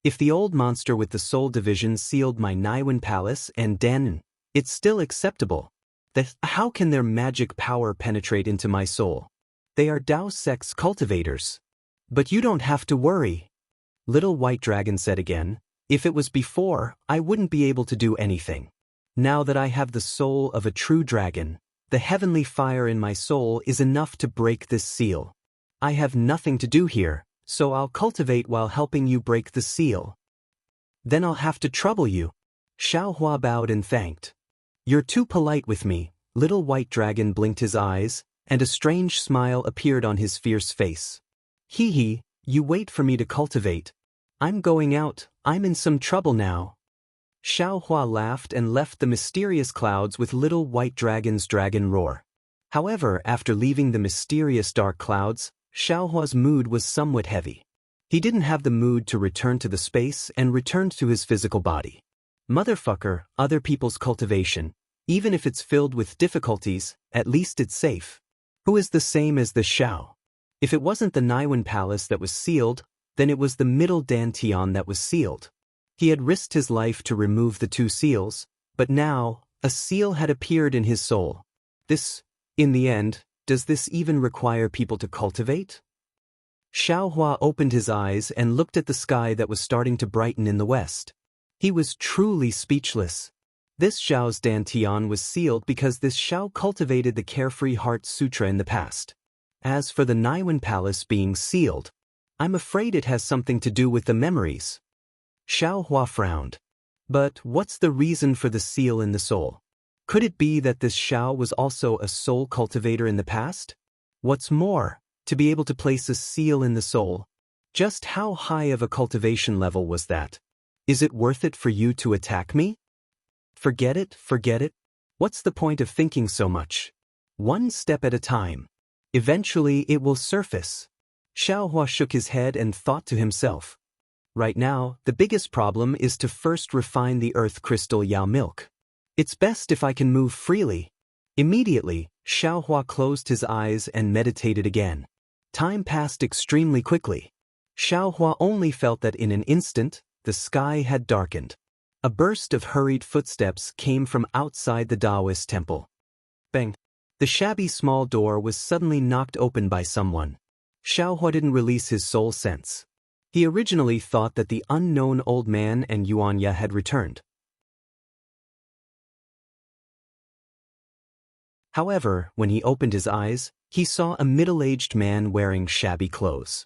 If the old monster with the soul division sealed my Naiwen Palace and Danan, it's still acceptable. How can their magic power penetrate into my soul? They are Dao sect's cultivators. But you don't have to worry. Little White Dragon said again, if it was before, I wouldn't be able to do anything. Now that I have the soul of a true dragon, the heavenly fire in my soul is enough to break this seal. I have nothing to do here, so I'll cultivate while helping you break the seal. Then I'll have to trouble you. Xiaohua bowed and thanked. You're too polite with me. Little White Dragon blinked his eyes, and a strange smile appeared on his fierce face. Hee hee, you wait for me to cultivate. I'm going out, I'm in some trouble now. Xiaohua laughed and left the mysterious clouds with Little White Dragon's dragon roar. However, after leaving the mysterious dark clouds, Xiaohua's mood was somewhat heavy. He didn't have the mood to return to the space and returned to his physical body. Motherfucker, other people's cultivation, even if it's filled with difficulties, at least it's safe. Who is the same as the Xiao? If it wasn't the Naiwen Palace that was sealed, then it was the Middle Dantian that was sealed. He had risked his life to remove the two seals, but now, a seal had appeared in his soul. In the end, does this even require people to cultivate? Xiaohua opened his eyes and looked at the sky that was starting to brighten in the west. He was truly speechless. This Xiao's Dantian was sealed because this Xiao cultivated the Carefree Heart Sutra in the past. As for the Naiwen Palace being sealed, I'm afraid it has something to do with the memories. Xiaohua frowned. But what's the reason for the seal in the soul? Could it be that this Xiao was also a soul cultivator in the past? What's more, to be able to place a seal in the soul, just how high of a cultivation level was that? Is it worth it for you to attack me? Forget it. What's the point of thinking so much? One step at a time. Eventually it will surface. Xiaohua shook his head and thought to himself. Right now, the biggest problem is to first refine the earth crystal Yao milk. It's best if I can move freely. Immediately, Xiaohua closed his eyes and meditated again. Time passed extremely quickly. Xiaohua only felt that in an instant, the sky had darkened. A burst of hurried footsteps came from outside the Taoist temple. Bang! The shabby small door was suddenly knocked open by someone. Xiaohua didn't release his soul sense. He originally thought that the unknown old man and Yuanya had returned. However, when he opened his eyes, he saw a middle-aged man wearing shabby clothes.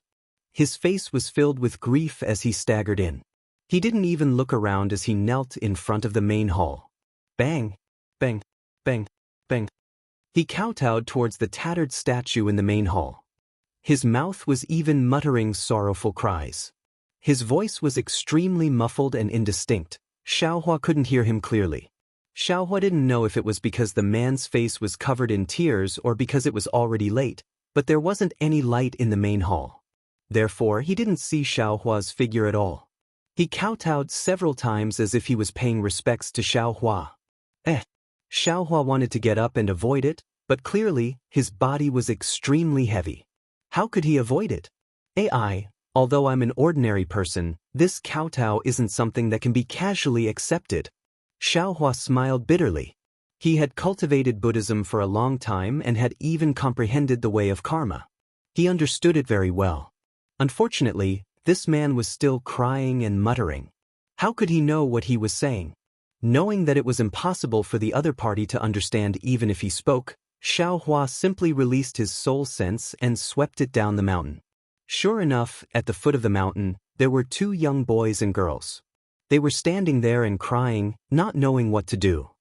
His face was filled with grief as he staggered in. He didn't even look around as he knelt in front of the main hall. Bang! Bang! Bang! Bang! He kowtowed towards the tattered statue in the main hall. His mouth was even muttering sorrowful cries. His voice was extremely muffled and indistinct. Xiaohua couldn't hear him clearly. Xiaohua didn't know if it was because the man's face was covered in tears or because it was already late, but there wasn't any light in the main hall. Therefore, he didn't see Xiaohua's figure at all. He kowtowed several times as if he was paying respects to Xiaohua. Xiaohua wanted to get up and avoid it, but clearly, his body was extremely heavy. How could he avoid it? Although I'm an ordinary person, this kowtow isn't something that can be casually accepted. Xiaohua smiled bitterly. He had cultivated Buddhism for a long time and had even comprehended the way of karma. He understood it very well. Unfortunately, this man was still crying and muttering. How could he know what he was saying? Knowing that it was impossible for the other party to understand even if he spoke, Xiao Hua simply released his soul sense and swept it down the mountain. Sure enough, at the foot of the mountain, there were two young boys and girls. They were standing there and crying, not knowing what to do.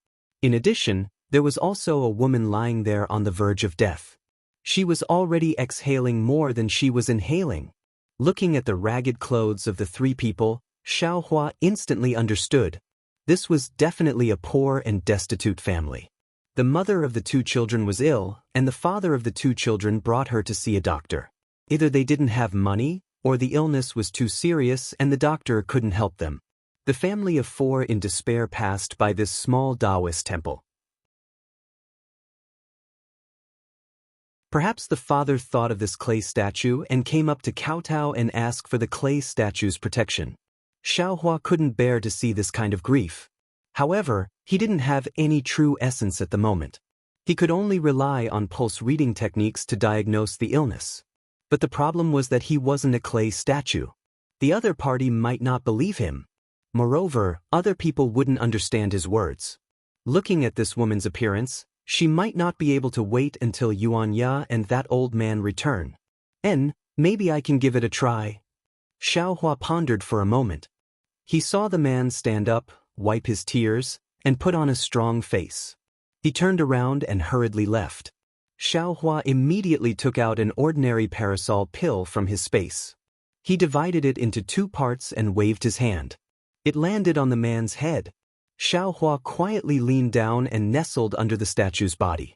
In addition, there was also a woman lying there on the verge of death. She was already exhaling more than she was inhaling. Looking at the ragged clothes of the three people, Xiao Hua instantly understood. This was definitely a poor and destitute family. The mother of the two children was ill, and the father of the two children brought her to see a doctor. Either they didn't have money, or the illness was too serious and the doctor couldn't help them. The family of four in despair passed by this small Taoist temple. Perhaps the father thought of this clay statue and came up to kowtow and ask for the clay statue's protection. Xiao Hua couldn't bear to see this kind of grief. However, he didn't have any true essence at the moment. He could only rely on pulse reading techniques to diagnose the illness. But the problem was that he wasn't a clay statue. The other party might not believe him. Moreover, other people wouldn't understand his words. Looking at this woman's appearance, she might not be able to wait until Yuan Ya and that old man return. Maybe I can give it a try. Xiao Hua pondered for a moment. He saw the man stand up, wipe his tears, and put on a strong face. He turned around and hurriedly left. Xiao Hua immediately took out an ordinary parasol pill from his space. He divided it into two parts and waved his hand. It landed on the man's head. Xiao Hua quietly leaned down and nestled under the statue's body.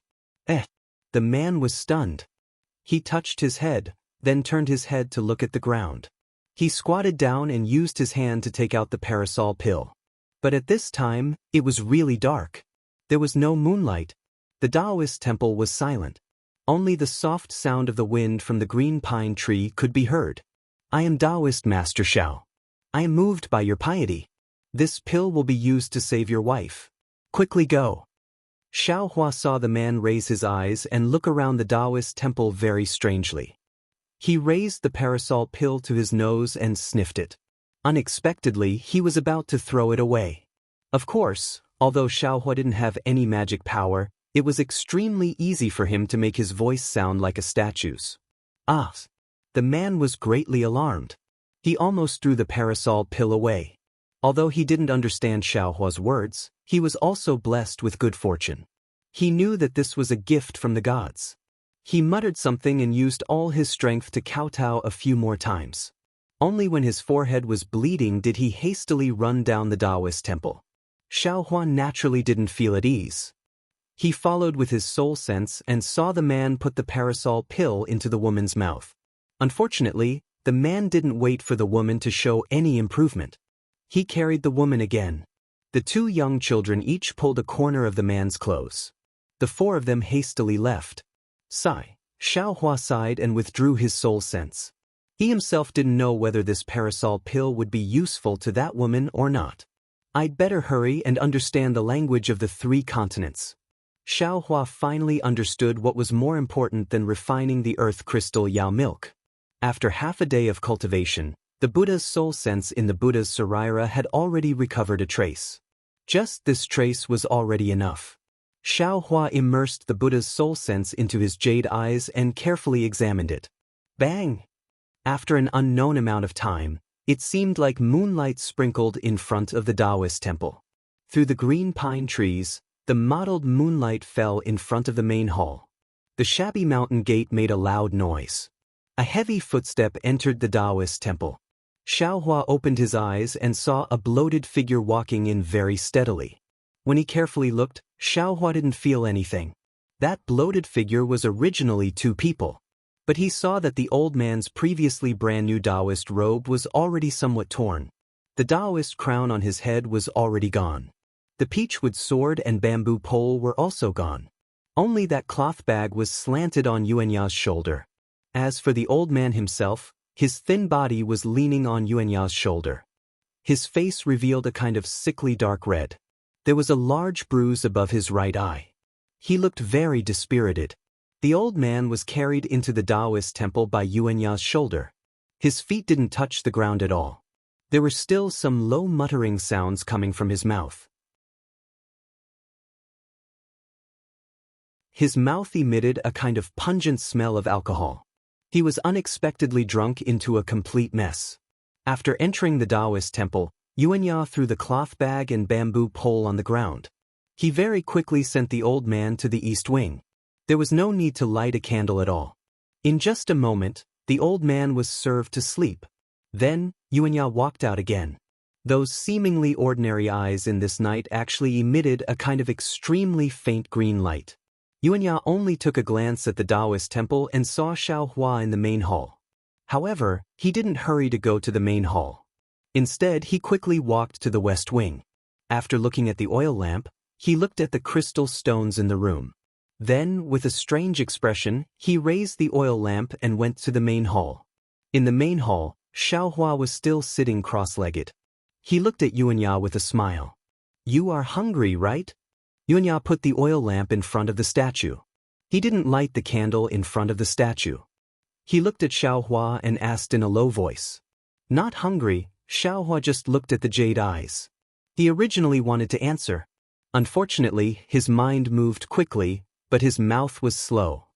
The man was stunned. He touched his head, then turned his head to look at the ground. He squatted down and used his hand to take out the parasol pill. But at this time, it was really dark. There was no moonlight. The Taoist temple was silent. Only the soft sound of the wind from the green pine tree could be heard. I am Taoist Master Xiao. I am moved by your piety. This pill will be used to save your wife. Quickly go. Xiao Hua saw the man raise his eyes and look around the Taoist temple very strangely. He raised the parasol pill to his nose and sniffed it. Unexpectedly, he was about to throw it away. Of course, although Xiao Hua didn't have any magic power, it was extremely easy for him to make his voice sound like a statue's. The man was greatly alarmed. He almost threw the parasol pill away. Although he didn't understand Xiao Hua's words, he was also blessed with good fortune. He knew that this was a gift from the gods. He muttered something and used all his strength to kowtow a few more times. Only when his forehead was bleeding did he hastily run down the Taoist temple. Xiao Hua naturally didn't feel at ease. He followed with his soul sense and saw the man put the parasol pill into the woman's mouth. Unfortunately, the man didn't wait for the woman to show any improvement. He carried the woman again. The two young children each pulled a corner of the man's clothes. The four of them hastily left. Xiao Hua sighed and withdrew his soul sense. He himself didn't know whether this parasol pill would be useful to that woman or not. I'd better hurry and understand the language of the three continents. Xiao Hua finally understood what was more important than refining the earth crystal Yao milk. After half a day of cultivation, the Buddha's soul sense in the Buddha's Saraira had already recovered a trace. Just this trace was already enough. Xiao Hua immersed the Buddha's soul sense into his jade eyes and carefully examined it. Bang! After an unknown amount of time, it seemed like moonlight sprinkled in front of the Taoist temple. Through the green pine trees, the mottled moonlight fell in front of the main hall. The shabby mountain gate made a loud noise. A heavy footstep entered the Taoist temple. Xiao Hua opened his eyes and saw a bloated figure walking in very steadily. When he carefully looked, Xiao Hua didn't feel anything. That bloated figure was originally two people. But he saw that the old man's previously brand new Taoist robe was already somewhat torn. The Taoist crown on his head was already gone. The peachwood sword and bamboo pole were also gone. Only that cloth bag was slanted on Yuanya's shoulder. As for the old man himself, his thin body was leaning on Yuanya's shoulder. His face revealed a kind of sickly dark red. There was a large bruise above his right eye. He looked very dispirited. The old man was carried into the Taoist temple by Yuanya's shoulder. His feet didn't touch the ground at all. There were still some low muttering sounds coming from his mouth. his mouth emitted a kind of pungent smell of alcohol. He was unexpectedly drunk into a complete mess. After entering the Taoist temple, Yuanya threw the cloth bag and bamboo pole on the ground. He very quickly sent the old man to the east wing. There was no need to light a candle at all. In just a moment, the old man was served to sleep. Then, Yuanya walked out again. Those seemingly ordinary eyes in this night actually emitted a kind of extremely faint green light. Yuanya only took a glance at the Taoist temple and saw Xiaohua in the main hall. However, he didn't hurry to go to the main hall. Instead, he quickly walked to the west wing. After looking at the oil lamp, he looked at the crystal stones in the room. Then, with a strange expression, he raised the oil lamp and went to the main hall. In the main hall, Xiaohua was still sitting cross-legged. He looked at Yuanya with a smile. "You are hungry, right?" Yuanya put the oil lamp in front of the statue. He didn't light the candle in front of the statue. He looked at Xiaohua and asked in a low voice. Not hungry, Xiaohua just looked at the jade eyes. He originally wanted to answer. Unfortunately, his mind moved quickly, but his mouth was slow.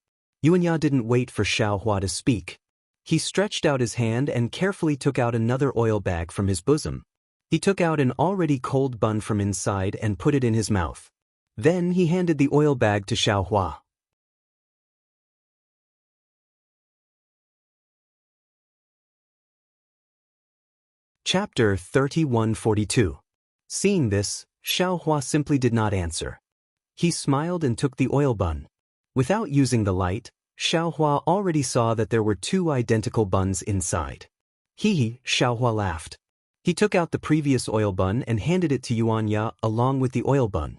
Yuanya didn't wait for Xiaohua to speak. He stretched out his hand and carefully took out another oil bag from his bosom. He took out an already cold bun from inside and put it in his mouth. Then he handed the oil bag to Xiaohua. Chapter 3142. Seeing this, Xiaohua simply did not answer. He smiled and took the oil bun. Without using the light, Xiaohua already saw that there were two identical buns inside. Xiaohua laughed. He took out the previous oil bun and handed it to Yuanya along with the oil bun.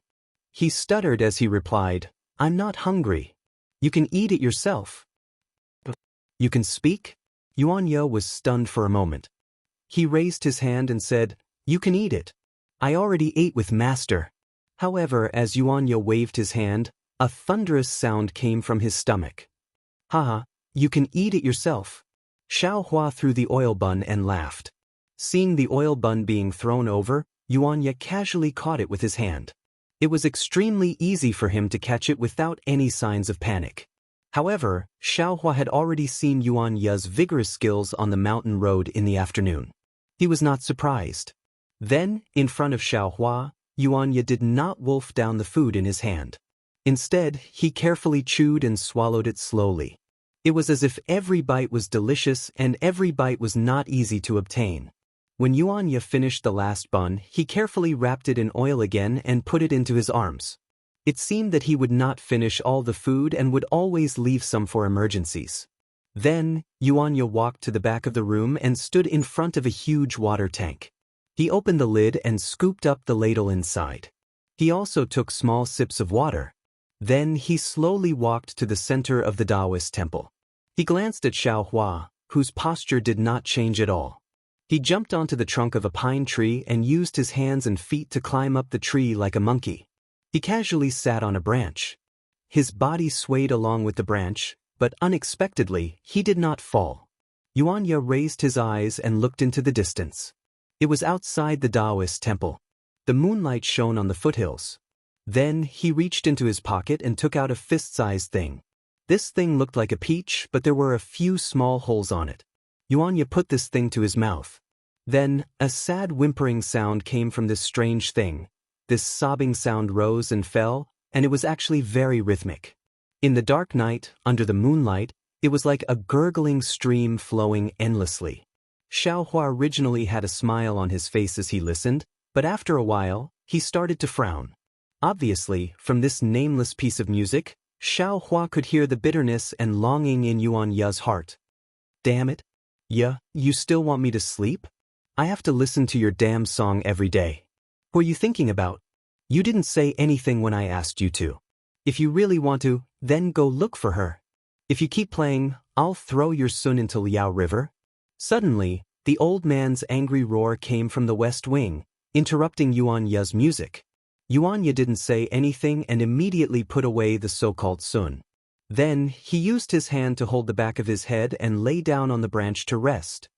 He stuttered as he replied, "I'm not hungry. You can eat it yourself." "You can speak?" Yuanya was stunned for a moment. He raised his hand and said, "You can eat it. I already ate with master." However, as Yuanya waved his hand, a thunderous sound came from his stomach. "Haha, you can eat it yourself." Xiaohua threw the oil bun and laughed. Seeing the oil bun being thrown over, Yuanya casually caught it with his hand. It was extremely easy for him to catch it without any signs of panic. However, Xiaohua had already seen Yuanya's vigorous skills on the mountain road in the afternoon. He was not surprised. Then, in front of Xiaohua, Yuanya did not wolf down the food in his hand. Instead, he carefully chewed and swallowed it slowly. It was as if every bite was delicious and every bite was not easy to obtain. When Yuanya finished the last bun, he carefully wrapped it in oil again and put it into his arms. It seemed that he would not finish all the food and would always leave some for emergencies. Then, Yuanya walked to the back of the room and stood in front of a huge water tank. He opened the lid and scooped up the ladle inside. He also took small sips of water. Then he slowly walked to the center of the Taoist temple. He glanced at Xiaohua, whose posture did not change at all. He jumped onto the trunk of a pine tree and used his hands and feet to climb up the tree like a monkey. He casually sat on a branch. His body swayed along with the branch, but unexpectedly, he did not fall. Yuanya raised his eyes and looked into the distance. It was outside the Taoist temple. The moonlight shone on the foothills. Then he reached into his pocket and took out a fist-sized thing. This thing looked like a peach, but there were a few small holes on it. Yuanya put this thing to his mouth. Then, a sad whimpering sound came from this strange thing. This sobbing sound rose and fell, and it was actually very rhythmic. In the dark night, under the moonlight, it was like a gurgling stream flowing endlessly. Xiaohua originally had a smile on his face as he listened, but after a while, he started to frown. Obviously, from this nameless piece of music, Xiaohua could hear the bitterness and longing in Yuanya's heart. Damn it. Yeah, you still want me to sleep? I have to listen to your damn song every day. What are you thinking about? You didn't say anything when I asked you to. If you really want to, then go look for her. If you keep playing, I'll throw your son into Liao River. Suddenly, the old man's angry roar came from the west wing, interrupting Yuanya's music. Yuanya didn't say anything and immediately put away the so-called sun. Then, he used his hand to hold the back of his head and lay down on the branch to rest.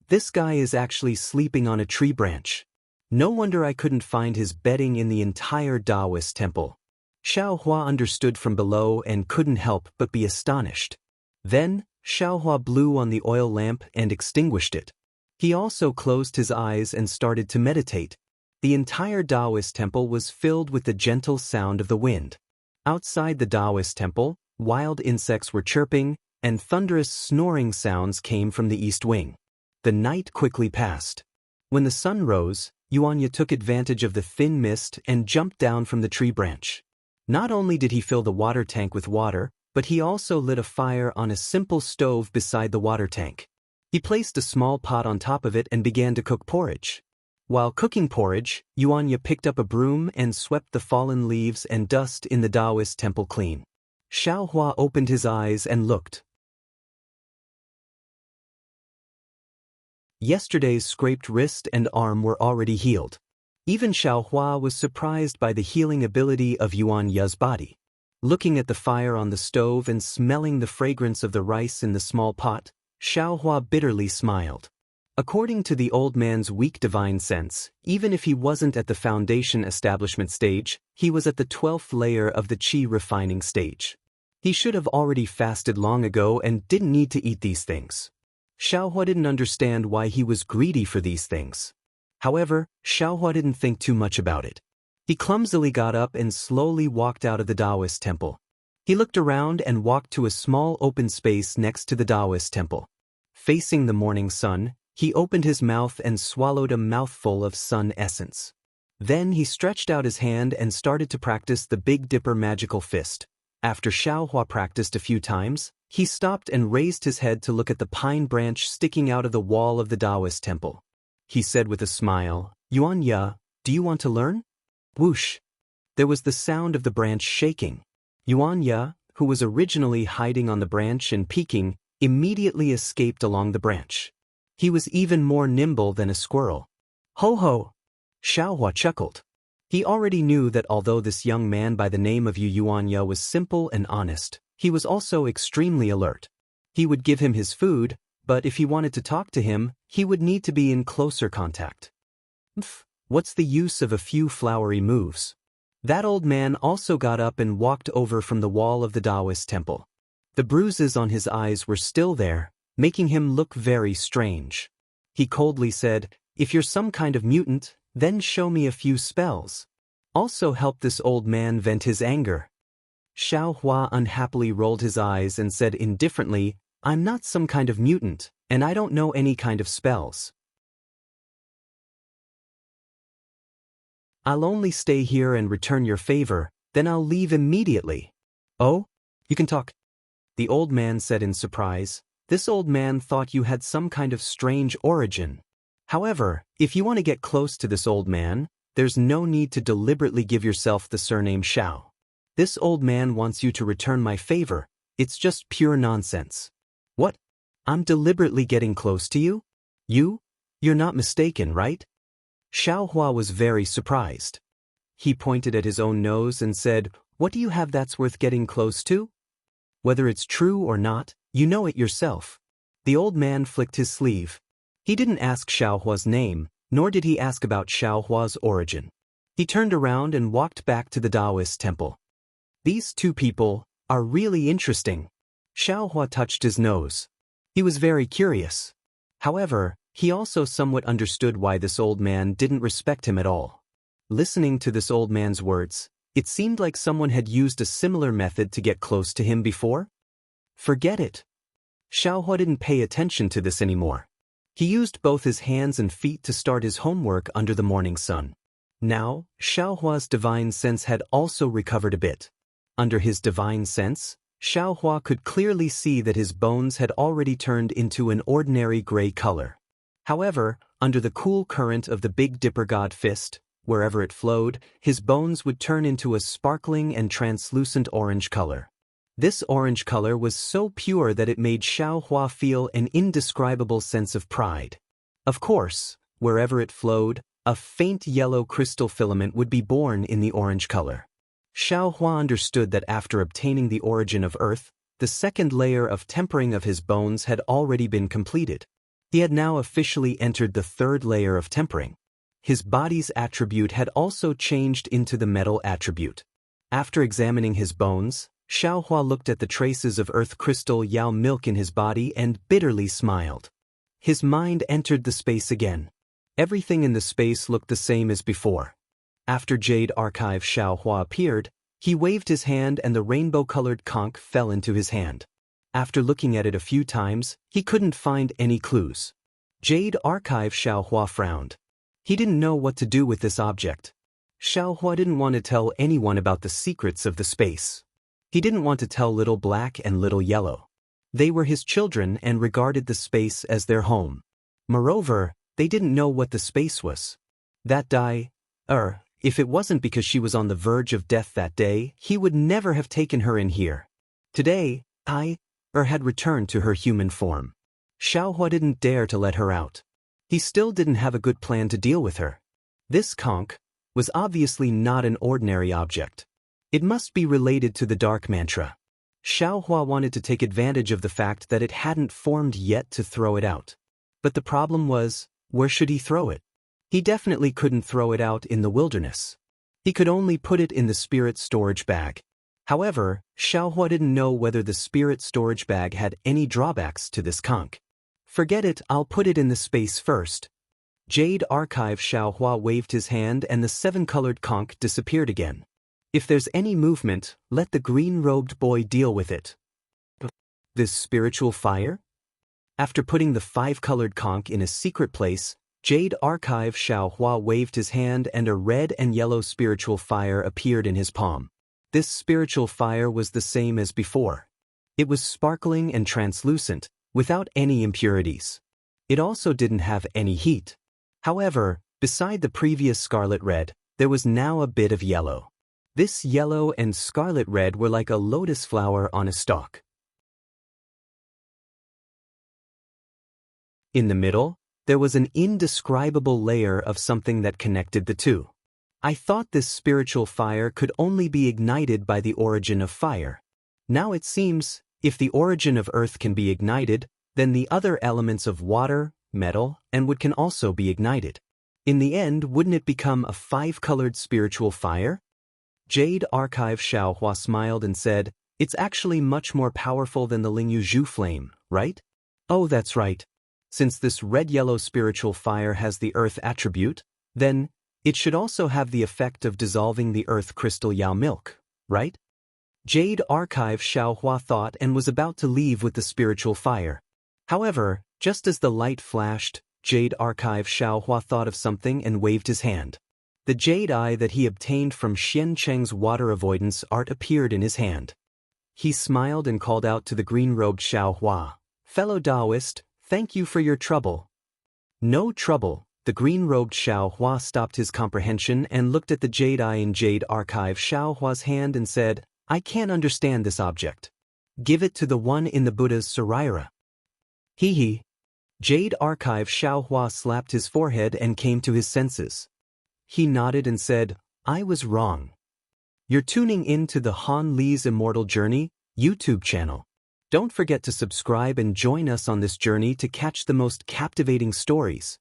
This guy is actually sleeping on a tree branch. No wonder I couldn't find his bedding in the entire Taoist temple. Xiaohua understood from below and couldn't help but be astonished. Then, Xiaohua blew on the oil lamp and extinguished it. He also closed his eyes and started to meditate. The entire Taoist temple was filled with the gentle sound of the wind. Outside the Taoist temple, wild insects were chirping, and thunderous snoring sounds came from the east wing. The night quickly passed. When the sun rose, Yuanya took advantage of the thin mist and jumped down from the tree branch. Not only did he fill the water tank with water, but he also lit a fire on a simple stove beside the water tank. He placed a small pot on top of it and began to cook porridge. While cooking porridge, Yuanya picked up a broom and swept the fallen leaves and dust in the Taoist temple clean. Xiaohua opened his eyes and looked. Yesterday's scraped wrist and arm were already healed. Even Xiaohua was surprised by the healing ability of Yuanya's body. Looking at the fire on the stove and smelling the fragrance of the rice in the small pot, Xiaohua bitterly smiled. According to the old man's weak divine sense, even if he wasn't at the foundation establishment stage, he was at the 12th layer of the qi refining stage. He should have already fasted long ago and didn't need to eat these things. Xiaohua didn't understand why he was greedy for these things. However, Xiaohua didn't think too much about it. He clumsily got up and slowly walked out of the Taoist temple. He looked around and walked to a small open space next to the Taoist temple. Facing the morning sun, he opened his mouth and swallowed a mouthful of sun essence. Then he stretched out his hand and started to practice the Big Dipper magical fist. After Xiaohua practiced a few times, he stopped and raised his head to look at the pine branch sticking out of the wall of the Taoist temple. He said with a smile, "Yuanya, do you want to learn?" Whoosh! There was the sound of the branch shaking. Yuanya, who was originally hiding on the branch and peeking, immediately escaped along the branch. He was even more nimble than a squirrel. Ho ho! Xiaohua chuckled. He already knew that although this young man by the name of Yuanya was simple and honest, he was also extremely alert. He would give him his food, but if he wanted to talk to him, he would need to be in closer contact. What's the use of a few flowery moves? That old man also got up and walked over from the wall of the Taoist temple. The bruises on his eyes were still there, making him look very strange. He coldly said, "If you're some kind of mutant, then show me a few spells. Also help this old man vent his anger." Xiaohua unhappily rolled his eyes and said indifferently, "I'm not some kind of mutant, and I don't know any kind of spells. I'll only stay here and return your favor, then I'll leave immediately." "Oh? You can talk?" the old man said in surprise. This old man thought you had some kind of strange origin. However, if you want to get close to this old man, there's no need to deliberately give yourself the surname Xiao. This old man wants you to return my favor. It's just pure nonsense. What? I'm deliberately getting close to you? You're not mistaken, right? Xiaohua was very surprised. He pointed at his own nose and said, "What do you have that's worth getting close to? Whether it's true or not, you know it yourself." The old man flicked his sleeve. He didn't ask Xiaohua's name, nor did he ask about Xiaohua's origin. He turned around and walked back to the Taoist temple. These two people are really interesting. Xiaohua touched his nose. He was very curious. However, he also somewhat understood why this old man didn't respect him at all. Listening to this old man's words, it seemed like someone had used a similar method to get close to him before. Forget it. Xiaohua didn't pay attention to this anymore. He used both his hands and feet to start his homework under the morning sun. Now, Xiaohua's divine sense had also recovered a bit. Under his divine sense, Xiaohua could clearly see that his bones had already turned into an ordinary gray color. However, under the cool current of the Big Dipper God Fist, wherever it flowed, his bones would turn into a sparkling and translucent orange color. This orange color was so pure that it made Xiaohua feel an indescribable sense of pride. Of course, wherever it flowed, a faint yellow crystal filament would be born in the orange color. Xiaohua understood that after obtaining the origin of Earth, the second layer of tempering of his bones had already been completed. He had now officially entered the third layer of tempering. His body's attribute had also changed into the metal attribute. After examining his bones, Xiaohua looked at the traces of earth crystal Yao milk in his body and bitterly smiled. His mind entered the space again. Everything in the space looked the same as before. After Jade Archive Xiaohua appeared, he waved his hand and the rainbow-colored conch fell into his hand. After looking at it a few times, he couldn't find any clues. Jade Archive Xiaohua frowned. He didn't know what to do with this object. Xiaohua didn't want to tell anyone about the secrets of the space. He didn't want to tell Little Black and Little Yellow. They were his children and regarded the space as their home. Moreover, they didn't know what the space was. If it wasn't because she was on the verge of death that day, he would never have taken her in here. Today, had returned to her human form. Xiaohua didn't dare to let her out. He still didn't have a good plan to deal with her. This conch was obviously not an ordinary object. It must be related to the dark mantra. Xiaohua wanted to take advantage of the fact that it hadn't formed yet to throw it out. But the problem was, where should he throw it? He definitely couldn't throw it out in the wilderness. He could only put it in the spirit storage bag. However, Xiaohua didn't know whether the spirit storage bag had any drawbacks to this conch. Forget it, I'll put it in the space first. Jade Archive Xiaohua waved his hand and the 7-colored conch disappeared again. If there's any movement, let the green-robed boy deal with it. This spiritual fire? After putting the 5-colored conch in a secret place, Jade Archive Xiaohua waved his hand and a red and yellow spiritual fire appeared in his palm. This spiritual fire was the same as before. It was sparkling and translucent, without any impurities. It also didn't have any heat. However, beside the previous scarlet red, there was now a bit of yellow. This yellow and scarlet red were like a lotus flower on a stalk. In the middle, there was an indescribable layer of something that connected the two. I thought this spiritual fire could only be ignited by the origin of fire. Now it seems, if the origin of earth can be ignited, then the other elements of water, metal, and wood can also be ignited. In the end, wouldn't it become a 5-colored spiritual fire? Jade Archive Xiaohua smiled and said, "It's actually much more powerful than the Lingyu Zhu flame, right?" "Oh, that's right. Since this red-yellow spiritual fire has the earth attribute, then it should also have the effect of dissolving the earth crystal Yao milk, right?" Jade Archive Xiaohua thought and was about to leave with the spiritual fire. However, just as the light flashed, Jade Archive Xiaohua thought of something and waved his hand. The jade eye that he obtained from Xian Cheng's water avoidance art appeared in his hand. He smiled and called out to the green-robed Xiaohua, "Fellow Taoist, thank you for your trouble." "No trouble." The green-robed Xiaohua stopped his comprehension and looked at the jade eye in Jade Archive Xiaohua's hand and said, "I can't understand this object. Give it to the one in the Buddha's saraira." Hee. Jade Archive Xiaohua slapped his forehead and came to his senses. He nodded and said, "I was wrong." You're tuning in to the Han Li's Immortal Journey YouTube channel. Don't forget to subscribe and join us on this journey to catch the most captivating stories.